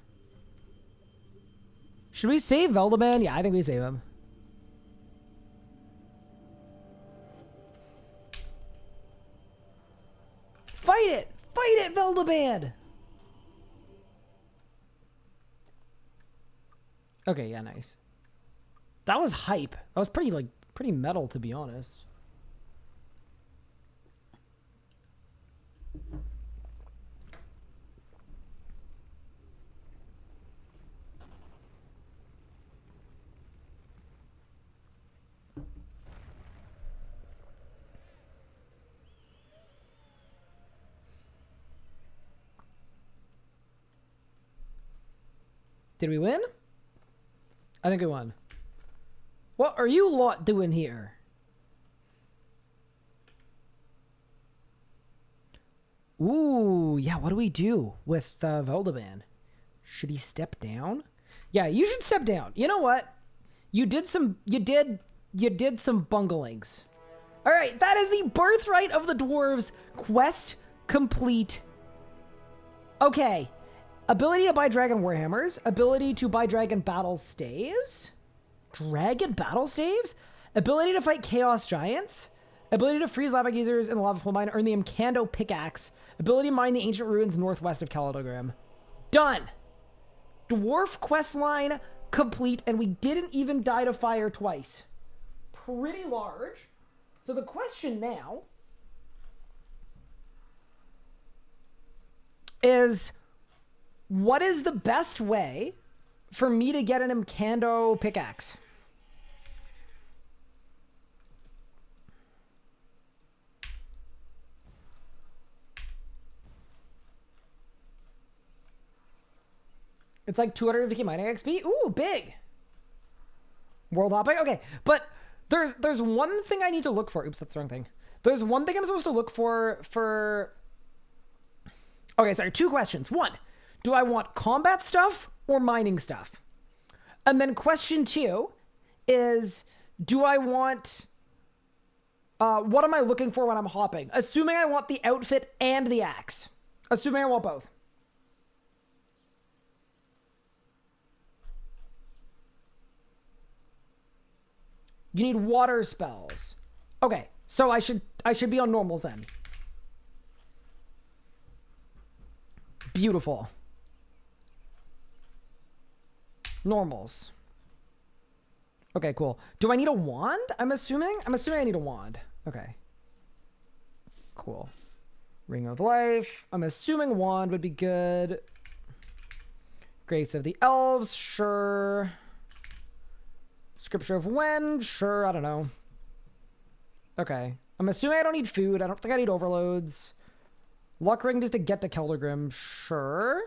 Should we save Veldaban? Yeah, I think we save him. Fight it! Fight it, Veldaban! Okay, yeah, nice. That was hype. That was pretty metal, to be honest. Did we win? I think we won. What are you lot doing here? Ooh, yeah, what do we do with Veldaban? Should he step down? Yeah, you should step down. You know what? You did some bunglings. All right, that is the Birthright of the Dwarves quest complete. Okay. Ability to buy Dragon Warhammers. Ability to buy Dragon Battle Staves. Dragon Battle Staves? Ability to fight Chaos Giants. Ability to freeze lava geysers in the lava flow mine. Earn the Mkando Pickaxe. Ability to mine the ancient ruins northwest of Caledogram. Done! Dwarf quest line complete, and we didn't even die to fire twice. Pretty large. So the question now is, what is the best way for me to get an Mkando pickaxe? It's like 250 mining XP. Ooh, big. World hopping. Okay, but there's one thing I need to look for. Oops, that's the wrong thing. There's one thing I'm supposed to look for. Okay, sorry, 2 questions. 1, do I want combat stuff or mining stuff? And then question 2 is, do I want... what am I looking for when I'm hopping? Assuming I want the outfit and the axe. Assuming I want both. You need water spells. Okay, so I should be on normals then. Beautiful. Normals. Okay, cool. Do I need a wand? I'm assuming I need a wand. Okay. Cool. Ring of Life. I'm assuming wand would be good. Grace of the Elves, sure. Scripture of Wind, sure, I don't know. Okay. I'm assuming I don't need food. I don't think I need overloads. Luck ring just to get to Keldergrim, sure.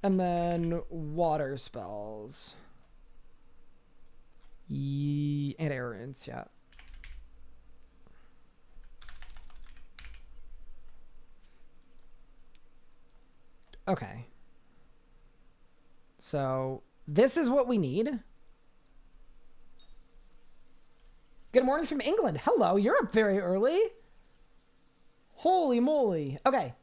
And then water spells. And errands, yeah. Okay. So this is what we need. Good morning from England. Hello, you're up very early. Holy moly. Okay.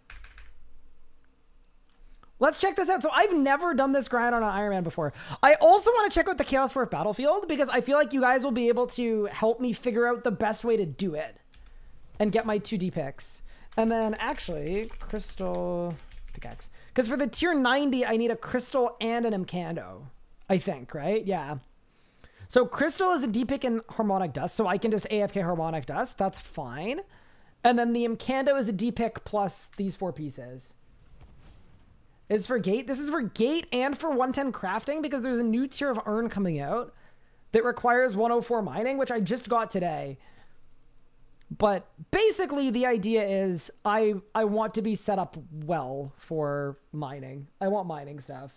Let's check this out. So I've never done this grind on an Ironman before. I also want to check out the Chaos Dwarf Battlefield because I feel like you guys will be able to help me figure out the best way to do it and get my 2D picks. And then actually, crystal pickaxe. Because for the tier 90, I need a crystal and an Emcando, I think, right? Yeah. So crystal is a D pick in harmonic dust, so I can just AFK harmonic dust. That's fine. And then the Emcando is a D pick plus these 4 pieces. Is for gate. This is for gate and for 110 crafting because there's a new tier of urn coming out that requires 104 mining, which I just got today. But basically the idea is I want to be set up well for mining. I want mining stuff.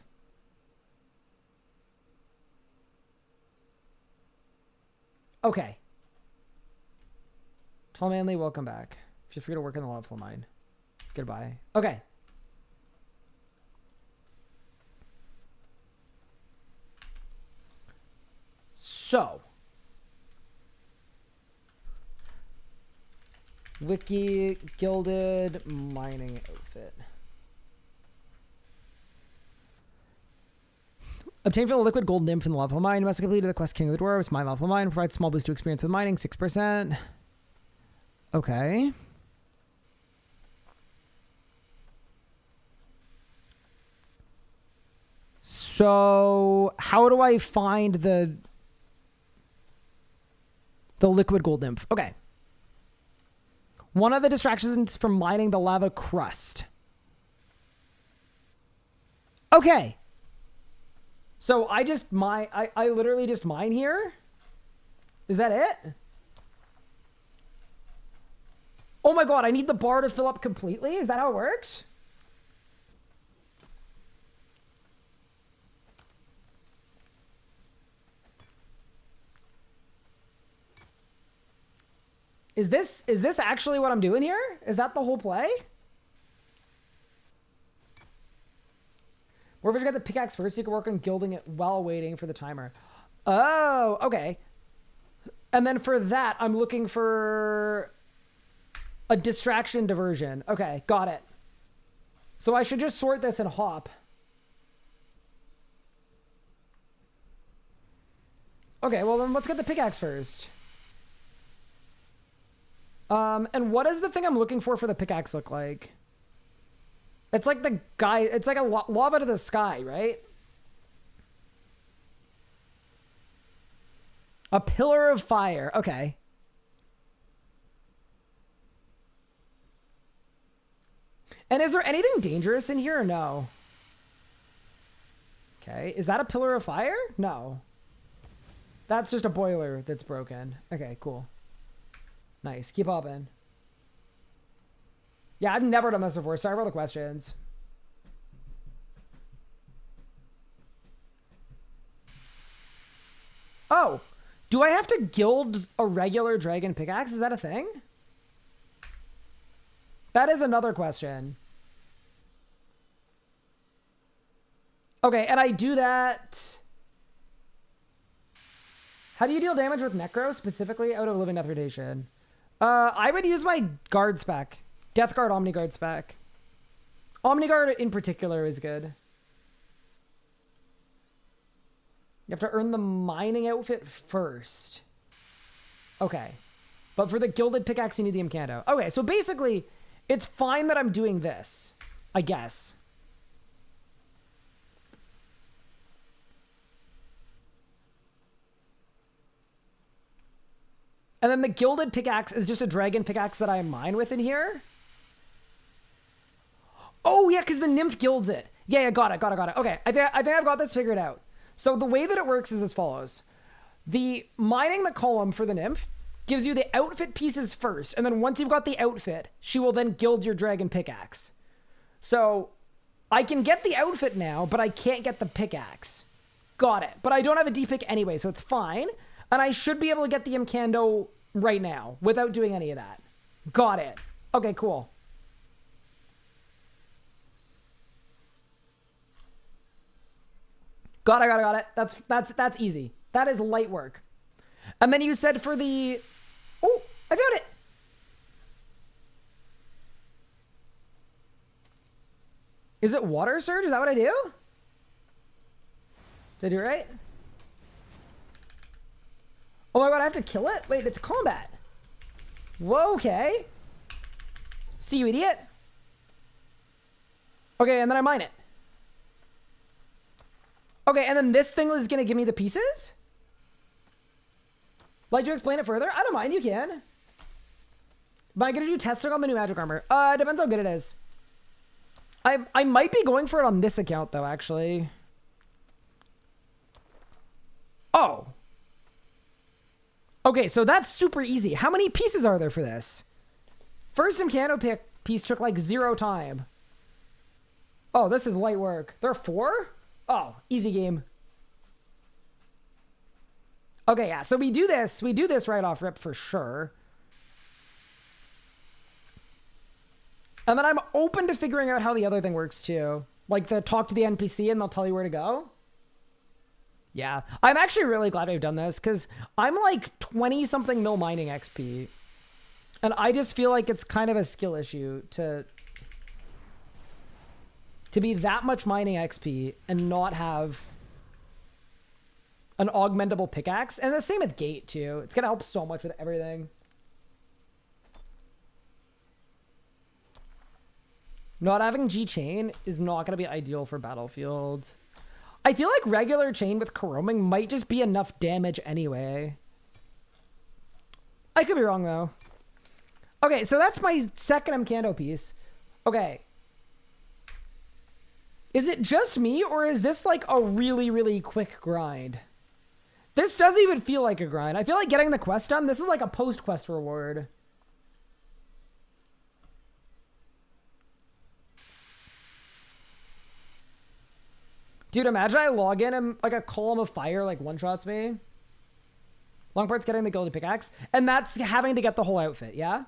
Okay. Tall Manly, welcome back. Feel free to work in the lawful mine. Goodbye. Okay. So. Wiki Gilded Mining Outfit. Obtain from the liquid gold nymph in the lawful mine. Must complete the quest King of the Dwarves. Mine lawful mine. Provides small boost to experience with mining. 6%. Okay. So how do I find the liquid gold nymph? Okay. One of the distractions from mining the lava crust. Okay. So I just mine, I literally just mine here? Is that it? Oh my god, I need the bar to fill up completely? Is that how it works? Is this actually what I'm doing here? Is that the whole play? Or if you got the pickaxe first, you can work on gilding it while waiting for the timer. Oh, okay. And then for that, I'm looking for a distraction diversion. Okay, got it. So I should just sort this and hop. Okay, well then let's get the pickaxe first. And what does the thing I'm looking for the pickaxe look like? It's like the guy, it's like a lava to the sky, right? A pillar of fire. Okay. And is there anything dangerous in here or no? Okay. Is that a pillar of fire? No. That's just a boiler that's broken. Okay, cool. Nice. Keep hopping. Yeah, I've never done this before. Sorry for all the questions. Oh, do I have to gild a regular dragon pickaxe? Is that a thing? That is another question. Okay, and I do that. How do you deal damage with Necro, specifically out of Living Death Rotation? I would use my guard spec. Death Guard, Omni Guard spec. Omni Guard in particular is good. You have to earn the mining outfit first. Okay. But for the Gilded Pickaxe, you need the Incanto. Okay, so basically, it's fine that I'm doing this, I guess. And then the Gilded Pickaxe is just a dragon pickaxe that I mine with in here. Oh, yeah, because the nymph gilds it. Yeah, got it. Okay, I think I've got this figured out. So the way that it works is as follows. The mining the column for the nymph gives you the outfit pieces first, and then once you've got the outfit, she will then gild your dragon pickaxe. So I can get the outfit now, but I can't get the pickaxe. Got it. But I don't have a D-pick anyway, so it's fine. And I should be able to get the Imcando right now without doing any of that. Got it. Okay, cool. Got it. That's easy. That is light work. And then you said for the... Oh, I found it. Is it Water Surge? Is that what I do? Did I do it right? Oh my god, I have to kill it? Wait, it's combat. Whoa, okay. See you, idiot. Okay, and then I mine it. Okay, and then this thing is going to give me the pieces? Like to explain it further? I don't mind, you can. Am I going to do testing on the new magic armor? Depends how good it is. I might be going for it on this account, though, actually. Oh. Okay, so that's super easy. How many pieces are there for this? First Imcano piece took like 0 time. Oh, this is light work. There are 4? Oh, easy game. Okay, yeah, so we do this right off rip for sure. And then I'm open to figuring out how the other thing works too. Like the talk to the NPC and they'll tell you where to go. Yeah, I'm actually really glad I've done this because I'm like 20-something mil mining XP. And I just feel like it's kind of a skill issue to be that much mining XP and not have an augmentable pickaxe. And the same with Gate too. It's going to help so much with everything. Not having G-Chain is not going to be ideal for Battlefield. I feel like regular chain with Coroming might just be enough damage anyway. I could be wrong, though. Okay, so that's my second Imcando piece. Okay. Is it just me, or is this like a really, really quick grind? This doesn't even feel like a grind. I feel like getting the quest done, this is like a post-quest reward. Dude, imagine I log in and like a column of fire like one-shots me. Long part's getting the Gilded Pickaxe. And that's having to get the whole outfit, yeah?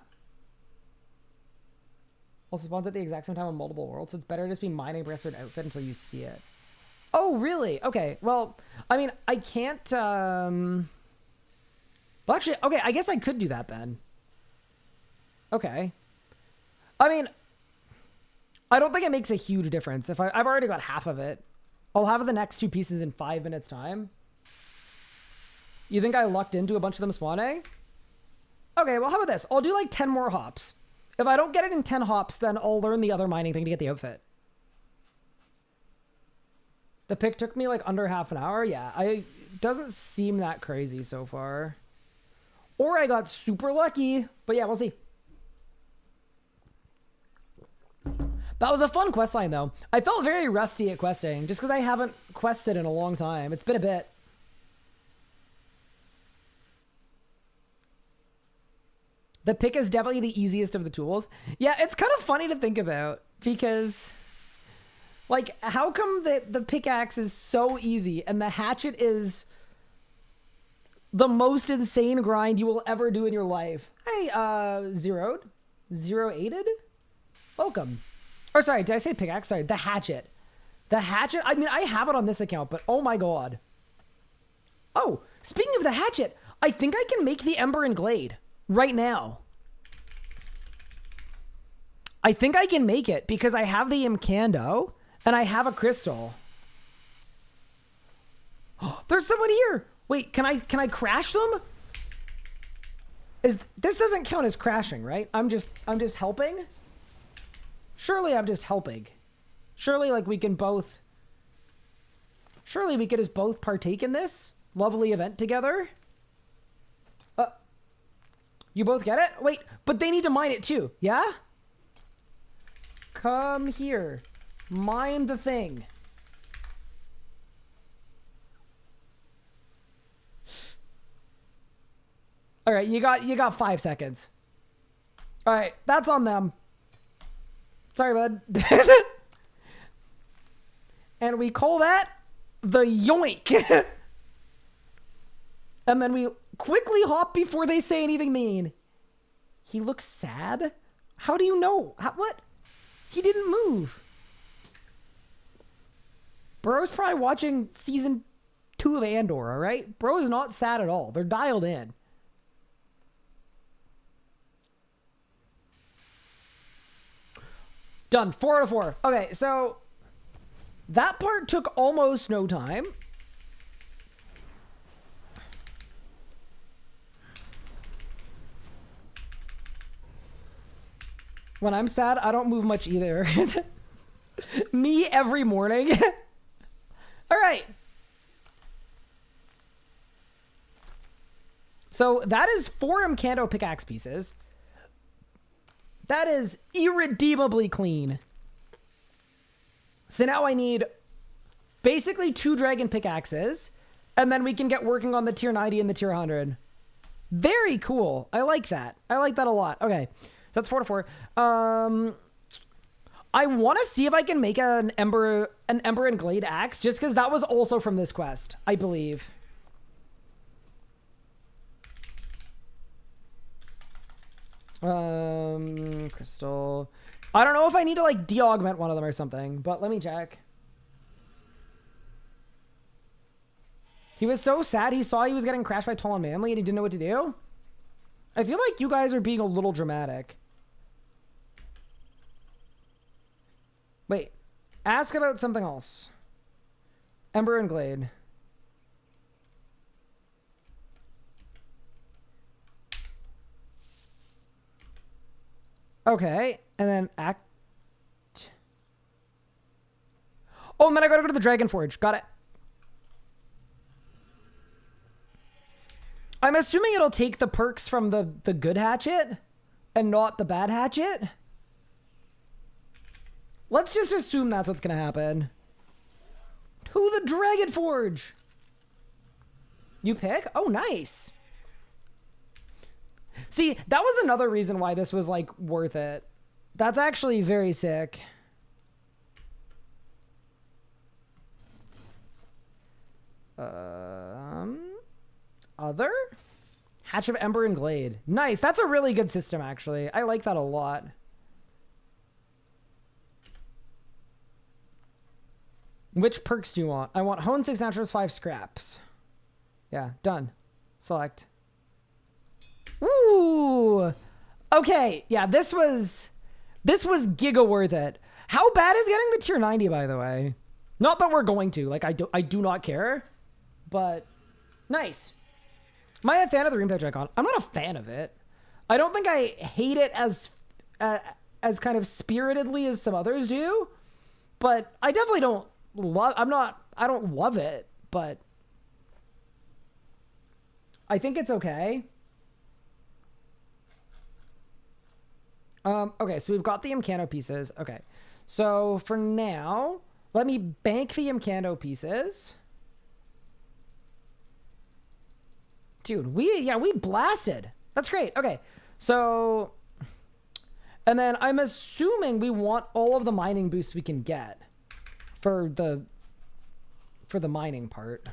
Also spawns at the exact same time on multiple worlds, so it's better to just be mining for a certain outfit until you see it. Oh, really? Okay, well, I mean, I can't, well, actually, okay, I guess I could do that then. Okay. I mean, I don't think it makes a huge difference. If I've already got half of it. I'll have the next 2 pieces in 5 minutes time. You think I lucked into a bunch of them spawning? Okay, well, how about this? I'll do like 10 more hops. If I don't get it in 10 hops, then I'll learn the other mining thing to get the outfit. The pick took me like under half an hour. Yeah, doesn't seem that crazy so far. Or I got super lucky. But yeah, we'll see. That was a fun quest line, though. I felt very rusty at questing, just because I haven't quested in a long time. It's been a bit. The pick is definitely the easiest of the tools. Yeah, it's kind of funny to think about, because, like, how come the pickaxe is so easy, and the hatchet is the most insane grind you will ever do in your life? Hey, Zero-aided? Welcome. Or sorry, did I say pickaxe? Sorry, the hatchet. The hatchet, I mean, I have it on this account, but oh my god. Oh, speaking of the hatchet, I think I can make the Ember and Glade right now. I think I can make it because I have the Imcando and I have a crystal. There's someone here. Wait, can I crash them? This doesn't count as crashing, right? I'm just helping. Surely I'm just helping. Surely like we can both. Surely we could just both partake in this lovely event together. You both get it? Wait, but they need to mine it too, yeah? Come here. Mine the thing. All right, you got 5 seconds. All right, that's on them. Sorry, bud. And we call that the yoink. And then we quickly hop before they say anything mean. He looks sad? How do you know? What? He didn't move. Bro's probably watching season 2 of Andor, all right? Bro's not sad at all. They're dialed in. Done. 4 out of 4. Okay, so that part took almost no time. When I'm sad, I don't move much either. Me every morning. All right. So that is 4 Imcando pickaxe pieces. That is irredeemably clean. So now I need basically 2 dragon pickaxes, and then we can get working on the tier 90 and the tier 100. Very cool. I like that. I like that a lot. Okay. So that's 4 to 4. I want to see if I can make an Ember and Glade axe, just because that was also from this quest, I believe. Crystal. I don't know if I need to like de-augment one of them or something, but let me check. He was so sad. He saw he was getting crashed by Tall and Manly and he didn't know what to do. I feel like you guys are being a little dramatic. Wait. Ask about something else. Ember and Glade. Okay, and then act. Oh, and then I gotta go to the Dragon Forge. Got it. I'm assuming it'll take the perks from the good hatchet and not the bad hatchet. Let's just assume that's what's gonna happen. To the Dragon Forge. You pick? Oh, nice. See, that was another reason why this was, like, worth it. That's actually very sick. Other? Hatch of Ember and Glade. Nice. That's a really good system, actually. I like that a lot. Which perks do you want? I want Hone 6 Naturals 5 Scraps. Yeah, done. Select. Ooh. Okay, yeah, this was giga worth it. How bad is getting the tier 90, by the way? Not that we're going to. Like, I do not care. But nice. Am I a fan of the Reampage icon? I'm not a fan of it. I don't think I hate it as kind of spiritedly as some others do. But I definitely don't love I don't love it, but I think it's okay. Okay, so we've got the Imcando pieces. Okay, so for now, let me bank the Imcando pieces. Dude, we blasted. That's great. Okay, so, and then I'm assuming we want all of the mining boosts we can get for the mining part.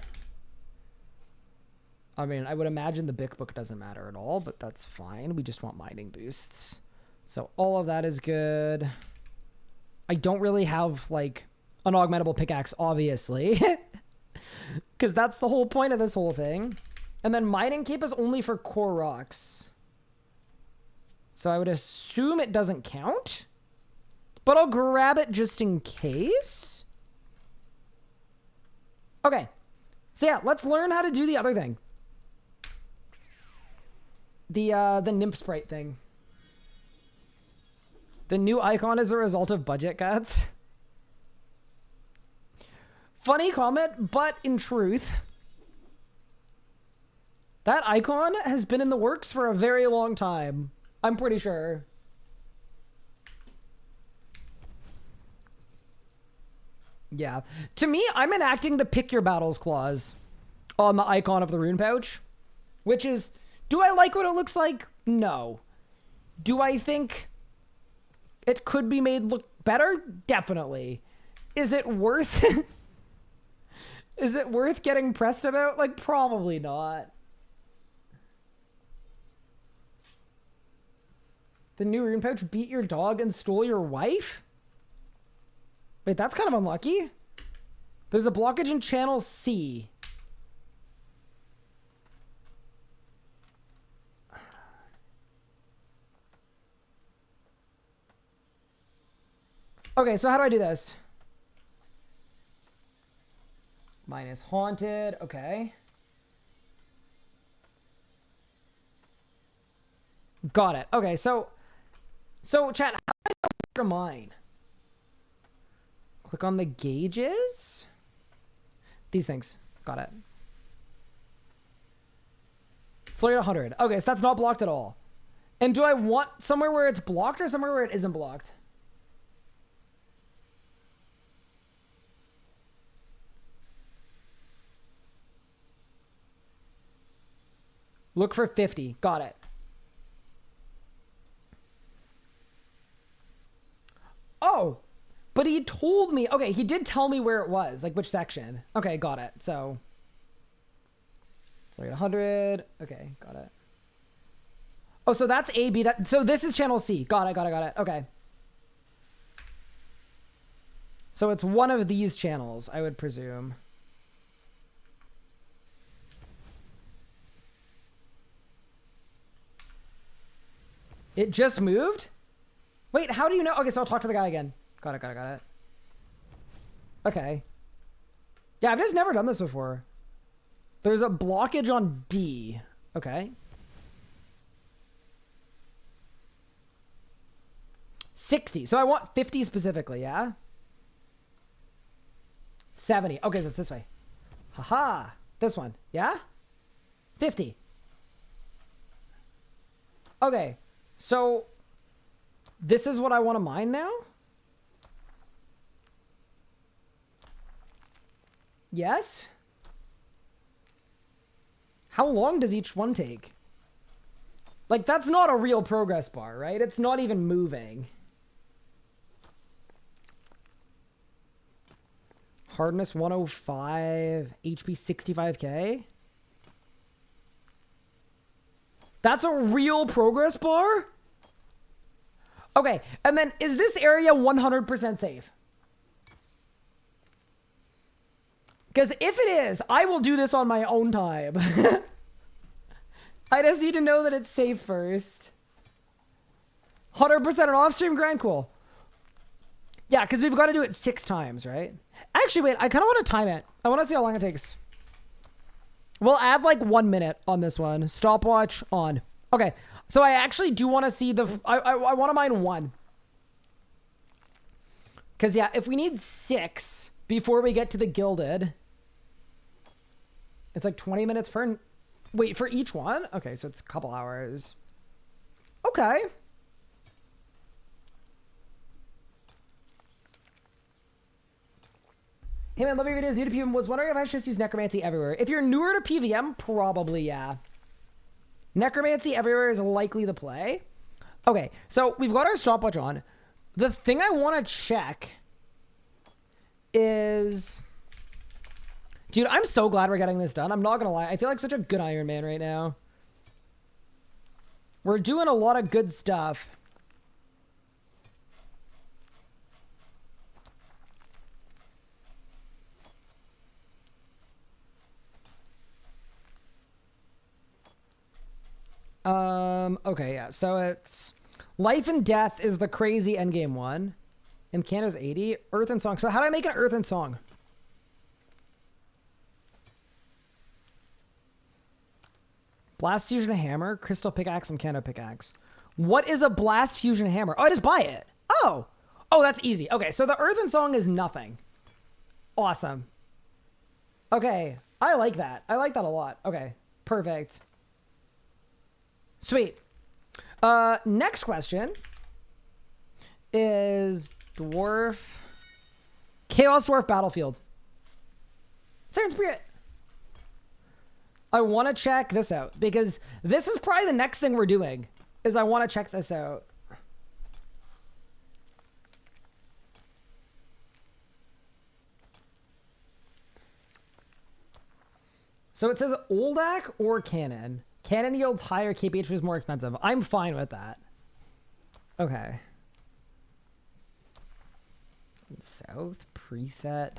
I mean, I would imagine the Bic book doesn't matter at all, but that's fine. We just want mining boosts. So all of that is good. I don't really have, like, an augmentable pickaxe, obviously. Because that's the whole point of this whole thing. And then mining cape is only for core rocks. So I would assume it doesn't count. But I'll grab it just in case. Okay. So yeah, let's learn how to do the other thing. The nymph sprite thing. The new icon is a result of budget cuts. Funny comment, but in truth, that icon has been in the works for a very long time. I'm pretty sure. Yeah. To me, I'm enacting the pick your battles clause on the icon of the rune pouch, which is, do I like what it looks like? No. Do I think it could be made look better? Definitely. Is it worth Is it worth getting pressed about? Like, probably not. The new rune pouch beat your dog and stole your wife? Wait, that's kind of unlucky. There's a blockage in channel C. Okay, so how do I do this? Mine is haunted. Okay. Got it. Okay, so chat, how do I know where to mine? Click on the gauges. These things. Got it. Flurry 100. Okay, so that's not blocked at all. And do I want somewhere where it's blocked or somewhere where it isn't blocked? Look for 50. Got it. Oh, but he told me. Okay, he did tell me where it was, like which section. Okay, got it. So, 100. Okay, got it. Oh, so that's A, B. So this is channel C. Got it, got it, got it. Okay. So it's one of these channels, I would presume. It just moved? Wait, how do you know? Okay, so I'll talk to the guy again. Got it, got it, got it. Okay. Yeah, I've just never done this before. There's a blockage on D. Okay. 60. So I want 50 specifically, yeah? 70. Okay, so it's this way. Haha. This one, yeah? 50. Okay. So, this is what I want to mine now? Yes? How long does each one take? Like, that's not a real progress bar, right? It's not even moving. Hardness 105, HP 65k. That's a real progress bar? Okay, and then is this area 100% safe? Because if it is, I will do this on my own time. I just need to know that it's safe first. 100% an off-stream grind, cool. Yeah, because we've got to do it 6 times, right? Actually, wait, I kind of want to time it. I want to see how long it takes. We'll add like 1 minute on this one. Stopwatch on. Okay, so I actually do want to see the... I want to mine 1. Because, yeah, if we need 6 before we get to the gilded... It's like 20 minutes per... Wait, for each one? Okay, so it's a couple hours. Okay. Hey man, love your videos. New to PVM. Was wondering if I should just use necromancy everywhere. If you're newer to PVM, probably, yeah. Necromancy everywhere is likely the play. Okay, so we've got our stopwatch on. The thing I want to check is... Dude, I'm so glad we're getting this done. I'm not going to lie. I feel like such a good Iron Man right now. We're doing a lot of good stuff. Okay, yeah. So it's Life and Death is the crazy endgame one. And Canada's 80. Earth and Song. So how do I make an Earth and Song? Blast Fusion Hammer, Crystal Pickaxe, and Canada Pickaxe. What is a Blast Fusion Hammer? Oh, I just buy it. Oh. Oh, that's easy. Okay, so the Earth and Song is nothing. Awesome. Okay, I like that. I like that a lot. Okay, perfect. Sweet. Next question is Dwarf... Chaos Dwarf Battlefield. Siren Spirit. I want to check this out because this is probably the next thing we're doing is I want to check this out. So it says Oldak or Cannon. Cannon yields higher, KPH is more expensive. I'm fine with that. Okay. South preset.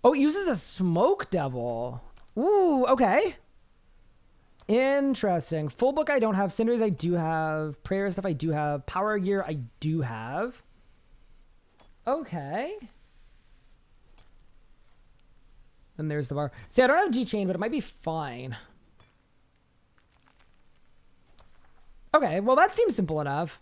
Oh, it uses a Smoke Devil. Ooh, okay. Interesting. Full book I don't have. Cinders I do have. Prayer stuff I do have. Power gear I do have. Okay. And there's the bar. See, I don't have G-Chain, but it might be fine. Okay, well, that seems simple enough.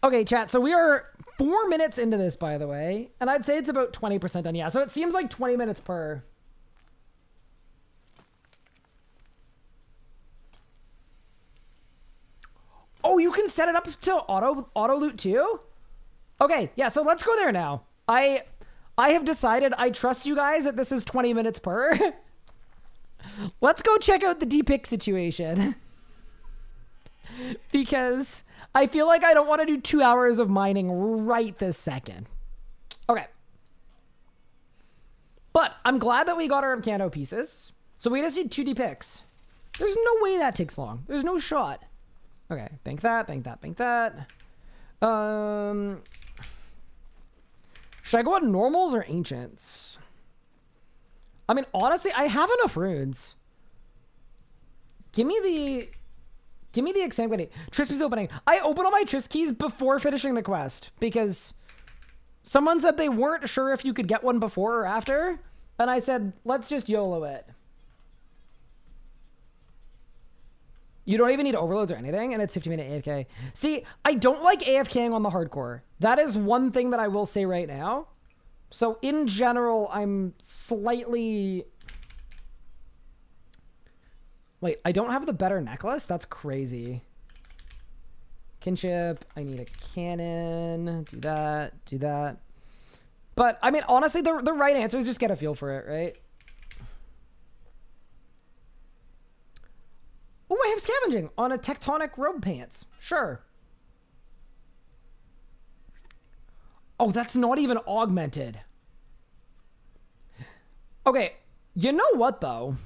Okay, chat, so we are 4 minutes into this, by the way. And I'd say it's about 20% done. Yeah, so it seems like 20 minutes per. Oh, you can set it up to auto loot too? Okay, yeah, so let's go there now. I have decided I trust you guys that this is 20 minutes per. Let's go check out the D-Pick situation. Because I feel like I don't want to do 2 hours of mining right this second. Okay. But I'm glad that we got our Amcano pieces. So we just need 2 D-Picks. There's no way that takes long. There's no shot. Okay, bank that, bank that, bank that. Should I go on normals or ancients? I mean, honestly, I have enough runes. Give me the exam grenade. Trispi's opening. I opened all my Tris keys before finishing the quest because someone said they weren't sure if you could get one before or after. And I said, let's just YOLO it. You don't even need overloads or anything, and it's 50-minute AFK. See, I don't like AFKing on the hardcore. That is one thing that I will say right now. So in general, I'm slightly... Wait, I don't have the better necklace? That's crazy. Kinship, I need a cannon. Do that, do that. But, I mean, honestly, the right answer is just get a feel for it, right? Oh, I have scavenging on a tectonic robe pants. Sure. Oh, that's not even augmented. Okay, you know what, though?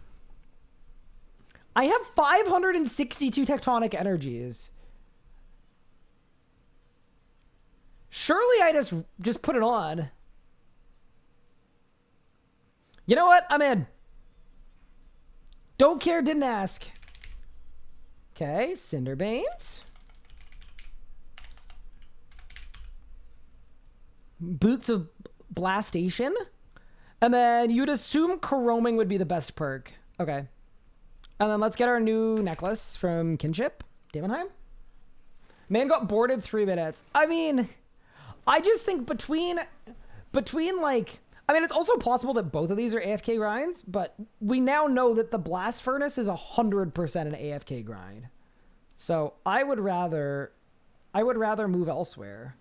I have 562 tectonic energies. Surely I just put it on. You know what? I'm in. Don't care, didn't ask. Okay, Cinderbanes. Boots of Blastation. And then you'd assume Coroming would be the best perk. Okay. And then let's get our new necklace from Kinship. Damonheim. Man got boarded 3 minutes. I mean, I just think between like... I mean, it's also possible that both of these are AFK grinds, but we now know that the Blast Furnace is 100% an AFK grind. So I would rather move elsewhere.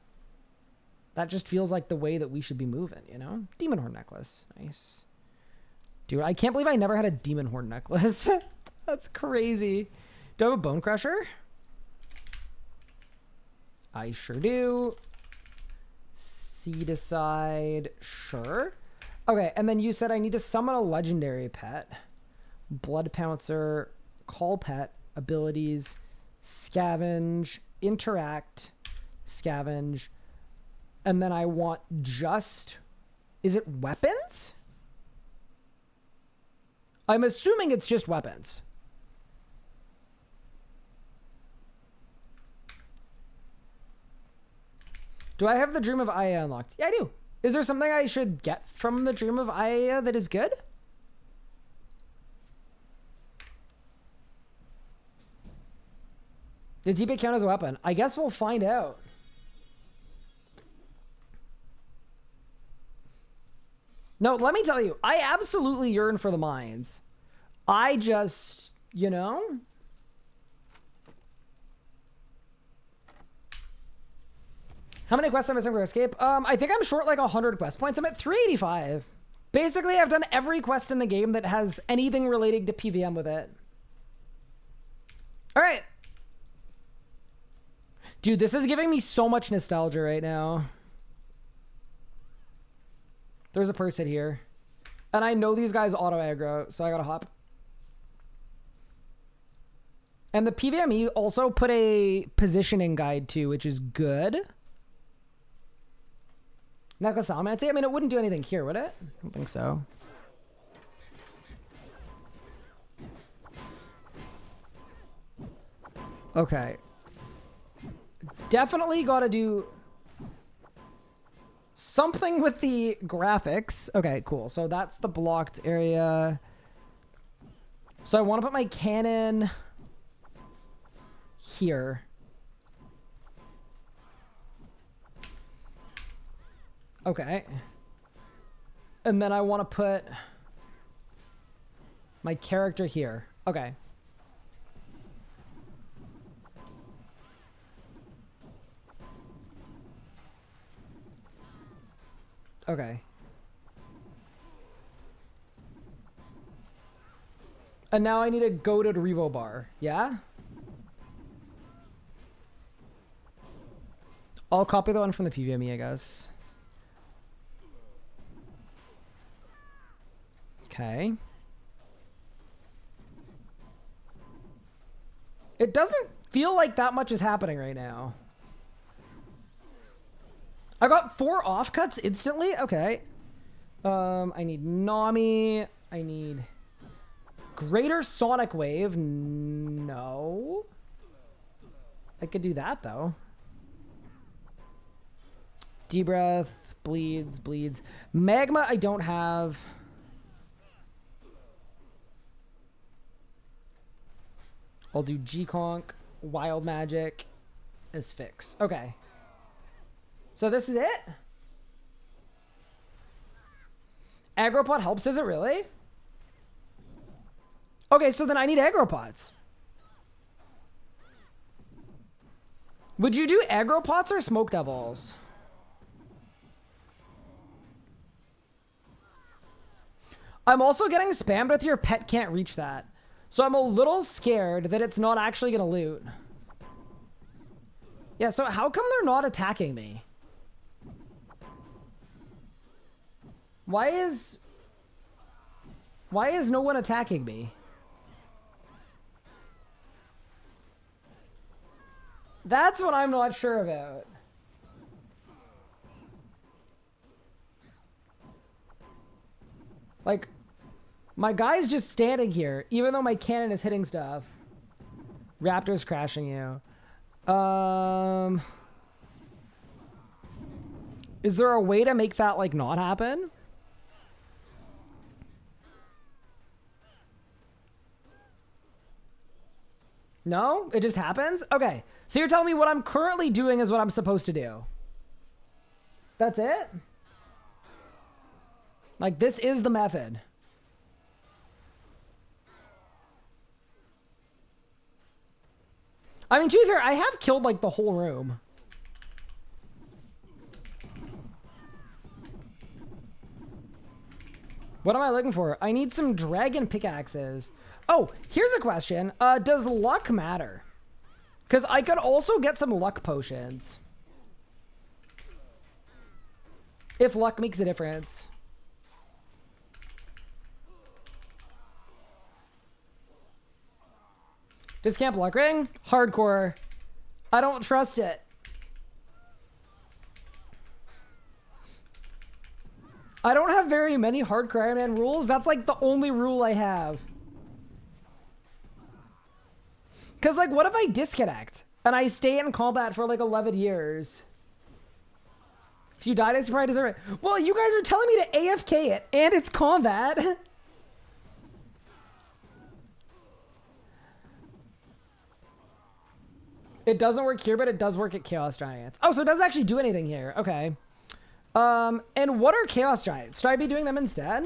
That just feels like the way that we should be moving, you know? Demon Horn necklace. Nice. Dude, I can't believe I never had a Demon Horn necklace. That's crazy. Do I have a Bone Crusher? I sure do. Seed aside, sure. Okay, and then you said I need to summon a legendary pet. Blood Pouncer, call pet, abilities, scavenge, interact, scavenge, and then I want just, is it weapons? I'm assuming it's just weapons. Do I have the Dream of Aya unlocked? Yeah, I do. Is there something I should get from the Dream of Aya that is good? Does eBay count as a weapon? I guess we'll find out. No, let me tell you, I absolutely yearn for the mines. I just, you know... How many quests am I missing for escape? I think I'm short like 100 quest points. I'm at 385. Basically, I've done every quest in the game that has anything relating to PVM with it. All right. Dude, this is giving me so much nostalgia right now. There's a person here. And I know these guys auto aggro, so I gotta hop. And the PVME also put a positioning guide too, which is good. Necklace Almancy? I mean, it wouldn't do anything here, would it? I don't think so. Okay. Definitely gotta do something with the graphics. Okay, cool. So that's the blocked area. So I want to put my cannon here. Okay. And then I want to put my character here. Okay. Okay. And now I need to go to the Revo bar. Yeah? I'll copy the one from the PVME, I guess. Okay. It doesn't feel like that much is happening right now. I got 4 offcuts instantly? Okay. I need Nami. I need Greater Sonic Wave. No. I could do that, though. D-Breath. Bleeds. Magma I don't have. I'll do G-Conk. Wild Magic. Asphyx. Okay. So this is it? Agropod helps, is it really? Okay, so then I need Agropods. Would you do Agropods or Smoke Devils? I'm also getting spammed with your pet can't reach that. So I'm a little scared that it's not actually going to loot. Yeah, so how come they're not attacking me? Why is no one attacking me? That's what I'm not sure about. Like, my guy's just standing here, even though my cannon is hitting stuff. Raptor's crashing you. Is there a way to make that, like, not happen? No? It just happens? Okay. So you're telling me what I'm currently doing is what I'm supposed to do. That's it? Like, this is the method. I mean, to be fair, I have killed, like, the whole room. What am I looking for? I need some dragon pickaxes. Oh, here's a question. Does luck matter? Because I could also get some luck potions. If luck makes a difference. Does Camp Luck Ring? Hardcore. I don't trust it. I don't have very many hardcore Ironman rules. That's like the only rule I have. Because like, what if I disconnect and I stay in combat for like 11 years? If you died, I probably deserve it. Well, you guys are telling me to AFK it and it's combat. It doesn't work here, but it does work at Chaos Giants. Oh, so it doesn't actually do anything here. Okay. And what are Chaos Giants? Should I be doing them instead?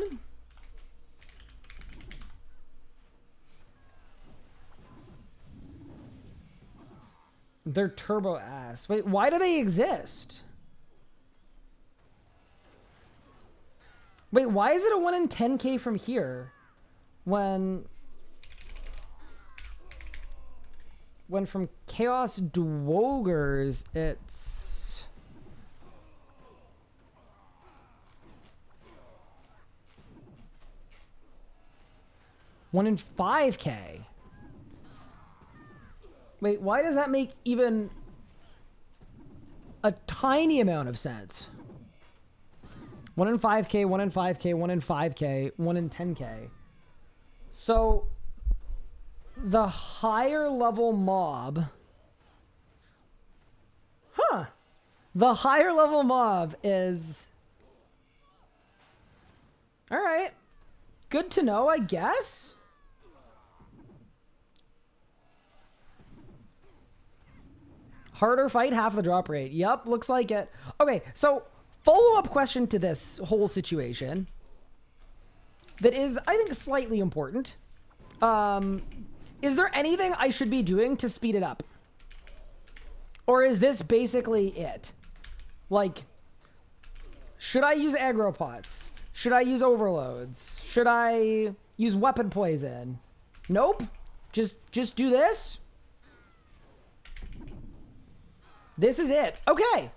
They're turbo ass. Wait, why do they exist? Wait, why is it a 1 in 10k from here? When from Chaos Dwogers, it's... one in 5k. Wait, why does that make even a tiny amount of sense? 1 in 5k, 1 in 5k, 1 in 5k, 1 in 10k. So the higher level mob... Huh. The higher level mob is... Alright. Good to know, I guess. Harder fight, half the drop rate. Yep, looks like it. Okay, so follow-up question to this whole situation that is, I think, slightly important. Is there anything I should be doing to speed it up? Or is this basically it? Like, should I use aggro pots? Should I use overloads? Should I use weapon poison? Nope. Just do this? This is it. Okay.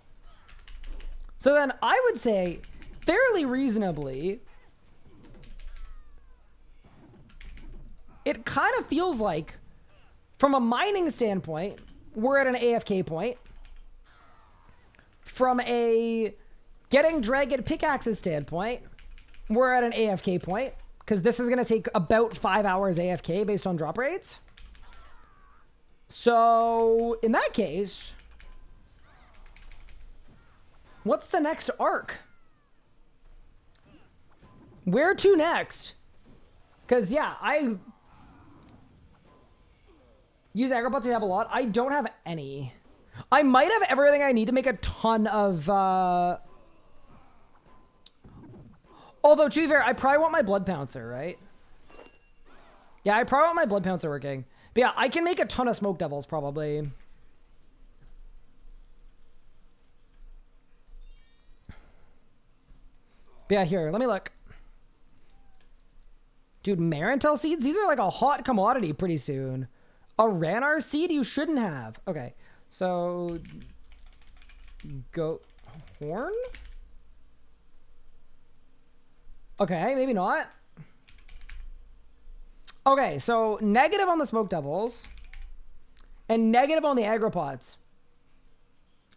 So then I would say, fairly reasonably, it kind of feels like, from a mining standpoint, we're at an AFK point. From a getting dragon pickaxes standpoint, we're at an AFK point, because this is going to take about 5 hours AFK based on drop rates. So, in that case... what's the next arc? Where to next? Because, yeah, I use aggro to have a lot. I don't have any. I might have everything I need to make a ton of... Although, to be fair, I probably want my blood pouncer, right? Yeah, I probably want my blood pouncer working. But yeah, I can make a ton of smoke devils, probably. Yeah, here, let me look. Dude, Marantel seeds? These are like a hot commodity pretty soon. A Ranar seed you shouldn't have. Okay, so... goat horn? Okay, maybe not. Okay, so negative on the smoke devils. And negative on the aggro pots.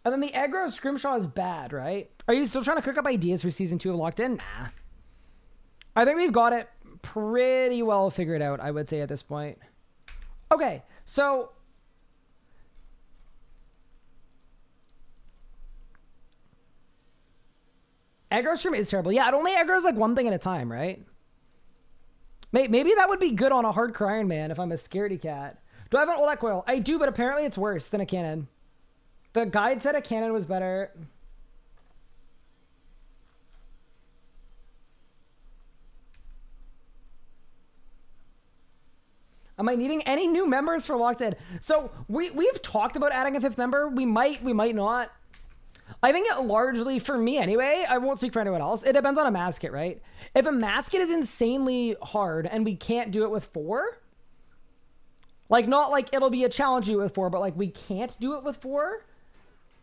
And then the aggro scrimshaw is bad, right? Are you still trying to cook up ideas for season 2 of Locked In? Nah. I think we've got it pretty well figured out, I would say, at this point. Okay, so... aggro scrim is terrible. Yeah, it only aggro's like one thing at a time, right? Maybe that would be good on a hardcore Iron Man if I'm a scaredy cat. Do I have an old coil? I do, but apparently it's worse than a cannon. The guide said a cannon was better. Am I needing any new members for Locked In? So we've talked about adding a 5th member. We might not. I think it largely, for me anyway, I won't speak for anyone else, it depends on a masket, right? If a masket is insanely hard and we can't do it with 4, like not like it'll be a challenge to do it with 4, but like we can't do it with 4,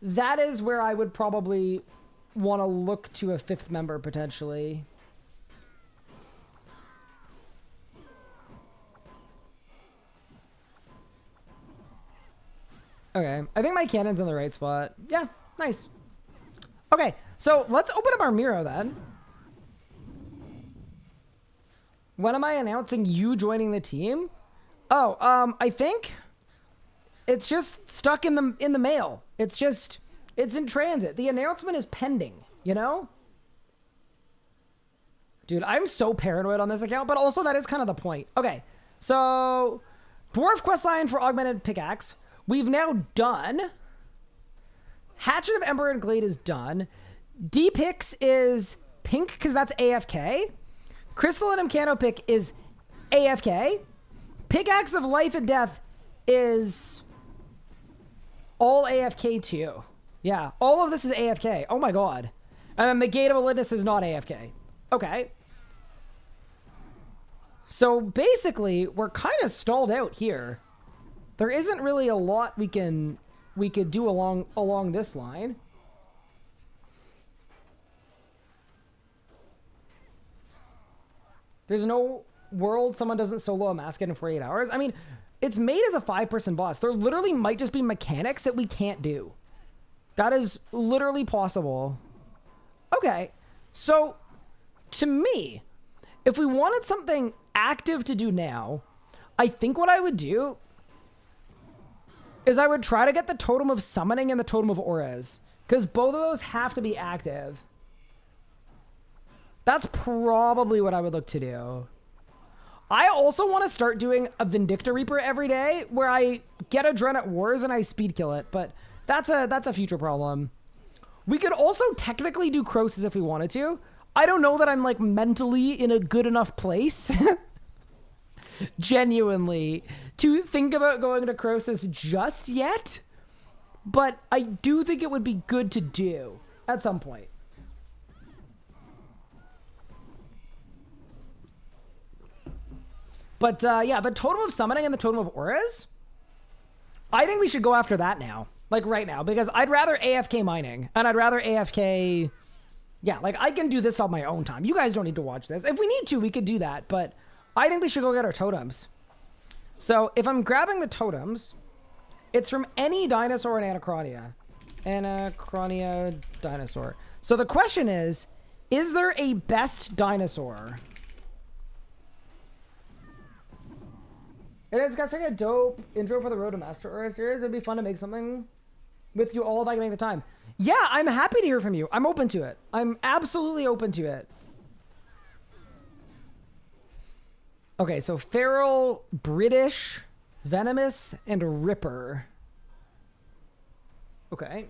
that is where I would probably want to look to a 5th member potentially. Okay, I think my cannon's in the right spot. Yeah, nice. Okay, so let's open up our Miro then. When am I announcing you joining the team? Oh, I think it's just stuck in the mail. It's in transit. The announcement is pending, you know? Dude, I'm so paranoid on this account, but also that is kind of the point. Okay, so Dwarf Questline for Augmented Pickaxe. We've now done. Hatchet of Ember and Glade is done. D-Pix is pink because that's AFK. Crystal and Mechanopick is AFK. Pickaxe of Life and Death is all AFK too. Yeah, all of this is AFK. Oh my god. And then the Gate of Elidness is not AFK. Okay. So basically, we're kind of stalled out here. There isn't really a lot we could do along this line. There's no world someone doesn't solo a Masket in 48 hours. I mean, it's made as a 5-person boss. There literally might just be mechanics that we can't do. That is literally possible. Okay, so to me, if we wanted something active to do now, I think what I would do is I would try to get the Totem of Summoning and the Totem of Auras, because both of those have to be active. That's probably what I would look to do. I also want to start doing a Vindicta Reaper every day where I get a Dren at Wars and I speed kill it, but that's a future problem. We could also technically do Crows if we wanted to. I don't know that I'm like mentally in a good enough place genuinely to think about going to Croesus just yet, but I do think it would be good to do at some point. But yeah, the Totem of Summoning and the Totem of Auras, I think we should go after that now, like right now, because I'd rather AFK mining, and I'd rather AFK, yeah, like I can do this on my own time. You guys don't need to watch this. If we need to, we could do that, but I think we should go get our totems. So if I'm grabbing the totems, it's from any dinosaur in Anachronia. Anachronia dinosaur. So the question is there a best dinosaur? It is got like a dope intro for the Road to Master Aura series. It'd be fun to make something with you all if I can make the time. Yeah, I'm happy to hear from you. I'm open to it. I'm absolutely open to it. Okay, so Feral, British, Venomous, and Ripper. Okay.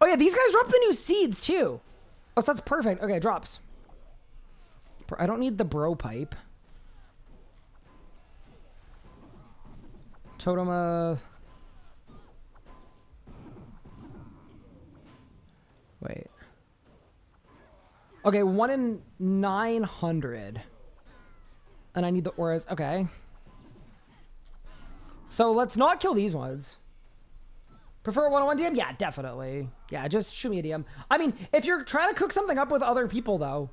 Oh yeah, these guys drop the new seeds too. Oh, so that's perfect. Okay, drops. I don't need the bro pipe. Totem of... Wait. Okay, 1 in 900. And I need the auras. Okay. So let's not kill these ones. Prefer 1-on-1 DM? Yeah, definitely. Yeah, just shoot me a DM. I mean, if you're trying to cook something up with other people, though,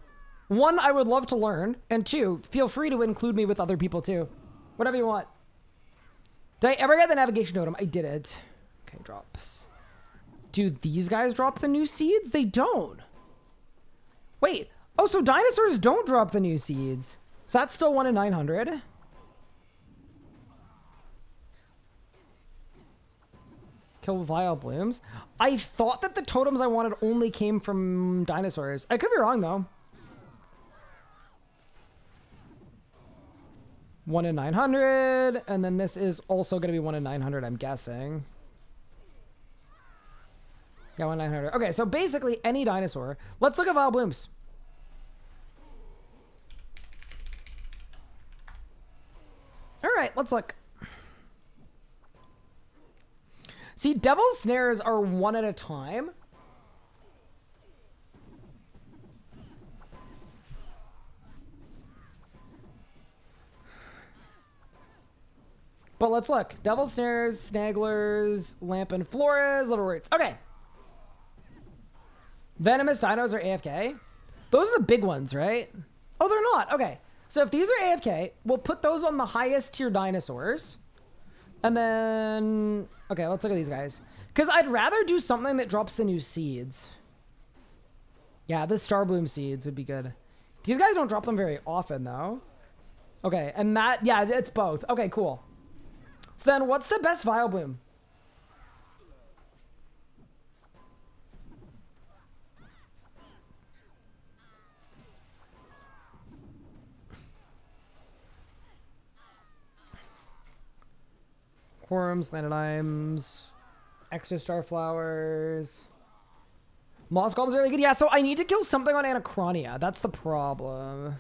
1, I would love to learn. And 2, feel free to include me with other people, too. Whatever you want. Did I ever get the navigation totem? I didn't. Okay, drops. Do these guys drop the new seeds? They don't. Wait. Oh, so dinosaurs don't drop the new seeds. So that's still 1 in 900. Kill Vile Blooms. I thought that the totems I wanted only came from dinosaurs. I could be wrong, though. 1 in 900. And then this is also going to be 1 in 900, I'm guessing. Yeah, 1 in 900. Okay, so basically any dinosaur. Let's look at Vile Blooms. All right, let's look. See, Devil's Snares are 1 at a time. But let's look. Devil's Snares, Snagglers, Lamp and Flores, Little Roots. Okay. Venomous Dinos are AFK. Those are the big ones, right? Oh, they're not. Okay. So if these are AFK, we'll put those on the highest tier dinosaurs. And then... Okay, let's look at these guys. Because I'd rather do something that drops the new seeds. Yeah, the Starbloom seeds would be good. These guys don't drop them very often, though. Okay, and that, yeah, it's both. Okay, cool. So then what's the best Vile Bloom? Quorums, Lantinimes, extra starflowers. Moss Golems are really good. Yeah, so I need to kill something on Anachronia. That's the problem.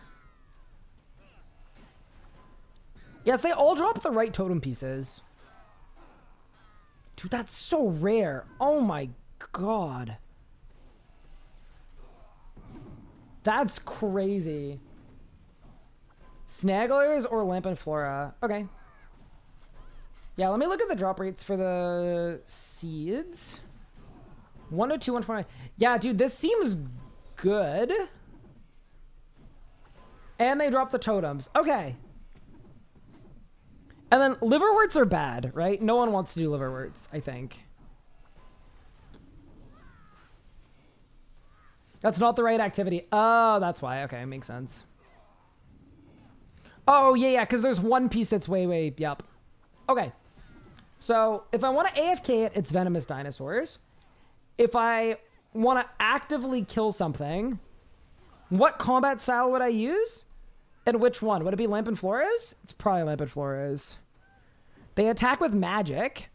Yes, they all drop the right totem pieces. Dude, that's so rare. Oh my god. That's crazy. Snagglers or Lamp and Flora? Okay. Yeah, let me look at the drop rates for the seeds. 102, 120. Yeah, dude, this seems good. And they drop the totems. Okay. And then liverworts are bad, right? No one wants to do liverworts, I think. That's not the right activity. Oh, that's why. Okay, makes sense. Oh, yeah, because there's one piece that's way, yep. Okay. So if I want to AFK it, it's Venomous Dinosaurs. If I want to actively kill something, what combat style would I use? And which one? Would it be Lamp and Flores? It's probably Lamp and Flores. They attack with magic.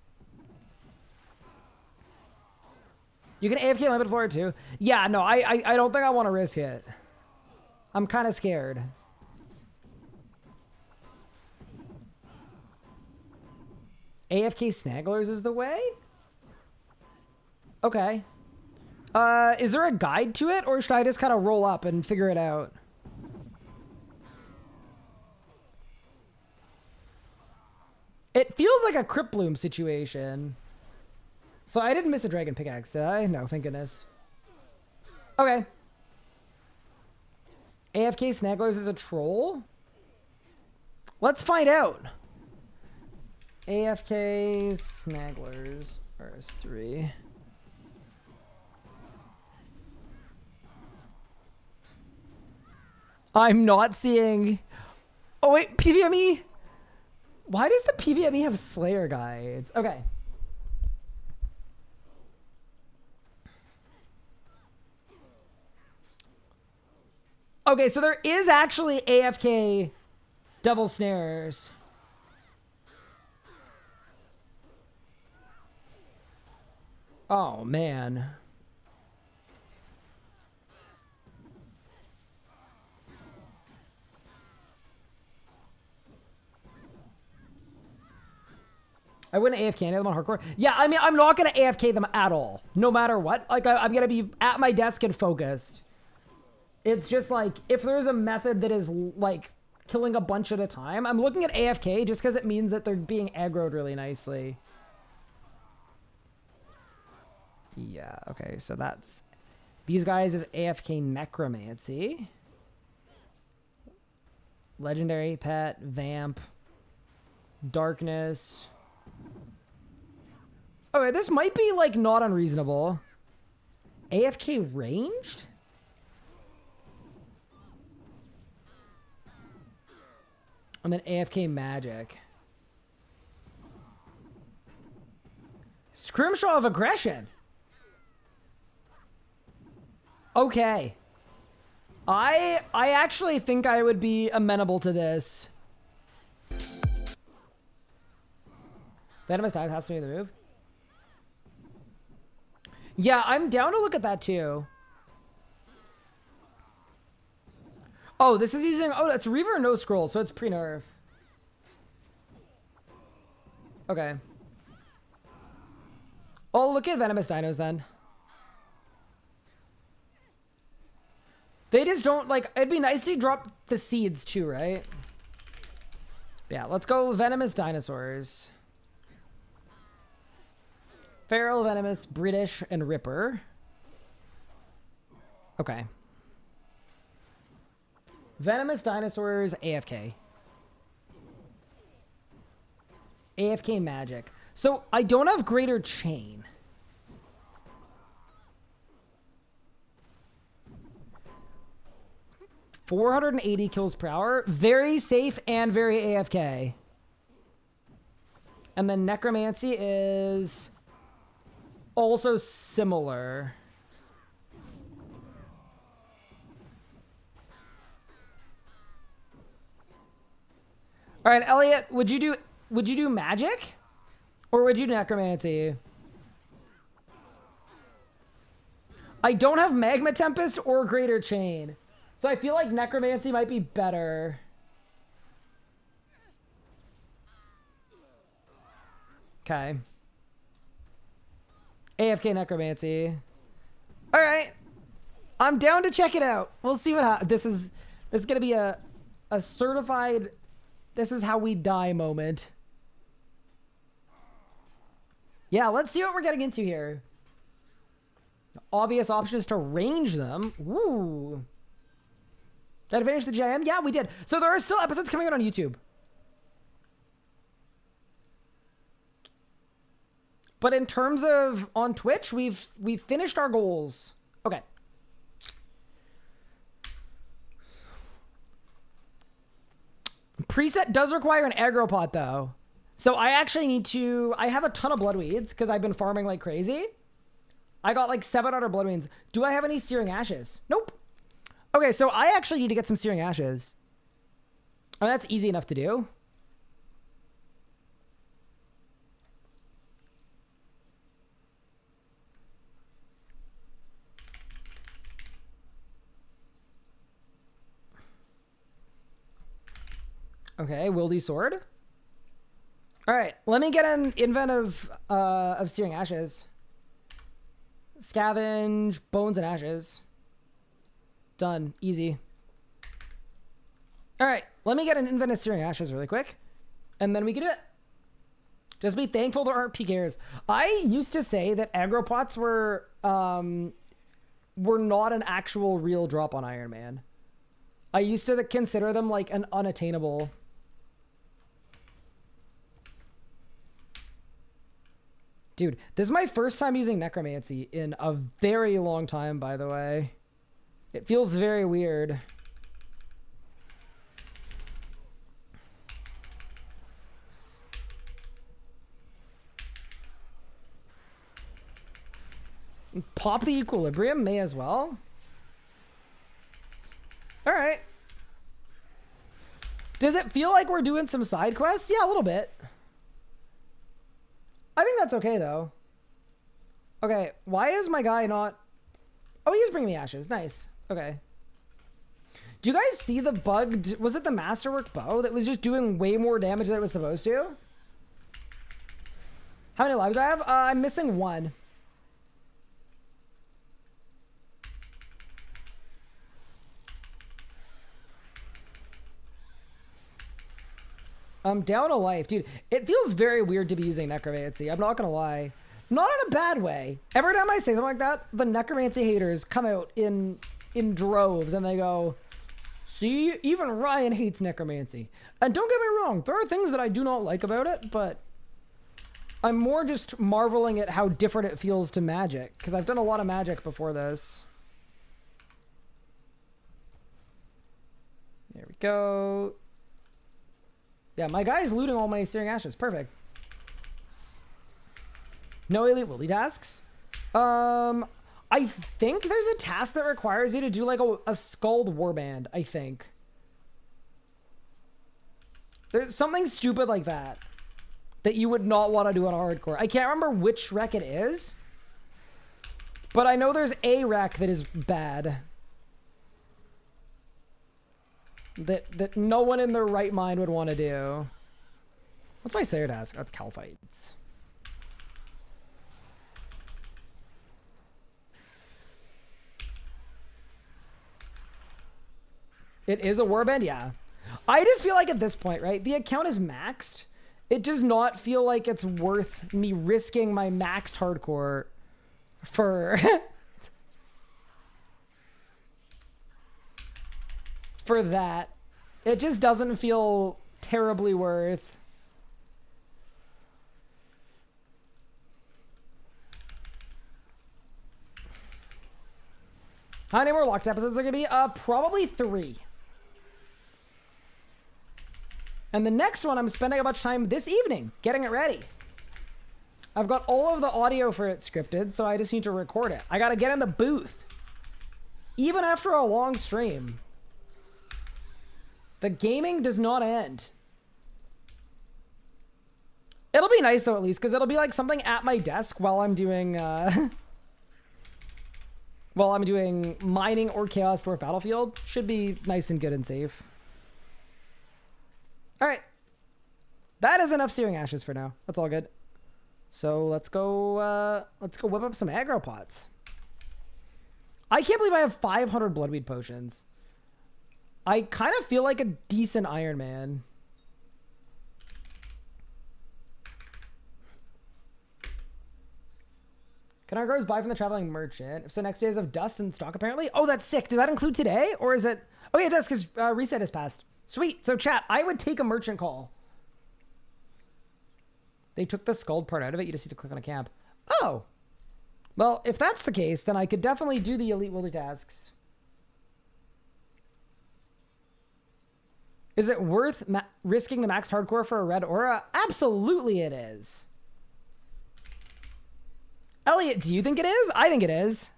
You can AFK Lamp and Flora too. Yeah, no, I don't think I want to risk it. I'm kind of scared. AFK Snagglers is the way? Okay. Is there a guide to it, or should I just kind of roll up and figure it out? It feels like a Crypt Bloom situation. So I didn't miss a Dragon Pickaxe, did I? No, thank goodness. Okay. AFK Snagglers is a troll? Let's find out. AFK Snagglers RS3. I'm not seeing... Oh wait, PVME? Why does the PVME have Slayer guides? Okay. Okay, so there is actually AFK Devil Snares. Oh, man. I wouldn't AFK any of them on hardcore. Yeah, I mean, I'm not going to AFK them at all. No matter what. Like, I'm going to be at my desk and focused. It's just like, if there's a method that is, like, killing a bunch at a time, I'm looking at AFK just because it means that they're being aggroed really nicely. Yeah, okay, so that's... These guys is AFK Necromancy. Legendary, Pet, Vamp, Darkness... Okay, this might be, like, not unreasonable. AFK ranged? And then AFK magic. Scrimshaw of Aggression. Okay. I actually think I would be amenable to this. Venomous Dive has to be the move. Yeah, I'm down to look at that too. Oh, this is using... Oh, that's Reaver no scroll, so it's pre-nerf. Okay. Oh, look at Venomous Dinos then. They just don't, like... It'd be nice to drop the seeds too, right? Yeah, let's go Venomous Dinosaurs. Feral, Venomous, British, and Ripper. Okay. Venomous Dinosaurs, AFK. AFK Magic. So, I don't have Greater Chain. 480 kills per hour. Very safe and very AFK. And then necromancy is also similar. All right, Elliot, would you do magic? Or would you do necromancy? I don't have Magma Tempest or Greater Chain. So I feel like necromancy might be better. Okay. AFK necromancy. All right. I'm down to check it out. We'll see what happens. This is going to be a certified this is how we die moment. Yeah, let's see what we're getting into here. The obvious option is to range them. Ooh. Did I finish the GIM? Yeah, we did. So there are still episodes coming out on YouTube. But in terms of on Twitch, we've finished our goals. Okay. Preset does require an aggro pot though. So I actually need to, I have a ton of blood weeds because I've been farming like crazy. I got like 700 blood weeds. Do I have any searing ashes? Nope. Okay, so I actually need to get some searing ashes. Oh, that's easy enough to do. Okay, Wildy Sword. All right, let me get an invent of Searing Ashes. Scavenge, Bones and Ashes. Done, easy. All right, let me get an invent of Searing Ashes really quick, and then we can do it. Just be thankful there aren't PKers. I used to say that aggro pots were not an actual real drop on Ironman. I used to consider them like an unattainable. Dude, this is my first time using necromancy in a very long time, by the way. It feels very weird. Pop the equilibrium, may as well. All right. Does it feel like we're doing some side quests? Yeah, a little bit. I think that's okay, though. Okay, why is my guy not... Oh, he is bringing me ashes. Nice. Okay. Do you guys see the bugged... Was it the Masterwork bow that was just doing way more damage than it was supposed to? How many lives do I have? I'm missing one. I'm down a life. Dude, it feels very weird to be using necromancy. I'm not gonna lie. Not in a bad way. Every time I say something like that, the necromancy haters come out in droves and they go, see, even Ryan hates necromancy. And don't get me wrong, there are things that I do not like about it, but I'm more just marveling at how different it feels to magic, because I've done a lot of magic before this. There we go. Yeah, my guy's looting all my Searing Ashes. Perfect. No elite willy tasks. I think there's a task that requires you to do like a Scald Warband, I think. There's something stupid like that that you would not want to do on hardcore. I can't remember which rec it is, but I know there's a rec that is bad. That no one in their right mind would want to do. What's my Slayer task? That's Calphites. It is a warband? Yeah. I just feel like at this point, right? The account is maxed. It does not feel like it's worth me risking my maxed hardcore for... for that. It just doesn't feel terribly worth. How many more locked episodes are gonna be? Probably 3. And the next one, I'm spending a bunch of time this evening getting it ready. I've got all of the audio for it scripted, so I just need to record it. I got to get in the booth. Even after a long stream. The gaming does not end. It'll be nice though, at least, because it'll be like something at my desk while I'm doing mining or Chaos Dwarf Battlefield. Should be nice and good and safe. All right. That is enough searing ashes for now. That's all good. So let's go whip up some aggro pots. I can't believe I have 500 bloodweed potions. I kind of feel like a decent Ironman. Can our grows buy from the traveling merchant? If so, next day is of dust in stock, apparently. Oh, that's sick. Does that include today? Or is it... Oh, yeah, it does, because reset is passed. Sweet. So, chat, I would take a merchant call. They took the scald part out of it. You just need to click on a camp. Oh. Well, if that's the case, then I could definitely do the elite wilder tasks. Is it worth risking the maxed hardcore for a red aura? Absolutely it is. Elliot, do you think it is? I think it is.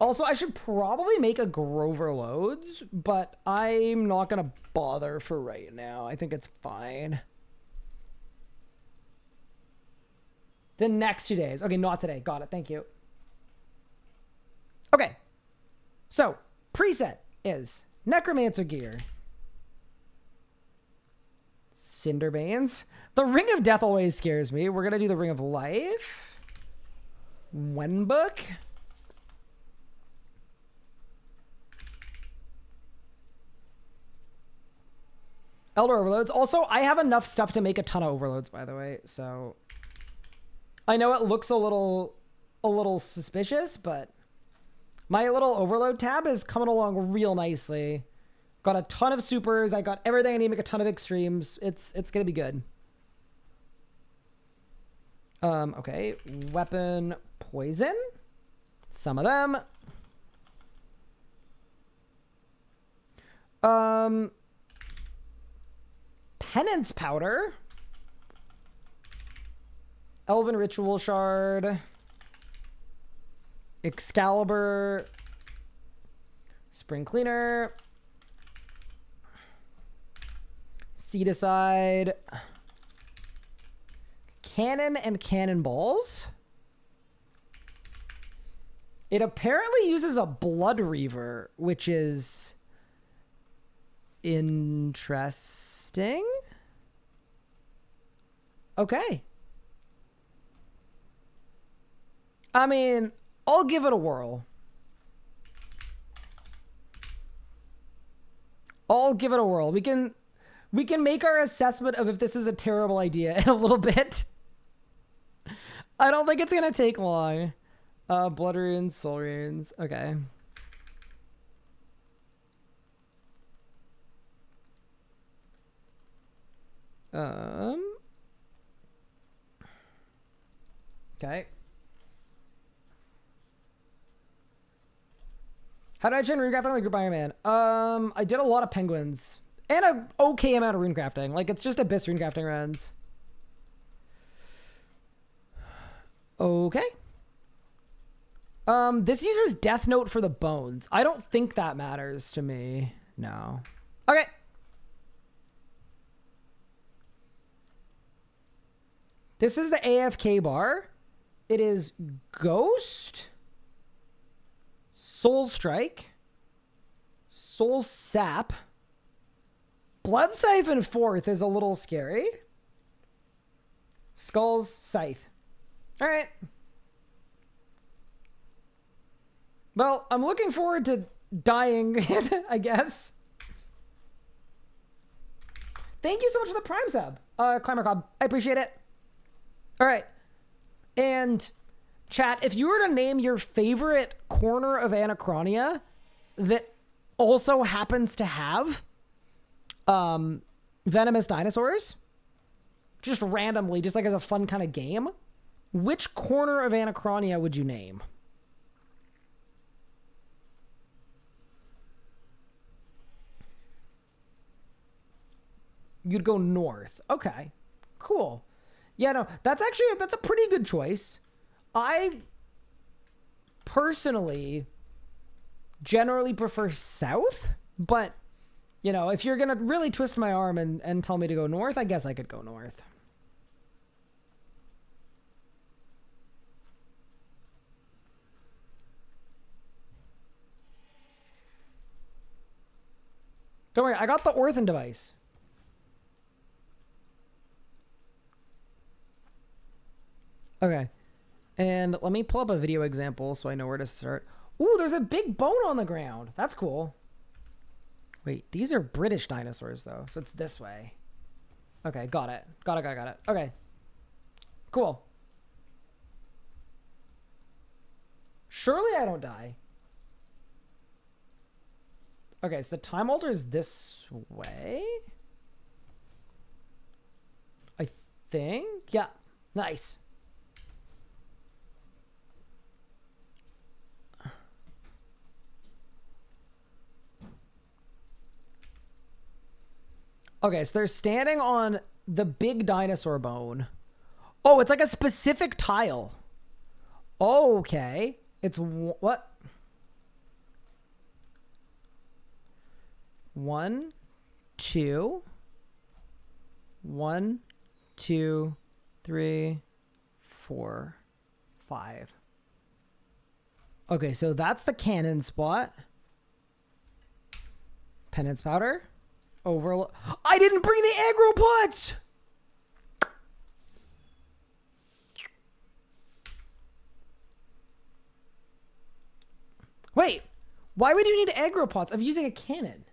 Also, I should probably make a Grover Loads, but I'm not going to bother for right now. I think it's fine. The next 2 days. Okay, not today. Got it. Thank you. Okay. So, preset is Necromancer gear. Cinderbanes. The Ring of Death always scares me. We're going to do the Ring of Life. Wenbook. Elder Overloads. Also, I have enough stuff to make a ton of overloads, by the way. So, I know it looks a little suspicious, but my little overload tab is coming along real nicely. Got a ton of supers. I got everything I need to make a ton of extremes. It's going to be good. Okay. Weapon poison. Some of them. Penance powder. Elven ritual shard. Excalibur. Spring cleaner. Seedicide. Cannon and cannonballs. It apparently uses a blood reaver, which is interesting. Okay. I mean, I'll give it a whirl. I'll give it a whirl. We can make our assessment of if this is a terrible idea in a little bit. I don't think it's going to take long. Blood runes, soul runes. Okay. Okay. How did I train rune crafting on the group Ironman? I did a lot of penguins. And an okay amount of rune crafting. Like, it's just abyss rune crafting runs. Okay. This uses Death Note for the bones. I don't think that matters to me. No. Okay. This is the AFK bar. It is Ghost, Soul Strike, Soul Sap. Blood Siphon 4th is a little scary. Skull's Scythe. All right. Well, I'm looking forward to dying, I guess. Thank you so much for the Prime sub, Climber Cobb. I appreciate it. All right. And chat, if you were to name your favorite corner of Anachronia that also happens to have venomous dinosaurs, just randomly, just like as a fun kind of game, which corner of Anachronia would you name? you'd go north. Okay, cool. Yeah, no, that's a pretty good choice. I personally generally prefer south, but you know, if you're gonna really twist my arm and tell me to go north, I guess I could go north. Don't worry, I got the Orthan device. Okay. And let me pull up a video example so I know where to start. Ooh, there's a big bone on the ground. That's cool. Wait, these are British dinosaurs though, so it's this way. Okay, got it. Got it. Okay. Cool. Surely I don't die. Okay, so the time altar is this way? I think? Yeah. Nice. Okay, so they're standing on the big dinosaur bone. Oh, it's like a specific tile. Okay. It's what? 1, 2. 1, 2, 3, 4, 5. Okay, so that's the cannon spot. Penance powder. Overload. I didn't bring the aggro pots! Wait, why would you need aggro pots? I'm using a cannon.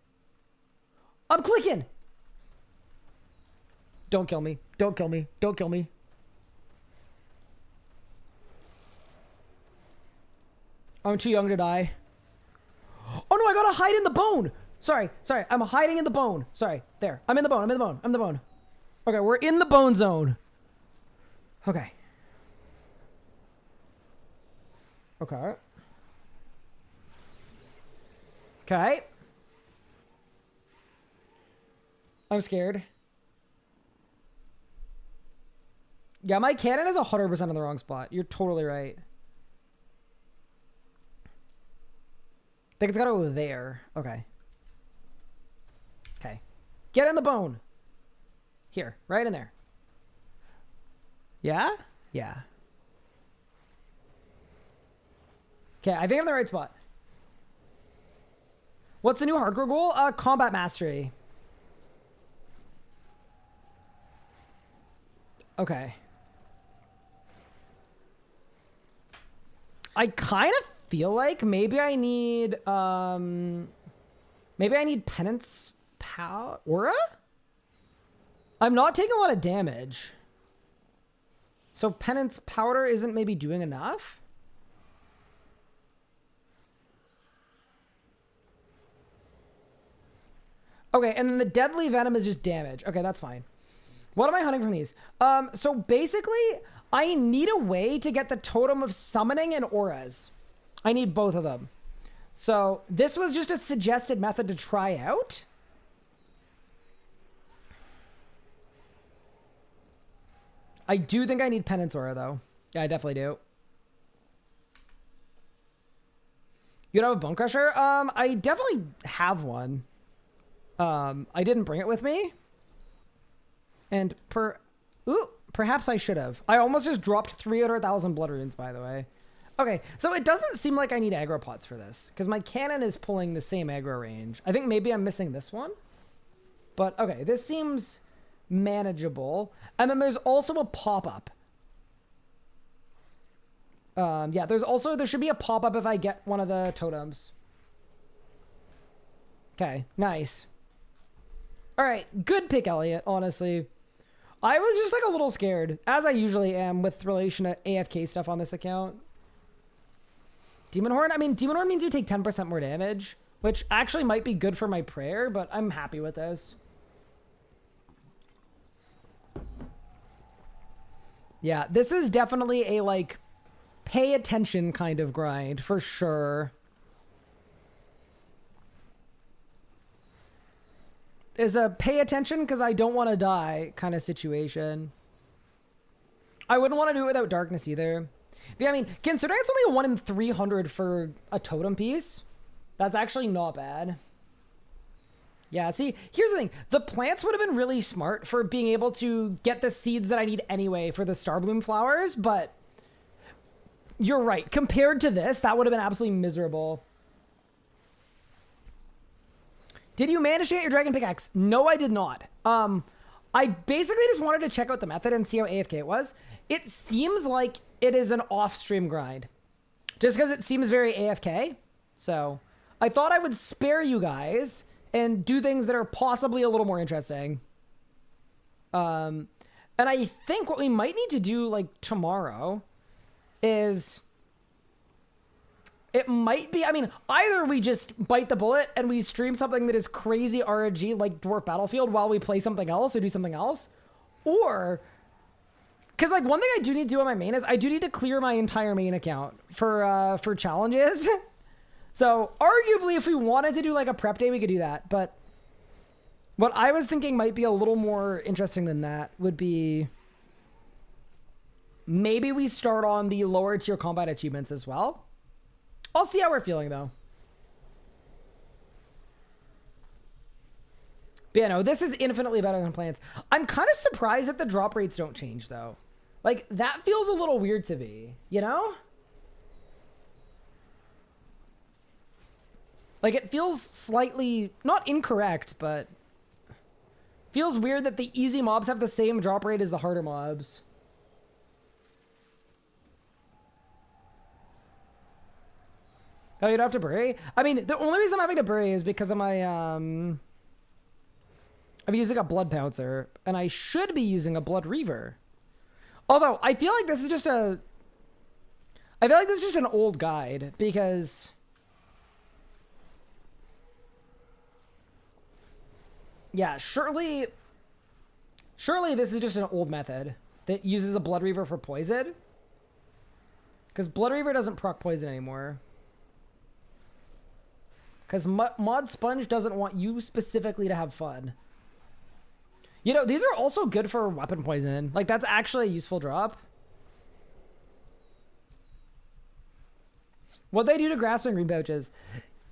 I'm clicking. Don't kill me. Don't kill me. Don't kill me. I'm too young to die. Oh no, I gotta hide in the bone. Sorry. I'm hiding in the bone. Sorry. There. I'm in the bone. Okay, we're in the bone zone. Okay. Okay. I'm scared. Yeah, my cannon is 100% in the wrong spot. You're totally right. I think it's gotta go there. Okay. Okay. Get in the bone. Here. Right in there. Yeah? Yeah. Okay, I think I'm in the right spot. What's the new hardcore goal? Combat mastery. Okay. I kind of feel like maybe I need penance power aura? I'm not taking a lot of damage. So penance powder isn't maybe doing enough? Okay, and then the deadly venom is just damage. Okay, that's fine. What am I hunting from these? So basically, I need a way to get the totem of summoning and auras. I need both of them. So this was just a suggested method to try out. I do think I need penance aura though. Yeah, I definitely do. You don't have a bone crusher? I definitely have one. I didn't bring it with me. And perhaps I should have. I almost just dropped 300,000 blood runes, by the way. Okay, so it doesn't seem like I need aggro pots for this, because my cannon is pulling the same aggro range. I think maybe I'm missing this one. But okay, this seems manageable. And then there's also a pop-up. Yeah, there should be a pop-up if I get one of the totems. Okay, nice. All right, good pick, Elliot, honestly. I was just like a little scared, as I usually am with relation to AFK stuff on this account. Demon Horn? I mean, Demon Horn means you take 10% more damage, which actually might be good for my prayer, but I'm happy with this. Yeah, this is definitely a, like, pay attention kind of grind, for sure. is a pay attention because I don't want to die kind of situation. I wouldn't want to do it without darkness either. But yeah, I mean, considering it's only a 1 in 300 for a totem piece, that's actually not bad. Yeah, see, here's the thing. The plants would have been really smart for being able to get the seeds that I need anyway for the Starbloom flowers, but you're right. Compared to this, that would have been absolutely miserable. Did you manage to get your dragon pickaxe? No, I did not. I basically just wanted to check out the method and see how AFK it was. It seems like it is an off-stream grind. Just because it seems very AFK. So, I thought I would spare you guys and do things that are possibly a little more interesting. And I think what we might need to do, like, tomorrow is... It might be, I mean, either we just bite the bullet and we stream something that is crazy RNG like Dwarf Battlefield while we play something else or do something else. Or, because like one thing I do need to do on my main is I do need to clear my entire main account for challenges. So arguably if we wanted to do like a prep day, we could do that. But what I was thinking might be a little more interesting than that would be maybe we start on the lower tier combat achievements as well. I'll see how we're feeling, though. But yeah, no, this is infinitely better than plants. I'm kind of surprised that the drop rates don't change, though. Like, that feels a little weird to me, you know? Like, it feels slightly, not incorrect, but feels weird that the easy mobs have the same drop rate as the harder mobs. Oh, you don't have to bury? I mean, the only reason I'm having to bury is because of my, I'm using a Blood Pouncer, and I should be using a Blood Reaver. Although, I feel like this is just an old guide, because... Yeah, surely this is just an old method that uses a Blood Reaver for poison. Because Blood Reaver doesn't proc poison anymore. Because Mod Sponge doesn't want you specifically to have fun. You know, these are also good for weapon poison. Like, that's actually a useful drop. What they do to grasping green pouches.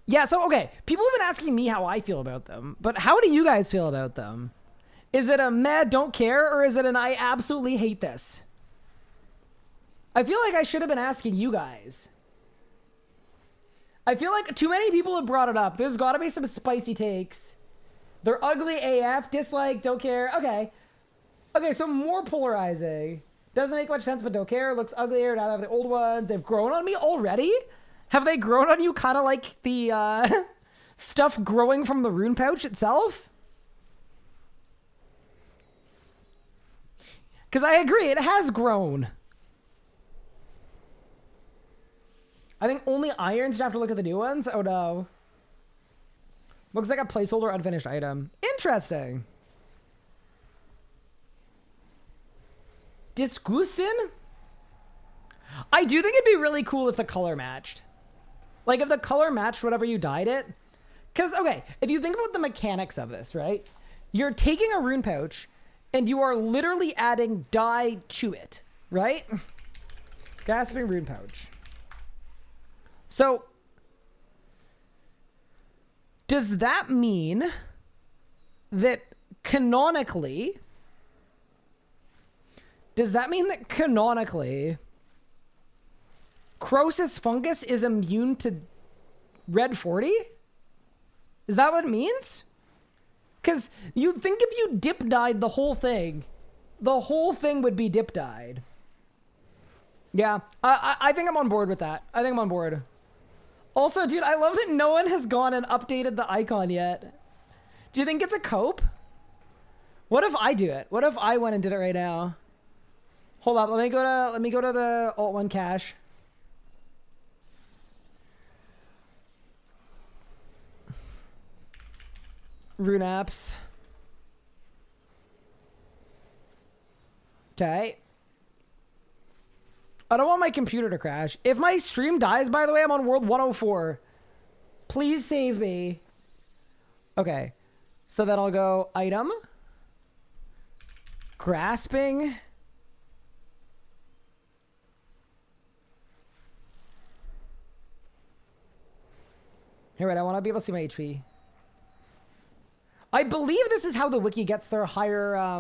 Yeah, so, okay. People have been asking me how I feel about them. But how do you guys feel about them? Is it a meh, don't care? Or is it an I absolutely hate this? I feel like I should have been asking you guys. I feel like too many people have brought it up. There's got to be some spicy takes. They're ugly AF, dislike, don't care. Okay. Okay, so more polarizing. Doesn't make much sense, but don't care. Looks uglier. Now they have the old ones. They've grown on me already? Have they grown on you kind of like the stuff growing from the rune pouch itself? Because I agree, it has grown. I think only irons have to look at the new ones. Oh no. Looks like a placeholder unfinished item. Interesting. Disgusting? I do think it'd be really cool if the color matched. Like if the color matched whatever you dyed it. Because, okay, if you think about the mechanics of this, right? You're taking a rune pouch and you are literally adding dye to it, right? Gasping rune pouch. So, does that mean that canonically, Croesus fungus is immune to red 40? Is that what it means? Because you'd think if you dip dyed the whole thing would be dip dyed. Yeah, I think I'm on board with that. I think I'm on board. Also, dude, I love that no one has gone and updated the icon yet. Do you think it's a cope? What if I do it? What if I went and did it right now? Hold up, let me go to the Alt1 cache. Rune apps. Okay. I don't want my computer to crash. If my stream dies, by the way, I'm on world 104. Please save me. Okay. So then I'll go item, grasping, here, wait, I want to be able to see my HP. I believe this is how the wiki gets their higher,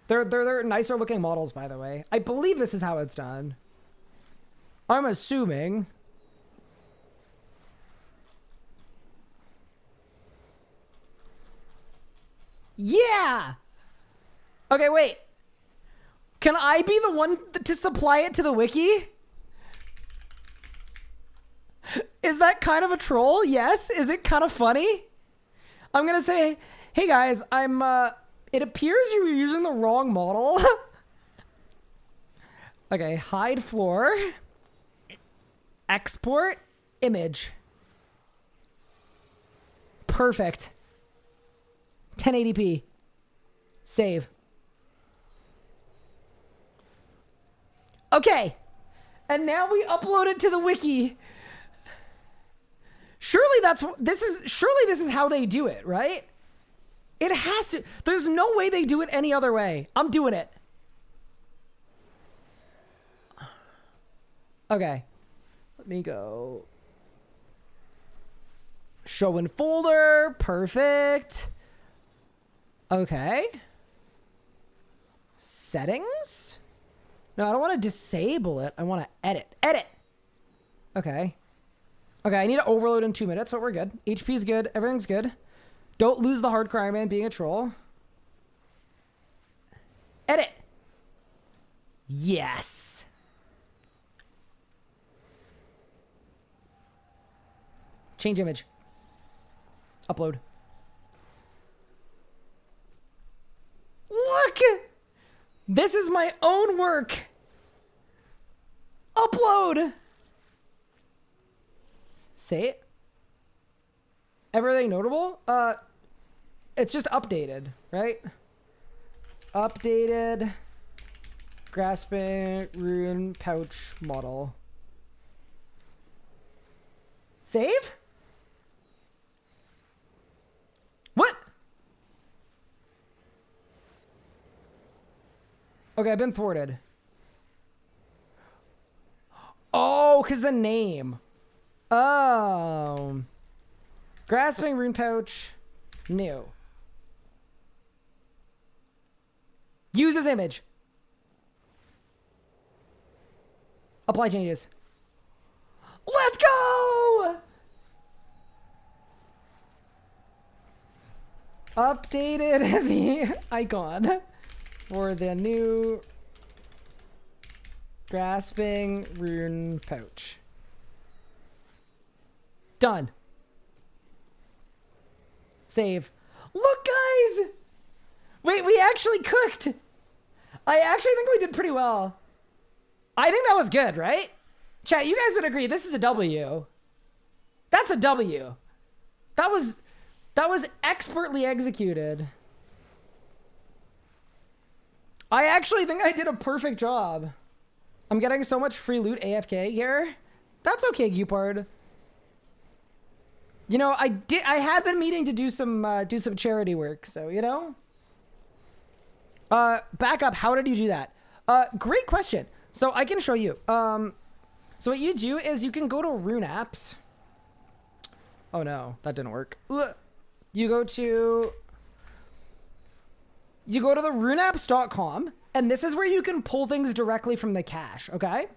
they're nicer looking models, by the way. I believe this is how it's done. I'm assuming. Yeah! Okay, wait. Can I be the one to supply it to the wiki? Is that kind of a troll? Yes. Is it kind of funny? I'm gonna say, hey guys, it appears you were using the wrong model. Okay, hide floor. Export image. Perfect. 1080p. Save. Okay. And now we upload it to the wiki. Surely this is how they do it, right? It has to. There's no way they do it any other way. I'm doing it. Okay. Let me go. Show in folder. Perfect. Okay. Settings? No, I don't want to disable it. I want to edit. Edit! Okay. Okay, I need to overload in 2 minutes, but we're good. HP's good. Everything's good. Don't lose the hardcore Ironman being a troll. Edit! Yes! Change image. Upload. Look! This is my own work. Upload. Say it. Everything notable? It's just updated, right? Updated grasping rune pouch model. Save? What? Okay, I've been thwarted. Oh, because the name. Oh. Grasping rune pouch. New. Use this image. Apply changes. Let's go! Updated the icon for the new grasping rune pouch. Done. Save. Look, guys! Wait, we actually cooked. I actually think we did pretty well. I think that was good, right? Chat, you guys would agree this is a W. That's a W. That was expertly executed. I actually think I did a perfect job. I'm getting so much free loot AFK here. That's okay, Gupard. You know, I had been meaning to do some charity work, so you know. Back up. How did you do that? Great question. So I can show you. So what you do is you can go to Rune Apps. Oh no, that didn't work. You go to the runeapps.com, and this is where you can pull things directly from the cache, okay?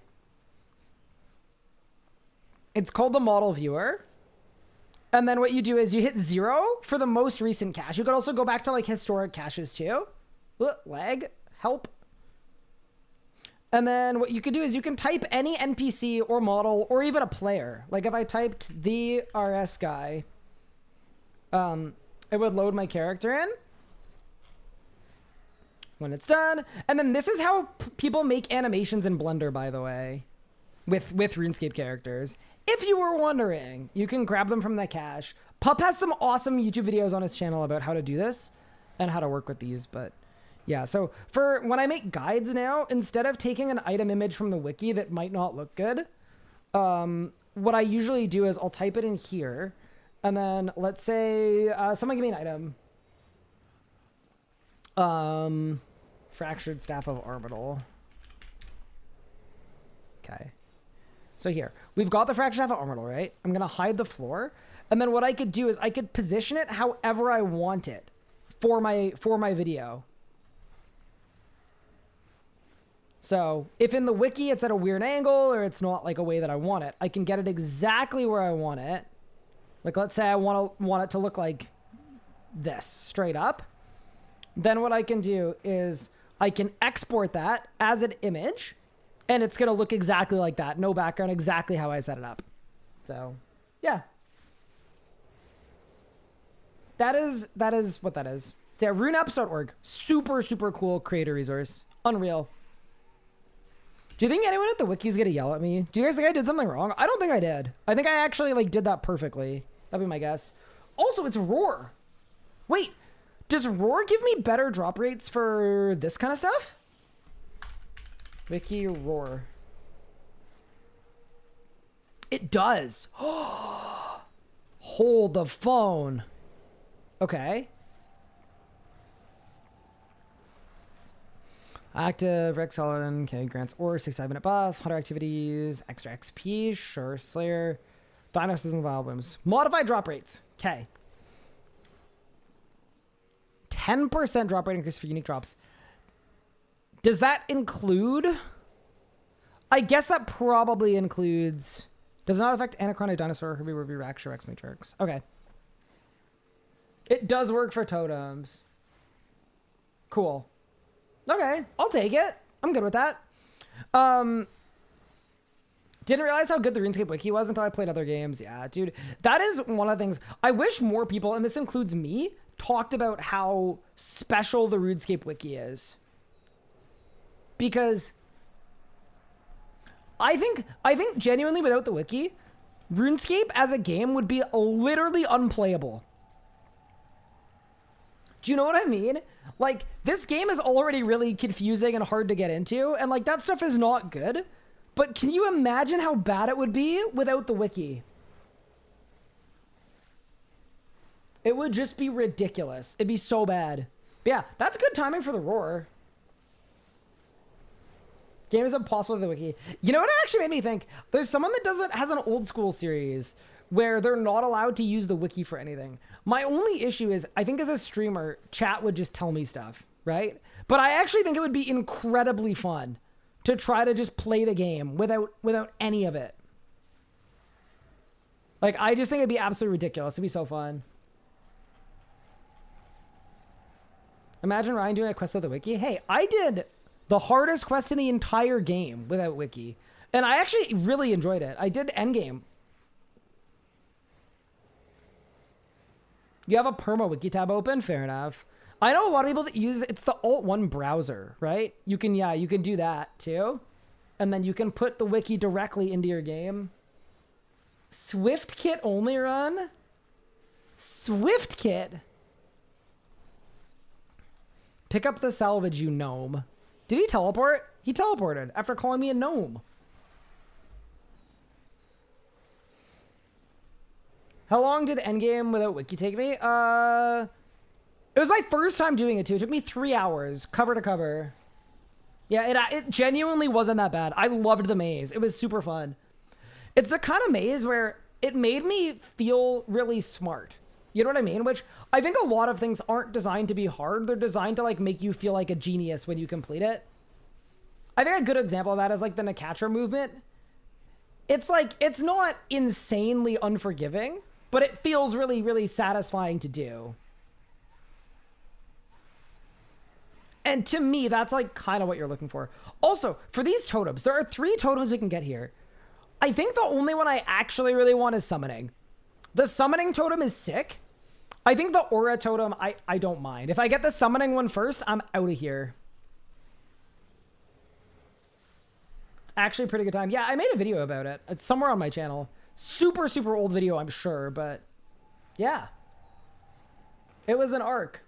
It's called the model viewer. And then what you do is you hit 0 for the most recent cache. You could also go back to like historic caches too. Lag, help. And then what you can do is you can type any NPC or model or even a player. Like if I typed the RS guy, it would load my character in when it's done. And then this is how people make animations in Blender, by the way, with RuneScape characters. If you were wondering, you can grab them from the cache. Pup has some awesome YouTube videos on his channel about how to do this and how to work with these, but yeah, so for when I make guides now, instead of taking an item image from the wiki that might not look good, what I usually do is I'll type it in here, and then let's say someone give me an item. Fractured staff of orbital. Okay. So here, we've got the fractured staff of orbital, right? I'm going to hide the floor. And then what I could do is I could position it however I want it for my video. So if in the wiki it's at a weird angle or it's not like a way that I want it, I can get it exactly where I want it. Like let's say I want it to look like this straight up. Then what I can do is I can export that as an image and it's going to look exactly like that. No background, exactly how I set it up. So yeah. That is what that is. So yeah, runeapps.org. Super, super cool creator resource. Unreal. Do you think anyone at the wiki is going to yell at me? Do you guys think I did something wrong? I don't think I did. I think I actually like did that perfectly. That'd be my guess. Also, it's Roar. Wait, does Roar give me better drop rates for this kind of stuff? Wiki Roar. It does. Hold the phone. Okay. Active, Rex Solid, okay, grants or 65 minute buff, hunter activities, extra XP, sure, Slayer, Dinosaurs and Wild Blooms. Modified drop rates, okay. 10% drop rate increase for unique drops. Does that include? I guess that probably includes, does not affect Anachronic Dinosaur, Herbie, Ruby, Raksha, Rex Matrix. Okay. It does work for totems. Cool. Okay, I'll take it. I'm good with that. Didn't realize how good the RuneScape wiki was until I played other games. Yeah, dude, that is one of the things I wish more people, and this includes me, talked about how special the RuneScape wiki is. Because I think genuinely without the wiki, RuneScape as a game would be literally unplayable. Do you know what I mean? Like, this game is already really confusing and hard to get into, and like that stuff is not good. But can you imagine how bad it would be without the wiki? It would just be ridiculous. It'd be so bad. But yeah, that's good timing for the Roar. Game is impossible with the wiki. You know what it actually made me think? There's someone that has an old school series where they're not allowed to use the wiki for anything. My only issue is, I think as a streamer, chat would just tell me stuff, right? But I actually think it would be incredibly fun to try to just play the game without any of it. Like, I just think it'd be absolutely ridiculous. It'd be so fun. Imagine Ryan doing a quest with the wiki. Hey, I did the hardest quest in the entire game without wiki. And I actually really enjoyed it. I did endgame. You have a perma wiki tab open? Fair enough. I know a lot of people that use, it's the Alt-1 browser, right? You can do that too. And then you can put the wiki directly into your game. SwiftKit only run? SwiftKit? Pick up the salvage, you gnome. Did he teleport? He teleported after calling me a gnome. How long did endgame without wiki take me? It was my first time doing it too. It took me 3 hours, cover to cover. Yeah, it genuinely wasn't that bad. I loved the maze. It was super fun. It's the kind of maze where it made me feel really smart. You know what I mean? Which I think a lot of things aren't designed to be hard. They're designed to like make you feel like a genius when you complete it. I think a good example of that is like the Nakatra movement. It's like, it's not insanely unforgiving, but it feels really, really satisfying to do. And to me, that's like kind of what you're looking for. Also, for these totems, there are 3 totems we can get here. I think the only one I actually really want is summoning. The summoning totem is sick. I think the aura totem, I don't mind. If I get the summoning one first, I'm out of here. It's actually a pretty good time. Yeah, I made a video about it. It's somewhere on my channel. Super, super old video, I'm sure, but yeah. It was an arc.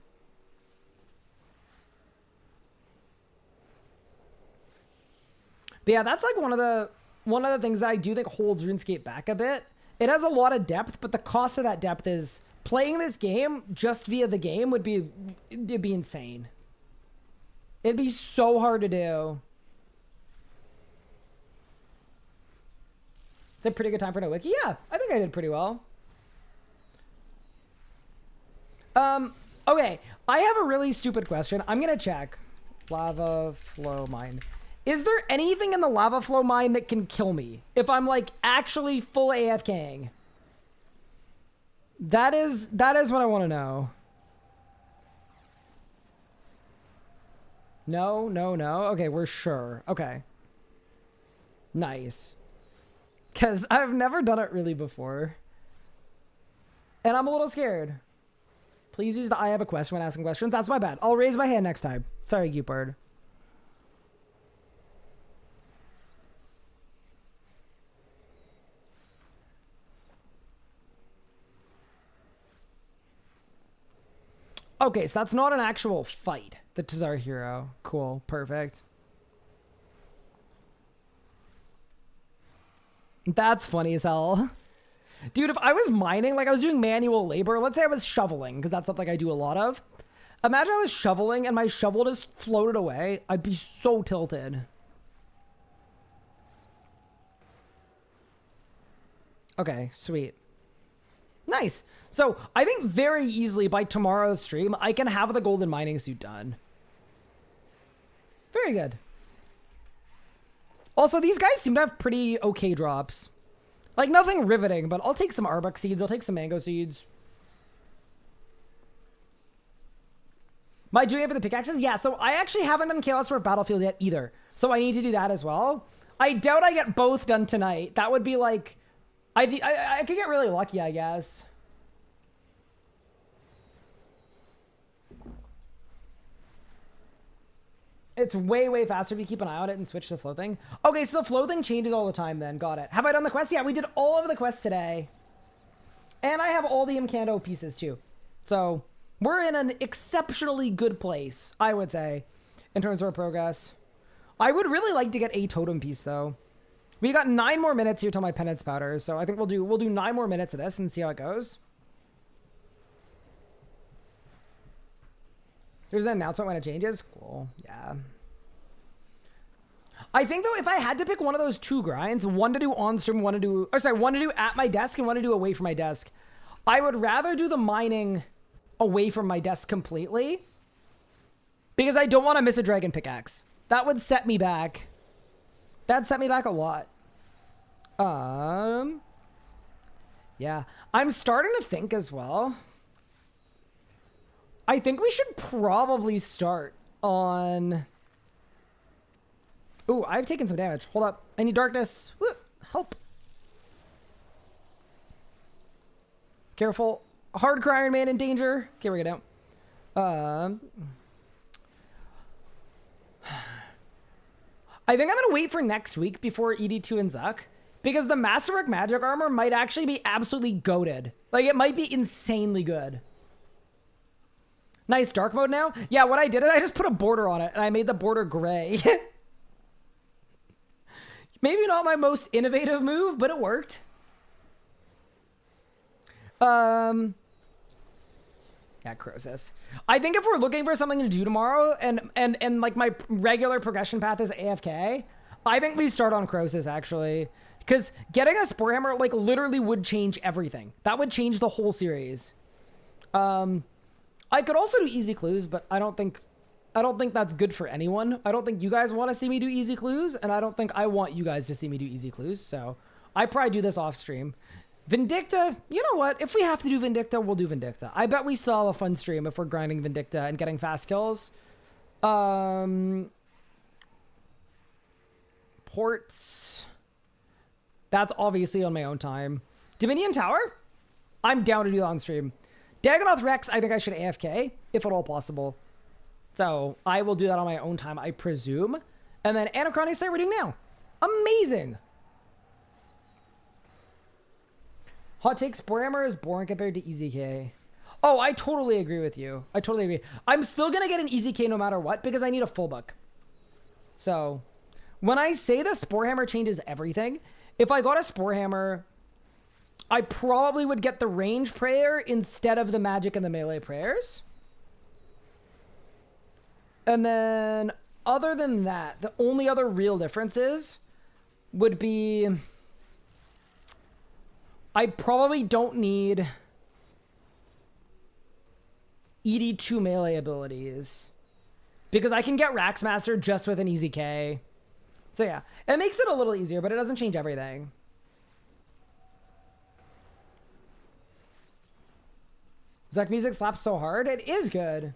But yeah, that's like one of the things that I do think holds RuneScape back a bit. It has a lot of depth, but the cost of that depth is playing this game just via the game it'd be insane. It'd be so hard to do. It's a pretty good time for no wiki. Yeah, I think I did pretty well. Okay, I have a really stupid question. I'm gonna check. Lava flow mine. Is there anything in the lava flow mine that can kill me if I'm like actually full AFKing? That is what I want to know. No, no, no. Okay, we're sure. Okay. Nice. Because I've never done it really before. And I'm a little scared. Please use the I have a question when asking questions. That's my bad. I'll raise my hand next time. Sorry, Geekbird. Okay, so that's not an actual fight. That is our hero. Cool. Perfect. That's funny as hell. Dude, if I was mining, like I was doing manual labor, let's say I was shoveling, because that's something I do a lot of. Imagine I was shoveling and my shovel just floated away. I'd be so tilted. Okay, sweet. Nice. So I think very easily by tomorrow's stream, I can have the golden mining suit done. Very good. Also, these guys seem to have pretty okay drops. Like, nothing riveting, but I'll take some Arbok seeds. I'll take some mango seeds. Am I doing it for the pickaxes? Yeah, so I actually haven't done Chaos for Battlefield yet either. So I need to do that as well. I doubt I get both done tonight. That would be like... I could get really lucky, I guess. It's way, way faster if you keep an eye on it and switch to the flow thing. Okay, so the flow thing changes all the time then. Got it. Have I done the quest? Yeah, we did all of the quests today. And I have all the Mkando pieces too. So we're in an exceptionally good place, I would say, in terms of our progress. I would really like to get a totem piece though. We got 9 more minutes here till my penance powder, so I think we'll do 9 more minutes of this and see how it goes. There's an announcement when it changes. Cool. Yeah. I think though, if I had to pick one of those 2 grinds, one to do on stream, one to do at my desk and one to do away from my desk, I would rather do the mining away from my desk completely because I don't want to miss a dragon pickaxe. That would set me back. That'd set me back a lot. Yeah, I'm starting to think as well. I think we should probably start on... Ooh, I've taken some damage. Hold up. I need darkness. Woo, help. Careful. Hardcore Iron Man in danger. Okay, we're good now. I think I'm going to wait for next week before ED2 and Zuck. Because the Masterwork Magic Armor might actually be absolutely goated. Like, it might be insanely good. Nice dark mode now? Yeah, what I did is I just put a border on it, and I made the border gray. Maybe not my most innovative move, but it worked. Yeah, Croesus. I think if we're looking for something to do tomorrow, and like my regular progression path is AFK, I think we start on Croesus, actually. Because getting a Spore Hammer, like, literally would change everything. That would change the whole series. I could also do easy clues, but I don't think that's good for anyone. I don't think you guys want to see me do easy clues, and I don't think I want you guys to see me do easy clues, so I probably do this off stream. Vindicta, you know what? If we have to do Vindicta, we'll do Vindicta. I bet we still have a fun stream if we're grinding Vindicta and getting fast kills. Ports. That's obviously on my own time. Dominion Tower? I'm down to do on stream. Dagonoth Rex, I think I should AFK, if at all possible. So I will do that on my own time, I presume. And then Anachronic Slayer we're doing now. Amazing. Hot take, Spore Hammer is boring compared to EZK. Oh, I totally agree with you. I totally agree. I'm still going to get an EZK no matter what because I need a full book. So when I say the Spore Hammer changes everything, if I got a Spore Hammer, I probably would get the range prayer instead of the magic and the melee prayers. And then other than that, the only other real differences would be I probably don't need ED2 melee abilities because I can get Raxmaster just with an easy K. So yeah, it makes it a little easier, but it doesn't change everything. Zuck music slaps so hard. It is good.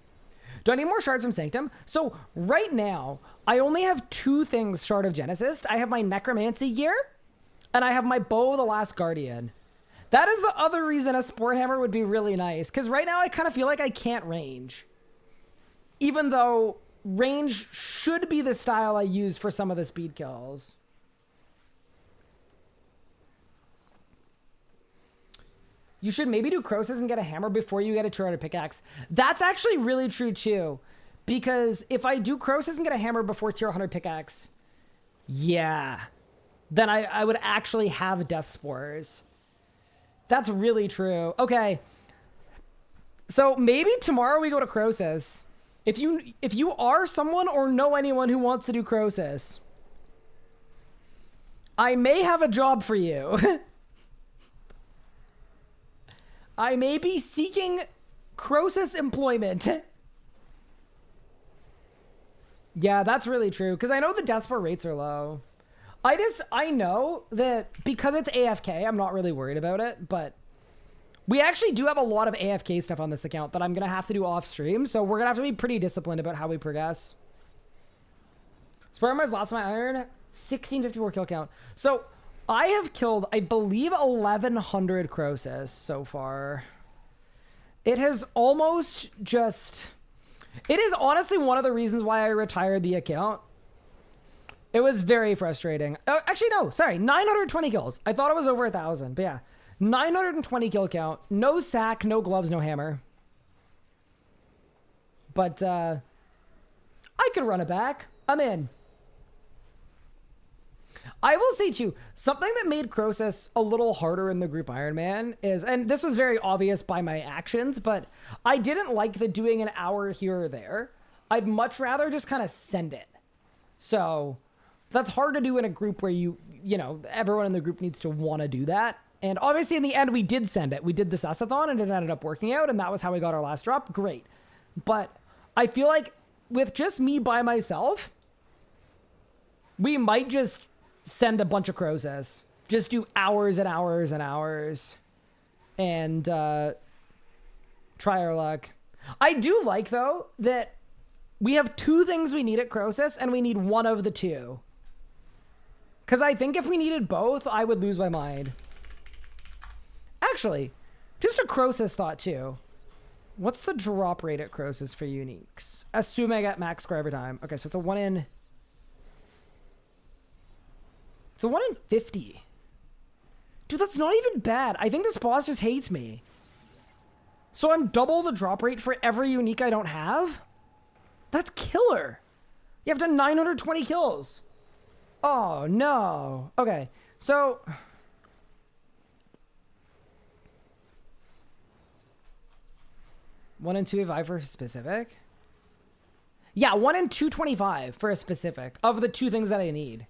Do I need more shards from Sanctum? So right now, I only have 2 things Shard of Genesis. I have my Necromancy gear, and I have my Bow of the Last Guardian. That is the other reason a Spore Hammer would be really nice, because right now I kind of feel like I can't range. Even though range should be the style I use for some of the speed kills. You should maybe do Croesus and get a hammer before you get a two-handed pickaxe. That's actually really true too. Because if I do Croesus and get a hammer before tier 100 pickaxe, yeah, then I would actually have death spores. That's really true. Okay. So maybe tomorrow we go to Croesus. If you are someone or know anyone who wants to do Croesus, I may have a job for you. I may be seeking Croesus employment. Yeah, that's really true. Because I know the death spore rates are low. I know that because it's AFK, I'm not really worried about it. But we actually do have a lot of AFK stuff on this account that I'm going to have to do off stream. So we're going to have to be pretty disciplined about how we progress. Sperma's lost my iron. 1654 kill count. So I have killed, I believe, 1,100 Croesus so far. It has almost just... It is honestly one of the reasons why I retired the account. It was very frustrating. Actually, no, sorry. 920 kills. I thought it was over 1,000, but yeah. 920 kill count. No sack, no gloves, no hammer. But I could run it back. I'm in. I will say too, something that made Croesus a little harder in the group Ironman is, and this was very obvious by my actions, but I didn't like the doing an hour here or there. I'd much rather just kind of send it. So that's hard to do in a group where you know, everyone in the group needs to want to do that. And obviously in the end, we did send it. We did the Susathon and it ended up working out. And that was how we got our last drop. Great. But I feel like with just me by myself, we might just send a bunch of Croesus. Just do hours and hours and hours. And try our luck. I do like, though, that we have 2 things we need at Croesus, and we need one of the 2. Because I think if we needed both, I would lose my mind. Actually, just a Croesus thought, too. What's the drop rate at Croesus for uniques? Assuming I get max score every time. Okay, so it's a 1 in... It's a 1 in 50. Dude, that's not even bad. I think this boss just hates me. So I'm double the drop rate for every unique I don't have? That's killer. You have done 920 kills. Oh, no. Okay, so... One in 225 for a specific? Yeah, 1 in 225 for a specific of the 2 things that I need.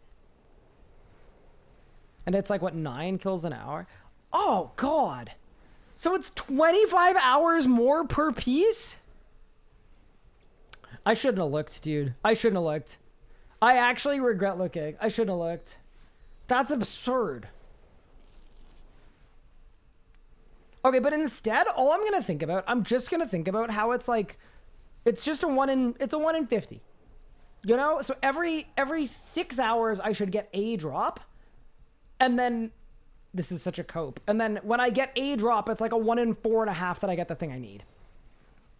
And it's like, what, 9 kills an hour? Oh, God. So it's 25 hours more per piece? I shouldn't have looked, dude. I shouldn't have looked. I actually regret looking. I shouldn't have looked. That's absurd. Okay, but instead, all I'm going to think about, I'm just going to think about how it's like, it's just a 1 in 50. You know? So every 6 hours, I should get a drop. And then, this is such a cope. And then when I get a drop, it's like a 1 in 4.5 that I get the thing I need.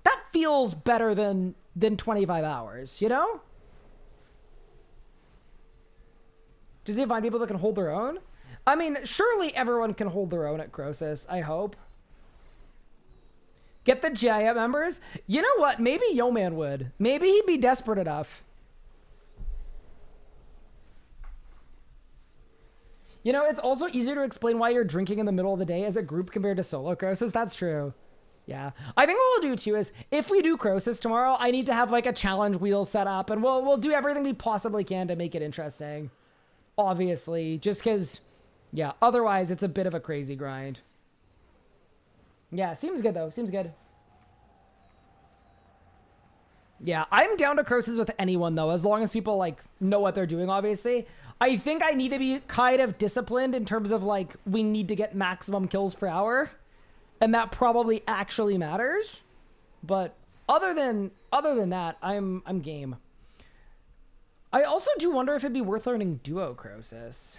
That feels better than 25 hours, you know? Does he find people that can hold their own? I mean, surely everyone can hold their own at Croesus, I hope. Get the Jaya members? You know what? Maybe Yo-Man would. Maybe he'd be desperate enough. You know, it's also easier to explain why you're drinking in the middle of the day as a group compared to solo Croesus. That's true. Yeah, I think what we'll do too is if we do Croesus tomorrow, I need to have like a challenge wheel set up, and we'll do everything we possibly can to make it interesting. Obviously, just because, yeah. Otherwise, it's a bit of a crazy grind. Yeah, seems good though. Seems good. Yeah, I'm down to Croesus with anyone though, as long as people like know what they're doing. Obviously, I think I need to be kind of disciplined in terms of like we need to get maximum kills per hour. And that probably actually matters, but other than that, I'm game. I also do wonder if it'd be worth learning duo Croesus.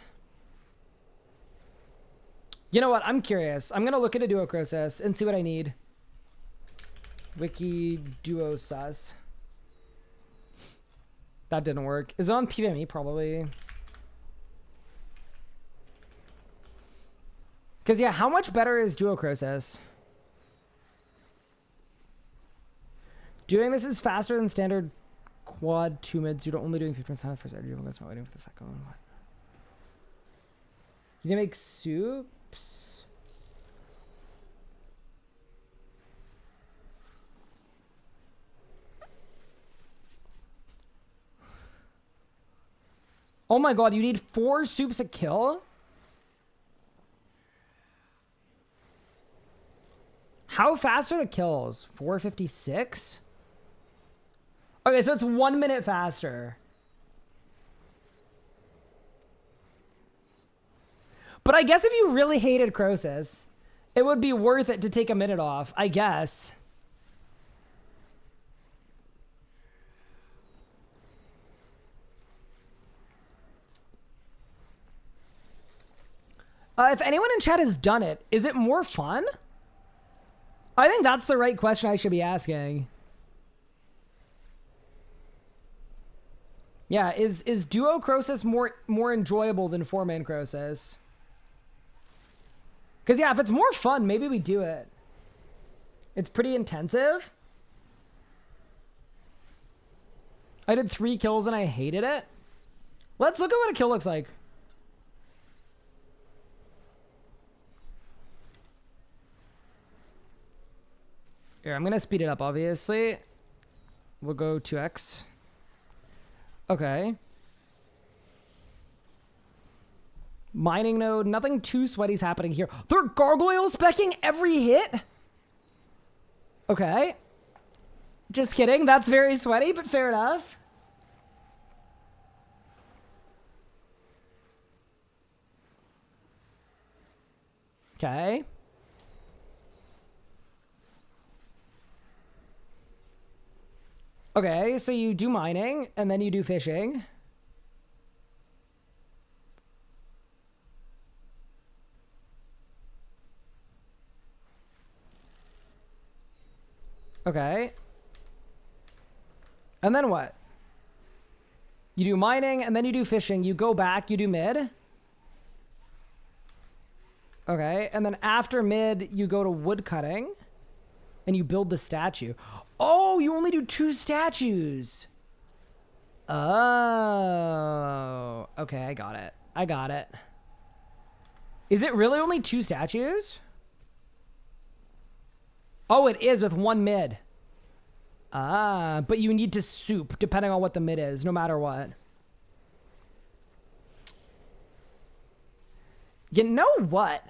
You know what? I'm curious. I'm gonna look at a duo Croesus and see what I need. Wiki duo sus. That didn't work. Is it on PvMe? Probably. Because, yeah, how much better is duo Croesus? Doing this is faster than standard quad 2 mids. You're only doing 50% of the first energy. That's not waiting for the second one. What? You can make soups? Oh my god, you need 4 soups a kill? How fast are the kills? 456? Okay, so it's 1 minute faster. But I guess if you really hated Croesus, it would be worth it to take a minute off, I guess. If anyone in chat has done it, is it more fun? I think that's the right question I should be asking. Yeah, is duo Croesus more enjoyable than 4-man Croesus? Because, yeah, if it's more fun, maybe we do it. It's pretty intensive. I did 3 kills and I hated it. Let's look at what a kill looks like. Here, I'm going to speed it up, obviously. We'll go 2x. Okay. Mining node. Nothing too sweaty's happening here. They're gargoyle specking every hit? Okay. Just kidding. That's very sweaty, but fair enough. Okay. Okay, so you do mining, and then you do fishing. Okay. And then what? You do mining, and then you do fishing. You go back, you do mid. Okay, and then after mid, you go to wood cutting, and you build the statue. Oh, you only do 2 statues. Oh. Okay, I got it. I got it. Is it really only 2 statues? Oh, it is with 1 mid. Ah, but you need to soup depending on what the mid is, no matter what. You know what?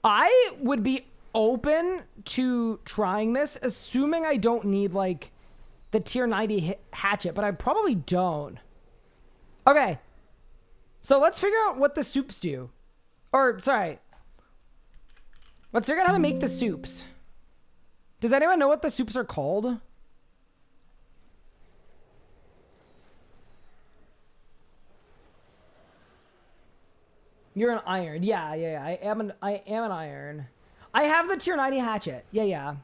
I would be open to trying this, assuming I don't need, like, the tier 90 hatchet, but I probably don't. Okay. So let's figure out what the soups do. Or, sorry. Let's figure out how to make the soups. Does anyone know what the soups are called? You're an iron. Yeah. I am an iron. I have the tier 90 hatchet. Yeah.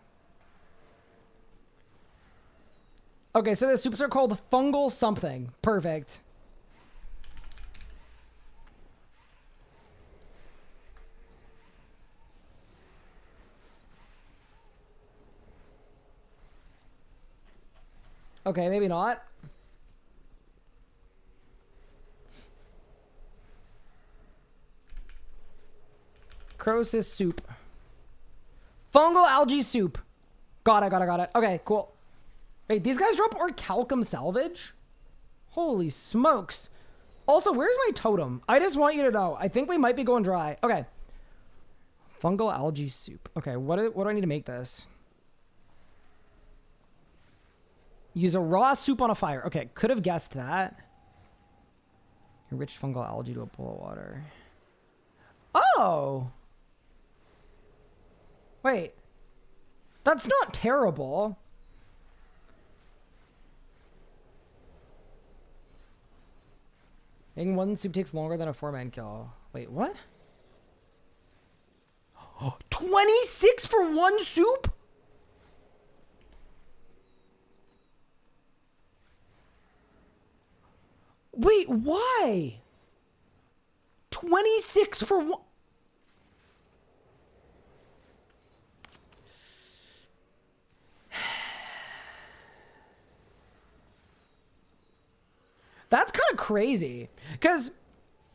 Okay, so the soups are called fungal something. Perfect. Okay, maybe not. Croesus soup. Fungal algae soup. Got it. Okay, cool. Wait, these guys drop orichalcum salvage? Holy smokes. Also, where's my totem? I just want you to know. I think we might be going dry. Okay. Fungal algae soup. Okay, what do I need to make this? Use a raw soup on a fire. Okay, could have guessed that. Enrich fungal algae to a bowl of water. Oh! Wait. That's not terrible. Making one soup takes longer than a 4-man kill. Wait, what? 26 for one soup? Wait, why? 26 for one. That's kind of crazy. Because,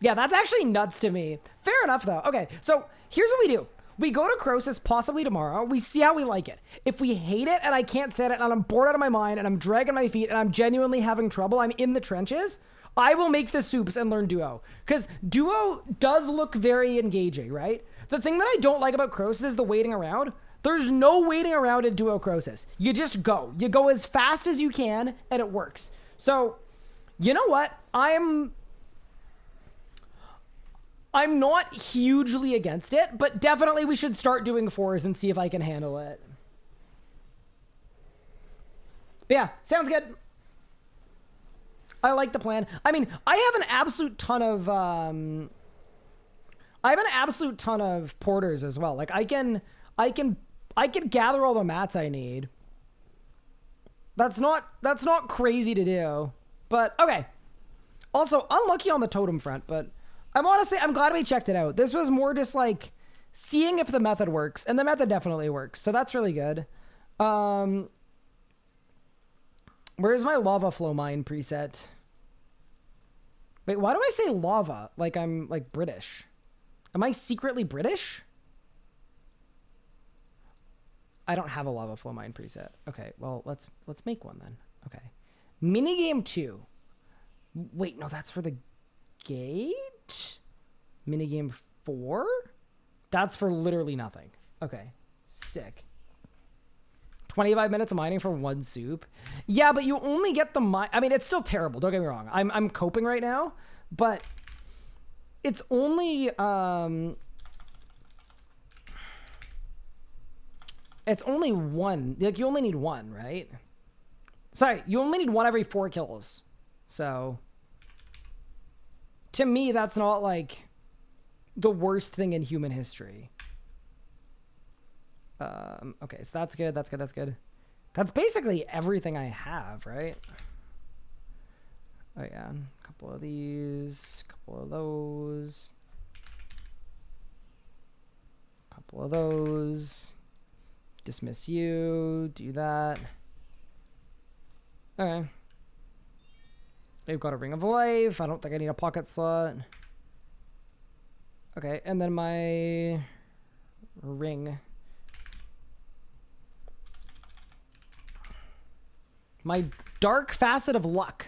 yeah, that's actually nuts to me. Fair enough, though. Okay, so here's what we do. We go to Croesus possibly tomorrow. We see how we like it. If we hate it and I can't stand it and I'm bored out of my mind and I'm dragging my feet and I'm genuinely having trouble, I'm in the trenches, I will make the soups and learn Duo. Because Duo does look very engaging, right? The thing that I don't like about Croesus is the waiting around. There's no waiting around in Duo Croesus. You just go. You go as fast as you can and it works. So, you know what? I'm not hugely against it, but definitely we should start doing 4s and see if I can handle it. But yeah, sounds good. I like the plan. I mean, I have an absolute ton of porters as well. Like I can gather all the mats I need. That's not crazy to do. But okay. Also, unlucky on the totem front, but I'm glad we checked it out. This was more just like seeing if the method works, and the method definitely works. So that's really good. Where's my lava flow mine preset? Wait, why do I say lava? Like I'm like British. Am I secretly British? I don't have a lava flow mine preset. Okay, well, let's make one then. Okay. Minigame 2. Wait, no, that's for the gate? Minigame 4? That's for literally nothing. Okay, sick. 25 minutes of mining for one soup. Yeah, but you only get the mine. I mean, it's still terrible. Don't get me wrong. I'm coping right now, but it's only one. Like you only need one, right? Sorry, you only need one every 4 kills. So to me, that's not like the worst thing in human history. Okay, so that's good. That's basically everything I have, right? Oh yeah, a couple of these, a couple of those, a couple of those. Dismiss you, do that. Okay. They've got a Ring of Life. I don't think I need a pocket slot. Okay, and then my ring. My Dark Facet of Luck.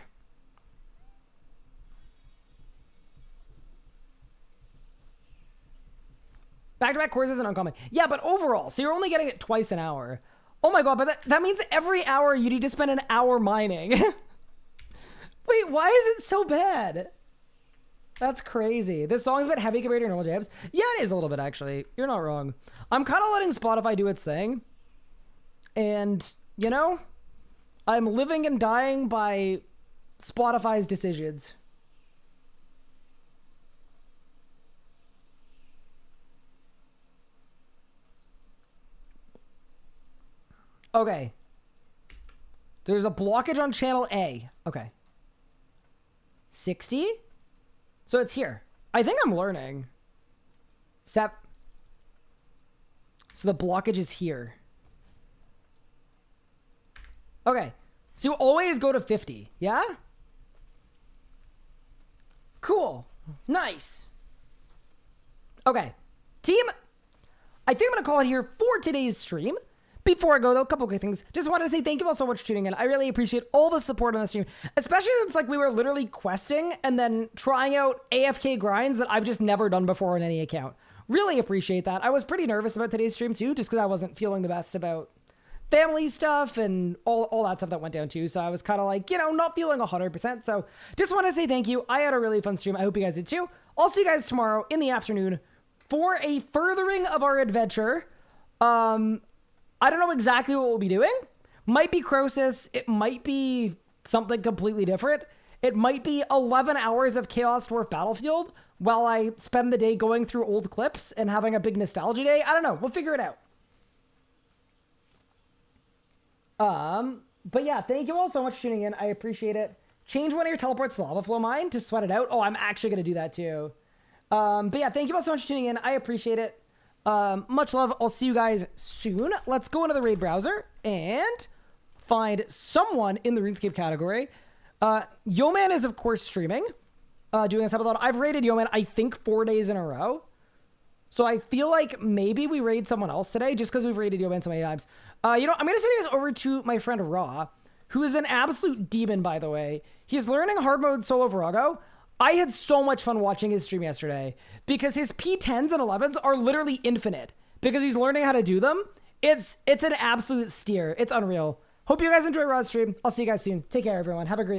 Back-to-back courses and uncommon. Yeah, but overall, so you're only getting it twice an hour. Oh my god, but that means every hour you need to spend an hour mining. Wait, why is it so bad? That's crazy. This song's a bit heavy compared to your normal jams. Yeah, it is a little bit, actually. You're not wrong. I'm kind of letting Spotify do its thing. And, you know, I'm living and dying by Spotify's decisions. Okay. There's a blockage on channel A. Okay. 60? So it's here. I think I'm learning. So the blockage is here. Okay. So you always go to 50. Yeah? Cool. Nice. Okay. Team, I think I'm going to call it here for today's stream. Before I go, though, a couple quick things. Just wanted to say thank you all so much for tuning in. I really appreciate all the support on the stream, especially since like we were literally questing and then trying out AFK grinds that I've just never done before on any account. Really appreciate that. I was pretty nervous about today's stream too, just because I wasn't feeling the best about family stuff and all that stuff that went down too. So I was kind of like, you know, not feeling 100%. So just want to say thank you. I had a really fun stream. I hope you guys did too. I'll see you guys tomorrow in the afternoon for a furthering of our adventure. I don't know exactly what we'll be doing. Might be Croesus. It might be something completely different. It might be 11 hours of Chaos Dwarf Battlefield while I spend the day going through old clips and having a big nostalgia day. I don't know. We'll figure it out. But yeah, thank you all so much for tuning in. I appreciate it. Change one of your teleports to Lava Flow Mine to sweat it out. Oh, I'm actually going to do that too. But yeah, thank you all so much for tuning in. I appreciate it. Much love. I'll see you guys soon. Let's go into the raid browser and find someone in the RuneScape category. Yoman is of course streaming, doing a subathon. I've raided Yoman, I think 4 days in a row. So I feel like maybe we raid someone else today just because we've raided Yoman so many times. You know, I'm going to send you guys over to my friend Raw, who is an absolute demon, by the way. He's learning hard mode solo Virago. I had so much fun watching his stream yesterday because his P10s and 11s are literally infinite because he's learning how to do them. It's an absolute steer. It's unreal. Hope you guys enjoy Raw's stream. I'll see you guys soon. Take care, everyone. Have a great